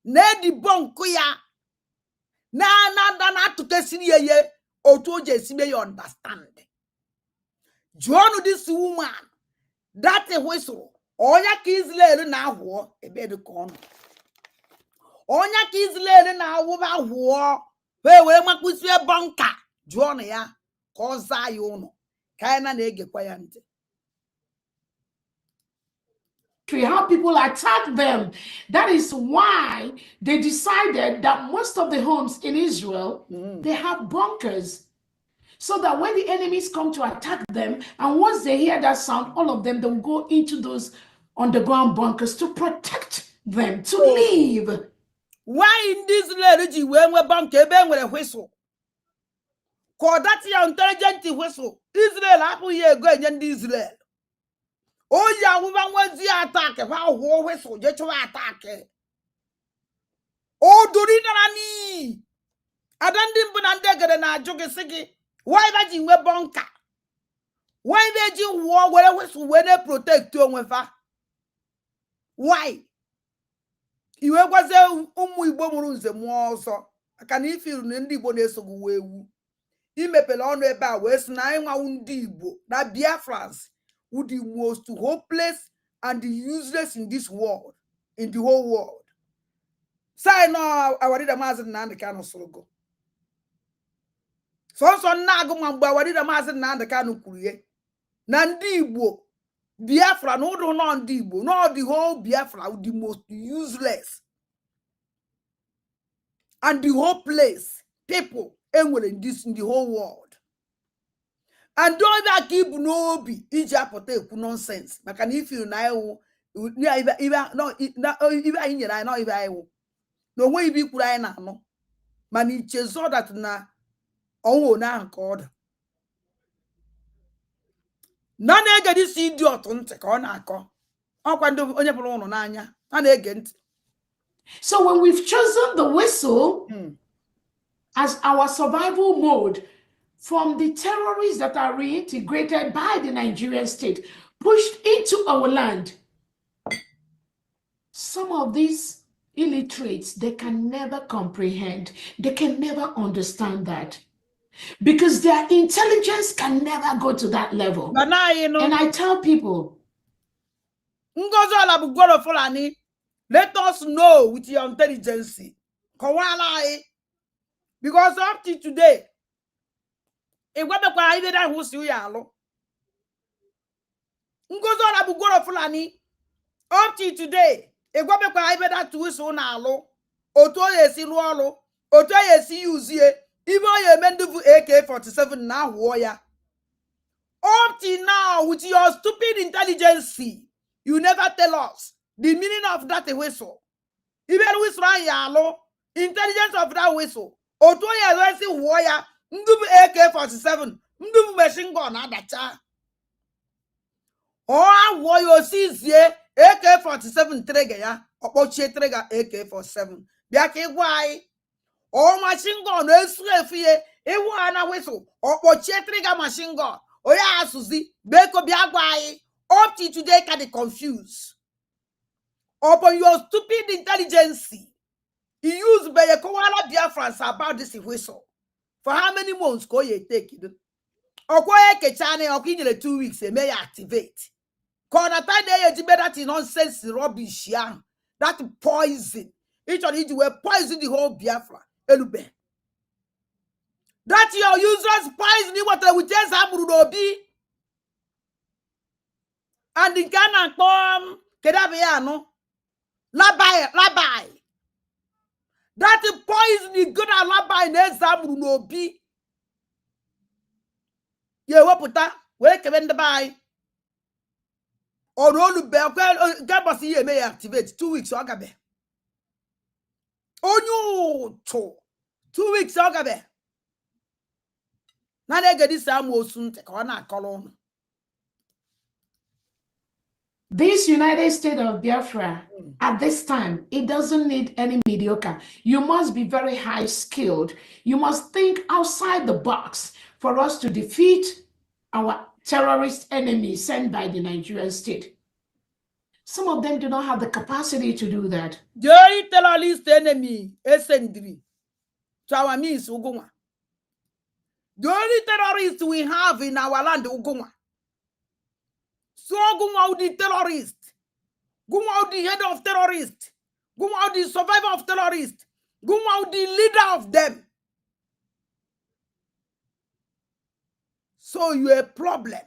na edi bonku ya na tukesiri ye otu oje esibe you understand. Joanu this woman that whistle onya ka Israel na ahwo ebe de ko no onya ka Israel na ahwo ba ahwo we makusi e bonka Joanu ya ka oza ya uno ka na egekwa ya nte. How people attack them. That is why they decided that most of the homes in Israel, they have bunkers. So that when the enemies come to attack them, and once they hear that sound, all of them, they'll go into those underground bunkers to protect them, to live. Why in this lady when we bunker ben with a whistle? Call that your intelligent whistle. Israel, happen here go and Israel. Oh, yeah, we want the attack. How whistle, get to attack. Oh, Dorina, I don't think na joke sigi. Why that you were bunker? Why did you war where whistle when they protect you with her? Why? You was a umwe the more so. I can if you need bonus of way. You may belong about West Nine Undibo, that Biafrans. Would the most hopeless and useless in this world, in the whole world. Say no, I did a mazen and the cano sologo. So nago mamba, I did a mazen and the cano kuye. Nandibo, Biafra, no, non dibo, no, the whole Biafra would the most useless and the hopeless people anywhere in the whole world. And don't that keep no be Egypt nonsense. But can if you know no way be crying no man so that na oh na God. None get this idiot on take on ako. Onye pụrụ ụnụ n'anya a na-ege ntị. So when we've chosen the whistle as our survival mode, from the terrorists that are reintegrated by the Nigerian state, pushed into our land, some of these illiterates, they can never comprehend, they can never understand that. Because their intelligence can never go to that level. But now, you know, and I tell people, let us know with your intelligence. Because up to today, up to today, Otu ya si yuzie ibe o ya menduvu AK-47 na ahụọ ya. Up till now, with your stupid intelligence, you never tell us the meaning of that whistle. Even whistle yalo, intelligence of that whistle. Otu ya si warrior, ndubu AK-47, ndubu machine gun adacha. Oh, warrior sizie AK-47 trigger ya, okpochie trigger AK-47. Biake gwai. Oh, machine gun esufie, ewu ana whistle, okpochie trigger machine gun. Oya Suzy, Beko Biagwai, up till today can be confused. Upon your stupid intelligence, he used by a koala Biafrans about this whistle. For how many months go ye take it? Okoye Kechane or in 2 weeks, they may activate. Corner time they that nonsense rubbish, yeah. That poison. Each of it will poison the whole Biafra. Elube. That your users poison what they will just have be. And the Ghana come Kedaviano Labai. That poison the good Labai Nezamru no be. Ye waputa, wake when the buy. Or all the bear, Gabasi may activate 2 weeks, Ogabe. Oh, no, 2 weeks, Ogabe. Now they get this arm will soon take on a column. This United States of Biafra, at this time, it doesn't need any mediocre. You must be very high skilled. You must think outside the box for us to defeat our terrorist enemies sent by the Nigerian state. Some of them do not have the capacity to do that. The only terrorist enemy is Sendri. To our means, Uguma. The only terrorist we have in our land, Uguma. So Uguma the terrorist. Uguma the head of terrorists. Uguma the survivor of terrorists. Uguma the leader of them. So you're a problem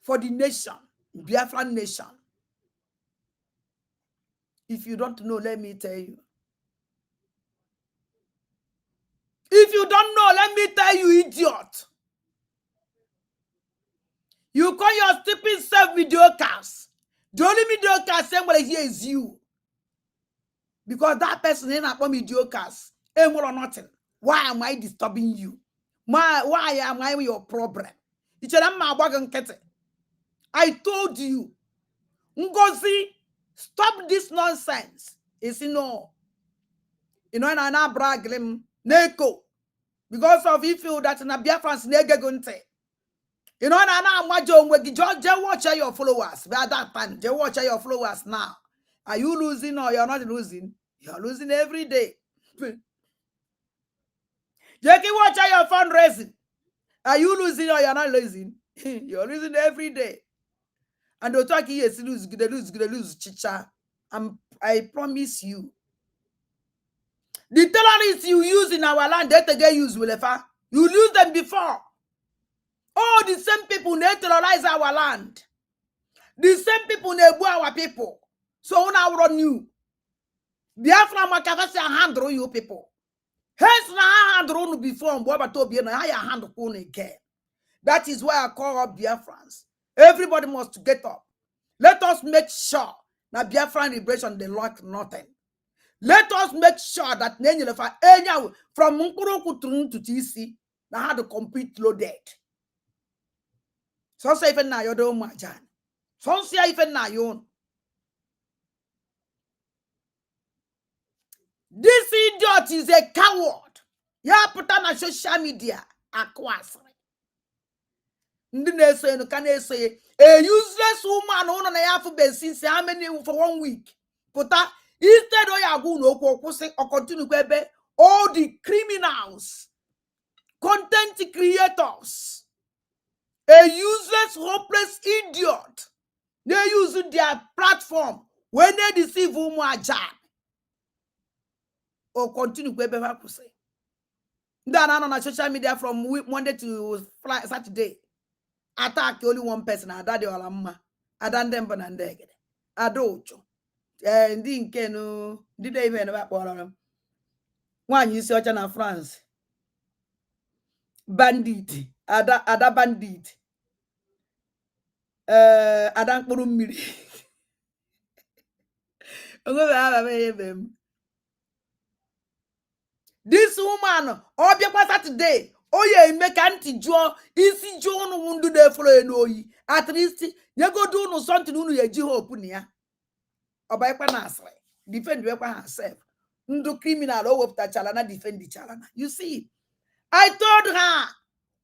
for the nation, Biafran nation. If you don't know, let me tell you. If you don't know, let me tell you, idiot. You call your stupid self mediocres. The only mediocre somebody here is you. Because that person ain't not mediocres. Ain't more or nothing. Why am I disturbing you? Why am I your problem? I told you. Ngozi, stop this nonsense. It's no. You know, na braglim neko. Because of you feel that na Biafrans nege gunte. You know, na majo wegi just watch your followers. By that time, just watch your followers now. Are you losing or you're not losing? You're losing every day. Jackie, watch your fundraising. Are you losing or you're not losing? You're losing every day. And the talk is lose, chicha. I promise you. The terrorists you use in our land, they get used, Wilefa. You used them before. All the same people, they terrorize our land. The same people, they boo our people. So now run you. Biafra makavasi handle you people. Hence na handle before Mbwaba to be na higher hand again. That is why I call up Biafrans. Everybody must get up. Let us make sure that Biafran liberation they lack nothing. Let us make sure that from Munkuruku to TC now had a complete loaded. So say even now you don't majan. So say even now you. This idiot is a coward. Ya put on social media. Akwasre. Ndine say no can say a useless woman on a half basis how many for 1 week. Puta instead of ya go no or continue kwebe all the criminals, content creators, a useless, hopeless idiot. They use their platform when they deceive woman job. Or continue kwebe say. Then on social media from Monday to Saturday. Attack only one person. I daddy or amma. I done them banandeg. I do. And didn't did they even about them? One you see na France. Bandit. Ada bandit. Ada mkpụrụ mmiri. This woman, obiakwa Saturday, oye ime ka ntị jụọ isi jụọ unu ndu na-efolo enoyi. At least nyegodu unu something unu ye ji hope na ya. Obaikwa na asịrị. Defend wekwa herself. Ndu criminal o wepụtachala na defend chalana. You see, I told her,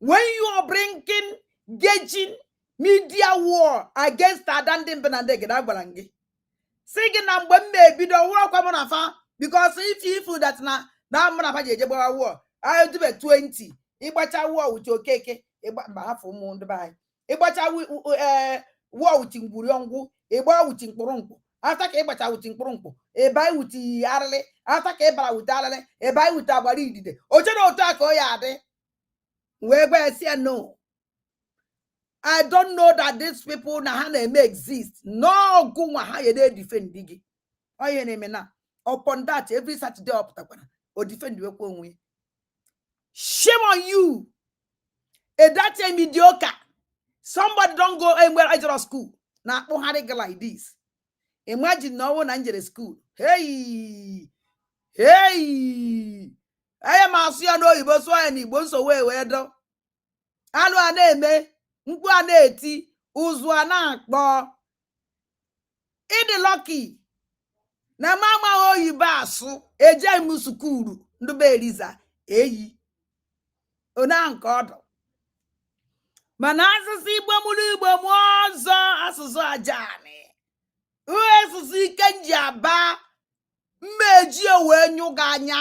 when you are bringing gauging media war against Adandin Benandeg, singing na mgbe maybe the war come on fa because if you feel that na mna fa jeje gbawa war I do be 20 igbacha war with your cake igba half ụmụ bai igbacha war with ngwuri ongu igba with mkpụrụmkpụ after ka igbacha with mkpụrụmkpụ e bai with arịlị after ka ịbara with arịlị e bai with agbara idide oche na otu aka o ya adị wee gba esi no. I don't know that these people na ha na-eme exist. No go nwa ha ye dey defend digi. Oye na-eme na. Upon that, every Saturday optakwana o defend we kwa onwe. Shame on you. A that mediocre. Somebody don't go anywhere out school. Na akpọ ha dey like this. Imagine no one na school. Hey. Hey. I am asu no Igbo so ani Igbo so we do. Anu a na-eme mkpu a na-eti ụzụ a na-akpọ ịdị lucky na mama oyibo asụ eje m sukuru ndube eriza eyi ona nke ọdụ mana asụsụ Igbo mụrụ Igbo mụ ọzọ asụsụ ajani asụsụ ike nji aba mmeji wee nyụga anya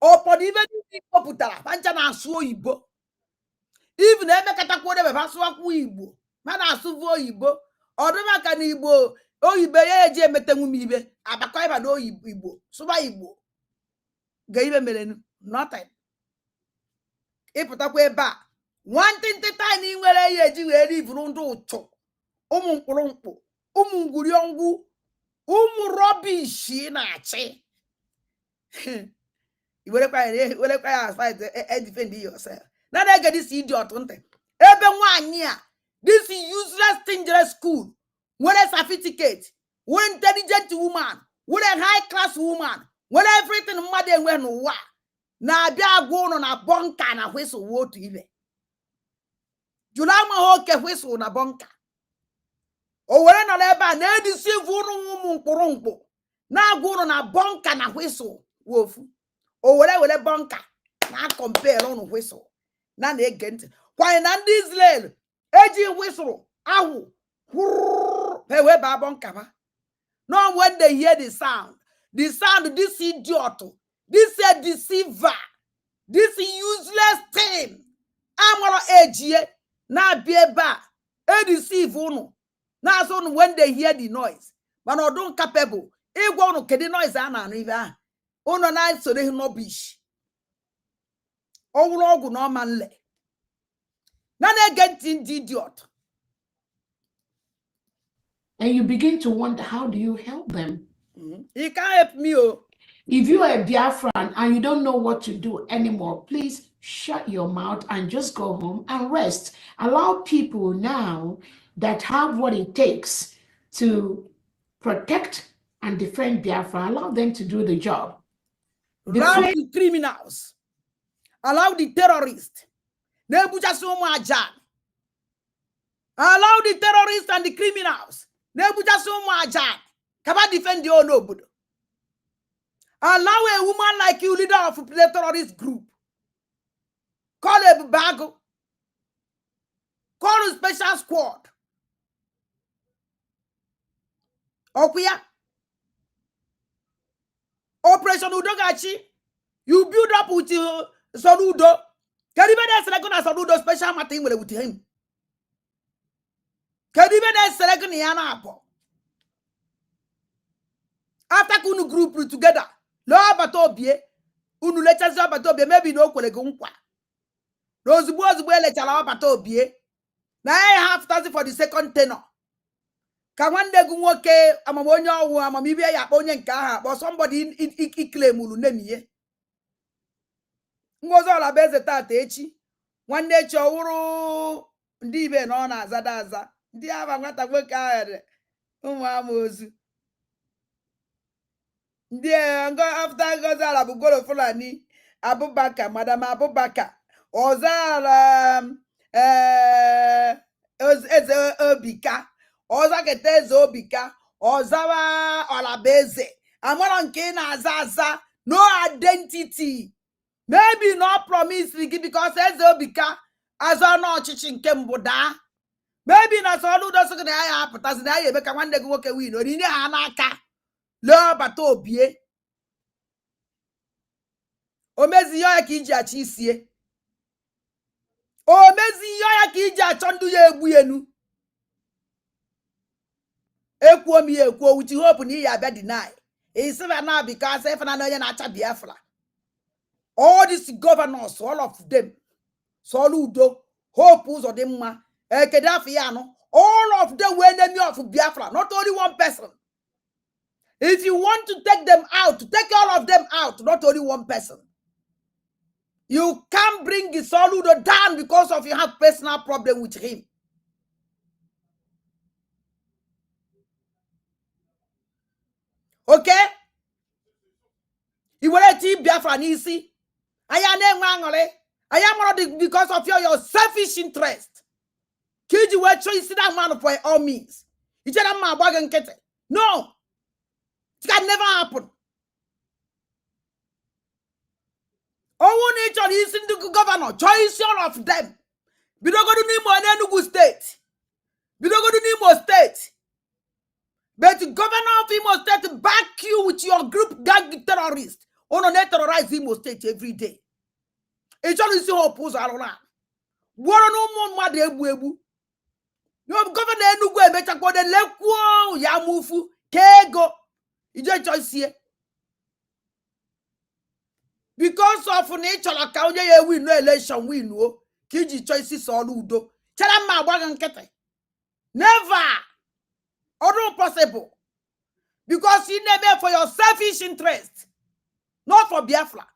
ọpọdụ ibe ndị kpọpụtara pancha na-asụ oyibo. Even emekatakwa debe basụwakwa Igbo mana asụvu oyibo ọdụma ka na Igbo oyibo ya eji emetenwu m ibe abakọ ịba na Igbo sụba Igbo ga ibe mere nothing. Ịpụtakwa ebe a nwantịntị tiny nwere ihe eji wee rivuru ndị ụtụ ụmụ mkpụrụmkpụ ụmụ ngwuri ọngwụ ụmụ rọbishi na-achị iwerekwa ya as far as defend yourself. Now they get this idiot on them. Even 1 year, this useless dangerous school, when a certificate, when intelligent woman, when a high class woman, when everything mother when wa. Now they are going on a bunker and a whistle water even. Julama hoke whistle na bunker. O when a leba, na deceive woman porumpo. Now go on a bunker and a whistle wolf. O whatever bunker, now compare on whistle. Na na-egent kwanye na ndị Israel eji whistle ahụ we ba bonkaba. No, when they hear the sound this idiot, this deceiver, this useless thing amoro ejie na bieba e deceive unu na so when they hear the noise man odun capable igwa unu kedi noise a na anu ibe a unu na so dey no bish. Ogu no man le. None against idiot. And you begin to wonder, how do you help them? You can't help me. Oh. If you are a Biafran and you don't know what to do anymore, please shut your mouth and just go home and rest. Allow people now that have what it takes to protect and defend Biafra, allow them to do the job. Allow the criminals. Allow the terrorists. Allow the terrorists and the criminals. Can defend your nobody? Allow a woman like you, leader of the terrorist group. Call a bago. Call a special squad. Okuya. Operation Udogachi. You build up with Sonudo. Can you be select on Sonudo special martin with him? Can you be select on Yana? After kunu group together, no batobie, unu lectures batobie, maybe no kolegumpa. Those boys will let allow batobie. Now I have 30 for the second tenor. Can one day go okay? I'm a one year, I'm a maybe a pony and car, but somebody in claim ulu name ye. Ngozi Olabeze tata echi nwanne echi ọwụrụ ndị ibe na ọ na-azada aza ndị aba nwata nwoke ahụ ụmụ amoozu ndị after Ngozi Olabugoro Fulani Abubakar Madam Abubakar ọzara eze Obika ọza keta eze Obika ọzawa Olabeze amara nke na-aza aza no identity. Maybe not promise because eze Obika aza na ọchịchị nke mbụ daa. Maybe na so ọlụ doso na ya apụtazi na ya ebe ka nwanne gị nwoke win ori nye ha n'aka lee bata obie omezi ya ka iji achọ isie omezi ya ka iji achọ ndụ ya egbu enu ekwuo m ya ekwuo with hope na ya abịa deny isiba na because if na onye na-acha Biafra all these governors all of them Soludo Hope Uzodinma Kedafi all of them were enemy of Biafra, not only one person. If you want to take them out, take all of them out, not only one person. You can't bring Soludo down because of you have personal problem with him. Okay? You will let him Biafra easy. I am because of your selfish interest. Kid you were trying to sit that man for all means. You tell him my wagon get it. No, it can never happen. Oh, nature is in the governor, choice all of them. We don't go to Nimo and Enugu State. We don't go to Nimo State. But the governor of Imo State back you with your group gang terrorists. On a terrorize Imo State every day. It's only so oppose around. What no more mad ebu. You have governor Enugu and better go the lekwo yamufu kego. You just choice here. Because of nature, like how you win no election, we know. Kiji choices all udo. Tell them my wagon kete. Never. Or not possible. Because you never for your selfish interest. Not for Biafra.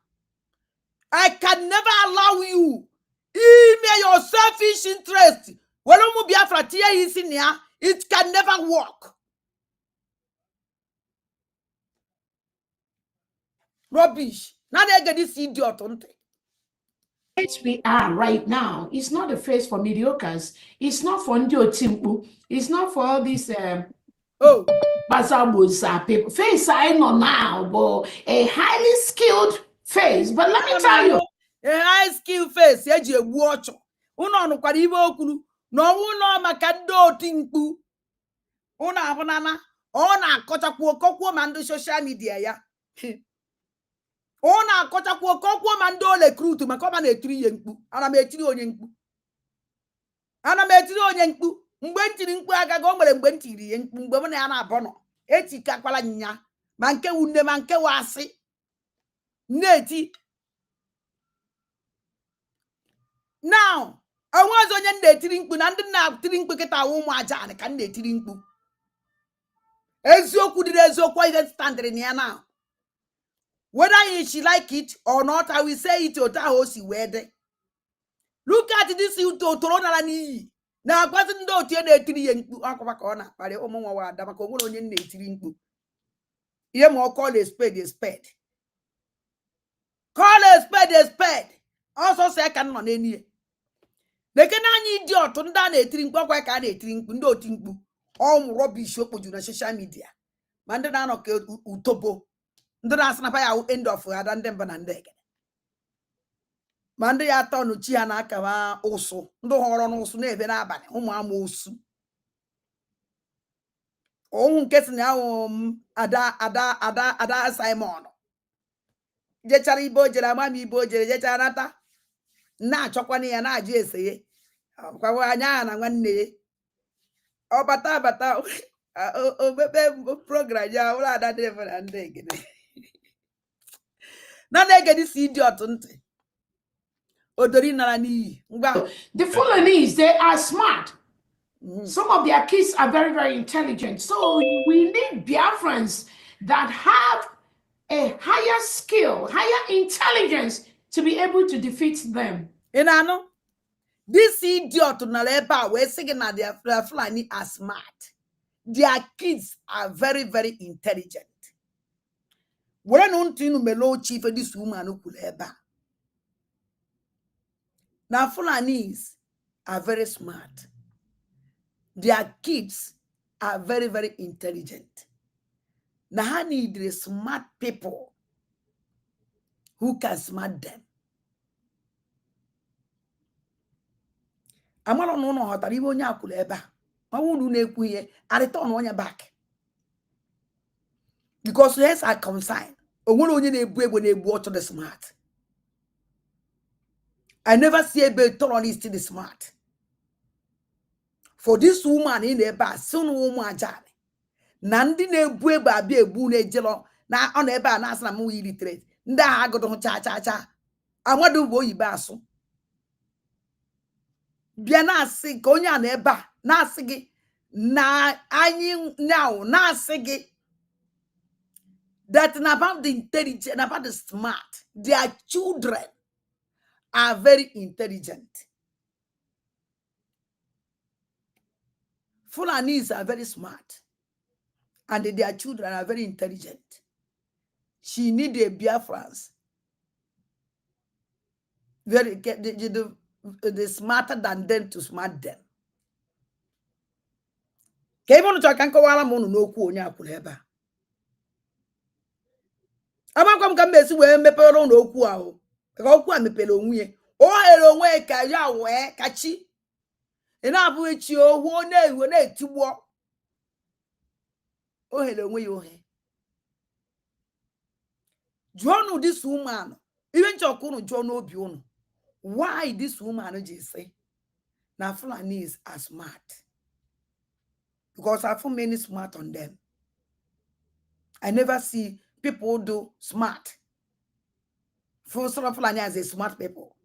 I can never allow you. Email your selfish interest. Well, Biafra tia is in here. It can never work. Rubbish. Now they get this idiot, don't they? Place we are right now is not a face for mediocres. It's not for Ndio Timpu. It's not for all these Bazabuza people. Face I know now, but a highly skilled face. But let me tell you, a high skilled face. Yeji watch. Uno no kwaribo okulu. No uno makando Timpu. Una abonana. Ona kota kuokokwo mando social media ya. Ona kota kuokokwo mando recruit makoma na etiri yenkpu. Ana me etiri onye nkpu. Ana me etiri onye nkpu. Mgbe ntiri nkpu agaga o nwere mgbe ntiri nkpu mgbe m na ya na abono. Etikakwala nya. Ma nke wunne ma nke wasi. Neti. Now, onwe onye na-etiri mkpu na ndị na-etiri mkpu kịta ụmụ aja anyị ka na-etiri mkpu. Eziokwu dị eziokwu ihe standard ya now. Whether she like it or not, I will say it otahosi wede. Look at this utotorona ni. Na kwazi ndo otie na-etiri ye mkpu akwa ka ọ na-akparị ụmụ nwa wa ada maka onwere onye na-etiri mkpu. Ihe ma ọ call a spade a spade. Call a spade a spade. Also say ka nọ n'enie. Leke na anyị idiot ndị a na-etiri mkpu akwa ka a na-etiri mkpu ndị oti mkpu. All rubbish okpoju na social media. Ma ndị na-anọ ka utobo. Ndị na-asị na ya end of ada ndị mba na ndị ege. Ma ndị ya atọ n'uchi ha n'aka ma ụsụ. Ndị họrọ n'ụsụ na-ebe n'abalị ụmụ ama ụsụ. Ohun nke si na ada Simon. Jechara ibo jere amami ibo jere jechara nata. Na-achọkwana ya na-ajụ eseye. Kwa anya na nwanne. Ọ bata obebe program ya ụlọ ada dị na ndị egede. Na na-egede si idiot ntị. Odori nara n'iyi. The Fulanese, they are smart. Some of their kids are very, very intelligent. So we need Biafrans that have a higher skill, higher intelligence to be able to defeat them. You know, this idiot na leba we saying that their Fulani are smart. Their kids are very, very intelligent. When untinu melo chief this woman who could eba. Now Fulanis are very smart. Their kids are very, very intelligent. Now I need the smart people who can smart them. I'm not know how to even yakuleba. I won't do ne I return on your back. Because yes, I consign. When they watch the smart. I never see a bit thoroughly the smart. For this woman in the bar, soon woman jani. Nandi ne bue ba be bu ne jelo na on eba na asna mu illiterate. Nda ha godo cha cha cha. Amadu bo yiba so. Bia na asig onya na eba na asigi na anyi now na asigi. That about the intelligent, about the smart, their children are very intelligent. Fulanis are very smart, and their children are very intelligent. She need a Biafrans. Very the smarter than them to smart them. Kevin to can go ala monu no ku onya akuleba. Amakwam ka mbesi we mepere no ku a o. Ka oku a mepele onwie. O ere onwe ka ya we ka chi. Ina abu echi o wo na ewo na etiwo. O hele onwe yo he. John this woman, even chokunu John obi unu. Why this woman just say na Fulanis are smart? Because I found many smart on them. I never see people do smart. For some Fulani as a smart people.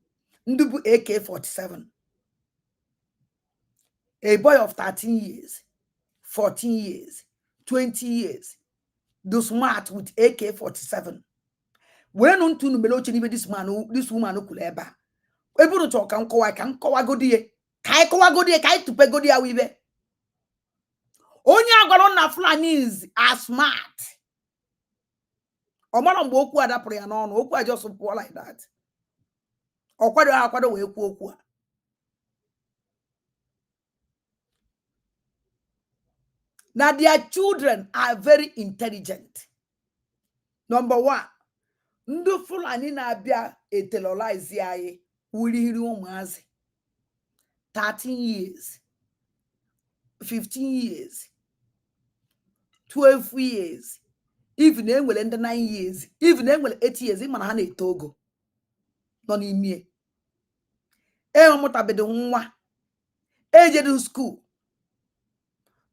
Ndubu AK-47. A boy of 13 years, 14 years, 20 years, do smart with AK-47. When on to Melochi, this woman who could ever. Able to talk and I can go godie. Kai kowa godie, kai to pe godie wibe. Onya gwaron Fulanis are smart. Omalam boku ada prayer no oku just support like that. Okwado we oku. Now their children are very intelligent. Number one, ndu Fulani na bia etelolize yae uri hiri umuazi 13 years, 15 years, 12 years, even then will end 9 years, even then will 8 years, even hana etogo. Non imie. Motabedo nwa. Eje school.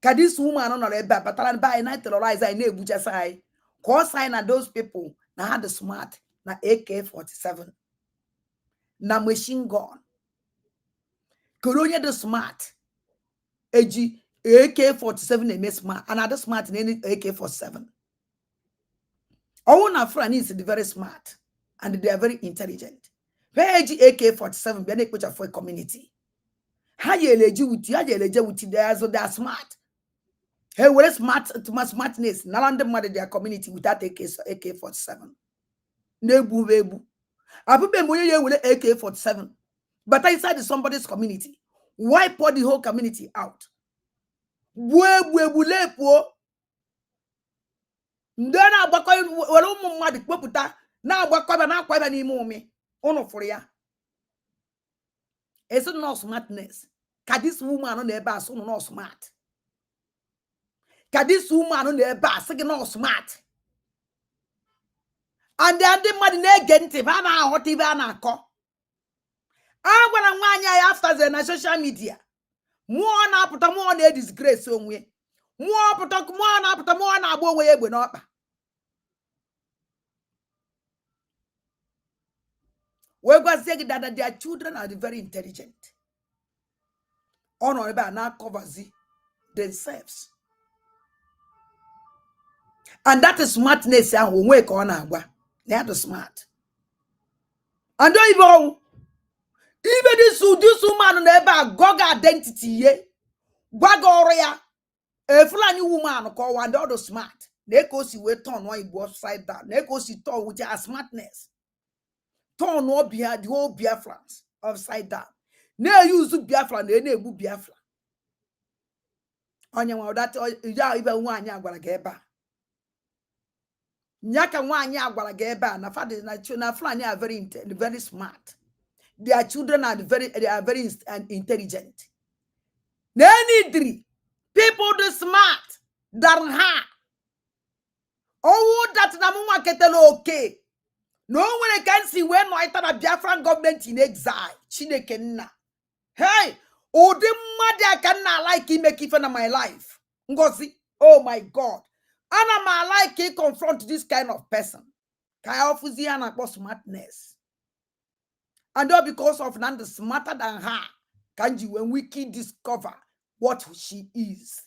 Ka this woman on eba patalan ba na terrorize I na ebuja sai. Cause sign are those people na had the smart na AK-47. Na machine gun. Koronya the smart. Eji AK-47 na smart. Another smart in any AK-47. All na Fulani is very smart and they are very intelligent. Where AK-47 be na for a community. How you eleji with you? How you eleji with they are smart. Hey, what is smart to my smartness? Nalande mother their community without AK-47. Nebu bebu. Abu be with AK-47. But inside somebody's community, wipe all the whole community out. Lepo. Ndana bakoy wala mo madi poputa na bakoy na kwaba ni mo me. Ono for ya. It's not smartness. Ka this woman on the bus no smart. Ka this woman on the bus no smart. And then the money na gente ba na hoti ba na ko. Agwara nwanya after the na social media. More na puta more na disgrace onwe. More puta more na puta more na agbo onwe egbe na okpa. We go say that their children are very intelligent. Honorable now covers themselves. And that is smartness and we wake on agwa. They are the smart. And even this woman never got identity ye. Gwagoria. A Fulani woman called one other smart. They go see we turn one upside down. They go see turn with a smartness. Turn no behind the whole Biafrans upside down. Ne use Biafran, they never Biafra. Onye that ya even one ya gwara geba. Nyaka one ya gwara geba na father na Fulani are very smart. Their children are very intelligent. They need people the smart than her. Oh, that Namuma Ketelo okay. No one can see when I thought a Biafran government in exile. Chinekenna. Hey, oh, the mother cannot like him make even my life. Ngozi, oh my God. And I'm like he confront this kind of person. Kaya ofuzi and smartness. And all because of none smarter than her. Can you when we can discover what she is?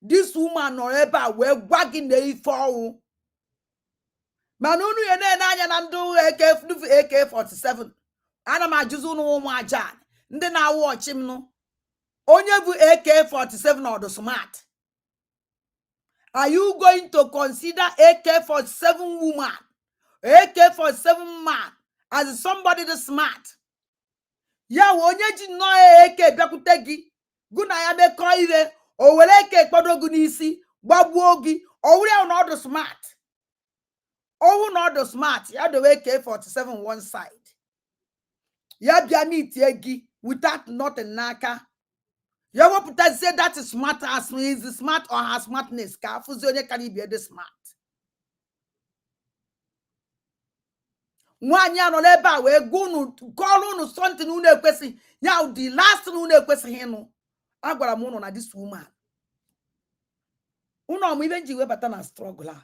This woman or ever we're wagging the fall. Manunu yene nandu AK-47. Ana ma juzu no ma jan. Ndị na watch him no. Onye bu AK-47 or the smart. Are you going to consider AK-47 woman, AK-47 man as somebody the smart? Ya onye ji no AK biakutegi. Guna ya me koire o were AK kpodogu n'isi gbagbuo gi o wure no the smart. Oh, not the smart. You have the AK-47 one side. You have your meat without nothing naka. You have to say that is smart as me is smart or her smartness. Fuzione can be the smart. One year no leba we go no call no something no question. Now the last no question here no. Agwara mo no na this woman. Uno mo even jiwe batana struggle.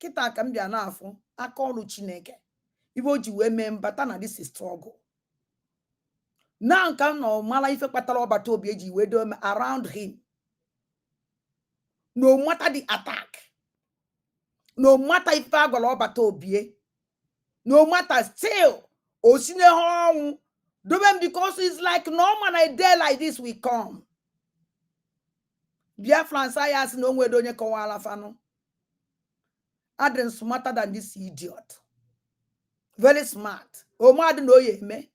Kita ka mbia na afọ aka ọrụ Chineke ibo ji we membata na this struggle na nka no mala ife kpatara ọbata obi eji we do around him. No matter the attack, no matter if agwala ọbata obi, no matter still osine ho do them because it's like no man a day like this we come. Biafran sayas no we do nye kowala fano. Aden smarter than this idiot. Very smart. Omad no ye me.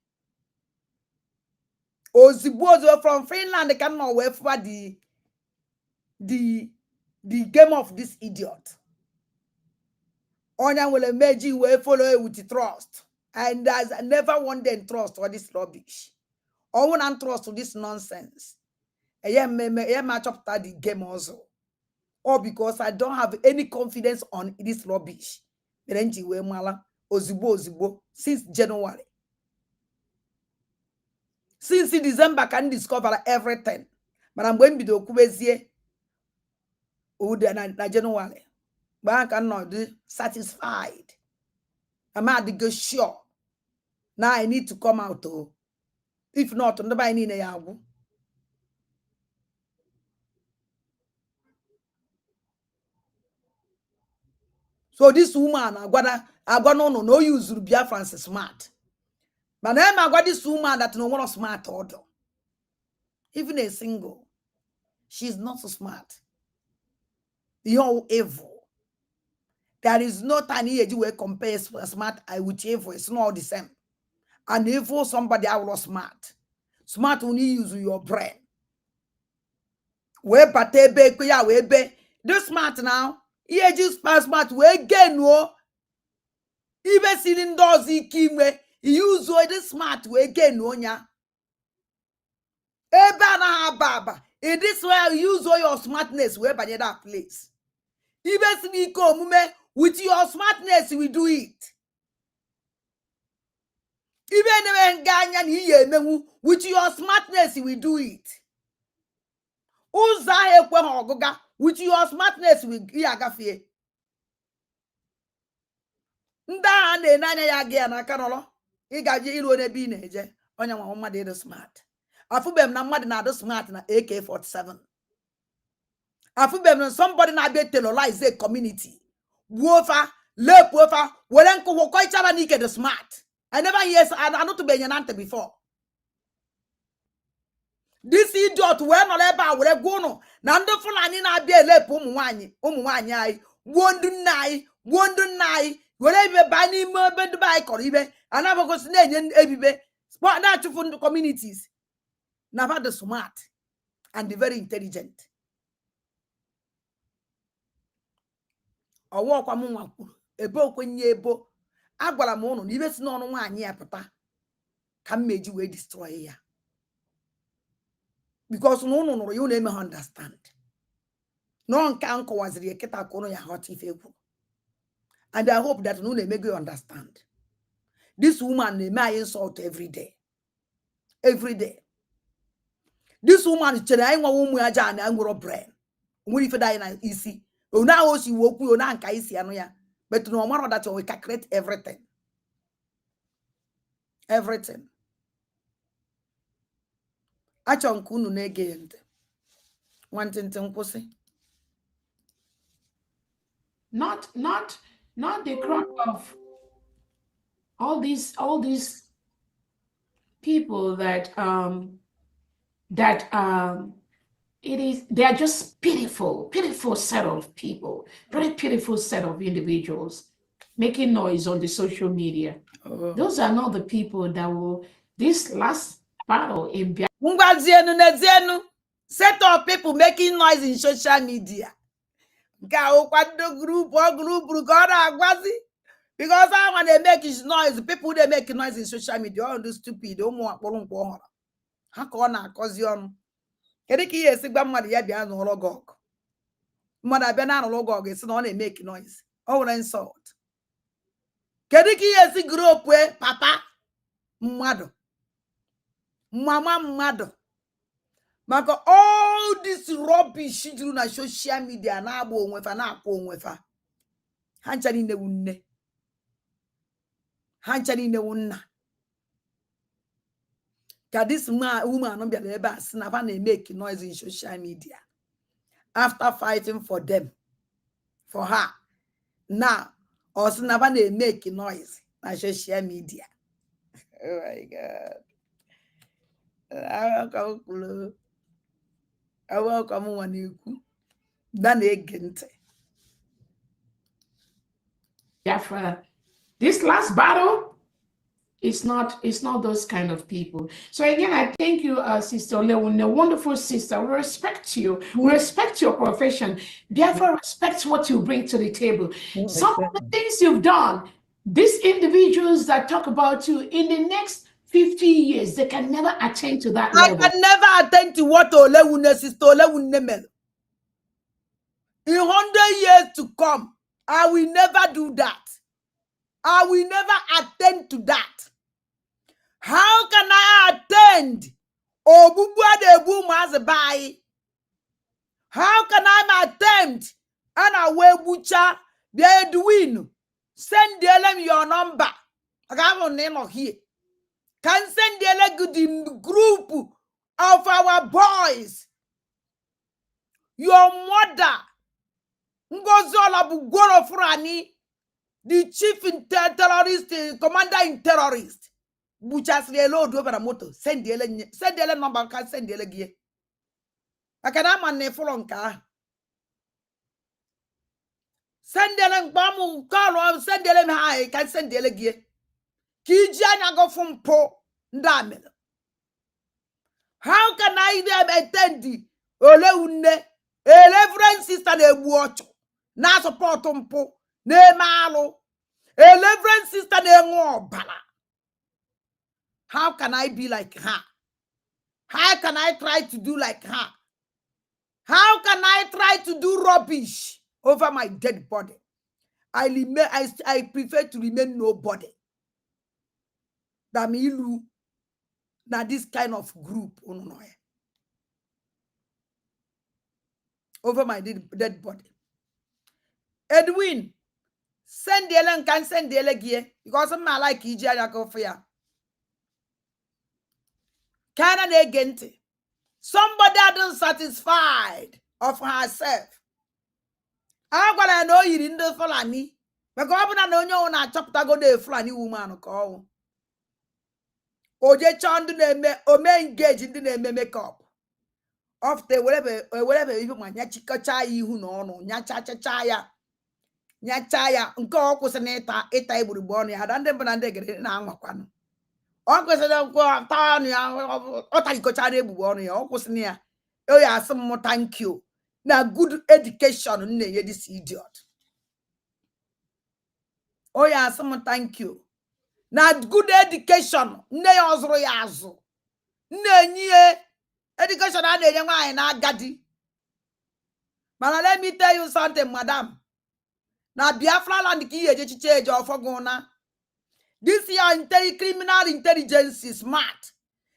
Ozibozo from Finland they cannot wait for the game of this idiot. Onya will meji we follow with the trust. And there's never one day trust for this rubbish. I won't trust to this nonsense. I am match up the game also. Or because I don't have any confidence on this rubbish. Ozibo, since January. Since December, I can discover everything. But I'm going to be the Kubezie na January. But I cannot be satisfied. I'm not go sure. Now I need to come out. If not, nobody need a yabu. So this woman, I got no use Biafran smart. But then I got this woman that no one smart order. Even a single, she's not so smart. You're evil. There is no tiny age where compares smart with evil. It's not the same. And evil somebody I was smart. Smart only use your brain. We patebe kuya webe. Do smart now. Ye just smart we again no. Even seeing doors he kimwe. Use the smart we again no nya. Eba na baba. In this way use all your smartness we by that place. Even see come with your smartness we do it. Even when Ganyan ye with your smartness we do it. Uza ekwe hogoga with your smartness we yagafie. Nda ane nanya ya gia na kanolo. Igaji ilu ne bi neje. Onya wa mma de smart. Afubem na mma de na smart na AK-47. Afubem na somebody na be terrorize a community. Wofa Le pofa, Walenko Wokoichaba Nike the smart. I never hear I not to be Yanante before. This idiot when or ever will go no. Nando Fulani na be a lep umwani, wondu nai, whatever bani mo bed by Coribe, and never go snake ebibe, spot that to fund communities. Never the smart and the very intelligent. Or walk among ebo kwenye ebo. Agwala mono, nibe si no nwanyi apata. Can make you destroy ya. Because no, you never understand. No one can cause the keta kono ya hot if you. And I hope that no make you understand. This woman may insult every day. Every day. This woman is trying to woman aja and angro brain. When if die na easy. Ona o si woku ona anka isi ano ya. But no matter that we calculate everything. Everything. Achon kunu nege yente. Wanting pussy. Not the crowd of all these people that they are just pitiful set of people, very pitiful set of individuals making noise on the social media. Those are not the people that will this last battle in Biafra. Set of people making noise in social media. Go kwado group God agwazi. Because I when they make noise, people they make noise in social media, all the stupid, how can I cause you? Kediki yes, grandmother ya no logog. Mother banana logog is not make noise. Oh, insult. Kediki yes, group where papa, mother, mama, mother. Maka all this rubbish you do na social media na abo onwefa na akwa onwefa. Hanchani ne wunne. Hanchani ne wunna. Ka this woman no be ebe as na fa na make noise in social media. After fighting for them, for her. Now, also na fa na make noise na social media. Oh my God. I welcome one you. Then again. Biafra. This last battle, it's not those kind of people. So again, I thank you, Sister Olewune, a wonderful sister. We respect you. We respect your profession. Biafra respects what you bring to the table. Some of the things you've done, these individuals that talk about you in the next 50 years, they can never attain to that level. I can never attain to what Olewune, Sister Olewune mel. In 100 years to come, I will never do that. I will never attend to that. How can I attend? How can I attempt? And I will butcher the Edwin. Send them your number. I have a name of here. Can send the group of our boys. Your mother. Ngozola Bugoro Furani. The chief in terrorist, commander in terrorist. Buchas Lelo Doveramoto. Send the number, can send the gear. I can have my nephronka. Send the bamu, call, send the high, can send the gear. Kijana go from Po Ndamel. How can I them attend the Oleune, a reverend sister de Buocho, na support Po? Ne malo, a reverend sister ne bala. How can I be like her? How can I try to do like her? How can I try to do rubbish over my dead body? I prefer to remain nobody. Damilu, na this kind of group, over my dead body. Edwin. Send the elen can send the elegie because I'm not like Ija Yakofia. Can an agent? Somebody not satisfied of herself. I'm gonna know you in the Fulani. Because ọbụna na onye ọwụ na-achọpụtago na Fulani woman ka ọwụ. Ojecha ndị na-eme ome engage ndị na-eme makeup. Ofte whatever ihu ma nyachikọcha ya ihu na ọnụ, nyachachacha ya. Nyacha ya nke ọ kwụsị na ịta igburugbu ọnụ ya. Ada ndị mbụ na ndị gere na-anwakwanụ. Ọ kwụsịrị nkwa taa ọnụ ya, ọ tagikocha na egbugbu ọnụ ya, ọ kwụsị na ya. O ya asị m thank you. Na good education na-enye this idiot. Oh yeah, some thank you. Now good education, nne ya ọzụrụ ya azụ. Nne nye education a na-enye nwaanyị na agadi. But let me tell you something, madam. Now Biafra land ki eje chiche eje ofoguna. This your criminal intelligence is smart.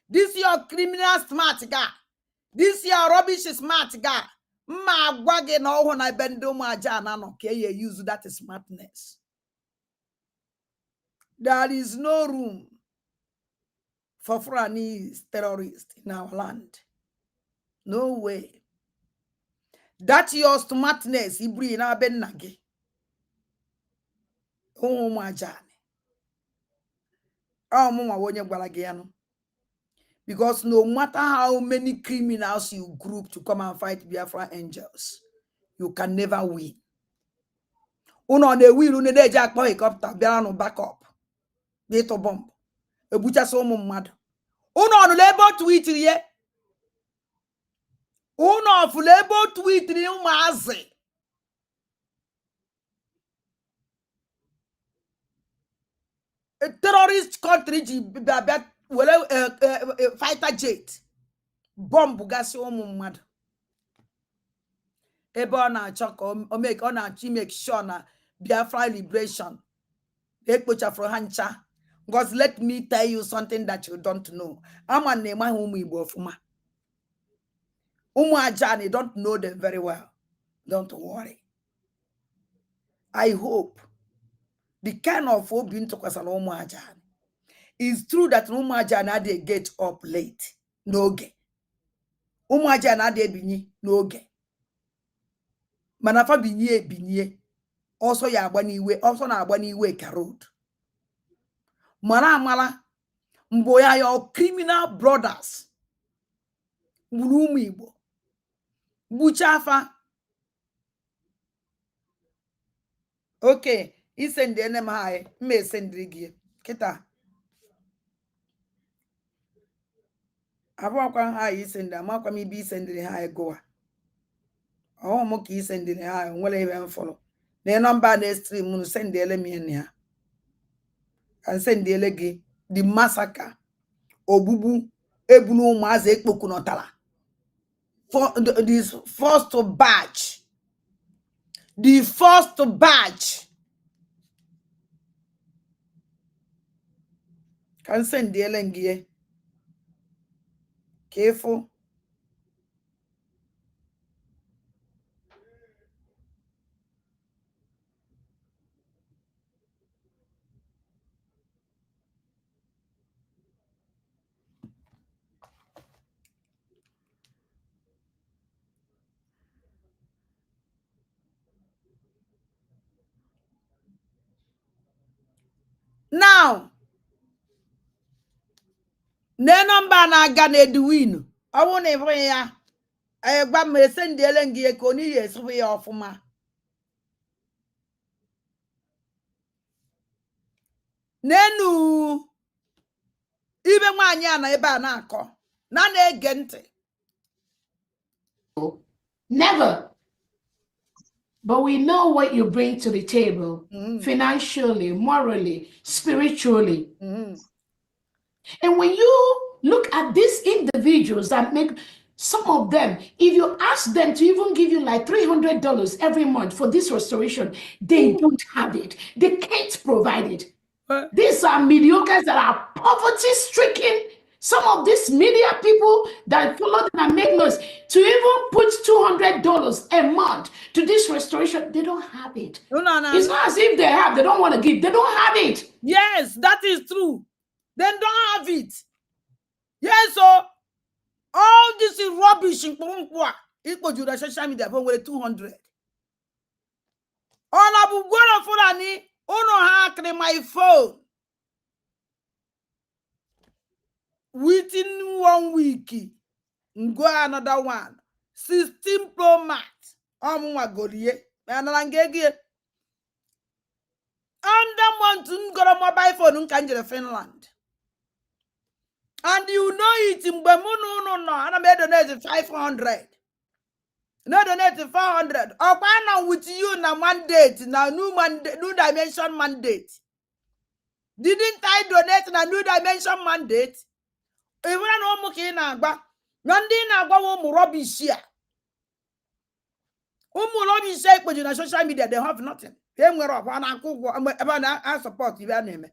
This your criminal smart guy. This your rubbish smart guy. Ma gwage na oho na bendo ma aja na no ke ye use that smartness. There is no room for Fulani terrorists in our land. No way. That your smartness, Ibri na ben nage. Oh my jani. Oh mama wonye gwalagiano. Because no matter how many criminals you group to come and fight Biafra angels, you can never win. Uno de will une de jack helicopter biano back up. Beto bomb. Ebucha so mad. Uno labor tweet ye. Uno labor tweet ni umaze. A terrorist country fighter jet. Bomb gasi mad. Ebe na chok o make make sure na Biafra liberation. Ekpocha for hancha. Because let me tell you something that you don't know. I'm a name umu Igbo ofuma. Umu Ajani don't know them very well. Don't worry. I hope the kind of hope into Kwasano Umu Ajani. It's true that Umu Ajani they get up late. No ge. Umu Ajani they binye. No ge. Manafa binye. Also ya abaniwe. Also na abaniwe karod. Mala mboya your criminal brothers Igbo Buchafa. Okay, he send the name high, me send the kita. Abakwa high he send the makwa mi be send the high goa. Oh moki send the high, wala even follow. The number the stream send the element here. And send the legi the massacre obubu ebunu maze ekpokunotala for this first batch, the first batch can send the elengie careful. Now, ne number na ga na Edwin. I won't ever ya. I gba me send the elengie ko ni yes we ofuma. Nenu ibe nwanyi ana ebe a na-akọ na na-ege ntị. Never. But we know what you bring to the table, financially, morally, spiritually. And when you look at these individuals that make, some of them, if you ask them to even give you like $300 every month for this restoration, they don't have it. They can't provide it. These are mediocres that are poverty-stricken. Some of these media people that follow them and make noise to even put $200 a month to this restoration, they don't have it. No. It's not as if they have, they don't want to give, they don't have it. Yes, that is true. They don't have it. Yes, so all this is rubbish in Pongwa. Equal to the social media for 200. All of Fulani Uno hacked my phone. Within 1 week, go another one. 16 Pro Max. Goliye. And month got a mobile phone in Finland. And you know it in no. And I made donate 500. No donate 400. Now with you na mandate. Now new dimension mandate. Didn't I donate na new dimension mandate? Even an omuke na agba. Nandi na agba umu rubbish here. Umu rubbish here but on social media they have nothing. They support you. They don't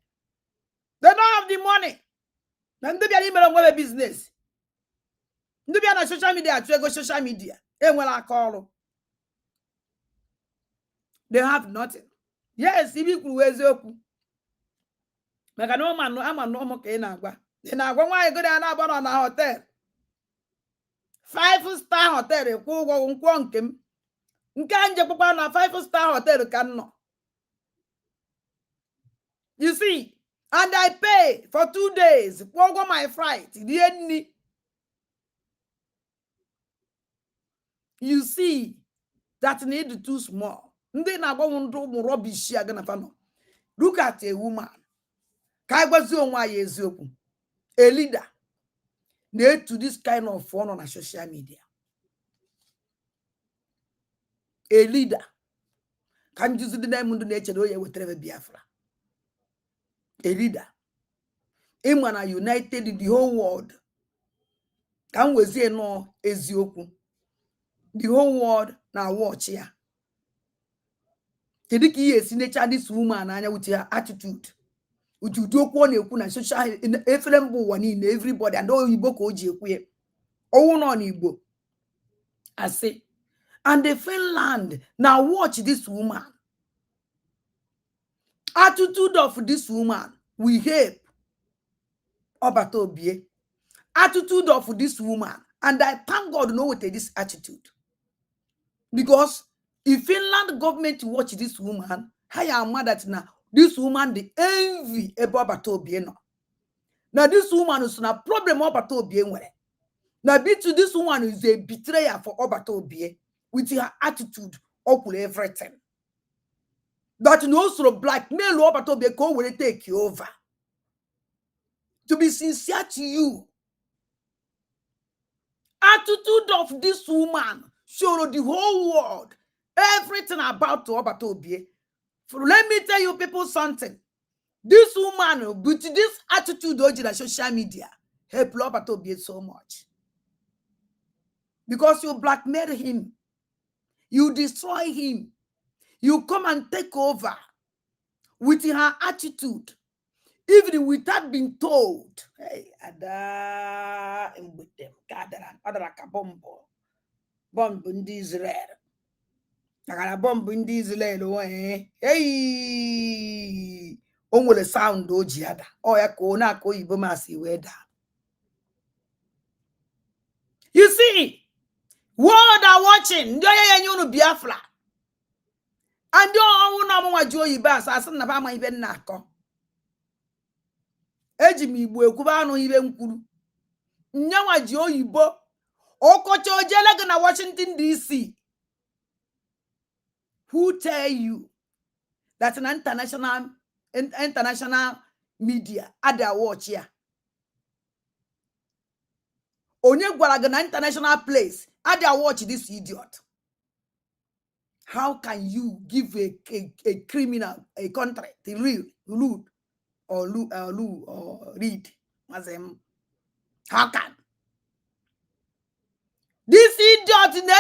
have the money. Then they be email on business. They be on social media. Go social media. They have nothing. Yes, if you could wear zoku. Maka no man, I'm a normal kenagwa. Then I go why go down on a hotel. 5-star hotel. Go quantum. Nkanje papa na 5-star hotel can no. You see, and I pay for 2 days. Go my flight. You see, that need too small. They na go to rubbish here gonna fano. Look at a woman. A leader need to this kind of phone on a social media. A leader can use the name of the nature with Biafra. A leader. Imana united in the whole world. Can we say no Ezioku? The whole world now watch here. Tediki yes in nature this woman and with her attitude. Would you do one social in everybody and all Igbo koji oh no Igbo. I say, and the Finland now watch this woman. Attitude of this woman we help Obatobie. Attitude of this woman, and I thank God know what this attitude. Because if Finland government watch this woman, I am mad at now. This woman the envy about Obatobie no. Now this woman is na problem Obatobie nwere. Now be to this woman is a betrayer for Obatobie with her attitude up with everything. That no sort of blackmail Obatobie go will take you over. To be sincere to you. Attitude of this woman show the whole world everything about Obatobie. Let me tell you people something. This woman with this attitude on social media help Obatobie so much. Because you blackmail him. You destroy him. You come and take over with her attitude. Even without being told. Hey, Ada with them. Kadaraka bombo. Bomb in Israel. I got a bomb in Israel. Hey. Only sound ojiada. Oh, ya kona ko ibomasi weda. You see, world are watching. You Biafra. And don't know what you bass. I said, Nabama even nako. Ejimi Igbo ekwubanu ibe nkwuru. Nyanwa ji oyibo. Okocha ojele na Washington DC. Who tell you that an international media at their watch here? Onye gwara na international place at their watch this idiot. How can you give a criminal a contract to read or read? How can? This idiot in the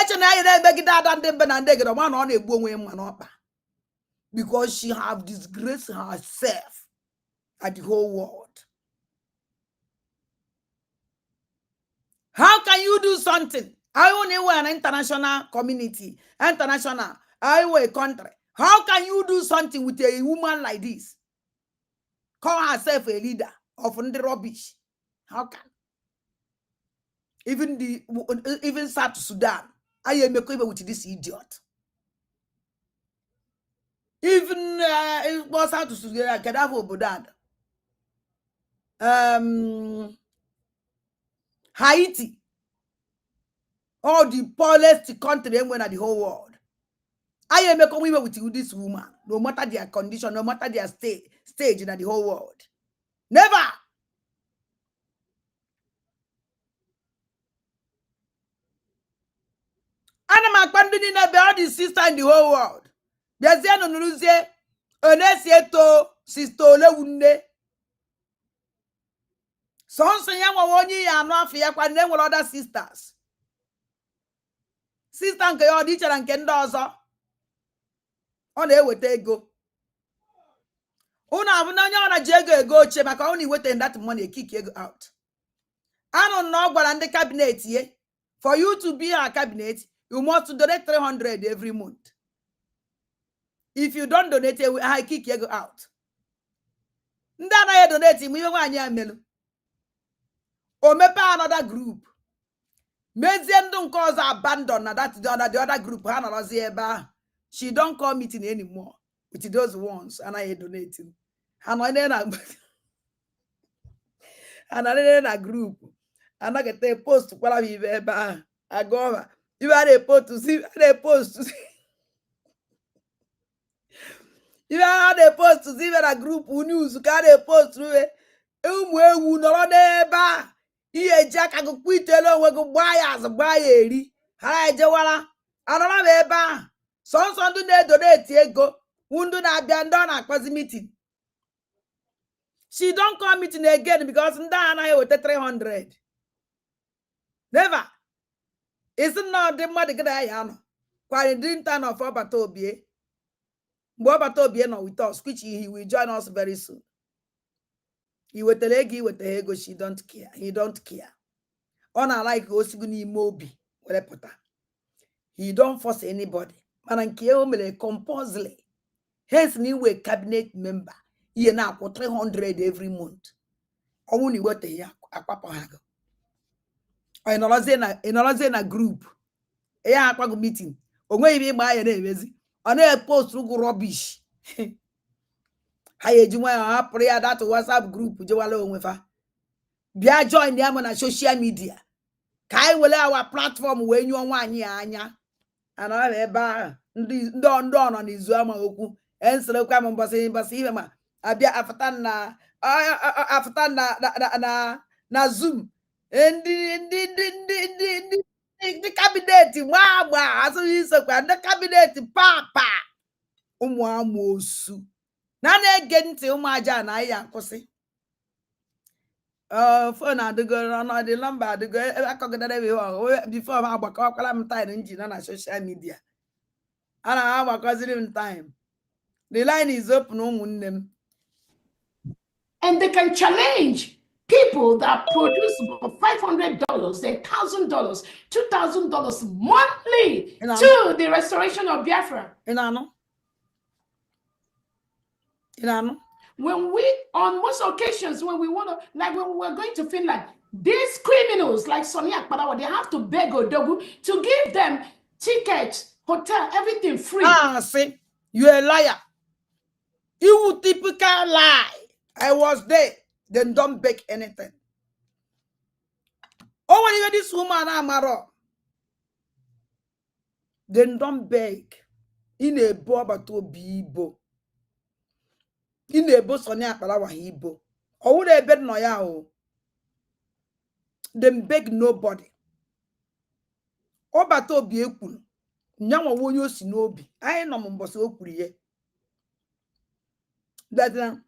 because she have disgraced herself at the whole world. How can you do something? I only want an international community, international, I want a country. How can you do something with a woman like this? Call herself a leader of the rubbish. How can? Even South Sudan, I am equivalent with this idiot. Even it was how to get out of Bodad. Haiti. All the poorest country in the whole world. I am a women with this woman, no matter their condition, no matter their stage in the whole world. Never. I'm abandoning all the sister in the whole world. There's no news. Onesieto sister Olewunde. Sonson ya wonyi ya no afia kwa ne nwere other sisters. Sister nke ya odi chere nke ndị ọzọ. Ọ na-eweta ego. Unu abụ na onye ọ na ji ego oche maka ọ na-eweta that money kick ego out. Anụ na ọ gwara ndị cabinet ye. For you to be a cabinet, you must donate 300 every month. If you don't donate, I kick you out. Ndị anaghị donate mu ihe nwaanyị amelu. O mepe another group. Mezie ndị nke ọzọ abandon na the other group ha nọrọzi ebe ahụ. She don't call meeting anymore with those ones anaghị donating. Ha nọ na group. Anagete post kwala vive ebe ahụ. Agova. You are a post to see. You are a post to see a group news. You can a post through it. Ewu nọrọ n'ebe a. Ihe ji aka gị kwitele onwe gị gbaa ya eri. Ha ejewara. Anọrọ m ebe a. Sọnsọ ndị na-edonate ego. Ndị na-abịa ndị ọ na-akpazi meeting. She don't come meeting again because ndị anaghị eweta 300. Never. It's not the mother that I am. Quite didn't turn off Obatobie. Obatobie no with us, which he will join us very soon. He with the leg, with the ego, she don't care. He don't care. On a like Osiguni Mobi, he don't force anybody. Man, and compulsively. Hence, new cabinet member. He now for 300 every month. Only what they are a papa hago. In a group. Yeah, a meeting. Or maybe buy a name. On a post through rubbish. Hi, you want to prayer that WhatsApp group. You alone with her. Be a join them on a social media. Kai will our platform when you want anya. And I have done on his Zama Oku. And so come on, Basima. Abia after na Zoom. And the cabinet, wow, as we say, the cabinet, papa, umwamosu. Nane getting to Umaja and I yakosi. For now, the girl on the lumber, the girl, I could before I'm tired engine on social media. And I have a cousin time. The line is open on them. And they can challenge people that produce $500, $1,000, $2,000 monthly to the restoration of Biafra. When we, on most occasions, when we want to, like when we were going to Finland, these criminals like Sonia Akparawa, they have to beg Odogu to give them tickets, hotel, everything free. Ah, see, you're a liar. You typical lie. I was there. Then don't beg anything. Oh, when you get this woman, Amaro. Then don't beg. In a boba to bibo. In a boss on ya palawa hibo. Or would I beg no yao? Then beg nobody. Oba to be ekun. Nyama wonyo sinobi. I ain't no mbos okuriye. That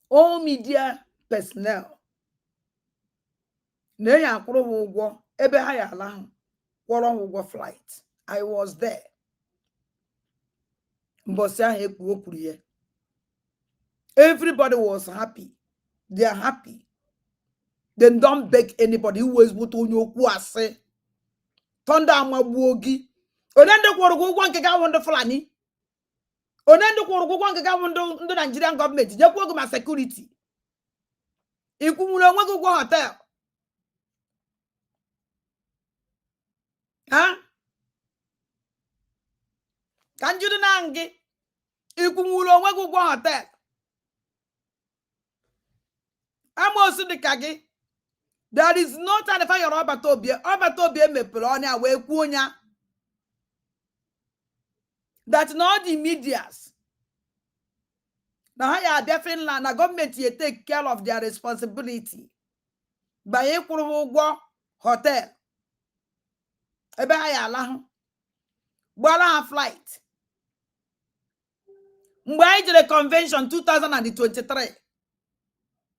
all media personnel. Ne ya kwuru ụgwọ ebe ha ya ala kwọrọ ụgwọ flight. I was there. Mbosi ahụ ekwu okwuru ya. Everybody was happy. They are happy. Then don't beg anybody who was but onye okwu ase. Thunder amagbuo gị. Onye ndị kwọrọ ụgwọ nke ga won Fulani. Onye ndị kwọrọ ụgwọ nke ga won ndị Nigerian government. Jekwo gị ma security. Ikwumuru onwe gị ụgwọ hotel. Huh? Can you do nangi? Ikwumulo onwe gị ụgwọ hotel. Amosu dị ka gị. There is no time to find your Obatobie. Obatobie mepere ọnya wee kwuo nya. That not the medias. Now how you Finland, na government you take care of their responsibility. By ịkwụrụ hotel. Ebe ha ya ala. Gbara ha flight. Mgbe anyị jere convention 2023.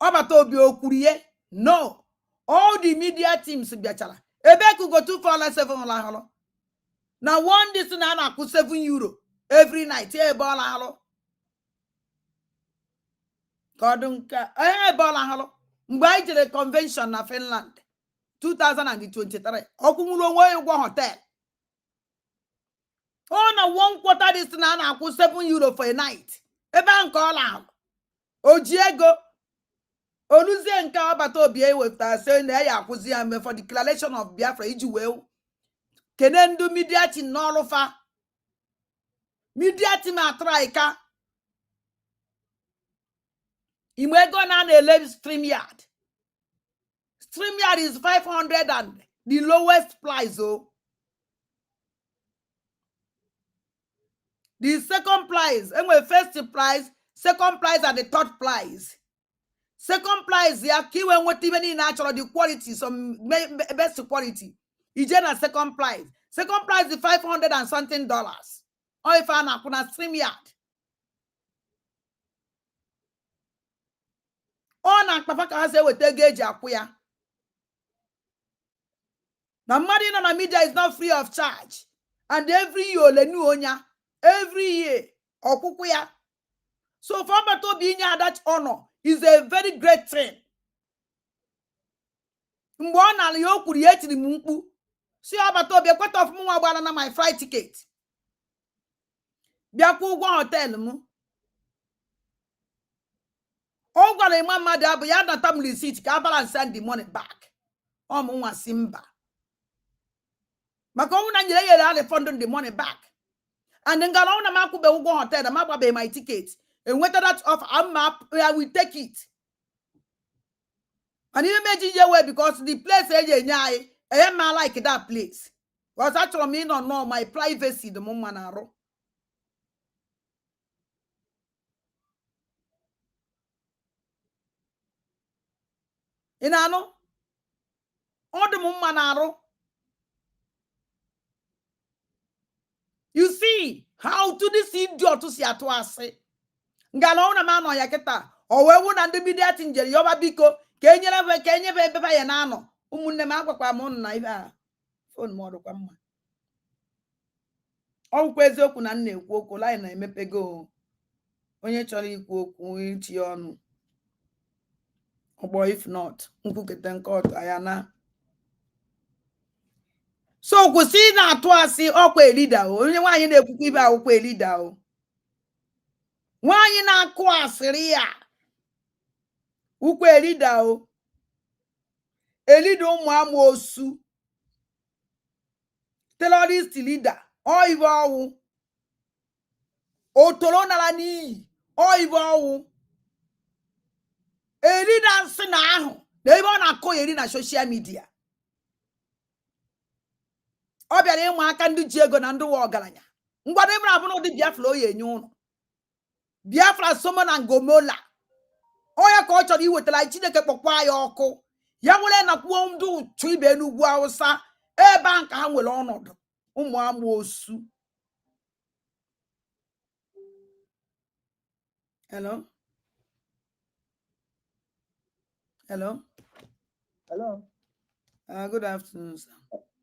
Obatobie okwurie. No. All the media teams biachara. Ebe could go 247 lahalo. Now one this na na €7 every night. Hey ball halo. Kodunka. Hey ball halo. Mgbe the convention na Finland 2023. Okumulo nwe ụgwọ hotel. Oh na one quarter this na na €7 for a night. Ebe anka all halo. Ojiego. Oluzie nke Obatobie weta say na ya akwụzi ya for declaration of Biafra iji wee kene ndu media team n'ọlụfa. Media team atraika. Imwego na na-ele StreamYard. StreamYard is 500 and the lowest price. Oh. The second price, and first price, second price and the third price. Second price, yeah, kiwe what even in natural the quality, some best quality. Ijena second price. Second price is $500 and something. Or if I na kuna StreamYard. On na papa ka say we take gauge akuya. Now money on a media is not free of charge. And every year le new onya, every year okukuya. So for Obatobie that honor is a very great thing. Mbona liyo create the mumpu. See Obatobie cut off mu agbana na my flight ticket. Bia ku ugwo hotel mu. O gwara ima mmadụ abụ ya data m receipt ka balance send the money back. O mu nwa simba. Maka ọnwụ na nyere yere a refund the money back. And then ngala na makube ugwo hotel na magbabe my ticket. And whether that off I will take it. And even imagine your way because the place I am like that place. Was actually me not know my privacy the moment I wrote. You know, all the moment I wrote. You see how to this idiot to see at once. Ngalaona mano ya keta owewu na ndị media tinjere yoba biko kenye be ya na ano umunne m agwakwa m na ibe a phone m ọdụkwa mma ọkwa eziokwu na nna ekwu okwu line na emepego onye chọrọ ikwu okwu ichi ọnụ ogbo if not nkwukete nke ọtụ aya na so kwụsị na atụ asị ọkwa elida onye nwaanyị na-ekwukwa ibe akwụkwọ elida o nwaanyị na-akụ asịrị ya ukwu elida o elida ụmụ amoosu terrorist leader oive ọwụ otoro nara n'iyi oive ọwụ elida nsị na ahụ na ebe ọ na-akụ eri na social media ọ bịara ịmụ aka ndị ji ego na ndị nwe ọgaranya ngwado ịmara abụ na ụdị Biafra oyi enye ụnụ Biafra Soma na Gomola. Oya ka ọ chọrọ iwetara Chineke kpọkwa ya ọkụ. Ya nwere na kwuo ndị uchu ibe n'ugwu Hausa ebe a ka ha nwere ọnọdụ ụmụ amoosu. Hello? Hello? Hello? Good afternoon, sir.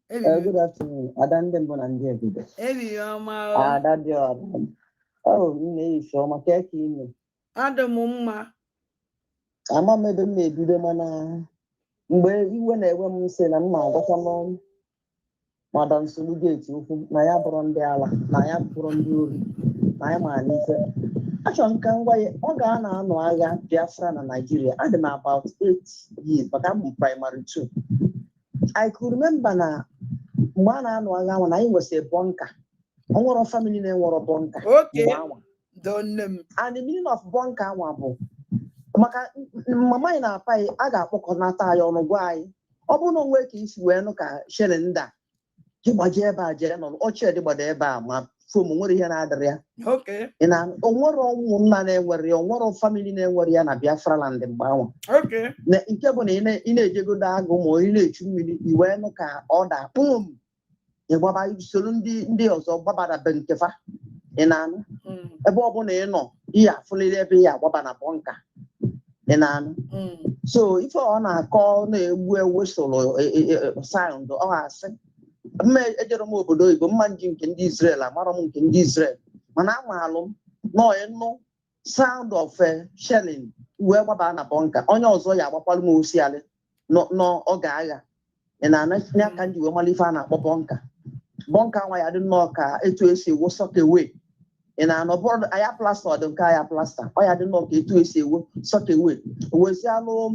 Good afternoon. Adandem Bonandi everybody. Evi Yoma. Adadio. Oh, nne Shoma keki ime. Adamumma. Ama mebe m ebido mana mgbe iwe na-ewe m sị na mma agwata m Madam Solugate ukwu na ya bụrụ ndị ala na ya bụrụ ndị ori na ya ma n'ife. Achọ nka ngwa ya ọ ga-anọ agha Biafra na Nigeria. Adị m about 8 years but I'm primary 2. I could remember na mgbe a na-anọ agha ahụ na anyị nwesịrị bunker. Onwere family na-enwere bunker. Okay. And the meaning of bunker wabo. Maka mama na papa aga akpọkọnata ya ọnụ gwa anyị. Ọ bụrụ na onwe ka isi wee nụ ka shelling da. Gbaje ebe a jee nọ ochie dị gbada ebe a ma fom nwere ihe na-adịrị ya. Okay. Na onwere ụmụnna na-enwere ya, onwere family na-enwere ya na Biafra land mgbe ahụ. Okay. Na nke bụ na ị na-ejegodo agụ ma ị na-echu mmiri iwe nụ ka ọ da pum. Ịgbaba soro ndị ọzọ gbabara be nkefa. Ị na-anụ ebe ọ bụla ị nọ ihe afụliri ebe ya agbaba na bọnka. Ị na-anụ so ife ọ na-akọ na-egbu ewu soro sound ọ ga-asị mma ejere m obodo oyibo mma nji nke ndị Israel amara m nke ndị Israel mana amaalụ m nọ ịnụ sound of shelling wee gbaba na bọnka onye ọzọ ya agbakwalụ m osialị ọ ga-agha. Ị na-anụ ya ka ndị wee mara ife a na-akpọ bọnka nwa ya dị nnọọ ka etu esi ewu sọkewe. Ị na-anọ bụrụ aya plasta ọ dị nke aya plasta ọ ya dị nnọọ ka etu esi ewu sọkewe wezialụ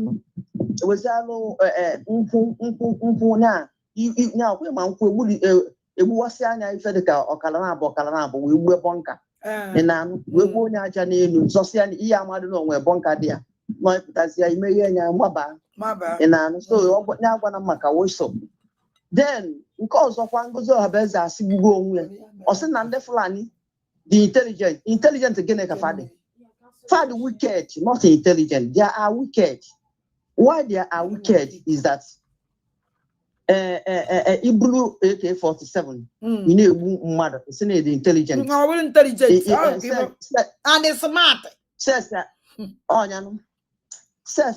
nkwụ nya ọkwa ma nkwụ egbuwasị anya ife dịka ọkala na-abụ wee gbue bọnka. Ị na-anụ wee gbuo onye aja n'elu zọsịa ihe amadị na onwe bọnka dị ya nọpụtazi ya imeghe anya mgbaba. Ị na-anụ so nye agwana maka wesọ. Then nke ọzọkwa Ngozi Ọhabeze asịgbugo onwe ya ọ sị na ndị Fulani dị intelligent gịnị ka fadị wicked not intelligent, they are wicked. Why they are wicked is that ibulu AK-47 ị na-egbu mmadụ si na dị intelligent and smart ses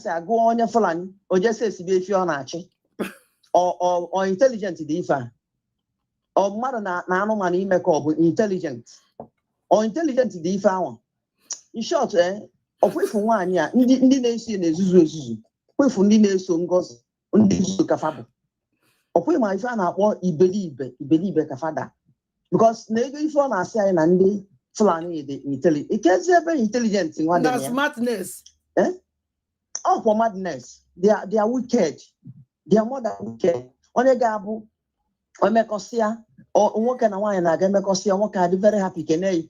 agụ onye Fulani o jesi esibe efi ọ na-achị ọ intelligent dị ife a ọ mmadụ na anụmanụ ime ka ọ bụ intelligent ọ intelligent dị ife ahụ. In short ọkwefu nwaanyị a ndị na-esi na-ezuzu kwefu ndị na-eso Ngozi ndị nzuzo kafabụ ọkwe ma ife a na-akpọ iberibe kafada because na ego ife ọ na-asị anyị na ndị Fulani dị intelligent ikezi ebe intelligent nwanne ya smartness for madness they are wicked, they are more than wicked. Onye ga-abụ omekọsịa nwoke na nwaanyị na-aga emekọsịa nwoke adị very happy kene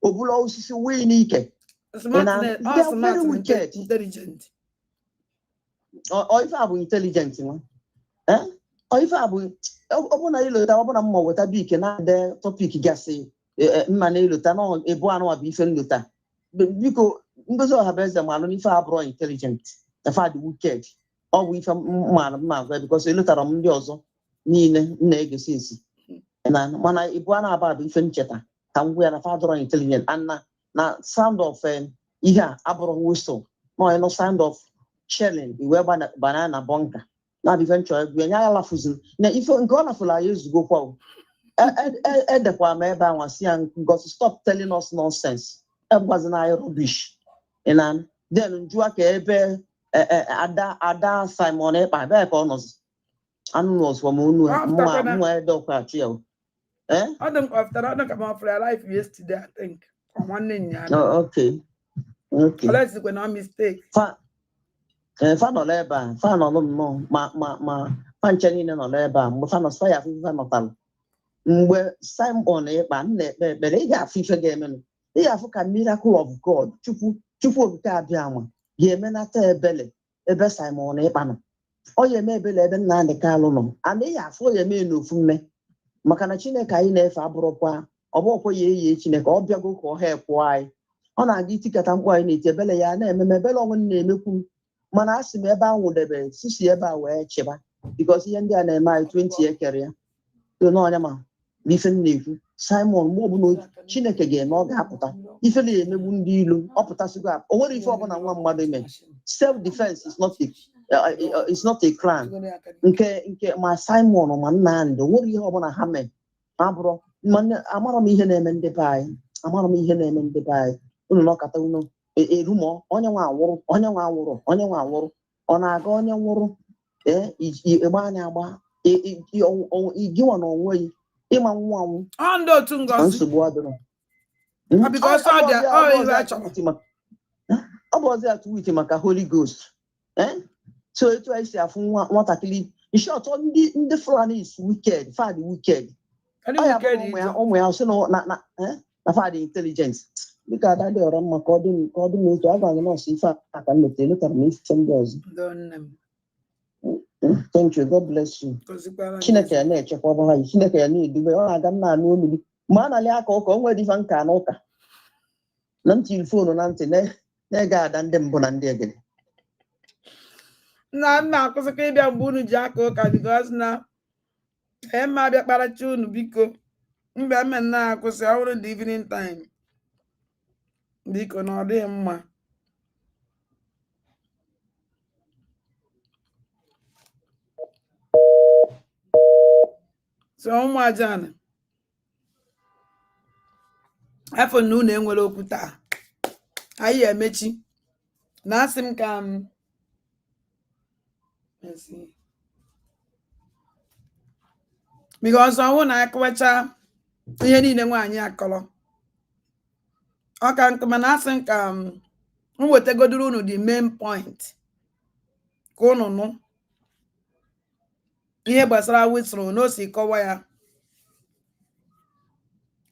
obula osisi wee n'ike. They are very wicked. Intelligent ife a bụ intelligent nwa ife a bụ ọbụna ilota ọbụna mma weta bike na-ade topic gasị mma na ilota na ebu anụ bụ ife nlota biko Ngozi Ọhabeze malụ n'ife abụrụ intelligent ife adị wicked ọ bụ ife mma agwa because elotara m ndị ọzọ niile na-egesi esi mana ibu anụ abụọ bụ ife ncheta ka m gwa ya na fadọrọ intelligent na sound of ihe a abụrụ whistle no sound of shelling iwe banana bunker na bụ ife nchọ egwu ya alafụziri na ife nke ọ lafụrụ anyị ezugokwa edekwa m ebe anwa si ya Ngozi stop telling us nonsense egwazina anyị rubbish. Then njụa ka ebe ada Simon Ekpa ebe ka ọ nọzi anụ n'ọzọ ma onu mwa edekwa achị ya I don't come out for your life yesterday, I think. On one name. Okay. Unless it's no mistake. Fan no leba, fan no fan chani no leba, mo fan no fire fan no tal. Mwe Simon Ekpa nne be dey ga fifa game no. Dey Africa miracle of God. Chukwu obuka abiama. Ye me na ta ebele ebe Simon Ekpa no. O ye me ebele ebe nna ndị Kalu no. And dey afọ ye me no fumme. Maka na Chineke anyị na-efe abụrụkwa ọbụkwa ya eyi Chineke ọ bịago ka ọ hepụ anyị ọ na-aga itikata mkpụ anyị na-eti ebele ya na-ememe ebele ọnwụ na-emekwu mana asị m ebe ahụ debe sisi ebe a wee chịba because ihe ndị a na-eme anyị 20 ekere ya so n'ọnya ma ife m na-ekwu Simon mgbe ọbụla Chineke ga-eme ọ ga-apụta ife na-emegbu ndị ilo ọ pụtasịgo o nwere ife ọbụla nwa mmadụ ime self defense is not a crime nke ma Simon ma Nnamdi nwere ihe ọbụla ha mee abụrụ amara m ihe na-eme ndị be anyị unu nọkata unu erumo onye nwe anwụrụ ọ na-aga onye nwụrụ ịgba anya agba igiwa na onwe gị ịma nwa anwụ ndị otu Ngozi nsogbu adịrọ ọ bụ ọzọ atụ wite maka Holy Ghost so etu anyị si afụ nwatakịrị in short ndị Fulani is wicked fad wicked ụmụ ya sị Nafa the intelligence. Look at that, or according to Agan, no, see, I can look at me some girls. Thank you, God bless you. Chineke ya na-echekwa ọbụ ha, Chineke ya na-edube, ọ na-aga m na-anụ olu gị. Ma a na-alị aka ụka, o nwere ife nka na ụka. Na ntị fonu na ntị na-ege ada ndị mbụ na ndị egede. Na akwụsịkwa ịbịa mgbe unu ji aka ụka because na ma abịa kparachi unu biko. Mgbe eme na-akwụsị ọhụrụ the evening time. Biko na ọ dịghị mma. So ụmụ ajana afọ na unu enwere okwu taa anyị emechi na asị m ka m because ọnwụ na akọwacha ihe niile nwaanyị akọrọ ọ ka nkụ mana asị m ka m wetagodoro unu the main point ka unu nụ ihe gbasara witro na o si kọwa ya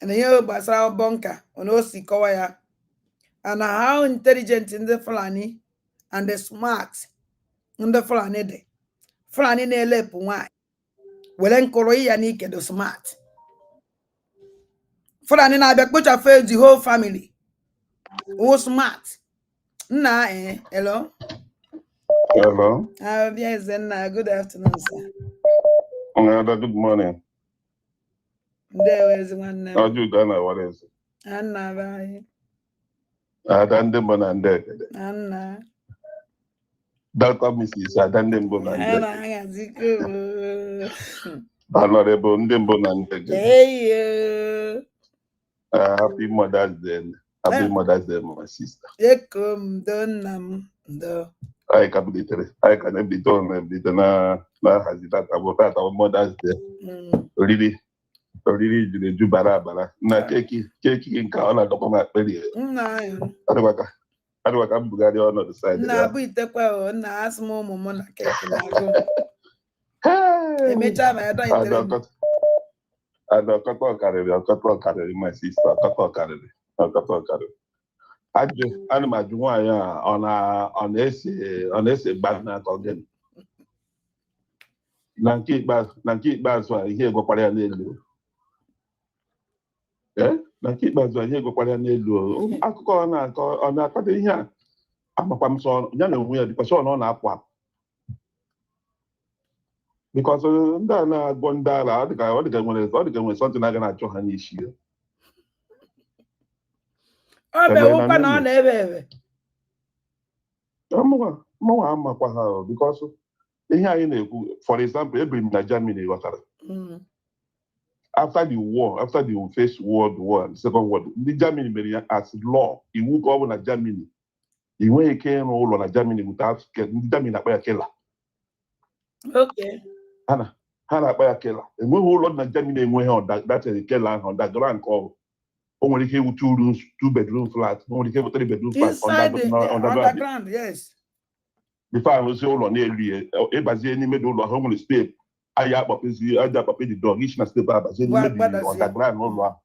na ihe gbasara bunker na o si kọwa ya and how intelligent ndị Fulani and the smart ndị Fulani dị. Fulani na-elepụ nwaanyị were nkụrụ ya n'ike dị smart. Fulani na-abịa kpochafe the whole family who smart. Nna hello. Hello. Yes, good afternoon, sir. Good morning. There is one name. What is it? Anna, bye. Anna. Welcome, Mrs. Honorable Ndembonande. Hey. Happy Mother's Day. Happy Mother's Day, my sister. I can be told na hesitate about our Mother's Day. Really do barabara. Na keki nka ona dokoma peli. I don't want to on the side. Na bu itekwa o na asmo mumu na keki na go. Emecha ma I don't carry my sister. Carry. Ana m ajụ nwaanyị a ọ na-ese gbaa n'aka ogene na nke ikpeazụ a ihe gwakwara ya n'elu akụkọ ọ na-akọta ihe a amakwa m sọ ya na onwe ya dịkwa sọ na ọ na-apụ apụ because ndị a na-agwọ ndị ara ọ dịka nwere sọntị na-aga na-achọ ha n'isi ya. Mụnwa amakwa ha because ihe anyị na-ekwu, for example, ebiri m na Germany ghọtara after the First World War and Second World, ndị Germany mere ya as law, iwu ka ọ bụ na Germany ị nweghị ike ịrụ ụlọ na Germany without ndị Germany na-akpa ya kela. Ha na-akpa ya kela. Enweghị ụlọ na Germany enweghị kela ahụ underground ka ọ bụ. O nwere ike iwu 2 bedroom flat, o nwere ike iwu 3 bedroom flat underground. Yes. Before I was ụlọ n'elu ya ịbazie n'ime dị ụlọ ahụ nwere step aja akpọpezi the dog ishi na step abazie n'ime dị underground n'ụlọ ahụ.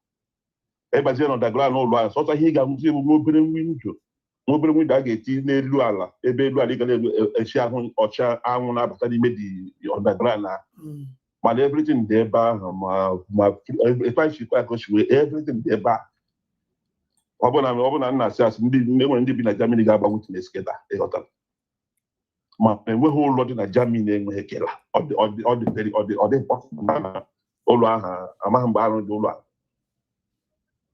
Ịbazie na underground n'ụlọ ahụ sọsọ ihe ị ga-ahụzi ewu obere windo a ga-eti n'elu ala ebe elu ala ị ga na-echi ahụ ọcha anwụ na-abata n'ime dị underground ahụ. Mana everything dị ebe ahụ ma everything dị ebe a. Ọ bụ na nna asị enwere ndị bi na Germany ga-agba witness keda ịghọtara. Ma enweghị ụlọ dị na Germany enweghị kela. Ọ dị na ụlọ ahụ amaghị mgbe arụ dị ụlọ ahụ.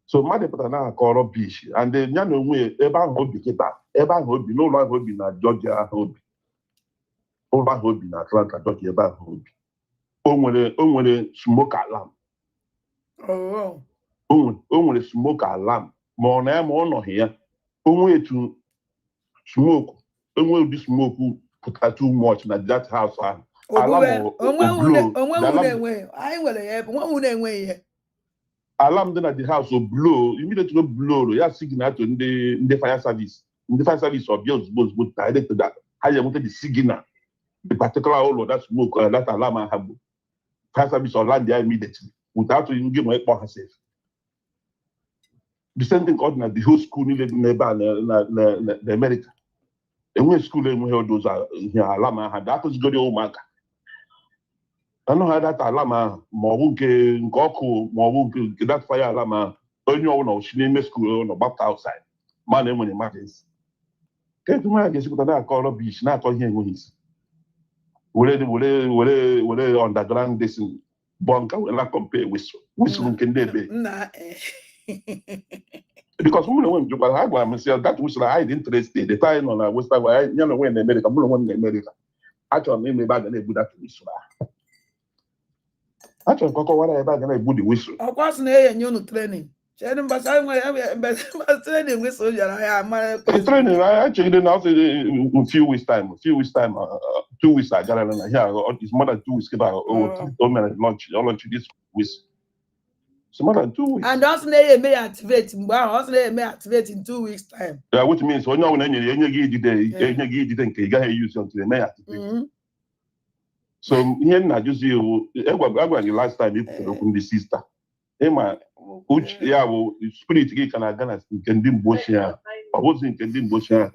So mmadụ pụtara na-akọrọ bish and ya na onwe ebe ahụ obi kịta ebe ahụ obi n'ụlọ ahụ obi na Georgia ahụ obi ụlọ ahụ obi na Atlanta Georgia ebe ahụ obi o nwere smoke alarm. O nwere smoke alarm ma ọ na ya ma ọ nọghị ya onwe etu smoke onwe ụdị smoke pụta too much na that house ahụ alarm dị na the house o blow immediately blow ya signal to ndị fire service ọbịa ozugbo direct that ha ya enweta the signal the particular ụlọ that smoke that alarm ha bụ fire service or land there immediately without you give my safe. The same thing ordinary, the whole school in the America. And when school and we heard those alama had that was good old mark. I know how that alama, Mawunke, Goku, Mawunke, that fire alama, only no, she named school or back outside. My name when it matters. Can't you imagine what I call a beach, not call him wings. Will they underground this bunker will not compare with whistle can they be? Because women went to Balagua myself, that was I interested. The time on I was like, I never went in America, in America. Actually, maybe back then they would have to whistle. Actually, Coco, what I back and I would whistle. Of course, no training. Training training whistle. Training, I actually didn't know in few weeks time, 2 weeks I got it here. It's more than 2 weeks about lunch this whistle. So more than 2 weeks. And also they may activate. Also they may activate in 2 weeks time. Yeah, which means when you didn't use until they may activate. So here I just you last time you open the sister. Emma, which yeah, spirit can against can dim bushia. I wasn't can dim bushia.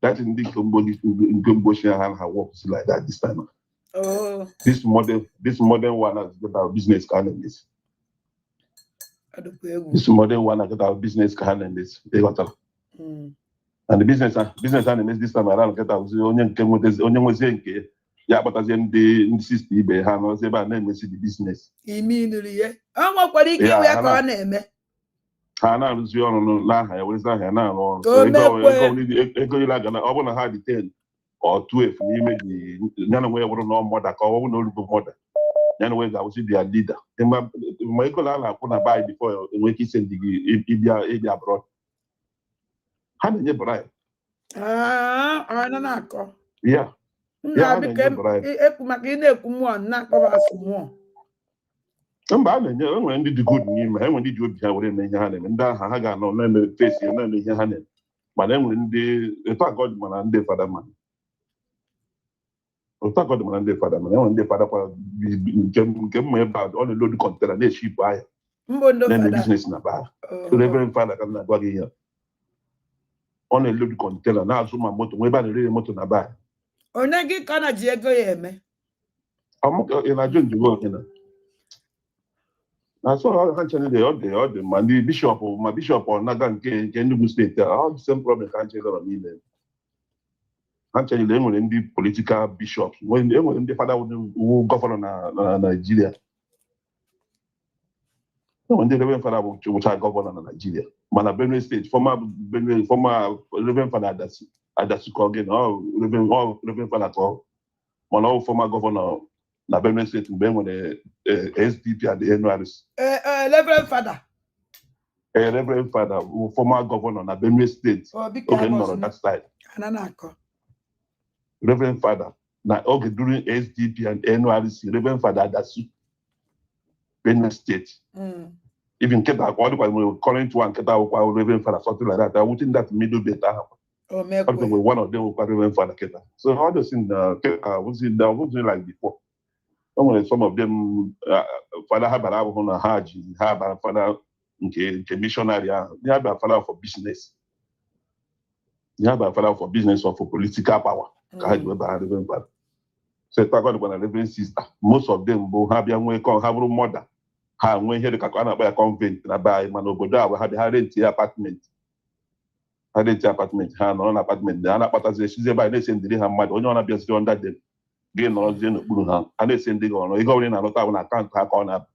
That indeed can bushia and her works like that this time. Oh, this modern one has got our business calendars. This modern one has got our business calendars. They got and the business analysts this time around get out onion came with this onion was saying, yeah, but as in the insist be hand was about name the business. Immediately, yeah. I'm what you give me a name. Hana was on Laha, was not here now. So go like I want to hide the 10 or 12 for me, maybe none way I would know more that I won't know mother. Anyway, I was their leader. And my I couldn't buy before when he sent the India abroad. How did you buy? I don't know. Yeah. Yeah, became a not over more. Somebody when did the good name, when did you have in your hand and that I got no name face in your hand. But then when they talk God man and they father man. Talk God man and they father man, when they father came about all the load container, they sheep buy. Then the business in a bar. Reverend Father can not go here. On a load container, now so my motor, way by the real motor in a bar. On a get kind of Diego, I'm in a joint to work in. I saw how channel the man, the bishop or my bishop or Nagan can you state all the same problem can't change on me then. Actually, they were in the political bishops when they were in the father who govern Nigeria. When the Reverend Father which I govern Nigeria. Man, Benue State, former Reverend Father Adasuko again, Reverend Father call. Man, former governor. Na Benue State in Benue the SDP and the NRS. Reverend Father. Reverend Father, former governor na Benue State. Okay, no, that side. Reverend Father, na okay during SDP and NRC, Reverend Father Adasu, Benue State. Even Keta, current one Keta, Reverend Father, something like that. I would think that middle better. One of them will Reverend Father Keta. So all those things, wasn't like before. Some of them, Father Habara on a Haji, Habara Father, missionary, they have a father for business. They have a father for business or for political power. So, talk about a reverend sister. Most of them will have young way called Habru mother. How when here the Kakana by a convent, by Manogoda, we had a rented apartment. Had no apartment. The other part she's by this and they have mad. Only one appears under them. Gain knowledge in the Buddha, and they send the go. You go in and not have an account on up.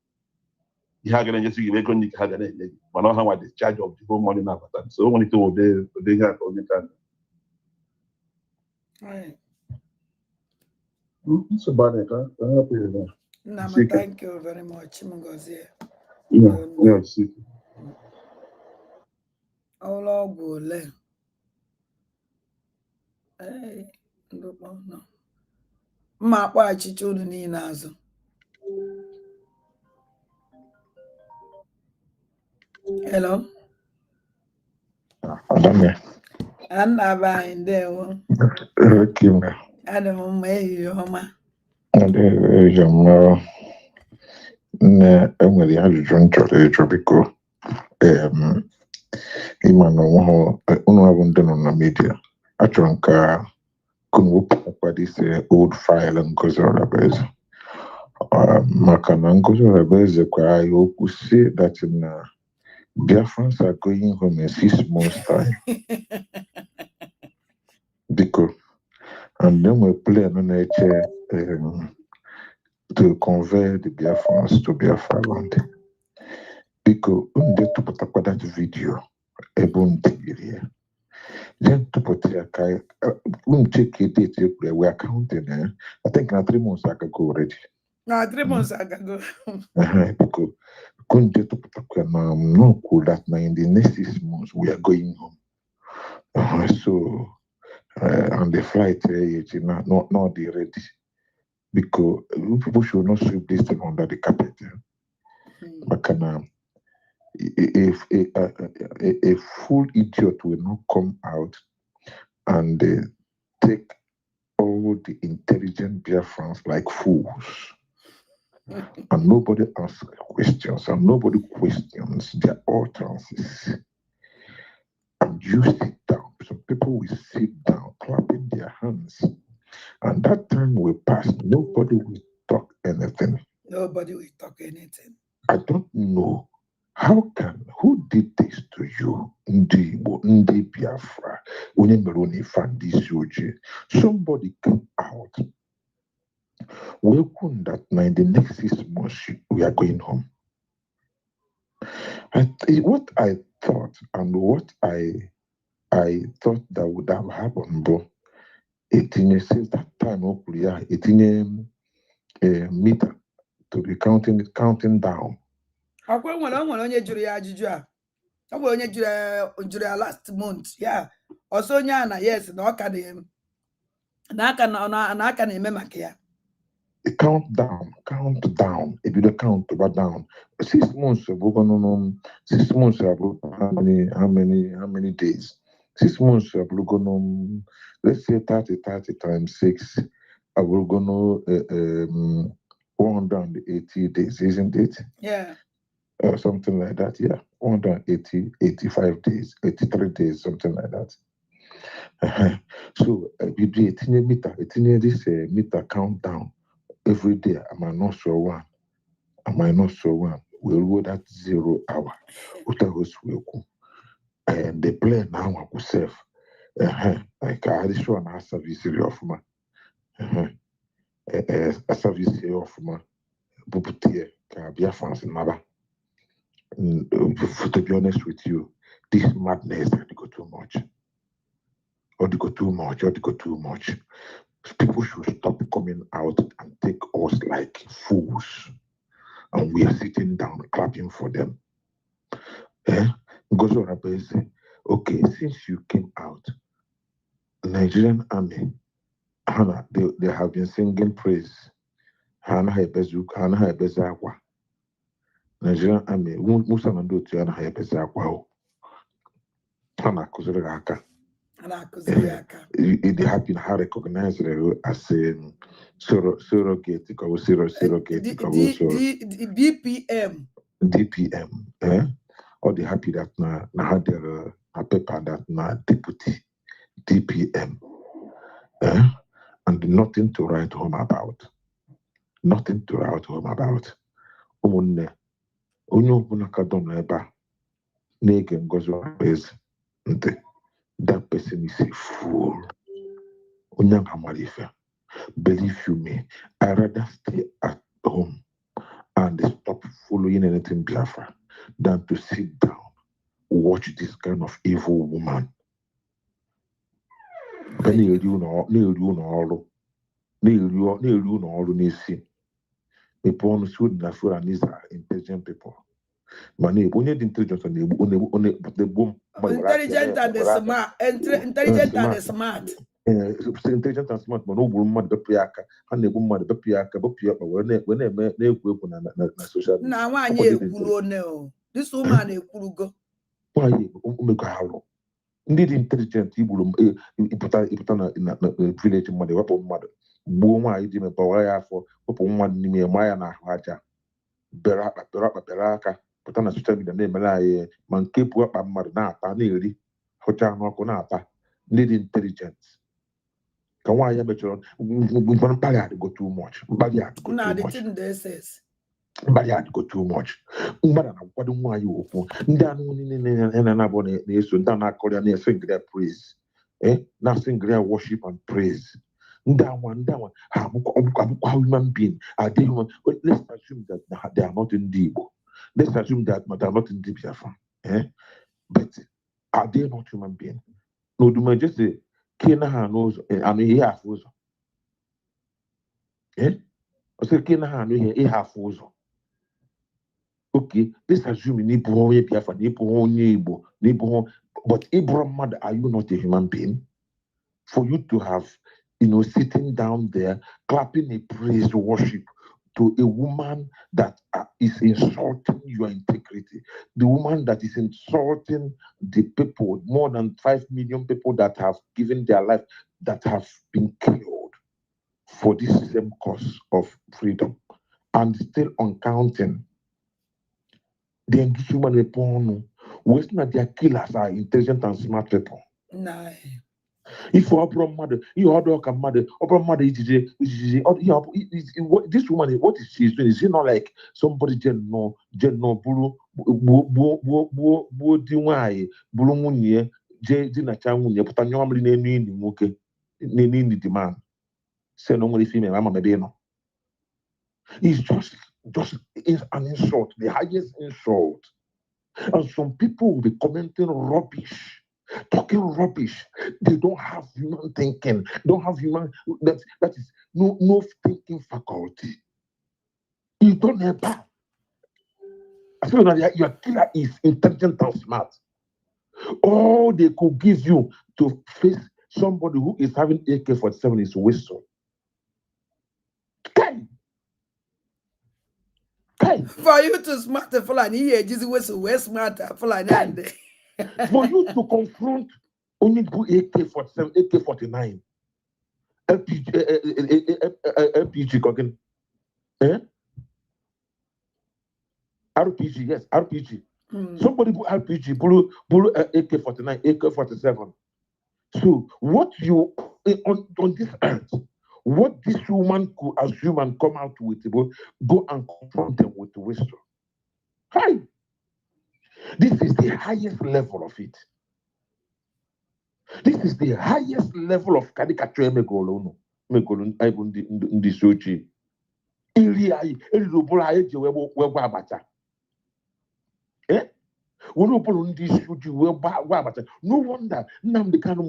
You have to just give a good had an but not how much the charge of the whole money now. So only two they have on the time. Right. It's about it. Thank you very much, Mungozie. Yeah, see. All good. Hey, no. Ma akpa achịcha unu niile azụ. Hello. Adame. Anaba anyị ndewo. Kime. Adị m mma ehihie ọma. Enwere ajụjụ m chọrọ ịjụ biko. Imano uno abundant on the media. I trunk this old file and goes on a base. Makana goes on a base. I hope to see that in Biafrans are going home in 6 months' time. Because and then we plan on nature to convert the Biafrans to Biafra land. Because unde to put up that video, ebon then to put a kai, check it, we're counting. I think now 3 months ago already. No, 3 months ago. Because couldn't to put up no cool that now in the next 6 months we are going home. So on the flight, not the ready. Because people should not sweep this thing under the carpet. But if a full idiot will not come out and take all the intelligent Biafrans like fools, and nobody asks questions, and nobody questions their utterances, and you sit down, some people will sit down clapping their hands, and that time will pass, nobody will talk anything. Nobody will talk anything. I don't know. Who did this to you? Ndi Biafra. Somebody come out. We couldn't that now in the next 6 months we are going home. What I thought and what I thought that would have happened, bro. Since that time, meter to be counting down. I onye jụrụ ya ajụjụ a. Ọ bụ onye jụrụ ya last month. Yeah. Also nya na yes na aka na-eme maka ya. Count down. If you don't count down, 6 months we're going 6 months how many days? 6 months we're going let's say 30 times 6. We're going 180 days, isn't it? Yeah. Or something like that, yeah. 180, 85 days, 83 days, something like that. So, we do this meter countdown every day. Am I not sure one? We'll go that 0 hour. And the plan now I could save. Like I had show an service of man. A service of man. Buputia, Biafrans in Maba. To be honest with you, this madness had to go too much. Or to go too much. People should stop coming out and take us like fools. And we are sitting down clapping for them. Okay, since you came out, Nigerian army, they have been singing praise. Nigerian army, Musa Nando Tiana Hebezakwa. Hana Kuzuraka. It happened, how recognized as a surrogate, DPM. Or they happy that na had a paper that na deputy DPM. And nothing to write home about. Onye ọbụla ka dọ n'ebe a na-ege ngozi ọhaneze ntị, that person is a fool. Onye ahụ amara ife. Believe you me, I rather stay at home and stop following anything Biafra than to sit down, watch this kind of evil woman. Na-eri ụlọ ọrụ n'isi. People on Sweden and these are intelligent people. Money, only the intelligent and the boom. Intelligent and the smart. Intelligent and the smart. Intelligent and smart, but no woman the piaka, and the woman the piaka, but piaka, when they na social media. Now, one year, this woman a go. Why, Umegalo? Indeed, intelligent people, you put in village money, weapon mother. Buma idime bawaya for one near Maya na Haja. Beraka. pụta na social media na-emere anyị ma nke bụ ọkpa mmadụ na-ata na-eri hụcha n'ọkụ na-ata ndị dị intelligent ka nwaanyị ya mechọrọ mkparị adịgo too much mkparị adịgo too much mgbada na-akwado nwaanyị okwu ndị anụ niile na-abụ na-eso ndị a na-akọrọ ya na-ese ngịrịa praise na-asị ngịrịa worship and praise ndị anwa ha abụkwa human being are they human? Let's assume that they are not ndị Igbo. Let's assume that they are not ndị Biafra. But are they not human being? No, do I just say Kena ha n'ụzọ anụ ihe afụ ụzọ? I say Kena ha anụ ihe afụ ụzọ. Okay, let's assume na ịbụ onye Biafra, na ịbụ onye Igbo, na ịbụ but ịbụrụ mmadụ, are you not a human being? For you to have, sitting down there, clapping a praise worship to a woman that is insulting your integrity, the woman that is insulting the people, more than 5 million people that have given their life, that have been killed for this same cause of freedom, and still uncounting. The human people, Western that their killers are intelligent and smart people. Nah. If you are mother, you are dog and mother, this woman, what is she doing? Is she not like somebody bulu diwai, bulunye, jina changunye, but normally name muke, nini demand. Say no more female, I'm a baby no. It's just an insult, the highest insult. And some people will be commenting rubbish. Talking rubbish. They don't have human thinking. Don't have human that is no thinking faculty. You don't have that. I feel that your killer is intelligent and smart. All they could give you to face somebody who is having AK-47 is whistle. For you to smart the Fulani, you just whistle, we're smarter Fulani. For you to confront only AK-47, AK-49, LPG, cooking, RPG, yes, RPG. Somebody put RPG, blue AK-49, AK-47. So what you on this earth, what this woman could assume and come out with, go and confront them with the whistle. Hi. This is the highest level of it. This is the highest level of caricature megolo in the sochi. No wonder Nnamdi Kanu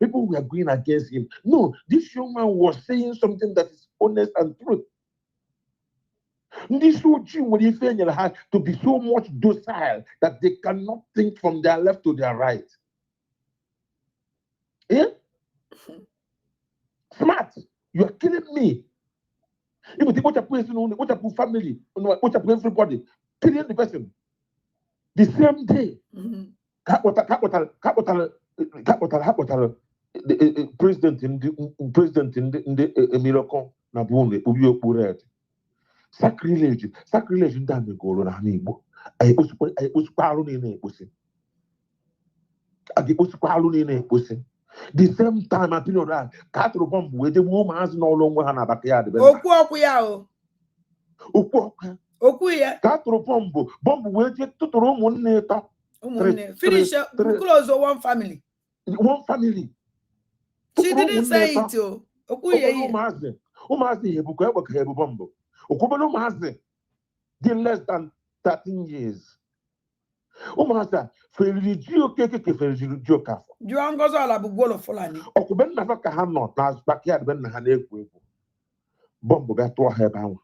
people were going against him. No, this young man was saying something that is honest and truth. This would have to be so much docile that they cannot think from their left to their right. Smart, you are killing me. Even the what family, what everybody, killing the person. The same day, the president in the miracle Nabune Ubio Puret. Sacrilege in the goal on Hanibo. I was parlon in a pussy. I was parlon in a pussy. The same time I feel that cattle bomb with the woman has no longer an abacayad. Okuya. Cattle bomb with it to the room one later. Finish close one family. One family. She didn't say it. Okuya. Umazi Hebu Bombo. Okubano Mazi did less than 13 years. Umasa, Feligio Keke Feligio Kaf. Juangoza Bugolo Fulani. Okuben Navaka Hamnot, as backyard Ben Hane. Bombo got to her bound.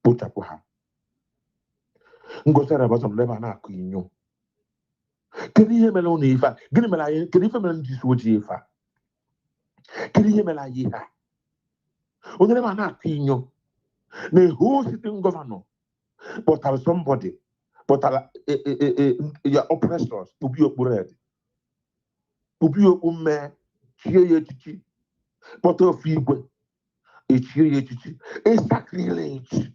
Put up her. Ngosera about some Lebana Quino. Can you hear Meloni if I get him a lie? Can you hear Melon Diswojifa? Can you hear Melaiha? Only Quino. The whole sitting governor, but have somebody, but your oppressors, to be your bread, to be your chichi, but of feeble, A sacrilege.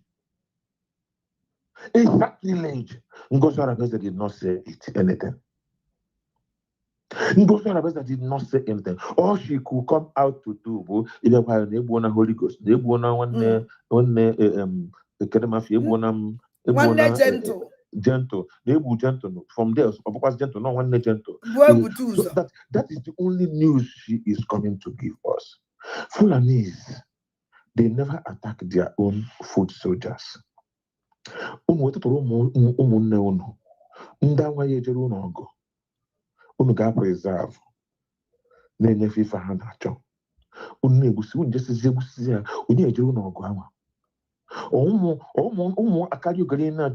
A sacrilege. Ngozi Arabeza did not say anything. Ngozi Arabeza did not say anything. All she could come out to do, Holy Ghost, gentle. From there, of course, gentle, not one gentle. So that is the only news she is coming to give us. Fulanese, they never attack their own foot soldiers. Preserve. Akari Galina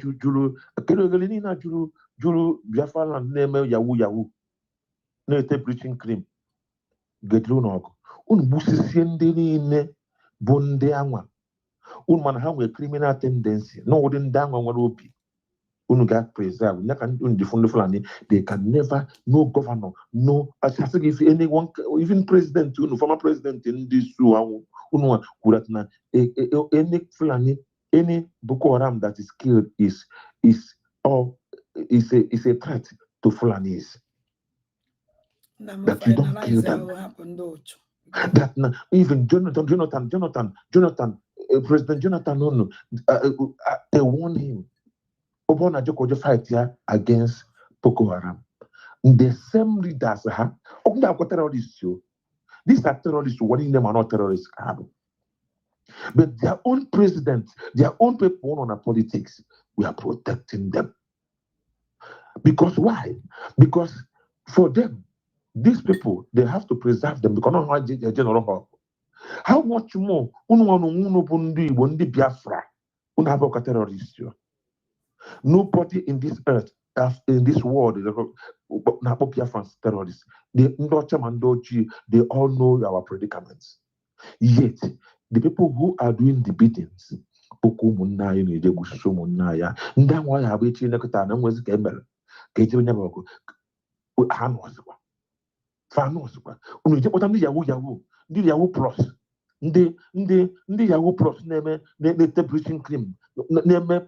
Juru Biafran name Yahoo. No preaching cream. Get Lunog. Busisiende Bonde Anwa. Man have a criminal tendency. No wouldn't down on what will be. Unuga preserve. They can never, no governor, no, as if anyone, even president, former president in this any Fulani, any Boko Haram that is killed is a threat to Fulanis. That you don't kill them. That even Jonathan, President Jonathan, they warned him. Obona Joko fight here against Boko Haram. The same leaders, these are terrorists, warning them are not terrorists. But their own president, their own people on our politics, we are protecting them. Because why? Because for them, these people, they have to preserve them because not how general help. How much more? Biafra, terrorists. Nobody in this earth, in this world, Biafran's terrorists. They all know our predicaments. Yet, the people who are doing the biddings, Yahoo plus. Ndị Yahoo plus na-ete preaching cream na-eme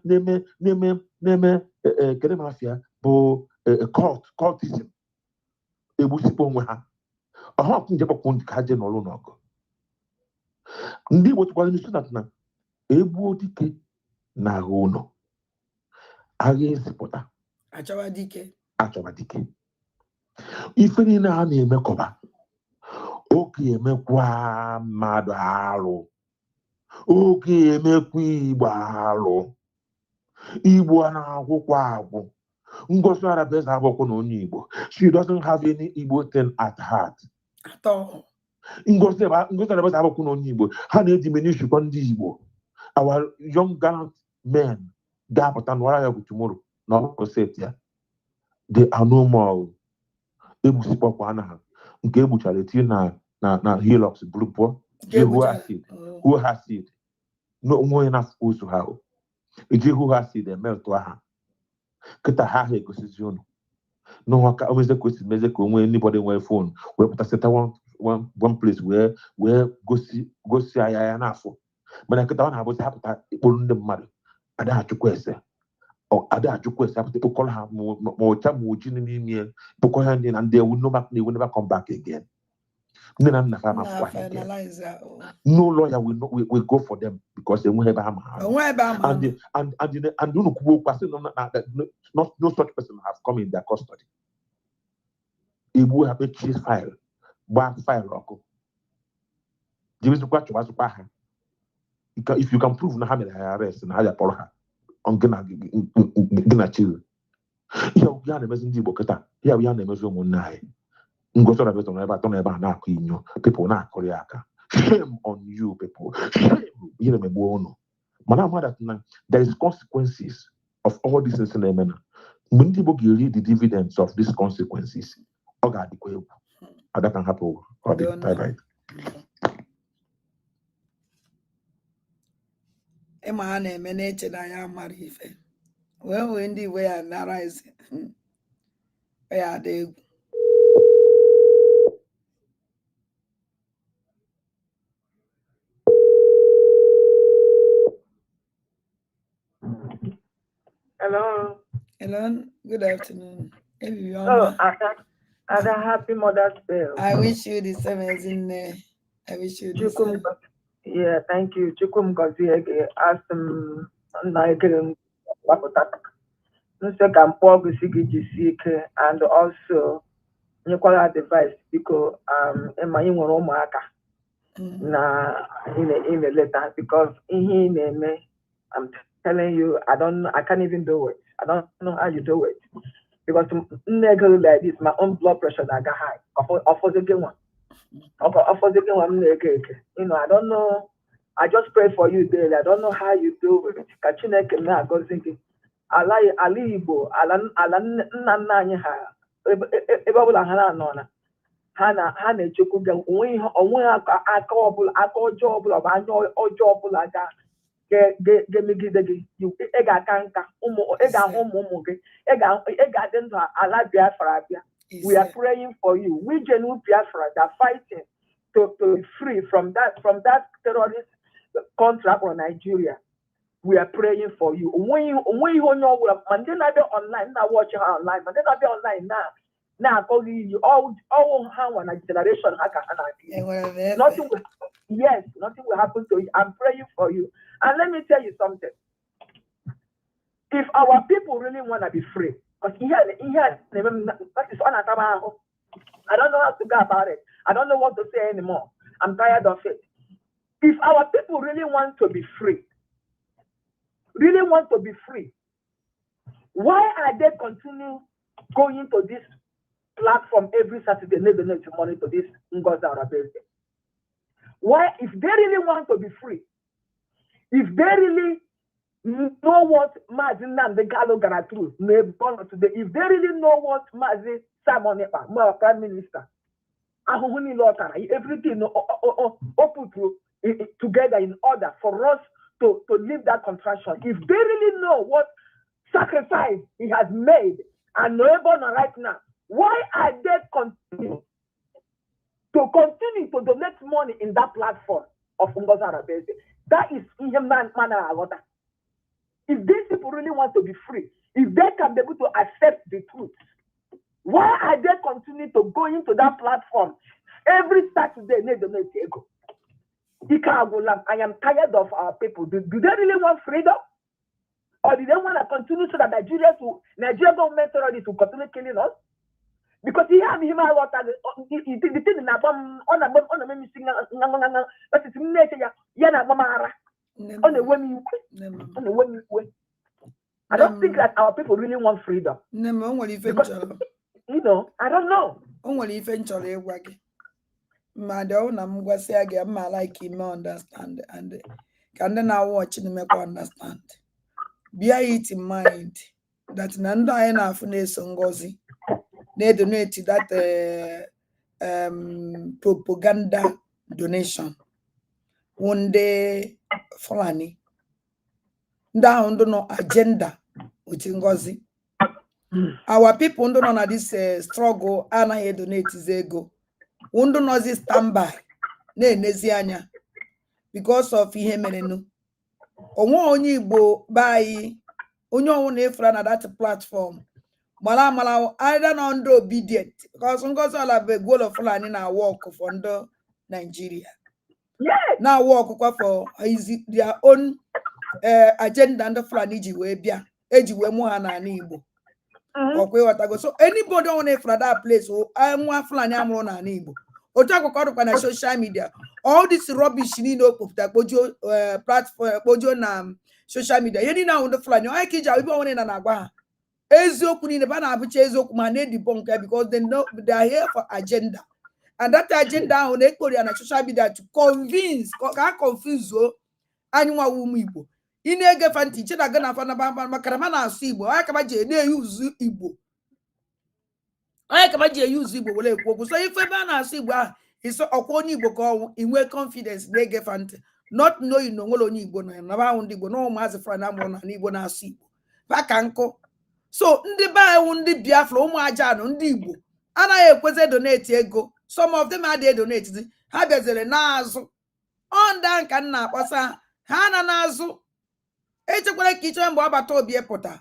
kere mafia bụ cultism egbusikwa onwe ha ọhọkụ njebọkwụ ndị ka ha je n'ọrụ n'ọgụ ndị Igbo tụkwara n'isi na egbuo dike na agha ụlọ agha ezipụta achọba dike ife niile ha na-emekọba oge emekwa mmadụ arụ oge emekwa Igbo arụ Igbo a na-agwụkwa agwụ Ngozi Arabeza abụkwa na onye Igbo. She doesn't have any Igbo thing at heart at all. Ngozi Arabeza abụkwa na onye Igbo. Ha na-ediminish ndị Igbo. Our young gallant men ga-apụta n'ụra ya bụ tomorrow na ọkụkọ set ya. They are no more. Egbusikpọkwa na ha nke egbuchara etinye na Hilux blupọ who has it no onwe na ụzọ ha eji who has it emeltụ aha kịta ha egosizi unu n'ọka omeze kwesị meze ka onwe anybody nwere phone wee pụta seta one place wee gosi aya ya n'afọ mana kịta ọ na-abụzi hapụta ikporo ndị mmadụ ada achụkwa ese apụta ikpokọrọ ha ma ọcha ma oji n'ime ikpokọ ha ndị na ndị ewu never come back again. No lawyer will go for them because they won't have and no such person has come in their custody. It will have a chase file, back file. If you can prove na have arrest and have a on gonna chill. Here we are the messenger boketa. Here we are the messenger. People na shame on you, people. Shame. There is consequences of all these things. When people read the dividends of these consequences, that can happen. Bye-bye. Well, when the way I arise, they Hello, good afternoon. Oh, Ada, happy Mother's Day. I wish you the same as in I wish you the same. Yeah, thank you. Chukwu Di Ya asem na egere gbapụta. Nse ka mpọ gosi gị jisi ike and also nyekwara advice because ma ị nwere ụmụaka na in a letter because ihe na-eme I'm telling you I can't even do it. I don't know how you do it. Because negative like this, my own blood pressure that got high. You know, I don't know. I just pray for you daily. I don't know how you do it. Kachineke me go thinking. Ali Igbo, nna ha. Ebe ọbụla ha na-anọ ha na-echekwu gị onwe aka ọbụla aka ọjọọ ọbụla bụ anya ọjọọ ọbụla ga-emegide gị ị ga-aka nka ị ga-ahụ ụmụ gị ị ga-adị ndụ ala Biafra abịa. We are praying for you. We genuine Biafra that are fighting to be free from that terrorist contract on Nigeria. We are praying for you. When you Monday night online, now watching her online. Monday night online now calling you all how one generation nothing will happen to you. I'm praying for you. And let me tell you something. If our people really want to be free, because I don't know how to go about it. I don't know what to say anymore. I'm tired of it. If our people really want to be free, why are they continue going to this platform every Saturday, never money to this Ngozi Arabese? Why, if they really want to be free, if they really know what Mazin Nnamdi Kanu got through, if they really know what Mazin Simon Ekpa, my Prime Minister, everything open together in order for us to leave that contraction. If they really know what sacrifice he has made and right now, why are they continue to donate money in that platform of Ngozi Arabese? That is inhuman manner. If these people really want to be free, if they can be able to accept the truth, why are they continue to go into that platform every Saturday? I am tired of our people. Do they really want freedom? Or do they want to continue so that Nigeria government terrorists will continue killing us? Because he have him out the thing in a bomb on a missing but it's on the way. I don't think that our people really want freedom. Because, you know, I don't know. Madonna, I'm going to say again, I like him understand and can then I watch him make understand. Bear it in mind that Nanda enough Ngozi they donated that propaganda donation one day Fulani down no agenda with Ngozi. Our people don't know this struggle and I donate is ego. We don't know this standby nezianya because of ihe menenu. Onye Igbo by onye one fra na that platform. Mala either not obedient because Ngozi all have a goal of Fulani na work for under Nigeria. Yes. Now work for their own agenda under Fulani jiwe bia ejiwe mu ha na Igbo. So anybody on from that place nwa Fulani amụrụ na Igbo. Otakwa na social media. All this rubbish need no platform na social media. Yeni na on the Fulani. I kija we want na agwa ha. Eziokwu ni ba na abucha eziokwu ma na debunk because they know they are here for agenda. And that agenda on ekori na social media to convince confuse anywa umu Igbo. Inege fanti chena gana fana makarama na asu Igbo. Aya kama je na use Igbo. Aya kama je use Igbo wole ekwu. So if ebe na asu Igbo is okwo ni Igbo ko inwe confidence nege fanti. Not knowing no ngolo ni Igbo na ba hu Igbo no mazi fra na mo na Igbo na asu Igbo. Baka nko. So ndị ba ewu ndị Biafra ụmụ aja no ndị Igbo anaghị ekweze donate ego. Some of them are donate ha bezere n'azụ. Onda nka nna akpọsa ha na n'azụ. Echekwara ka iche mgbe ọbata obi pụta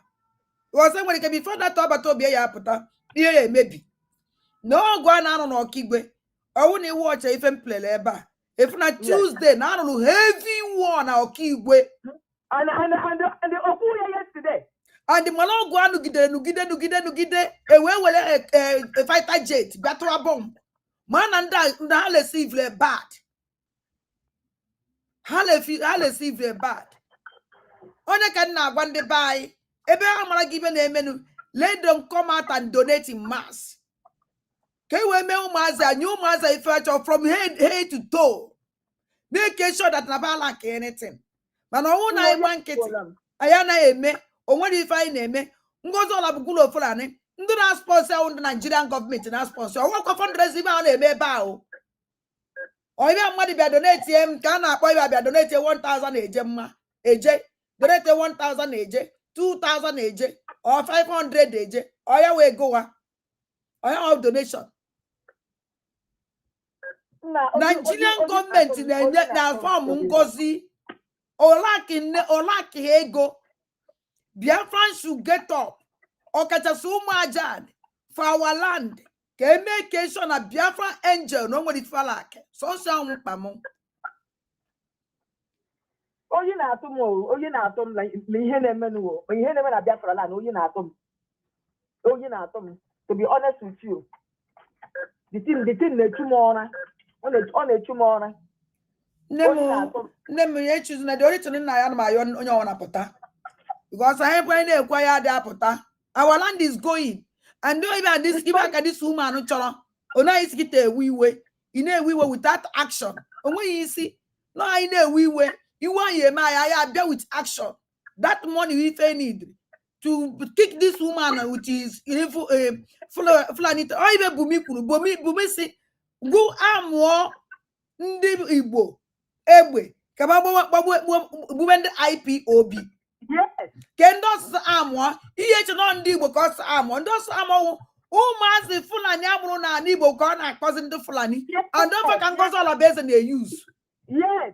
because when it can be before that about to be a puta, yeah, maybe. No, go on Okigwe. I won't watch if I'm play leba. If not Tuesday, now I don't know heavy one Okigwe. And the Okuya yesterday. And the Malo go on Nugide, a well a fighter jet, battle a bomb. Man and that receive le bad. Hale receive le bad. On a can now one day buy. Ebe amara given a menu. Let them come out and donate in mass. Can we make maza new maza effect from head to toe? Make sure that never lack anything. But no one I want it. Ayana eme, or what if I name it? Ngozo la bugulo fulani. Ndo na sponsor on the Nigerian government na sponsor. What ka fundraising ba na eme ba o? O ibe amadi be donate em kana boy be donate 1,000 eje eje. Donate 1,000 eje, 2,000 eje, or 500 eje. Oya we go Oya of donation. Nigerian government na form ngozi olaki ego. Biafran should get up. Okachasumajan for our land. Can make sure na Biafran angel no what it feel like. So sound pamo. Oyi na atom like ihe na-eme na Biafra land oyi na atom. To be honest with you, the thing na-echu m ọra. Ọ na-echu m ọra. Nne m ya choose na the only thing na ya na ayo onye ọ na-apụta. Because I ain't going to acquire the apota. Our land is going. And don't even this woman ona is get a we way. In a we way without action. And when you see, no, in a we way, you want your I there with action. That money we need to kick this woman, which is Fulani, or even Bumi say, go amwa ndi Igbo, Ebwe, Kababo, the IPOB. Yes. Can those armor? He on Dibo cause armor. Those armor who massive Fulani Amrona and Ibo Ghana cousin to Fulani. And don't can cause all the base and they use. Yes.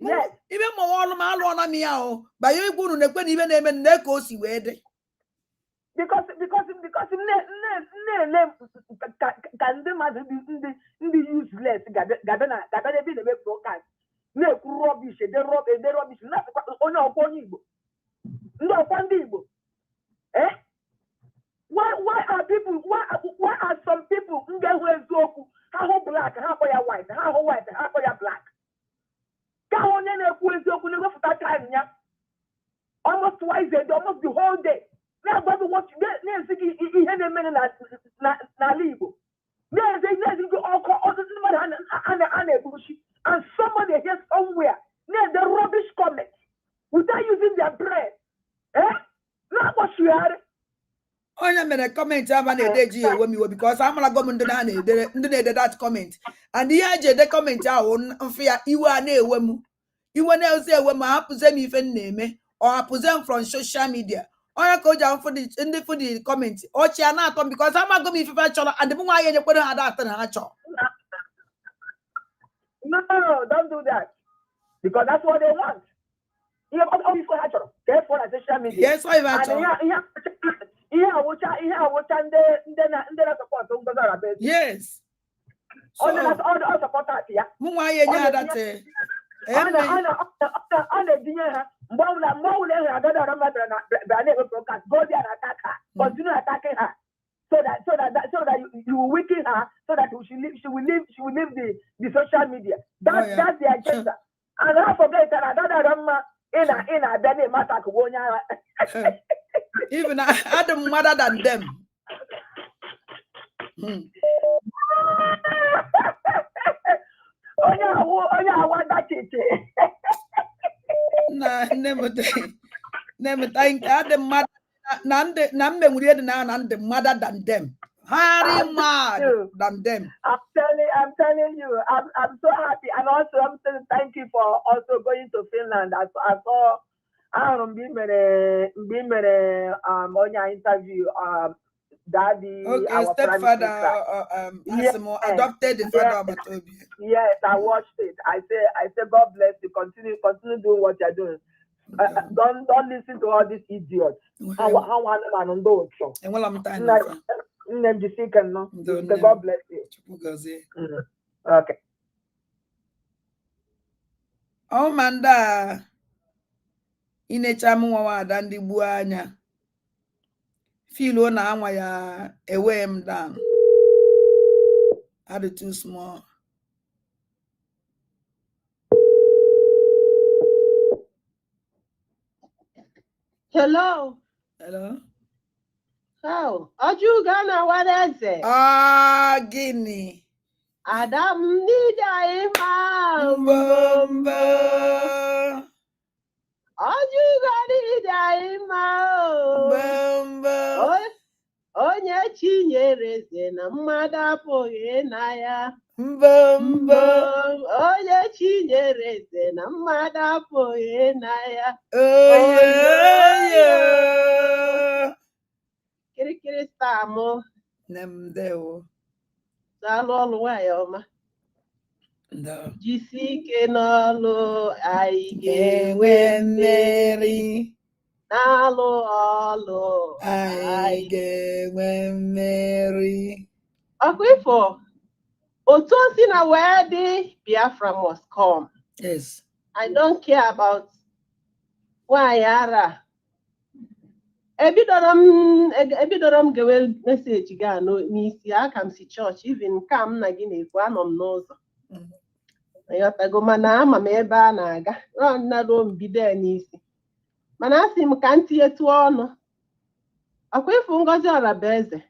Yes. Even more malona meow. By you go to the even name and necosi wede. Because can the mother be useless? Gabana be the way broadcast. No rubbish, they rubbish, not on Igbo. No Igbo. Eh? Why are some people how black, how white, how white, how black? Almost twice a day, almost the whole day. Now, but what you get, and somebody here somewhere near the rubbish comment without using their brain. Eh? Not what you had. I made a comment because I'm not going to that comment. And the comment on fear you are near women. You want to say when my present even name or present from social media. Or I go down for the comment. Or she not because I'm not going to be and the more I put her that and her chop. No, don't do that. Because that's what they want. You have all for natural. Therefore, as social media. Yes, I have. Yes. All supporters here. Continue attacking her. So that you will weaken her, so that she will leave the social media. That's the agenda. And don't forget that in a Dani matter even Adam mother than them. Never think Adam mother. Nambe the mother than them. Harry mad than them. I'm telling you, I'm so happy, and also I'm saying thank you for also going to Finland. I saw on your interview Daddy, okay, our stepfather, adopted the father of Matobi. Yes, I watched it. I say God bless you. Continue doing what you're doing. Don't listen to all these idiots. How one man on those show. And well, I'm time. God bless you. Okay. Oh, Manda. Inecha mwa wada ndi buanya. Filo na anwa ya away him down. Had it too small. Hello. Hello. How? Oju Ghana, what is it? Ah, Guinea. Adam Nida Ima. Mbamba. Oju Ghana Ima. Mbamba. Onye chinyereze na mmadụ apụghị na ya. Mbamba. Onye chinyereze na mmadụ apụghị na ya. Yeah. Kirikiri stamo. Nemdeo. Daalụ ọlụ nwanyị ọma. No. Jisi ike n'ọlụ anyị ga-enwe mmeri. N'alụ ọlụ anyị ga-enwe mmeri. Ọkwa ifo, otu o si na wee dị, Biafra must come. Yes. I don't care about nwanyị ara. Ebidoro m gewe meseji ga n'isi aka m si chọọchị, even ka m na gị na-ekwu anọ m n'ụzọ. Ayotago mana ama m ebe a na-aga. Rọnado mbido n'isi. Mana asị m ka ntị etu ọnụ. Akwa ịfụ Ngozi Ọrabaeze.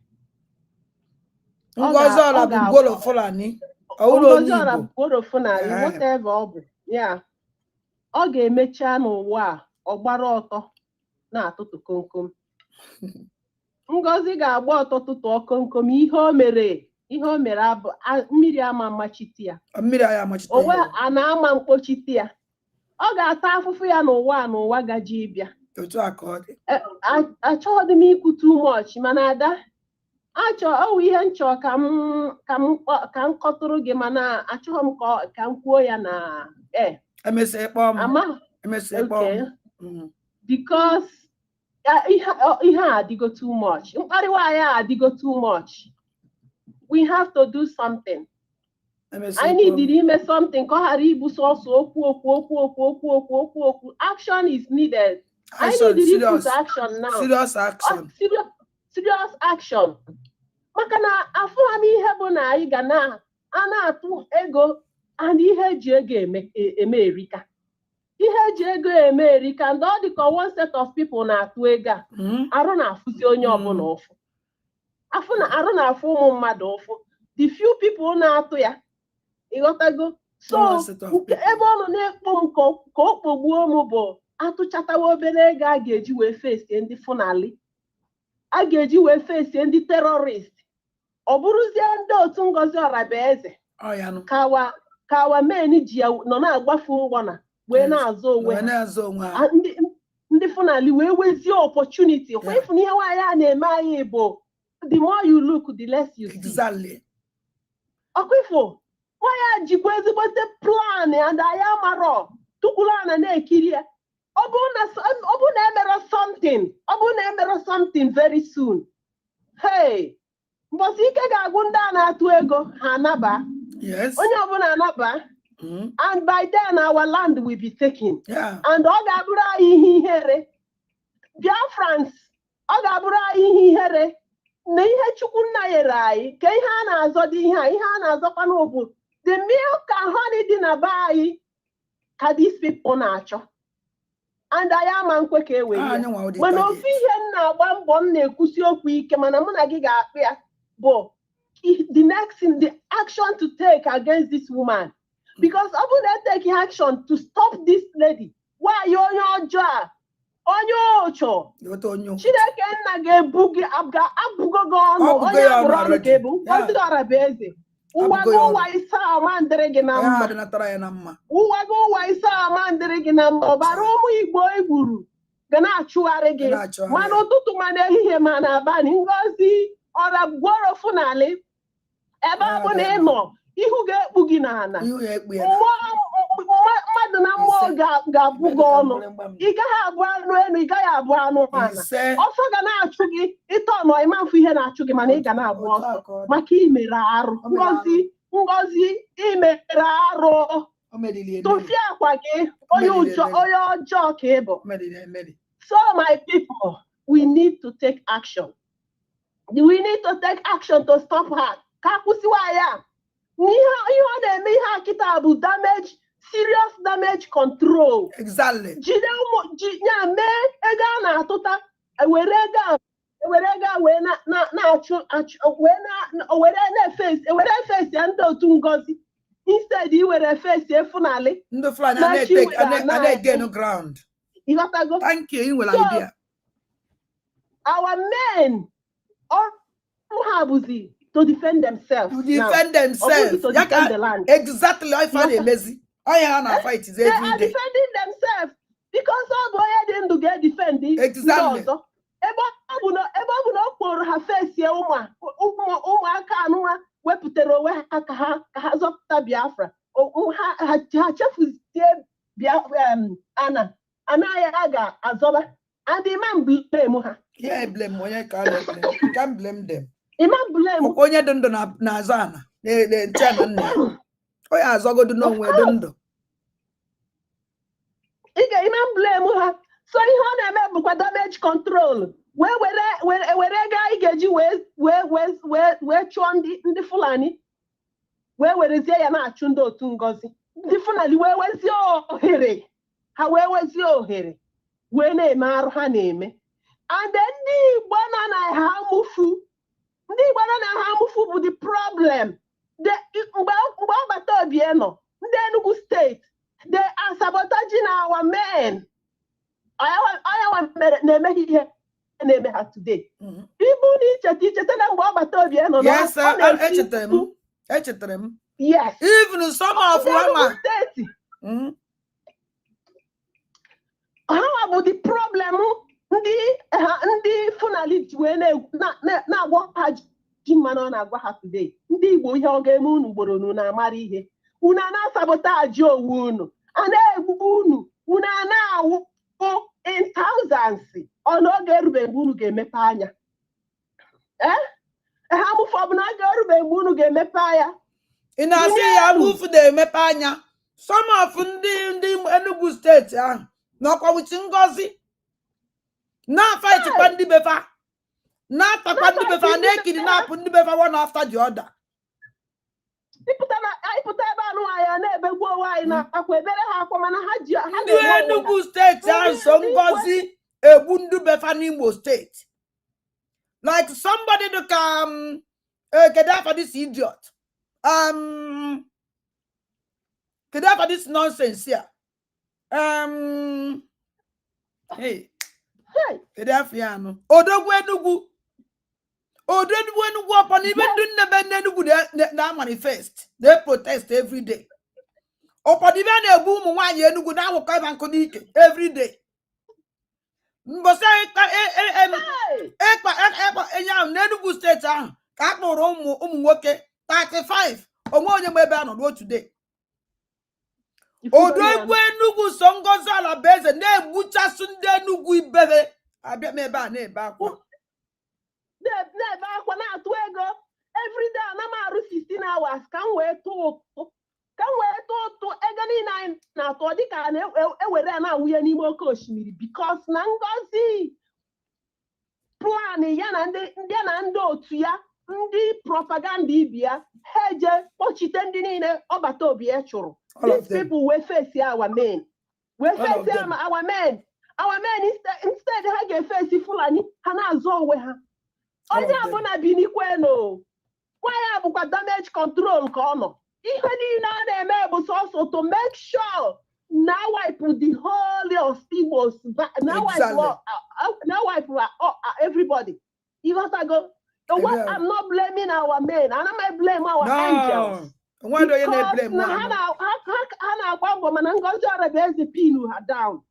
Ngozi Ọra bụ Goro Fulani. Ngozi Ọra bụ Goro Fulani, whatever ọ bụ. Ya. Ọ ga-emecha n'ụwa a, ọ gbara ọtọ na-atụtụ komkom. Ngozi ga-agba ọtọ tụtụ komkom. Ihe o mere abụ mmiri ama amachite ya. Mmiri ya amachite. Owe a na-ama mkpochite ya. Ọ ga-ata afụfụ ya n'ụwa gaji ịbịa. Otu aka ọ dị. Achọghị m ikwu too much, mana ada ọwụ ihe nchọ ka m kọtụrụ gị, mana achọghị m ka m kwuo ya na emesịa kpọọ m. Because ihe a adịgo too much. Mkparịwa ya adịgo too much. We have to do something. I need ime something ka ọ ghara ịbụ sọsọ okwu. Action is needed. I need to put action now. Serious action. Serious action. Maka na afụla m ihe bụ na anyị ga na-atụ ego, and ihe eji ego eme erika. Ihe eji ego eme erika, and ọ dị ka one set of people na-atụ ego a. Arụ na-afụzi onye ọbụla ụfụ. Arụ na-afụ ụmụ mmadụ ụfụ. The few people na-atụ ya. Ịghọtago? So ebe ọ nọ na-ekpo m ka ọ kpogbuo m bụ atụchatawa obere ego a ga-eji wee fesie ndị Funali, a ga-eji wee fesie ndị terrorist. Ọ bụrụzie ndị otu Ngozi Ọrabaeze ka awa men ji ya nọ na-agbafu ụgbọ na wee na-azụ onwe ha. Ndị Funali wee wezie opportunity. Kwa ifu n'ihe nwaanyị a na-eme anyị bụ the more you look, the less you see. Exactly. Ọkwa ifo nwaanyị jikwa ezigbote plan and anyị amarọ tukwuru ana na-ekiri ya. Ọ bụrụ na emere something very soon. Hey, mbọsị ike ga-agwụ ndị a na-atụ ego ha anaba. Yes. Onye ọbụla anaba. And by then our land will be taken. And ọ ga-abụrụ anyị ihe ihere. Biafrans, ọ ga-abụrụ anyị ihe ihere na ihe Chukwu nna nyere anyị ka ihe a na-azọ dị ihe a na-azọkwa n'obodo. The milk and honey dị na be anyị ka these people na-achọ. And I am nkwe ka ewe ya. Mana ofu ihe m na-agba mbọ m na-ekwusi okwu ike, mana mụ na gị ga-akpụ ya bụ the next thing, the action to take against this woman. Because ọ bụrụ na take action to stop this lady, nwaanyị onye ọjọọ a, onye ocho, Chineke nna ga-ebu gị abụgo gị ọnụ, onye abụrụ ọnụ ga-ebu Ngozi Ọrabaeze. Ụwago ụwa isa ama ndịrị gị na mma. Ụwago ụwa isa ama ndịrị gị na mma. Ọbara ụmụ Igbo egburu ga na-achụgharị gị. Mana ụtụtụ ma n'ehihie ma n'abalị. Ngozi Ọrabaeze Funali, ebe ọ bụ na ị nọ, ihu ga-ekpu gị n'ala. mmadụ na mmụọ ga-abụ gị ọnụ ị gaghị abụ anụ elu ị gaghị abụ anụ ala ọsọ ga na-achụ gị ịtọ nọ ịmafụ ihe na-achụ gị mana ị ga na-abụ ọsọ maka imere arụ ngozi imere arụ tụfie akwa gị onye ọjọọ ka ị bụ. So my people, we need to take action. We need to take action to stop her. Ka kwụsịwa ya. Ihe ọ na-eme ihe akịta bụ damage, serious damage control. Exactly. Jide ya mee ego a na-atụta were ego wee na-achụ were na-efesi ya ndị otu Ngozi instead iwere efesi efunali ndị Fulani na-again ground. Thank you. You will idea. Our men all have to defend themselves. To defend themselves. To defend the land. Exactly. I find it lazy. I am fight is every day. They are defending themselves because all the way they do get defending. Exactly. Ebe ọ bụ na okporo ha face ụmụaka anụnwa wepụtara onwe ha ka ha zọpụta Biafra. Ha chefuzie Biafra anaghị ga-azọba and the man blame ha. Yeah, blame onye ka blame. You can't blame them. Imam blame onye dị ndụ na azana na-eche na nne onye azọgodu n'onwe dị ndụ. Imam blame ha. So ihe ọ na-eme bụkwa damage control. Were ego anyị ga-eji wee chụọ ndị Fulani wee werezie ya na-achụ ndị otu Ngozi. Ndị Fulani wee wezie ohere wee na-eme arụ ha na-eme. And then ndị Igbo nọ na ha amụfu bụ the problem. Mgbe ọgbata obi nọ ndị Enugu steeti they are sabotaging our men. Onye na-eme ihe na-eme ha today. Ibu na icheta na mgbe ọgbata obi nọ yes echetara m. Yes. Even some of them how about the problem ndị Fulani wee na-agwa ha ji mmanụ na-agwa ha today. Ndị Igbo ihe ọ ga-eme unu gboro unu na-amara ihe unu na-sabotaji onwe unu a na-egbu unu na-awụ in thousands n'oge erube mgbe unu ga-emepe anya ha mụfụ ọ bụ na oge erube mgbe unu ga-emepe anya ị na-asị ya mụfụ na-emepe anya. Some of ndị Enugu steeti ahụ n'ọkwa wuchi Ngozi na-fight kwa ndị befa na-atakwa ndị befa na-ekiri na-apụ ndị befa one after the other. Anyị pụta ebe anụ anyị na-ebegbu onwe anyị na-akwa ebere ha akwa mana ha ji ndị Enugu steeti ahụ so Ngozi egbu ndị befa n'Imo steeti. Like somebody to come get out for this idiot. Get out for this nonsense here. Hey, Kedafiano. Odogwu Enugu upon even doing the Enugu they manifest. They protest every day. Upon even a boom one Enugu now will come and connect every day. But Enugu state Kakmo 35 or more than maybe on road today. Odogwu Enugu so Ngozi ala beze na-egbucha sunde Enugu ibebe abịa mebe a na-ebe akwa na-atụ ego every day ana m arụ 16 hours ka m wee tụọ ụtụ ego niile anyị na-atụ dịka na-ewere ya na-awụnye n'ime oke osimiri because na Ngozi plan ya na ndị otu ya ndị propaganda ibi ya ha eje kpọchite ndị niile ọgbata obi ya chụrụ. These people will face our men. We face our men. Our men instead ha ga-face Fulani ha na-azụ onwe ha. Onye abụna bi n'ikweno. Nwanyị abụkwa damage control ka ọ nọ. Ihe niile a na-eme bụ sọsọ to make sure na wipe the whole of Igbos. Now wipe everybody. You got to go. I'm not blaming our men. I'm not blaming our angels. Why do you not blame them? Ngozi Arabeze pinu her down.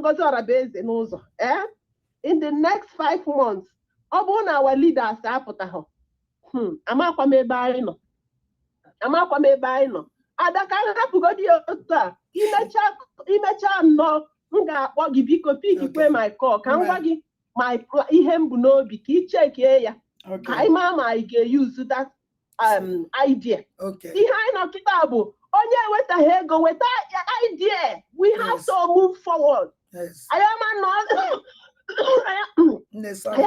Ngozi Arabeze n'ụzọ. In the next 5 months, our leaders apụta ha. Amakwa m ebe anyị nọ. Adaka hapụgodi otu a imecha nnọọ m ga-akpọ gị biko pikikwe my call ka m gwa gị ihe m bụ n'obi ka ị chekie ya ka anyị maa ma anyị ga-use that idea. Ihe anyị nọ kịta bụ onye ewetaghị ego weta idea. We have to move forward. Anyị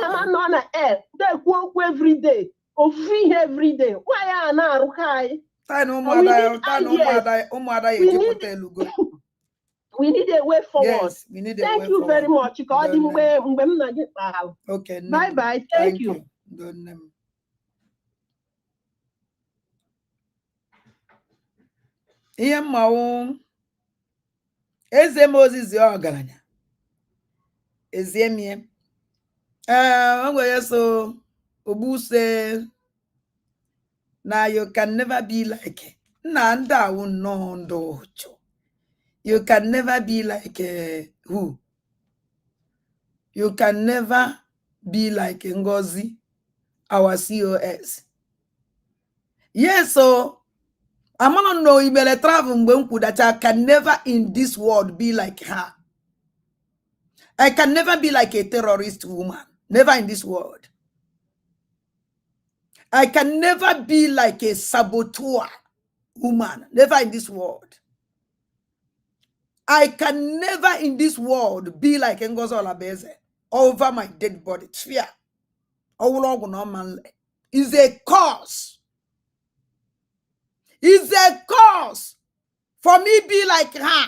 ama nọ na air na-ekwu okwu everyday ofu ihe everyday nwaanyị a na-arụ ka anyị. We need a way forward. Yes, we need Thank you very much. Okay. Bye bye. Thank you. Ihe mmanwụ eze Moses ọgaranya eziemie so Obuse na you can never be like Nanda no. You can never be like who? You can never be like Ngozi, our COS. Yes, so I'm gonna know you better travel that I can never in this world be like her. I can never be like a terrorist woman. Never in this world. I can never be like a saboteur woman. Never in this world. I can never in this world be like Ngozi Olabeze over my dead body. Fear. Is a cause. Is a cause for me be like her.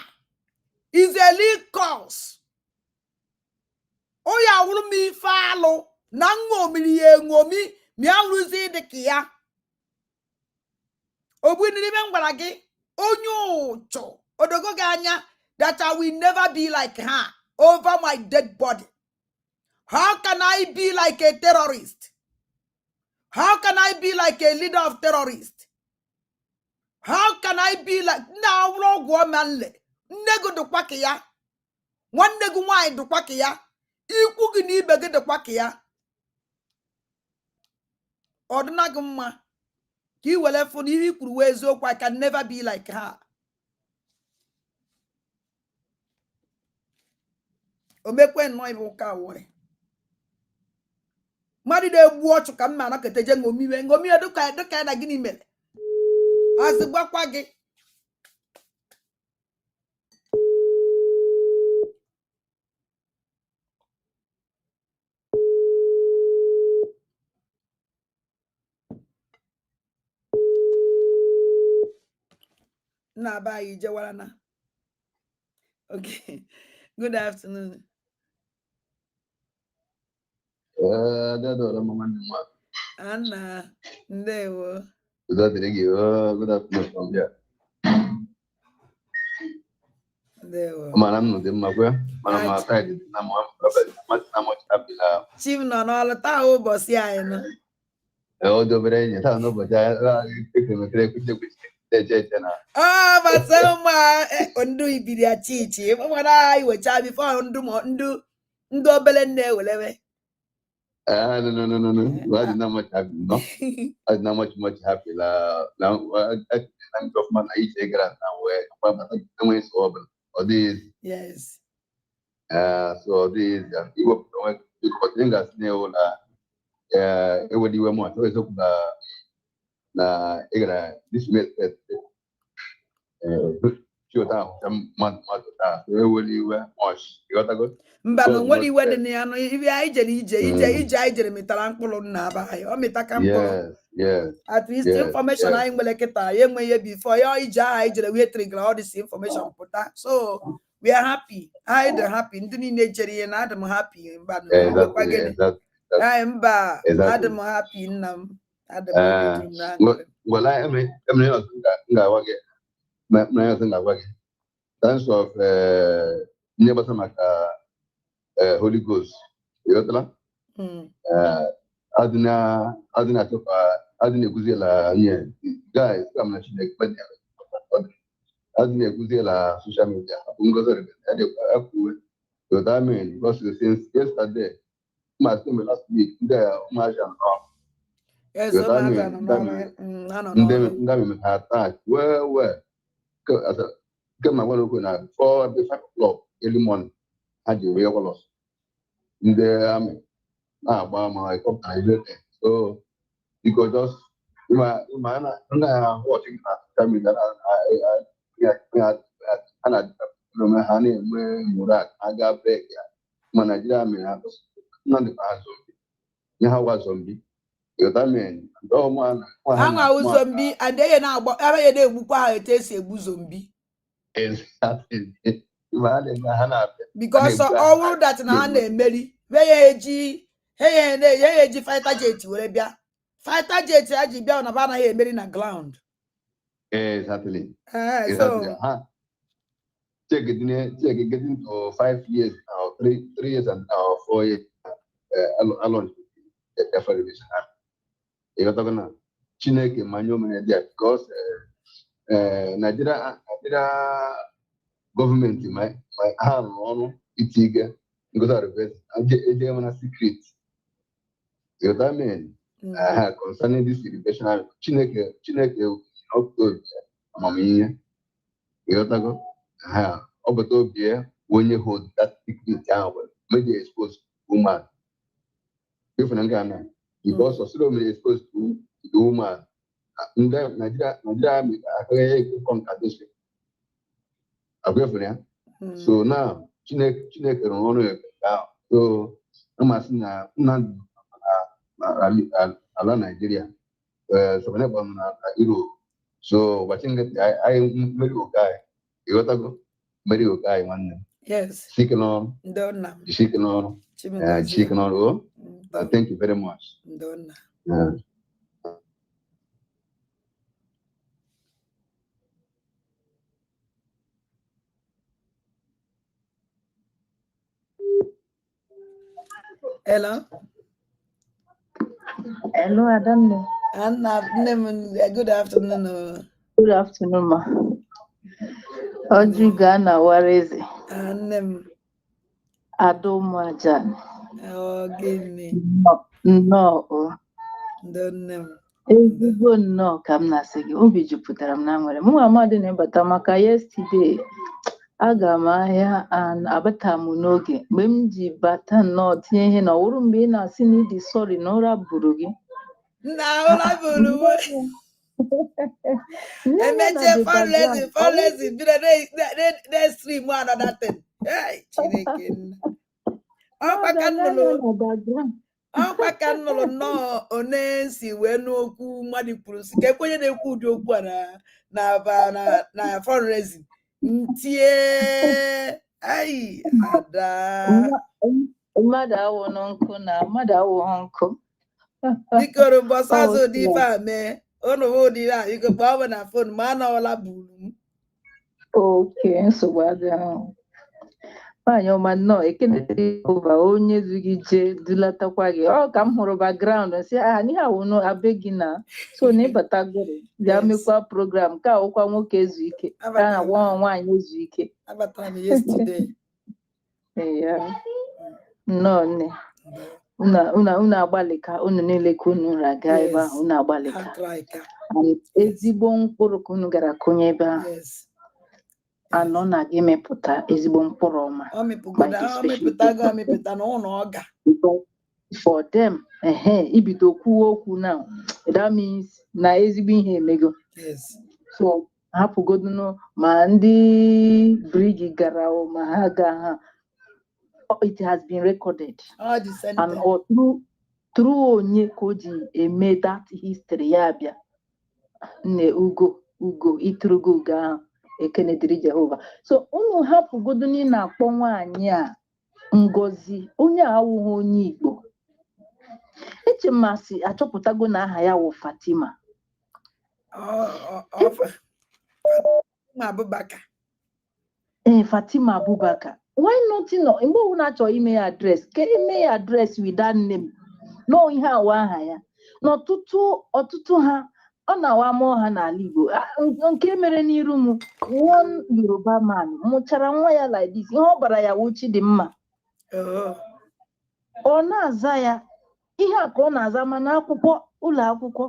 Is a lead cause. Oh ya will me follow. Nango mi ngomi mi aluzi de kia. Obu ni membalagi onyo cho odogo ganya. That I will never be like her over my dead body. How can I be like a terrorist? How can I be like a leader of terrorists? How can I be like now woman? Nego do kwakia. One nego wine do kwakia. Iku gini bege do kwakia. Ordinaguma. Ki wele funi wi kuruwezo I can never be like her. Omekwe no ibu ka we mari de watch ka mma na keteje ngomi do ka na gini mere azigba kwa gi na ba yi jewara na. Okay. Good afternoon. Anna, ndewo. Good afternoon from here. Ndewo. Manam no dem magwa. Manam side na mo happy la. Chief no no ala ta o bosi ayi no. O do bere ni ta no boja me kre na. Ah, but so ondu ibiri achichi. Mwana iwe cha before ndu obele nne welewe. No. I did not much happy, no. I did not much happy. Now, I'm government. I eat a grant now. Where is open? Or this? Yes. So this. You work because things are new. Everybody were more. So it's up. This made sure down some month. Everybody were much. You got to go. Mbano ngoli wede ni ano ibi ije mitala nkpolo na ba ayo mitaka nkpolo. Yes. At least information I ngwele kita ye nwe before yo ije we trigger all this information put. So we are happy. I am happy. Ndi ni Nigeria na Adam happy mbano. Mba Adam happy nam Adam happy na. Well I am nga wage. Na nga wage. Thanks of never samaka Holy Ghost. You got that? Adina Guzela, yeah. Guys, come and check. Adina Guzela, social media. Ungozer, so that means because since yesterday, last week, there, yes, well. Come on, for the 5 o'clock early morning, had you real loss in the my so because just my watching tell me that I honey Murat I got back Nigeria none the zombie you tell me zombie and they now zombie because all that na na-emeri eji fighter jet were bịa fighter jet aji bịa na ba na emeri na ground exactly so check getting to 5 years now 3 years and 4 years alone you got to Chineke manyo mene there because Nigeria government my hand on itiga because of the secret you know what I mean concerning this education Chineke not good mami you know obodo bie when you hold that secret down maybe exposed woman if na Ghana because of so many exposed to the woman in Nigeria so now Chineke no so amasị na ala Nigeria so na Europe so watching I very okay you got to very okay one yes chicken on thank you very much Hello, Adamne. Good afternoon. Good afternoon, ma. Audrey Ghana, Warezi. Adomajan. No. Ezigbo nnọọ ka m na-asị gị obi jupụtara m na nwere mụ amadị na-ebata maka yesterday aga m ahịa abata m n'oge mgbe m ji bata nnọọ tinye ihe na ọwụrụ mgbe ị na-asị na ịdị sọrị na ụra buru gị ọkwa ka nnụrụ nnọọ one si wee n'okwu mmadụ kwuru si ka ekwenye na-ekwu ụdị okwu a na fundraising ntie ayi ada mmadụ awụghị nkụ na mmadụ awụghị nkụ bikoro mbọsị ọzọ ụdị ife a mee ụnụ ụdị a biko kpọọ m na fon ma anọọla buru m oke nsogbu adịghị nwaanyị ọma nnọọ ekele ova onye zughị jee dulatakwa gị ọ ka m hụrụ background si n'ihe awụnụ abe gị na so na ịbatagoro bịa mekwa program ka awụkwa nwoke ezu ike ka na agwa nwaanyị ezu ike nnọọ nne unu agbalị ka unu niile ka unu raga ebe ahụ unu agbalị ka ezigbo mkpụrụ ka unu gara kụnye ebe ahụ anọ na gị mepụta ezigbo mkpụrụ ọma for them ibido kwuo okwu now that means na ezigbo ihe emego so hapụgodunu ma ndị brigi gara ma ha ga ha it has been recorded and through onye ka o ji eme that history ya bịa nne ugo ịtụrụgo ugo ahụ ekene dịrị Jehova so unu hapụgodu na ị na-akpọ nwaanyị a Ngozi onye awụghị onye Igbo eche mmasị achọpụtago na aha ya wụ Fatima Fatima Abubakar why not mgbe unu achọ ime ya adres ka eme ya adres with that name no ihe awa aha ya n'ọtụtụ ha ọ na-awa mụọ ha n'ala Igbo nke mere n'iru m one Yoruba man mụchara nwa ya like this ihe ọ bara ya wuchi dị mma ọ na-aza ya ihe a ka ọ na-aza mana akwụkwọ ụlọ akwụkwọ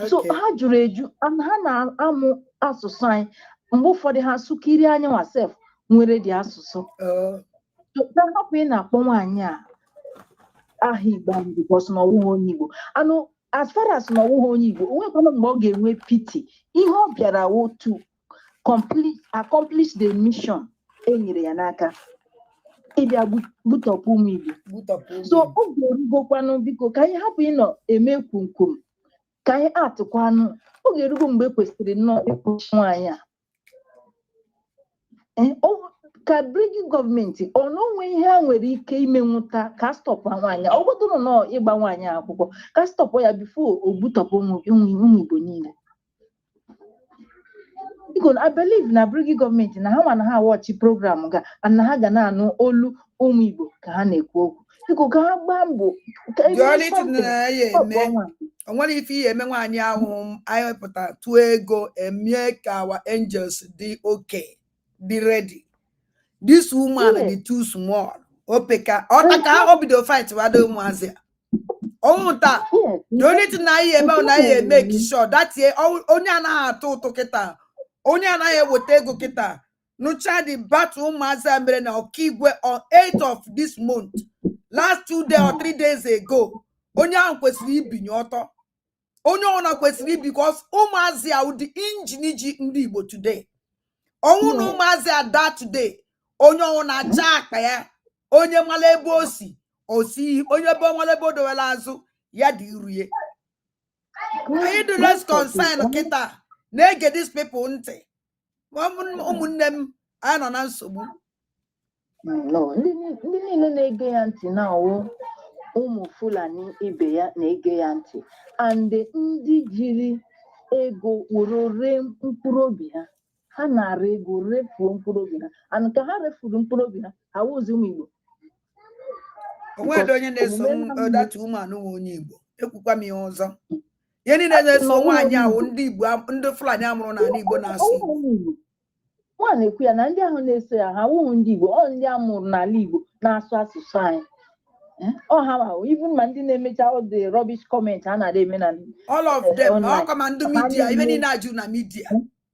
So ha jụrụ eju and ha na-amụ asụsụ anyị mgbe ụfọdụ ha sụkiri anya wasef nwere dị asụsụ. Na hapụ ị na-akpọ nwaanyị a aha Igbo ahụ because na ọwụghị onye Igbo. Anụ as far as na ọwụghị onye Igbo, o nwekwana mgbe ọ ga-enwe pity ihe ọ bịara to accomplish the mission e nyere ya n'aka ịbịa butọpụ ụmụ Igbo. So ọ ga-erugokwanụ biko ka anyị hapụ ịnọ eme kwumkwum ka anyị atụkwanụ ọ ga-erugo mgbe kwesịrị nnọọ ịkwụchi nwaanyị a ka brigi gọọmenti ọ na onwe ihe ha nwere ike imenwụta ka stọpụ nwaanyị ọ bụdụrụ nọọ ịgba nwaanyị akwụkwọ ka stọpụ ya bifo o butọpụ ụmụ Igbo niile. Biko I believe na brigi gọọmenti na ha ma na ha wọchị program ga na ha ga na-anụ olu ụmụ Igbo ka ha na-ekwu okwu. Biko ka ha gbaa mbọ onwere ife ihe eme nwaanyị ahụ anyị wepụta tụọ ego emie ka our angels dị okay dị ready. This woman is too small. Opeka otaka obido fight wado ụmụazị ọnwụta the only thing na ihe eme na ihe make sure that onye anaghị atụ ụtụ kịta onye anaghị eweta ego kịta nụcha the battle ụmụazị mere na Ọkigwe on 8th of this month last 2 days or 3 days ago onye ahụ kwesịrị ibinye ọtọ onye ọna kwesịrị because ụmụazị ahụ the engine ji ndị Igbo today ọnwụ na ụmụazị ada today onye ọnwụ na-acha akpa ya onye mala ebe osi onye ebe mala ebe odowela azụ ya dị iruye anyị dị less concern kịta na-ege these people ntị ụmụnne m anyị nọ na nsogbu. Ndị niile na-ege ya ntị na ọwụ ụmụ Fulani ibe ya na-ege ya ntị and ndị jiri ego were ree mkpụrụ obi ha na-ara ego refuo mkpụrụ obi ha and ka ha refuru mkpụrụ obi ha wụzi ụmụ Igbo. Onwere onye na-eso data woman onye Igbo ekwukwa m ihe ọzọ ihe niile na-eso nwaanyị ahụ ndị Igbo ndị Fulani amụrụ n'ala Igbo na-asụ Igbo. Nwa na-ekwu ya na ndị ahụ na-eso ya ha wụghị ndị Igbo ọ ndị amụrụ n'ala Igbo na-asụ asụsụ anyị ha even ma ndị na-emecha all the rubbish comment ha na-eme na all of them ọkama ndị media ibe niile ajụ na media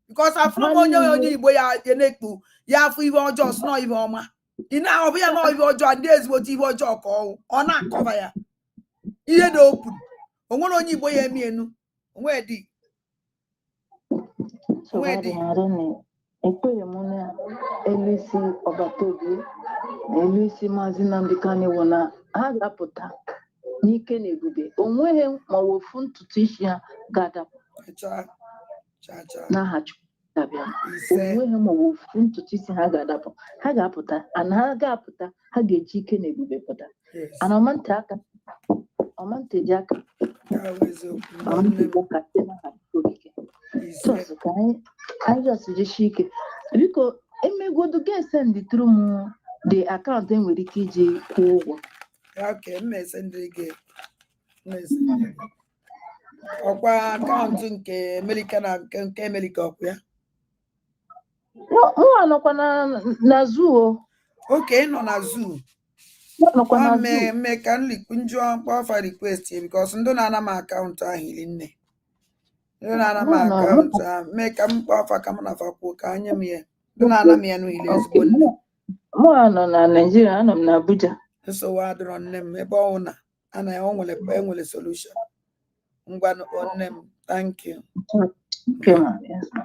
because afọ onye Igbo ya na-ekpu ya afọ ihe ọjọọ sno ihe ọma ị na-ahụ ya na ihe ọjọọ ndị ezigbote ihe ọjọọ ka ọ na-akọva ya ihe na okwu onwere onye Igbo ya eme enu onwedị ekpere m na Elisi Ọbataobi na Elisi Maazị Nnamdi Kanu na ha ga-apụta n'ike na ebube onweghị ma ofu ntutu isi ha ga-adapụ n'aha Chukwu dabịa onweghị ma ofu ntutu isi ha ga-adapụ ha ga-apụta ana ha ga-apụta ha ga-eji ike na ebube pụta ana ọmantị aka ọmantịji aka ọmantịji aka n'aha Okike so ka anyị just jisi ike biko emegodu ga-esendị tụrụ m the akaụntụ enwere ike iji kwụọ ụgwọ. Okay, ọkwa akaụntụ nke America na nke America ọkwa ya mụ anọkwa na zoo. Okay, nọ na zoo mme ka njụọ mkpọfa request because ndị na-ana m akaụntụ ahụ ili nne ndị na-ana m akaụntụ ahụ mee ka m kpọfa ka m na-afakwuo ka anya m ya ndị na-ana m ya n'ile ezigbo nne mụ nọ na Nigeria anọ m na Abuja nsogbu adịrọ nne m ebe ọnwụ na enwere solution ngwa nne m thank you. Okay, ma. Yes, ma.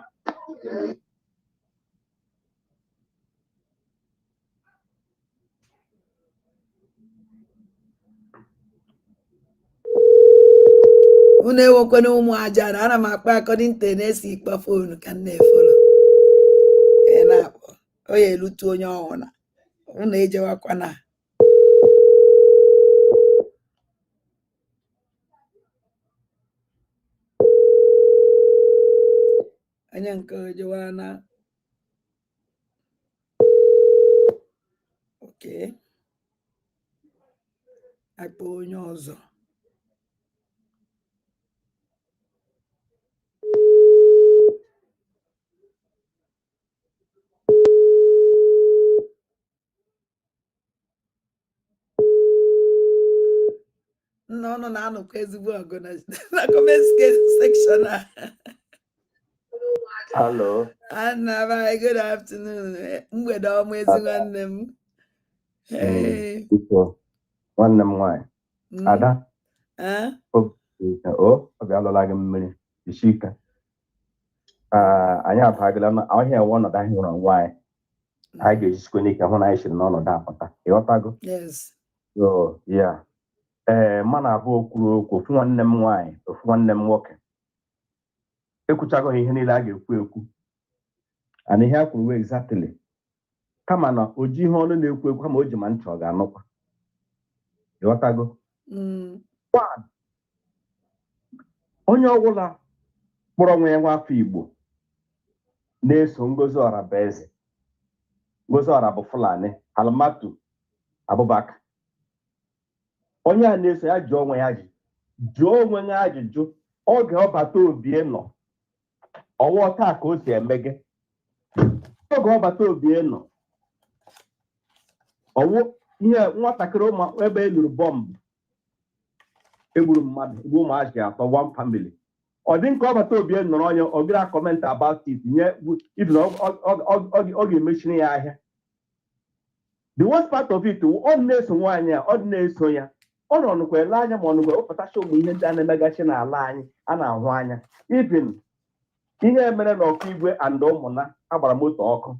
Unu ewekwana ụmụ aja na ana m akpa according to na-esi ikpa fonu ka nne efolo na-akpọ onye elutu onye ọhụrụ unu ejewakwana onye nke ojewana okay akpọ onye ọzọ no no no crazy work gonna comment section. Hello. Anna, very good afternoon. Mgbede ọma ezi nwanne m. Hey. Nwanne m nwanyị. Ada. Oh, ọ bịalụla gị mmiri. Isi ike. Anyị abagala ọhịa ewe ọnọdụ anyị hụrụ nwaanyị. Anyị ga-ejisikwa n'ike hụ na anyị siri n'ọnọdụ apụta. Ịghọtago? Yes. So, yeah. Mana abụọ kwuru okwu ofu nwanne m nwaanyị, ofu nwanne m nwoke. Ekwuchago ihe niile a ga-ekwu. And ihe a kwuru exactly. Kama na o ji ihe ọnụ na-ekwu kama o ji ma ntị ọ ga-anụkwa. Ịghọtago? Onye ọbụla kpọrọ onwe ya nwa afọ Igbo na-eso Ngozi Ọrabaeze. Ngozi Ọra bụ Fulani, Almatu Abubakar. Onye a na-eso ya jụọ onwe ya ajụjụ oge ọ bata Obie nọ. Ọwụ taa ka o si emege. Oge ọ bata Obie nọ. Ọwụ ihe nwatakịrị ụmụ ebe eluru bọmbụ. Egburu mmadụ, egbu ụmụazị atọ, one family. Ọ dị nke ọ bata Obie nọrọ onye ọ bịara comment about it nye even ọ ga-emechiri ya ahịa. The worst part of it, ọ na-eso nwaanyị a, ọ na-eso ya. Ọ nọ nụkwa ele anya ma ọ nụkwa ụpụtacha ụmụ ihe ndị a na-emegachi n'ala anyị a na-ahụ anya. Even ihe mere na ọkụ igwe and ụmụna agbara moto ọkụ.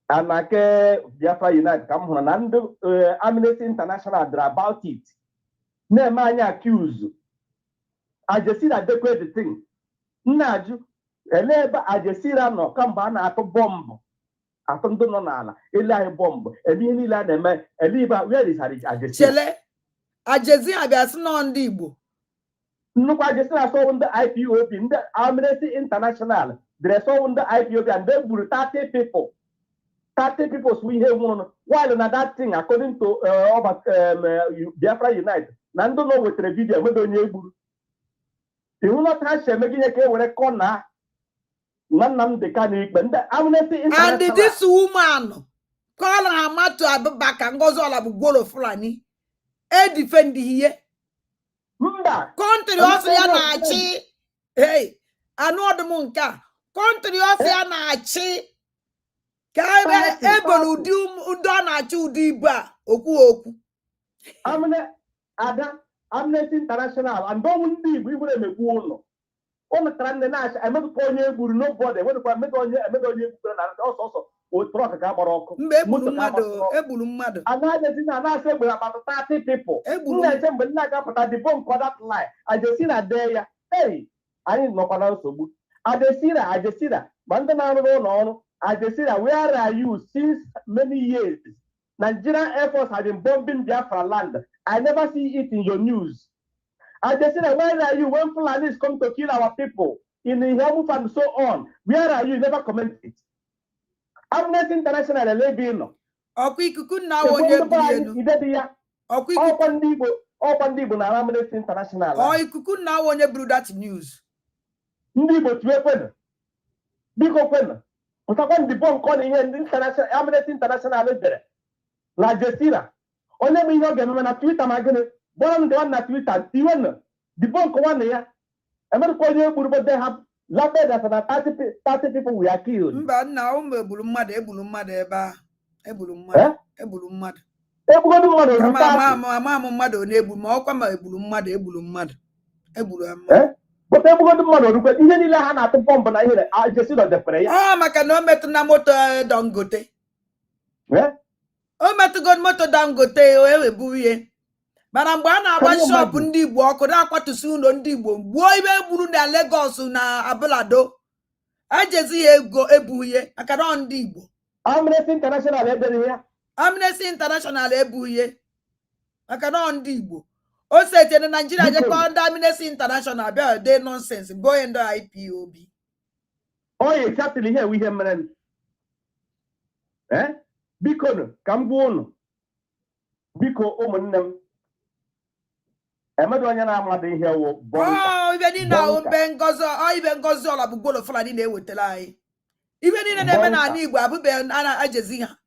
Anake Biafra United ka m hụrụ na ndị Amnesty International dere about it. Na-eme anyị accuse. Ajesira dekwe the thing. Nna ajụ ele ebe Ajesira nọ kamgbe a na-atụ bọmbụ. Atụ ndị nọ n'ala ele anyị bọmbụ ele ihe niile a na-eme ele ibe where is Ajesira? Chele Ajesira ga-asị nọ ndị Igbo. Nnukwu Ajesira sọwụ ndị IPOB ndị Amnesty International dere sọwụ ndị IPOB and they gburu 30 people. 30 people so ihe nwụrụ while na that thing according to Biafra United na ndị nọ wetara vidio enweghị onye egburu. Iwu nọta ha si emegide ihe ka e were kọna nwanna m dịka n'ikpe ndị Amnesty International. And this woman call Amatu Abubakar Ngozi Ọra bụ Gworo Fulani defend ihe. Mba. Country ọsọ ya na-achị. Hey, anụ ọdụm nke a. Country ọsọ ya na-achị. Ka ebe ebolu ụdị ọ na-achị ụdị ibu a okwu. Ada Amnesty International and ọnwụ ndị Igbo Igbo na-emekwu ụlọ. O metara ndị na-achị emedụkwa onye egburu nobody emedụkwa emega onye egburu na ọsọsọ otu ọka ga-agbara ọkụ. Mgbe egburu mmadụ. Anaghị na-asị egburu about 30 people. Na-eche mgbe nna ga-apụta the bomb for that line. Ajesira dee ya. Hey, anyị nọkwa na nsogbu. Ajesira ma ndị na-arụrụ ụlọ ọrụ. Ajesira, where are you since many years? Nigerian Air Force has been bombing Biafra land. I never see it in your news. Ajesira, where are you when Fulanis come to kill our people in the Ihamufu and so on? Where are you? You never comment it. Amnesty International elebino. Ọkụ ikuku na onye buru ya. Ọkwa ndị Igbo na Amnesty International. Ikuku na onye buru that news. Ndị Igbo tue kwenu. Biko kwenu. Ụtakwa ndị bọm kọ na ihe ndị Amnesty International dere. Na Ajesira. Onye bụ ihe ọ ga-ememe na Twitter ma gịnị? Gbọrọ ndị nwanne na Twitter tiwe nọ. The bomb nwanne ya. Emerụkwa onye egburu but they have landed as na 30 people were killed. Mba nna ụmụ egburu mmadụ ebe a. Egburu mmadụ. Egbugodu mmadụ ama mmadụ ọ na-egbu ma ọkwa ma egburu mmadụ. Egburu mmadụ. But egbugodu mmadụ orukwe ihe niile ha na-atụ bọmbụ na ihe Ajesira depere ya. Maka na o metụ na moto Dangote. O metụgo moto Dangote eweburu ihe. Mana mgbe a na-agba shọpụ ndị Igbo ọkụ na-akwatusi ụlọ ndị Igbo gbuo ibe egburu na Lagos na Abụlado. Ejezi ya ego ebughị ihe maka na ndị Igbo. Amnesty International edere ya. Amnesty International ebughị ihe maka na ndị Igbo. O sete na Nigeria jekọ ndị Amnesty International bịa de nonsense go ndị IPOB. Oye chatili ihe mere. Biko ka m gwa unu. Biko ụmụnne m. Emedo onye na-amadụ ihe wụ bonka. Ibe niile ahụ ibe Ngozi Ọra bụ Gworo Fulani na-ewetara anyị. Ibe niile na-eme n'ala Igbo abụbeghị Ajesira.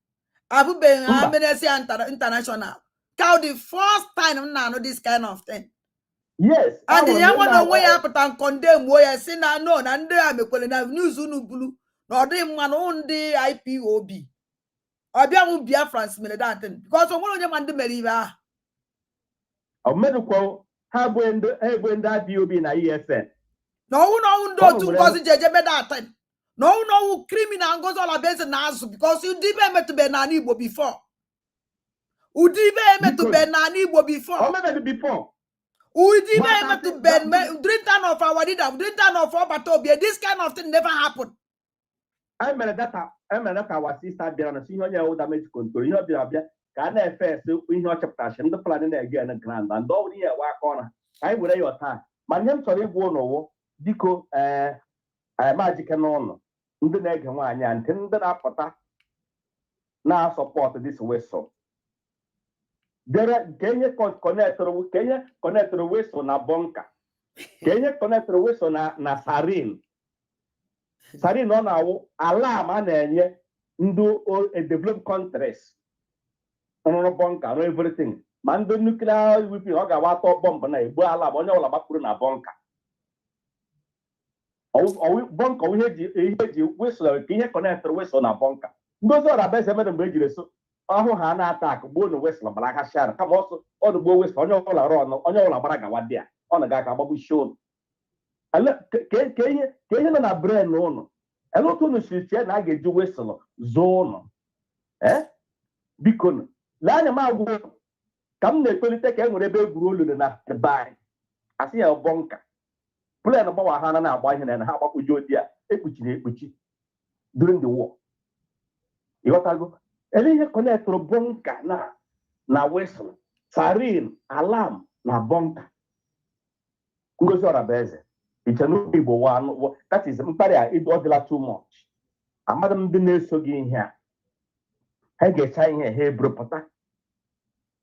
Abụbeghị Amnesty International. Cow the first time now know this kind of thing. Yes. And the young one away up and condemn where say na no and they am equal na news unu blue. No dey man on the IPOB. Obia mu Biafran smele that thing because someone on man de meriva. O medical ha bo endo IPOB na ESN. No do to because jeje be that time. No criminal goes all about na because you did met to be na Igbo before. Udibe met to be na Igbo before. How many before? Udibe met to be during time of our leader, during time of our Batobia. This kind of thing never happened. I mean that our sister there and see your damage control. You know the can I first in your chapter the plan again and grand and all here work on. I will your time. My name sorry go no Dico magic and on. The neck one and tender up now support this whistle. There are Kenya connect the whistle na bonka. Kenya connect the whistle na sarin. Sarin on our alarm and ndo a developed countries. On bonka, no everything. Mando nuclear weeping oga water bomb na ibu alarm on your labakuru na bonka. We bonka we hear whistle, Kenya connect the whistle na bonka. Those are the best ever so. Oh, Hana attack, bone whistle, black share. Come also on the bow whistle on your run, on your braga, what there, on the Gakababu show. I look, can you a brain on? I look on the street, I get you whistle, zone. Eh? Because Lana Mago come the political and rebel rule in the buy. I see a bonka. Plan about Hana now, buying and how about you, dear, equity during the war. You got to go. Ele connect to bonka na whistle, sarin, alarm na bonka. Ngozi Orabeze. It's a new people one. That is it was too much. A madam didn't so in here. I get saying here, bro, pata.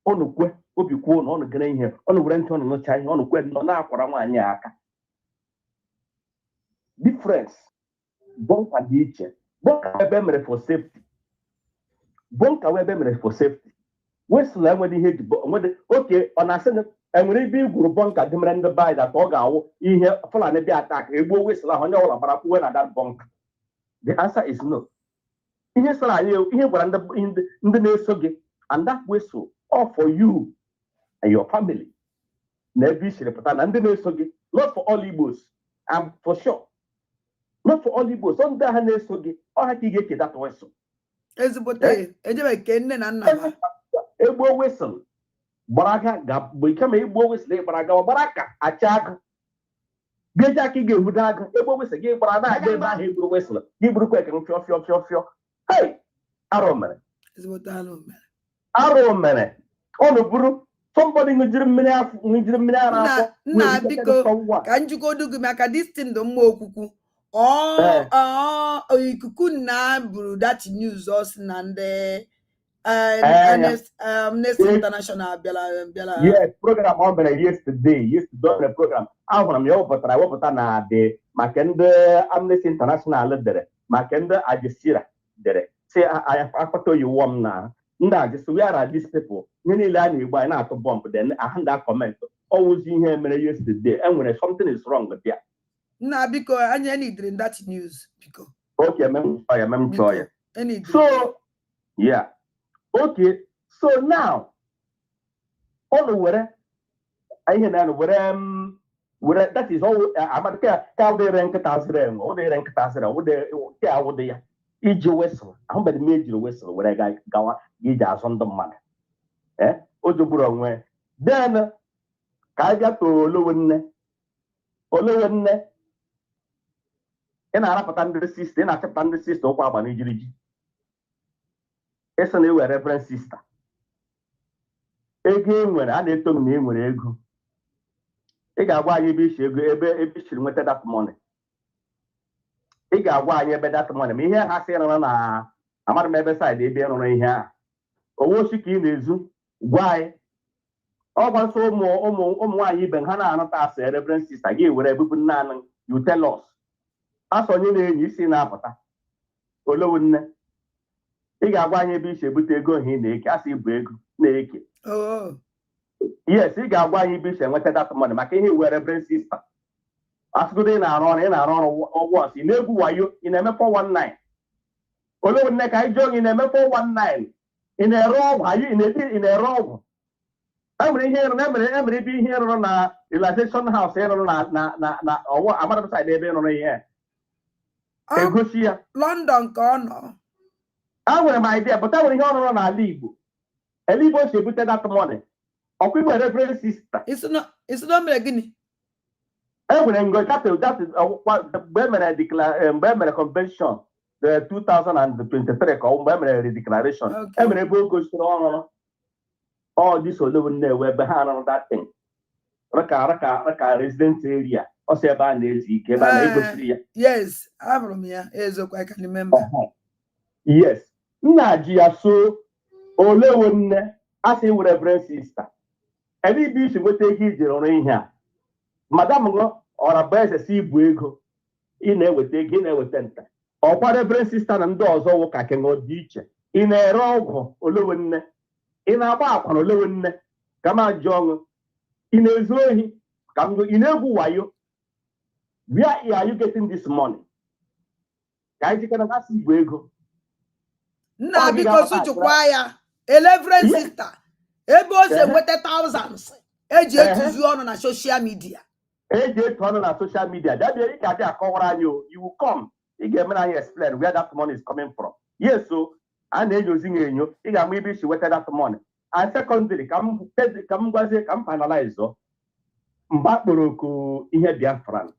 On the que, hope you quote on the grain here, on the rent on the chine, on the que, no now for a one yaka. Difference. Bonka teacher. Bonka memory for safety. Bonka memory for safety. Whistle when he hit okay on a senate and when he be group bonka demand the buy that oga in here for an attack a go whistle on your barapu and that bonka. The answer is no. In here in the nesoge and that whistle all for you and your family. Never should and the nesoge not for all Igbos and for sure. Not for all Igbos on the nesoge or how to get that whistle. Ezebote, ejebe kenne na nna. Ebo whistle. Baraka gap become ebo whistle baraka achaga. Geja ki ge hudaga ebo whistle ge barana ge ba he ebo whistle. Ge buru ko kan fio. Hey, aro mere. Ezebote aro mere. Aro mere. Ono buru somebody ngijiri mmiri ara na biko ka njuko dugu maka this thing do mo okuku. Ikuku na buru that news us and Next International Biala. Yes, program on yesterday the program. I from your but I was na the Makende Amnesty International there. Makende Ajisira there. Say I have to you one now. Nda just we are these people. Many land you buy not to bomb then I hand that comment. Always in here yesterday and when something is wrong with there. Nah, because I need in that news. Because okay, I'm sorry. So yeah. Okay, so now all the way I hear now where that is all I'm cow they rank tasrem or they rank tasra or they each whistle. I'm by the major whistle where I got gawa gijas on the man. Eh? Ojuburo then Kaja to Lowenne and I have a sister, I have a sister of Papa Nijiji. It's a new reference sister. Again, when I did to me when I go, I got why you be with that money. I got why you bet that money. Me here, I say, I'm at my side, they be on here. Oh, she came is why? Oh, one so more, why you been Hannah not ask a reference sister, you whatever you tell us. As on your name, you see now, Olowin. I got why you be able to go in the cassie break naked. Oh. Yes, ị ga-agwa anyị ibe isi enweta that money maka ihe were reverend sister. Asụgodo ị na-arụ ọrụ ọgwụ ọsị ị na-egwu wayo ị na-eme 419. Ole nne ka anyị jụọ gị ị na-eme 419 ị na-ere ọgwụ anyị ị na-ere ọgwụ. Emere ebe ihe rụrụ na relaxation house ịrụrụ na ọwụ amadụ side ebe ịrụrụ ihe egosi ya London ka ọ nọ. Enwere m idea but enwere ihe ọrụrụ n'ala Igbo Igbo si ebute that money ọkwa Igbo reverend sister isi mere gịnị? Enwere ngo mgbe emere convention the 2023 ka mgbe emere redeclaration emere ebe o gosiri ọrụrụ all this Olowo Nnewi ebe ha rụrụ that thing raka resident area ọsọ ebe a na-ezi ike ebe a na-egosiri ya. Yes, abụrụ m ya eziokwu I can remember. Yes, nna ji ya so Olowo Nne asị were reverend sister ebe ibe isi nweta ego iji rụrụ ihe a madam gụ ọra bụ eze si ibu ego ị na-eweta ego ị na-eweta nta ọkwa reverend sister na ndị ọzọ wụ ka kengo dị iche ị na-ere ọgwụ Olowo Nne ị na-agba akwa Olowo Nne ka ma jụọ ọṅụ ị na-ezu ohi ka m ị na-egwu wayo where are you getting this money ka anyị jikere ha si igwe ego nna biko sụchukwa ya reverend sister ebe o si enweta thousands eji etuzi ọnụ na social media dabịa ị ga-adị akọwara anyị you will come ị ga-emere anyị explain where that money is coming from. Yes, so a na-enyozi enyo ị ga-ama ebe isi weta that money. And secondly ka m gwazie ka m finalize mgbe akpọrọ oku ihe Biafran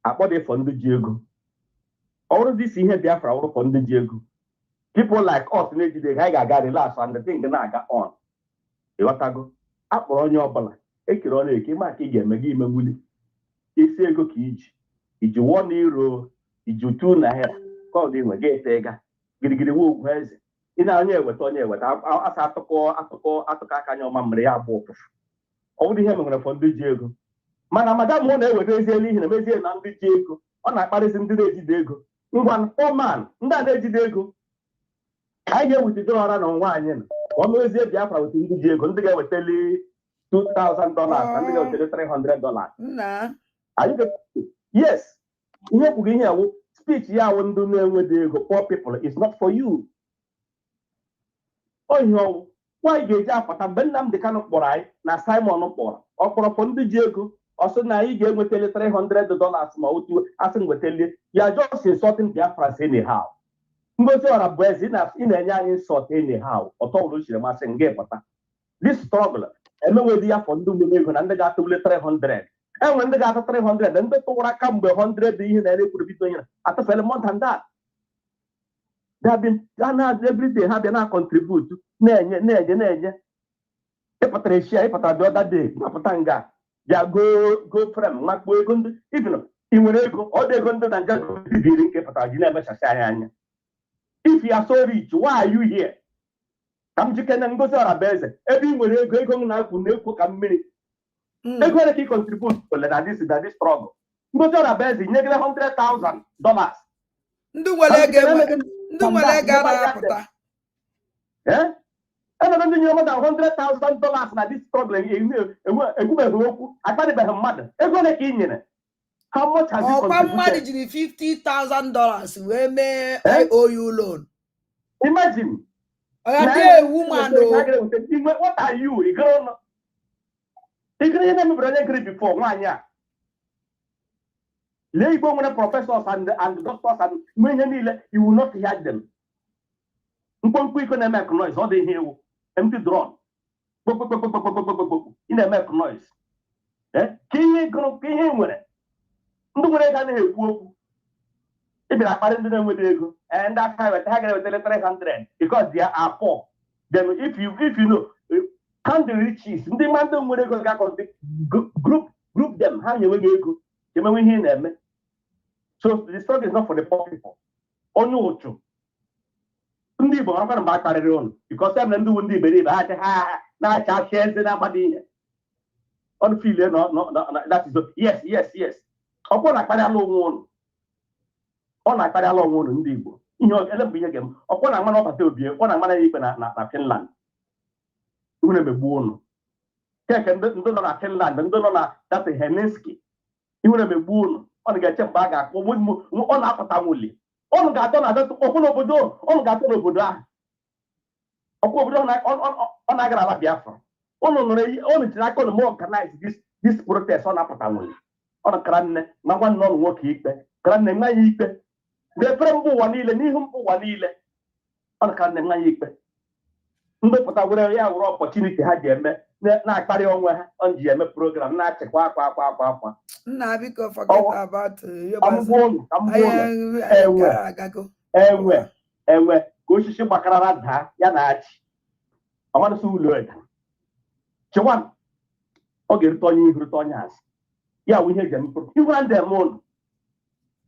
akpọdefọ ndị ji ego ọrụ dịsi ihe Biafra ọrụfọ ndị ji ego people like us na-ejide ha ga-aga relax and the thing na-aga on ịghọtago akpọrọ onye ọbụla ekere ọnụ eke ma ka ị ga-eme gị imewuli isi ego ka iji €1 iji €2 ka ọ dị nwe ga ete ga girigiri nwa ogwu eze ị na-onye eweta asa atụkọ aka anya ọma mere ya abụọ ụfụfụ ọ bụrụ ihe mere fọ ndị ji ego mana madam ọ na-eweta ezielu ihe na-emezie na ndị ji ego ọ na-akparịsị ndị na-ejide ego ngwa fọman ndị a na-ejide ego anyị ga-ewetide ọra na nwaanyị na ọ mezie Biafra weta ndị ji ego ndị ga-ewetali $2,000 na ndị ga-ewetali $300. Yes, ihe kwuru ihe awụ speech ya awụ ndị na-enwede ego poor people is not for you. Ohi ọwụ nwaanyị ga-eji apụta mgbe Nnamdi Kanu kpọrọ anyị na Simon kpọrọ ọ kpọrọ fọ ndị ji ego ọ sị na anyị ga-enwetali $300 ma otu asị nwetali ya just insulting Biafra anyhow. Ngozi ọra bụ eze ị na-enye anyị nsọt anyhow ọtọ ụlọ chiri masị nga pụta this struggle emenwedi ya fọ ndị nwere ego na ndị ga-atụle 300 enwe ndị ga-ata 300 ndị tụwara aka mgbe 100 ihe na-erekwuru bido nyere atụfele more than that. Everyday ha bịa na contribute na-enye ịpụtara eshia ịpụtara the other day napụta nga bịa go frame makpuo ego ndị ị nwere ego ọ dị ego ndị na nje bibiri nke pụtara ji na-emechasị anyị anya. If you are so rich, why are you here? Kam jikene Ngozi Orabaeze ebe ị nwere ego na-akwụ na-ekwu ka mmiri ego ole ka ị contribute na this struggle. Ngozi Orabaeze nyegere $100,000 ndị nwere ego na-apụta enwere ndị nyere mmadụ $100,000 na this struggle egwubeghị okwu akparịbeghị mmadụ ego ole ka ị nyere. How much has you contributed? Mmadụ jiri $50,000 wee mee IOU loan. Imagine. What are you? You never before. Labor when professors and doctors and many you will not hear them. Quick on make noise, all they hear empty drone. In a make noise. King ndị nwere ego na-ekwu okwu ịbịara akparị ndị na-enweta ego and that time ha ga-ewetara 300 because they are poor. Then if you know count the riches ndị mmadụ nwere ego ga-akọnti group them ha nyewe ego emewe ihe na-eme. So the struggle is not for the poor people. Onye ụchụ ndị Igbo ọkara mgbe akparịrị ụnụ because em na ndị ndị iberibe ha na-acha achị eze na-agbado ihe on feel no that is yes ọ na-akparịala onwe ụnụ ndị Igbo ihe ele mgbe ihe ga-eme ọkwọ na-agba n'ọbata obi ọ na-agba ya ikpe na Finland iwere megbu unu keke ndị nọ na Finland ndị nọ na data Helsinki iwere megbu unu ọ ga-eche mgbe a ga-akpọ ọ na-apụta nwuli unu ga-atọ na okwu n'obodo unu ga-atọ n'obodo ahụ ọkwa obodo ọ na-agara ala Biafra unu jiri aka unu organize this protest ọ na-apụta nwuli ọ kara nne na nwanne ọnụ nwoke ikpe kara nne nwa ya ikpe na-efere mba ụwa niile n'ihu mba ụwa niile ọ kara nne nwa ya ikpe ndepụta were ya were opportunity ha ji eme na-akparị onwe ha ọ ji eme program na-achịkwa akwa nna biko forget about enwe ka osisi gbakarara daa ya na-achị ọmadụsị ụlọ eda chịwa ọ ga-erute onye ihu rute onye azụ ya wụ ihe eji eme iwere ndị eme ụlọ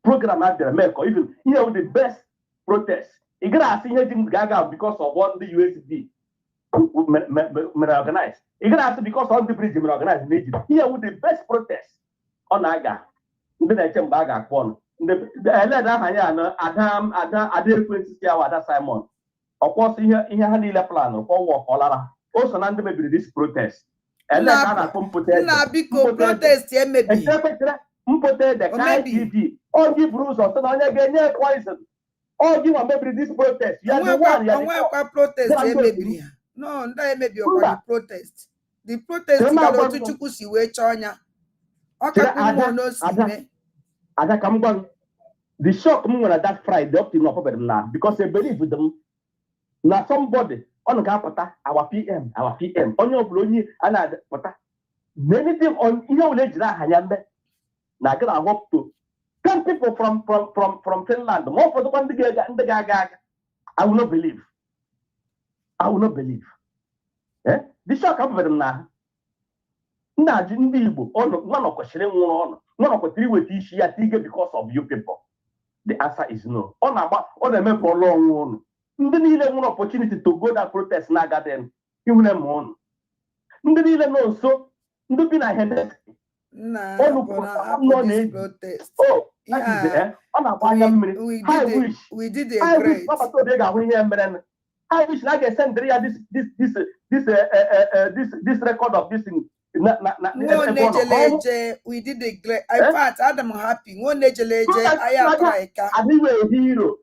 program a bịara mee ka even ihe wụ the best protest ị gara asị ihe ji ga-aga because of ndị USD mere organize ị gara asị because of ndị bridge mere organize na Egypt ihe wụ the best protest ọ na-aga ndị na-eche mgbe a ga-akpọ ọnụ eleda aha ya na ada ekwensị si awa Ada Simon ọkwọsị ihe ha niile plan kwọwa ọlara o so na ndị mebiri this protest eleda a na-akpọ mpụta ede ka TV ogi buru ụzọ sị na onye ga-enye poison ogi nwa mebiri this protest ya onwekwa protest emebiri ya no ndị emebi ọkwa protest the protest gara otu Chukwu si wee chọọ ọnya Ada ka m gwa the shock m nwere that Friday up to no problem na because I believe with them na somebody on ga-apụta our PM onye ọbụla onye a na-apụta anything on ihe ole jiri aha ya mbe na gonna hope to 10 people from Finland ma ụfọdụkwa ndị ga-aga I will not believe the shock m nwere na nna ji ndị Igbo nwa nọ kwesịrị nwụrụ ọnụ nwa nọ kwesịrị iweta isi ya tige because of you people the answer is no ọ na-eme ka ọlụ ọnwụ ụnụ ndị niile nwere opportunity to go that protest na agaden iwune ma ụnụ ndị niile nọ nso ndị bi na Helsinki ọ na-agba anya mmiri ọbata obi ga-ahụ ihe mere I wish na ga-esendịrị ya this record of this thing we did a great in fact Adam happy aya traika hero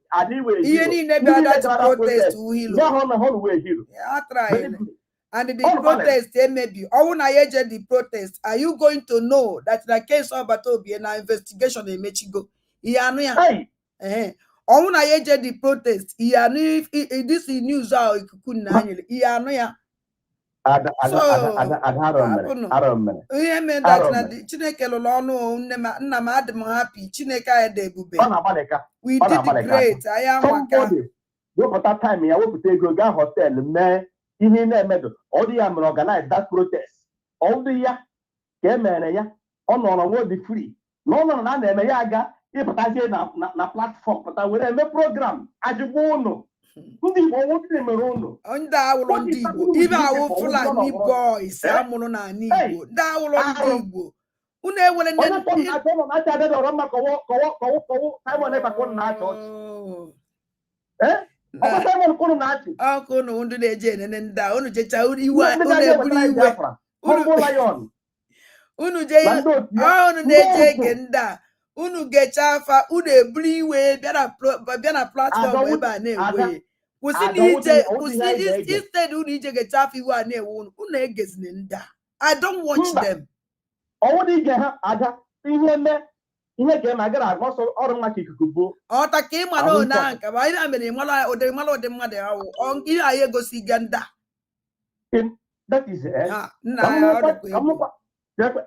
ihe niile bịa that protest hero and the protest maybe ọwụ na ya eje the protest are you going to know that the case of Batobi na investigation emechigo ihe anụ ya ọwụ na ya eje the protest ihe anụ this news ahụ ikuku na anyere ihe anụ ya ihe mere that na Chineke lụrụ ọnụ nna m adị m happy Chineke anyị dị ebube we did great anyị amaka wepụta time ya wepụta ego gaa họteelụ mee ihe na-emedo ọ dị ya mere organize that protest ọ dị ya ka e mere ya ọ nọrọ nwe dị free na ọ nọrọ na a na-eme ya aga ịpụtazie na platform pụta were eme program ajụgbu ụnụ ndị Igbo nwoke mere ụnụ ndị awụrụ ndị Igbo ibe awụ Fulani boys amụrụ na Igbo ndị awụrụ ndị Igbo unu ewere ọkụ unu ndị na-eje enene ndị a unu jecha iwe unu eburu iwe unu na-eje ege ndị a unu gecha afa unu eburu iwe bịa na platform ebe a na-ewe kwụsị instead unu ije gecha afa iwe a na-ewe unu egezina ndị a I don't watch them ige ha aja ihe ga-eme agara agọsọ ọrụ maka ikuku bụ ọta ka ịma na ona nka ba ihe mere ịmala ụdị mmadụ ahụ ihe anyị egosi ga ndị that is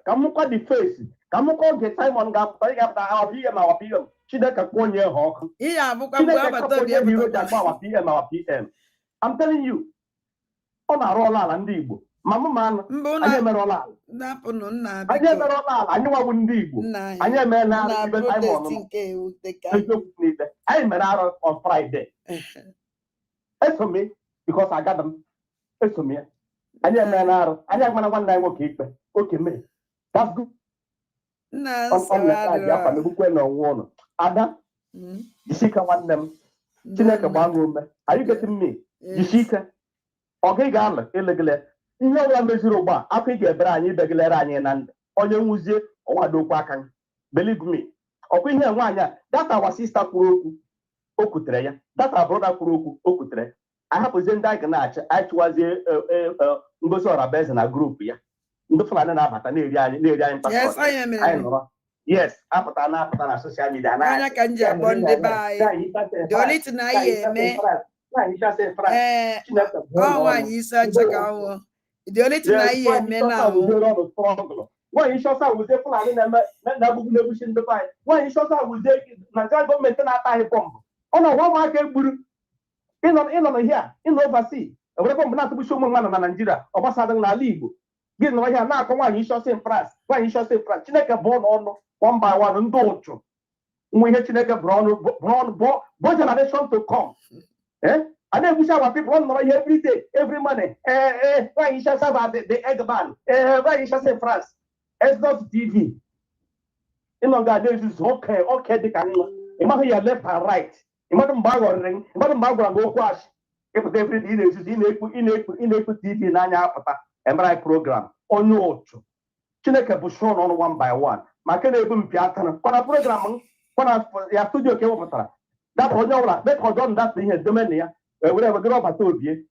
ka mụkwa the face ka mụkwa oge Simon ga-apụta ị ga-apụta awapm awapm Chineke kpọọ onye ha ọkụ ihe abụkwa mgbe abata obi awapm I'm telling you ọ na-arụ ọla ala ndị Igbo ma mụ ma anụ anyị emerụọla ala anyị emerụọla ala anyị nwabụ ndị Igbo anyị emeela ibe Simon eziokwu niile anyị mere arụ on Friday esome because agada m esome ya anyị emeela arụ anyị agwana nwanne anyị nwoke ikpe oke mere that's good afa megukwe na ọnwụ ụlọ ada jisike nwanne m Chineke gbaa ume anyị geti mme jisi ike ọ gị ga-alụ elegele ihe ọbụla meziri ugbu a afọ ị ga-ebere anyị ibegilere anyị na ndụ onye nwuzie ọwadokwu aka believe me ọkwa ihe nwaanyị a data our sister kwuru okwu o kwutere ya data brother kwuru okwu o kwutere ahapụzie ndị anyị ga na-achị anyị chụwazie Ngozi Ọrabaeze na grupu ya ndị Fulani na-abata na-eri anyị mpasọt anyị nọrọ yes apụta na soshal midia anya ka nji akpọ ndị be anyị doliti na anyị eme nwaanyị isi ọcha ka nwụọ doliti na anyị eme na nwaanyị nchọsa wuzie Fulani na-agbugbu na-egbuchi ndị be anyị nwaanyị nchọsa wuzie Naịjirịa gọọmenti na-ata anyị bọmbụ ọ na ọgwa ụmụaka egburu ịnọ na ihe a ịnọ ovasi ewere bọmbụ na-atụgbuchi ụmụ mmadụ na Naịjirịa ọ gbasadịghị n'ala Igbo gị nọrọ ihe na-akọ nwaanyị nchọsa France nwaanyị nchọsa France Chineke bụ n'ọnụ one by one ndị ụchụ nwa ihe Chineke bụ generation to come a na-egbuchi agwa people ọ nọrọ ihe every day every morning nwaanyị nchọsa ba the egg ban nwaanyị nchọsa France Exodus TV ịnọ ga-adị ezuzu oke dịka nwa ịmaghị ya left and right ịmadụ mgbe a ghọrịrị ịmadụ mgbe a gwara gị okwu achị ịpụta every day ị na-ezuzu ị na-ekpu TV n'anya apụta emere program onye ụchụ Chineke bụ show n'ọnụ one by one maka na-ebu mpi atara kwana program kwana ya studio ka ewepụtara dapụ onye ọbụla dịka ọjọọ ndapụ ihe domeni ya were ewegara ọbata obie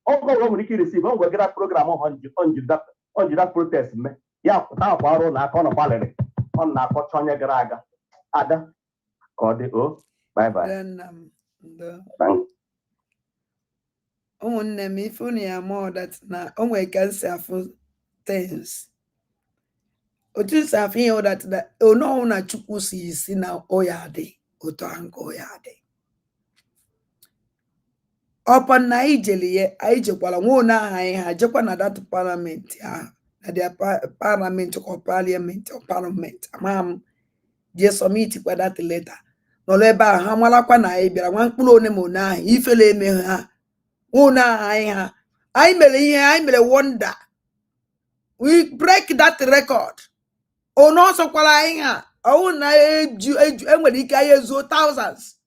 ọgọ nwere ike iresive ọ gwegara program onjida protest mme ya pụta akwa ọrụ na aka ọ nọ gbalịrị ọ na-akọcha onye gara aga ada ka ọ dị bye bye ụmụnne m ife unu ya ma that na o nwere ka nsi afụ things otu nsi afụ ihe ụdat na onọhụ na Chukwu si isi na oya dị otu ahụ nke oya dị ọpa na anyị jeli ya anyị jekwala nwaone ahụ anyị ha jekwa na dat parliament ahụ na dia parliament or parliament ama m jee submit kwa dat letter n'ọlụ ebe ahụ ha malakwa na anyị bịara nwa mkpụrụ one ma one ahụ ifele eme ha nwaone ahụ anyị mere ihe anyị mere wonder we break that record ono ọsọkwara anyị ha ọwụ na enwere ike anyị ezuo thousands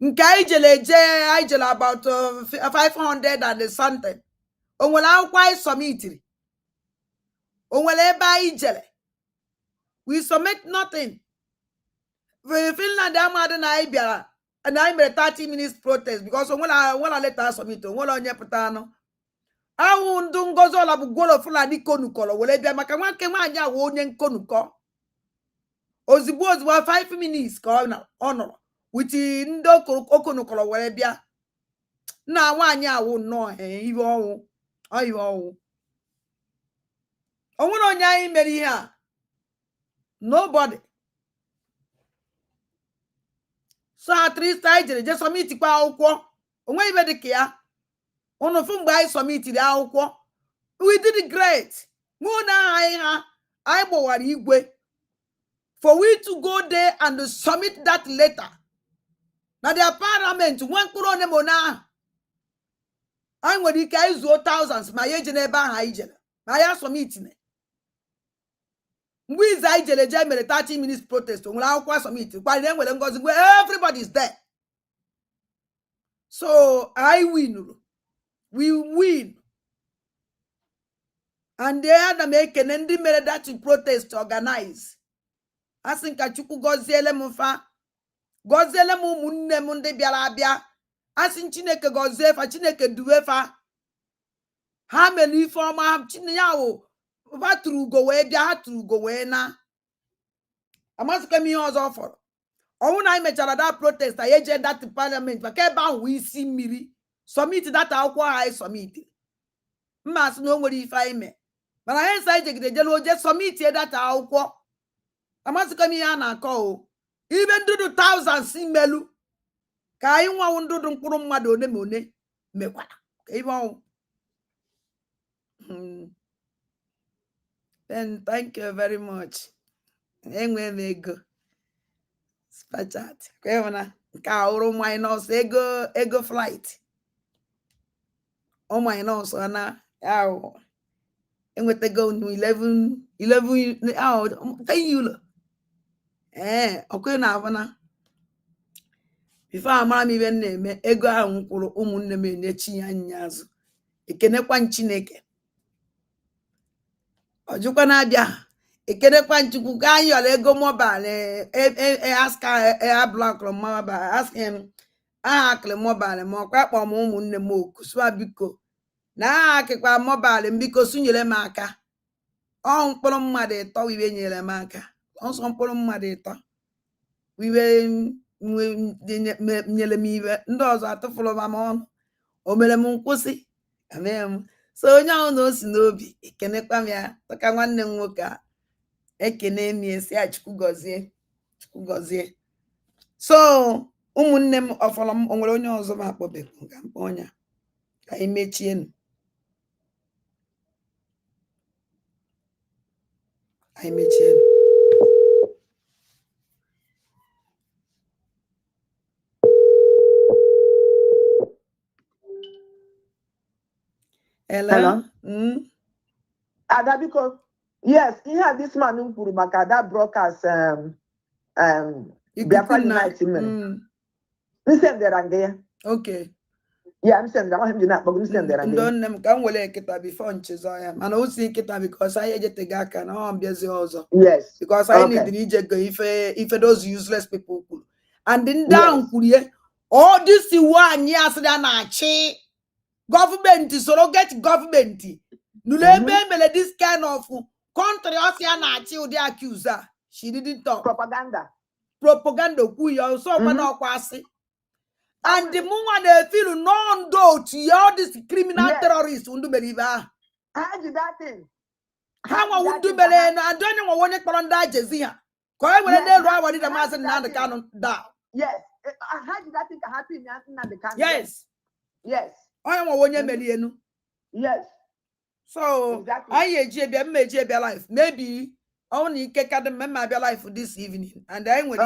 nke anyị jele about 500 and something o nwere akwụkwọ anyị submitiri o nwere ebe anyị jele we submit nothing Finland amadị na anyị bịara and anyị mere 30 minutes protest because o nwere letter submit o nwere onye pụta anụ ahụ ndụ Ngozi ọla bụ gwolo Fulani konukọrọ were bịa maka nwanke nwaanyị ahụ onye nkonukọ ozugbo 5 minutes ka ọ nọrọ witi ndị okonukọrọ were bịa nna nwaanyị ahụ nnọọ ihe ọnwụ o nwere onye anyị mere ihe a nobody so at least anyị jere submit kwa akwụkwọ onwe ibe dị ka ya unu fụ mgbe anyị submitiri akwụkwọ we did great mụ na anyị gbawara igwe for we to go there and submit that letter na their parliament nwa mkpụrụ one ma ahụ anyị nwere ike anyị zuo thousands ma ya eje n'ebe ahụ anyị jere ma ya submitine mgbe izu anyị jere jee mere 30 minutes protest nwere akwụkwọ submit kwarịrị enwere ngozi gwe everybody is there so I win. We win. And they had to make an end that to protest organize. I think I Chukwu goziele mfa. Goziele munne munde biara bia. I think Chineke gozefa, Chineke duwefa. Ha meli forma Chinyawo. Va tru go we bia ha tru go we na. Amasuka mi ozo for. Owu na imechara that protest ayeje that parliament maka ba hu isi mmiri. Submit that akwụkwọ anyị submit mmasị na o nwere ife anyị mee mana anyị nsa ijegide jelu oje submit data akwụkwọ amasịkwa m ihe a na-akọ o ibe ndụdụ thousands imelu ka anyị nwanwu ndụdụ mkpụrụ mmadụ one ma one mekwara ka ibe ọnwụ then thank you very much enwe m ego spachat kwena nke ahụrụ minus ego flight my nose na enwetago 11 10 euro okwe na abana before amara m ibe na-eme ego ahụ mkwụrụ ụmụnne m enyechi ya nyazụ ekenekwa Chineke ojukwa na-abịa ekenekwa Chukwu ka anyị yọrọ ego mobile aska block mobile asking akịrị mobile ma ọkwa kpọọ m ụmụnne m oku sụa biko na akịkwa mobile biko sunyere m aka ọ mkpụrụ mmadụ ịtọ wiwe nyere m aka ọsọ mkpụrụ mmadụ ịtọ wiwe nyere m iwe ndị ọzọ atụfụrụ m ọnụ o mere m nkwụsị emee m so onye ahụ na o si n'obi ekenekwa m ya tụka nwanne m nwoke a ekene m esi Chukwu gọzie so ụmụnne m ọfọrọ m o nwere onye ọzọ m akpọbekwu ka mkpọ ọnya ka anyị mechienu Hello? Adabiko, yes, he had this man in Kurumaka that broadcast Biafra United. Listen there and there. Okay. Yeah, I'm saying that I want him to not, but listen there and there. Don't them come well kita before Chizoya. And I was thinking because I get the gaka now I'm busy also. Yes. Because I need the go if those useless people could. And then down kuye all this one years than che government surrogate government. Nulebe this kind of country also the accuser. She didn't talk. Propaganda. Propaganda kuya so kwasi. And the moment they feel non doubt all these criminal terrorists won't believe her. How did that thing? How would do believe? I don't know what it on that Jazia. Quite when they were the mass and the cannon down. Yes. How did that thing happen in the country? Yes. Yes. I am a 1 million. Yes. So I made life. Maybe only take the member life this evening. And I will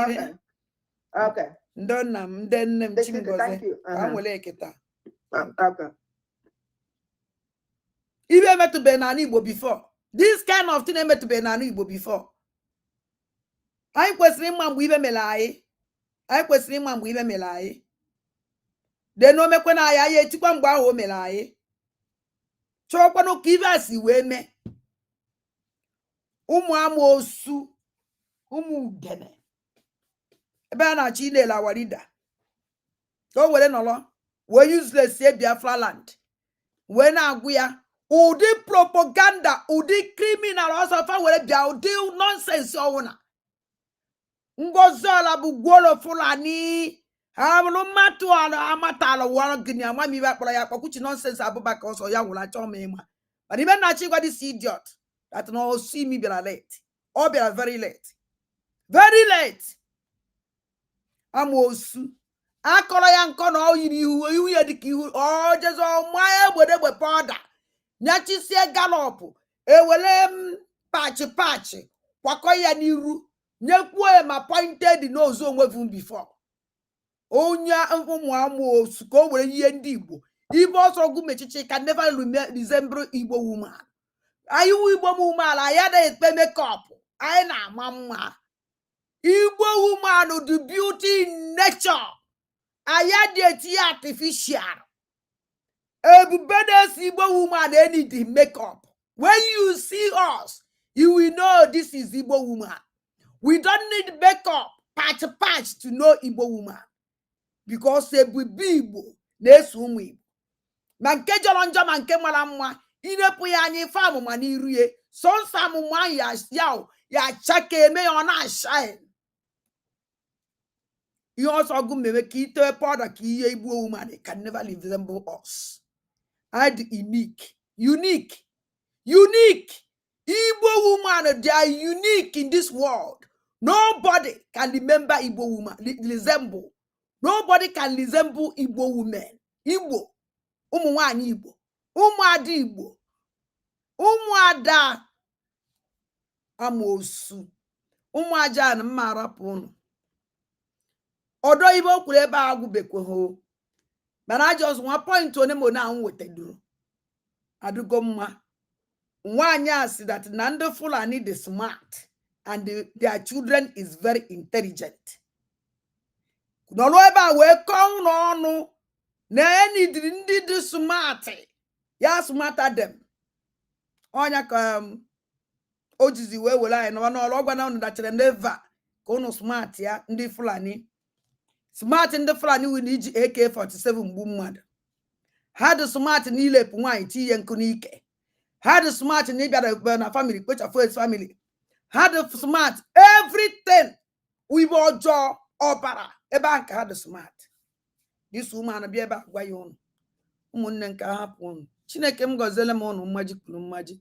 okay. Then thank you. Okay. Even met to Benani before. This kind of thing I met to Benani before. I questioning man we melai. I questioning man we melai. They know me when I to come go melai. Chokwa no give us we me. Amosu. Dene. Ebe na chile la warida. So wele no we useless say Biafra land. When aguya udi propaganda udi criminal also fa wele bia udi nonsense ona. Ngozola bu gwolo fulani. Amulu matu ala amatala wana gini amami ba kwa ya kuchi nonsense abubaka also ya wula chome ma. But even na chigwa this idiot that no see me be late. Or be very late. Very late. Amosu akọrọ ya nkọ na oyiri ihu ya dịka ihu jezo maya gbedegbe powder nyachisie galop ewele patch kwakọ ya n'iru nyekwuo ma pointed nose onwe vun before onye ụmụ amosu ka o were ihe ndị Igbo ibe ọsọ gu mechichi can never resemble Igbo woman ayu Igbo woman aya na ekpe makeup anyị na-ama mma Igbo woman, the beauty in nature. Ayadeti artificial. Everybody's Igbo woman, they need the makeup. When you see us, you will know this is Igbo woman. We don't need makeup, patch to know Igbo woman. Because they will be Igbo. Next woman. Manke jolonja manke malamwa. Inepu ya nye famu maniruye. Son samu man ya chake me ona shine. You also go make it a powder key Igbo woman. It can never resemble us. And unique. Igbo woman, they are unique in this world. Nobody can remember Igbo woman, resemble. Nobody can resemble Igbo women. Igbo. Umuwani Igbo. Umuadi Igbo. Umuada amosu. Umuaja na marapono. Odo Igbo kwuru ebe agwu bekwe ho. But I just one point to them na nweteduru. Adugo mma. Nwanya see that Nando Fulani is smart and their children is very intelligent. Kunoloba we come no na any did smart. ya smarter them onya ka ojizi wee were anyị n'ọnụ ọgwa na unu dachara never ka unu smart ya ndị Fulani smart ndị Fulani win iji AK-47 mgbu mmadụ ha dị smart na ilepụ nwaanyị tinye nkụ n'ike ha dị smart na ịbịara na family kpochafu esi family ha dị smart everything ibe ọjọọ ọbara ebe a nke ha dị smart this woman bịa ebe a gwa ya unu ụmụnne nke hapụ unu Chineke m gọziele m unu mmaji kwuru mmaji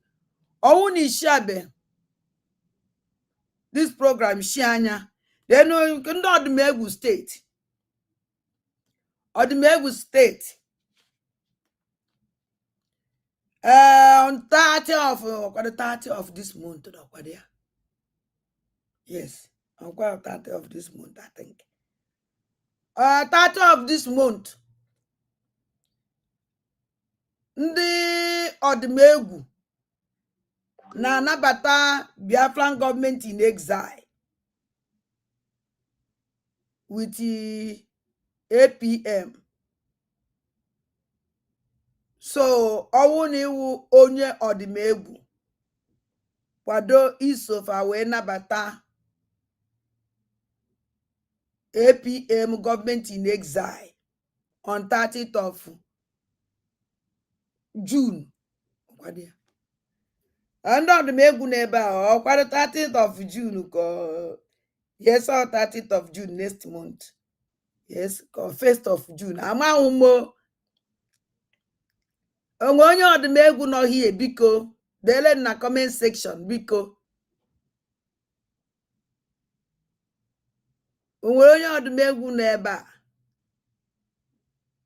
ọnwụ na isi abe this program shi anya then ndị Odumegwu steeti on 30 of this month yes on 30 of this month I think 30 of this month ndị Odumegwu na-anabata Biafran government in exile with the APM. So ọwụ na iwu onye Odumegwu kwado isofa wee nabata APM government in exile on 30th of June. And Odumegwu n'ebe a kwado 30th of June ko yes or 30th of June next month. Yes, 1st of June. Ama umo onye Odumegwu nọ here biko dele na comment section biko onye Odumegwu n'ebe a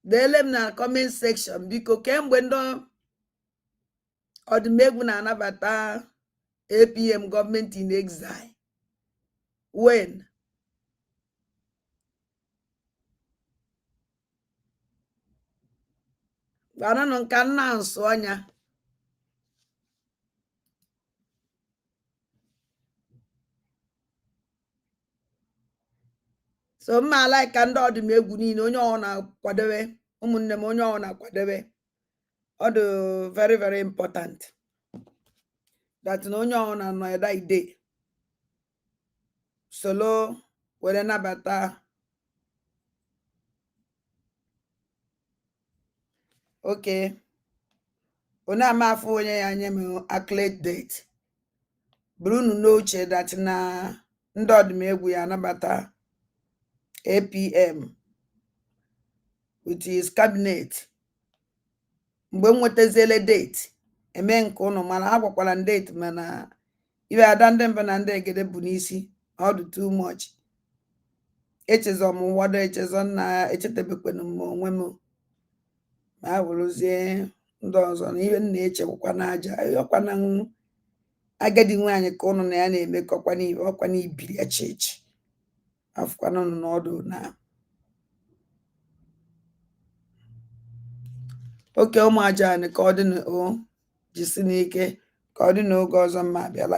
dele na comment section biko kemgbe ndị Odumegwu na-anabata APM government in exile when Gwananụ nka nna nso anya so mma like ka ndị Odumegwu niile onye ọ na-akwadebe ụmụnne m onye ọ na-akwadebe ọ dị very very important that na onye ọ na-anọ eda ide solo were nabata okay ona amafu onye ya nye m accolade date Brunu n'oche that na ndị Odumegwu ya nabata APM with his cabinet mgbe m nwetazile date eme nke ụnụ mana ha gwakwara date mana ibe ada ndị mba na ndị egede bụ n'isi ọ dị too much echezọ m wado echezọ na echetebekwana m onwe m ma wụrụzie ndị ọzọ na ihe na-echekwa n'aja ọkwa na agadi nwaanyị ka ụnụ na ya na-emekọkwa n'ibe ọkwa n'ibiri echichi afụkwana ụnụ n'ọdụ na oke ụmụ aja ka ọ dị na jisi n'ike ka ọ dị n'oge ọzọ mma abịala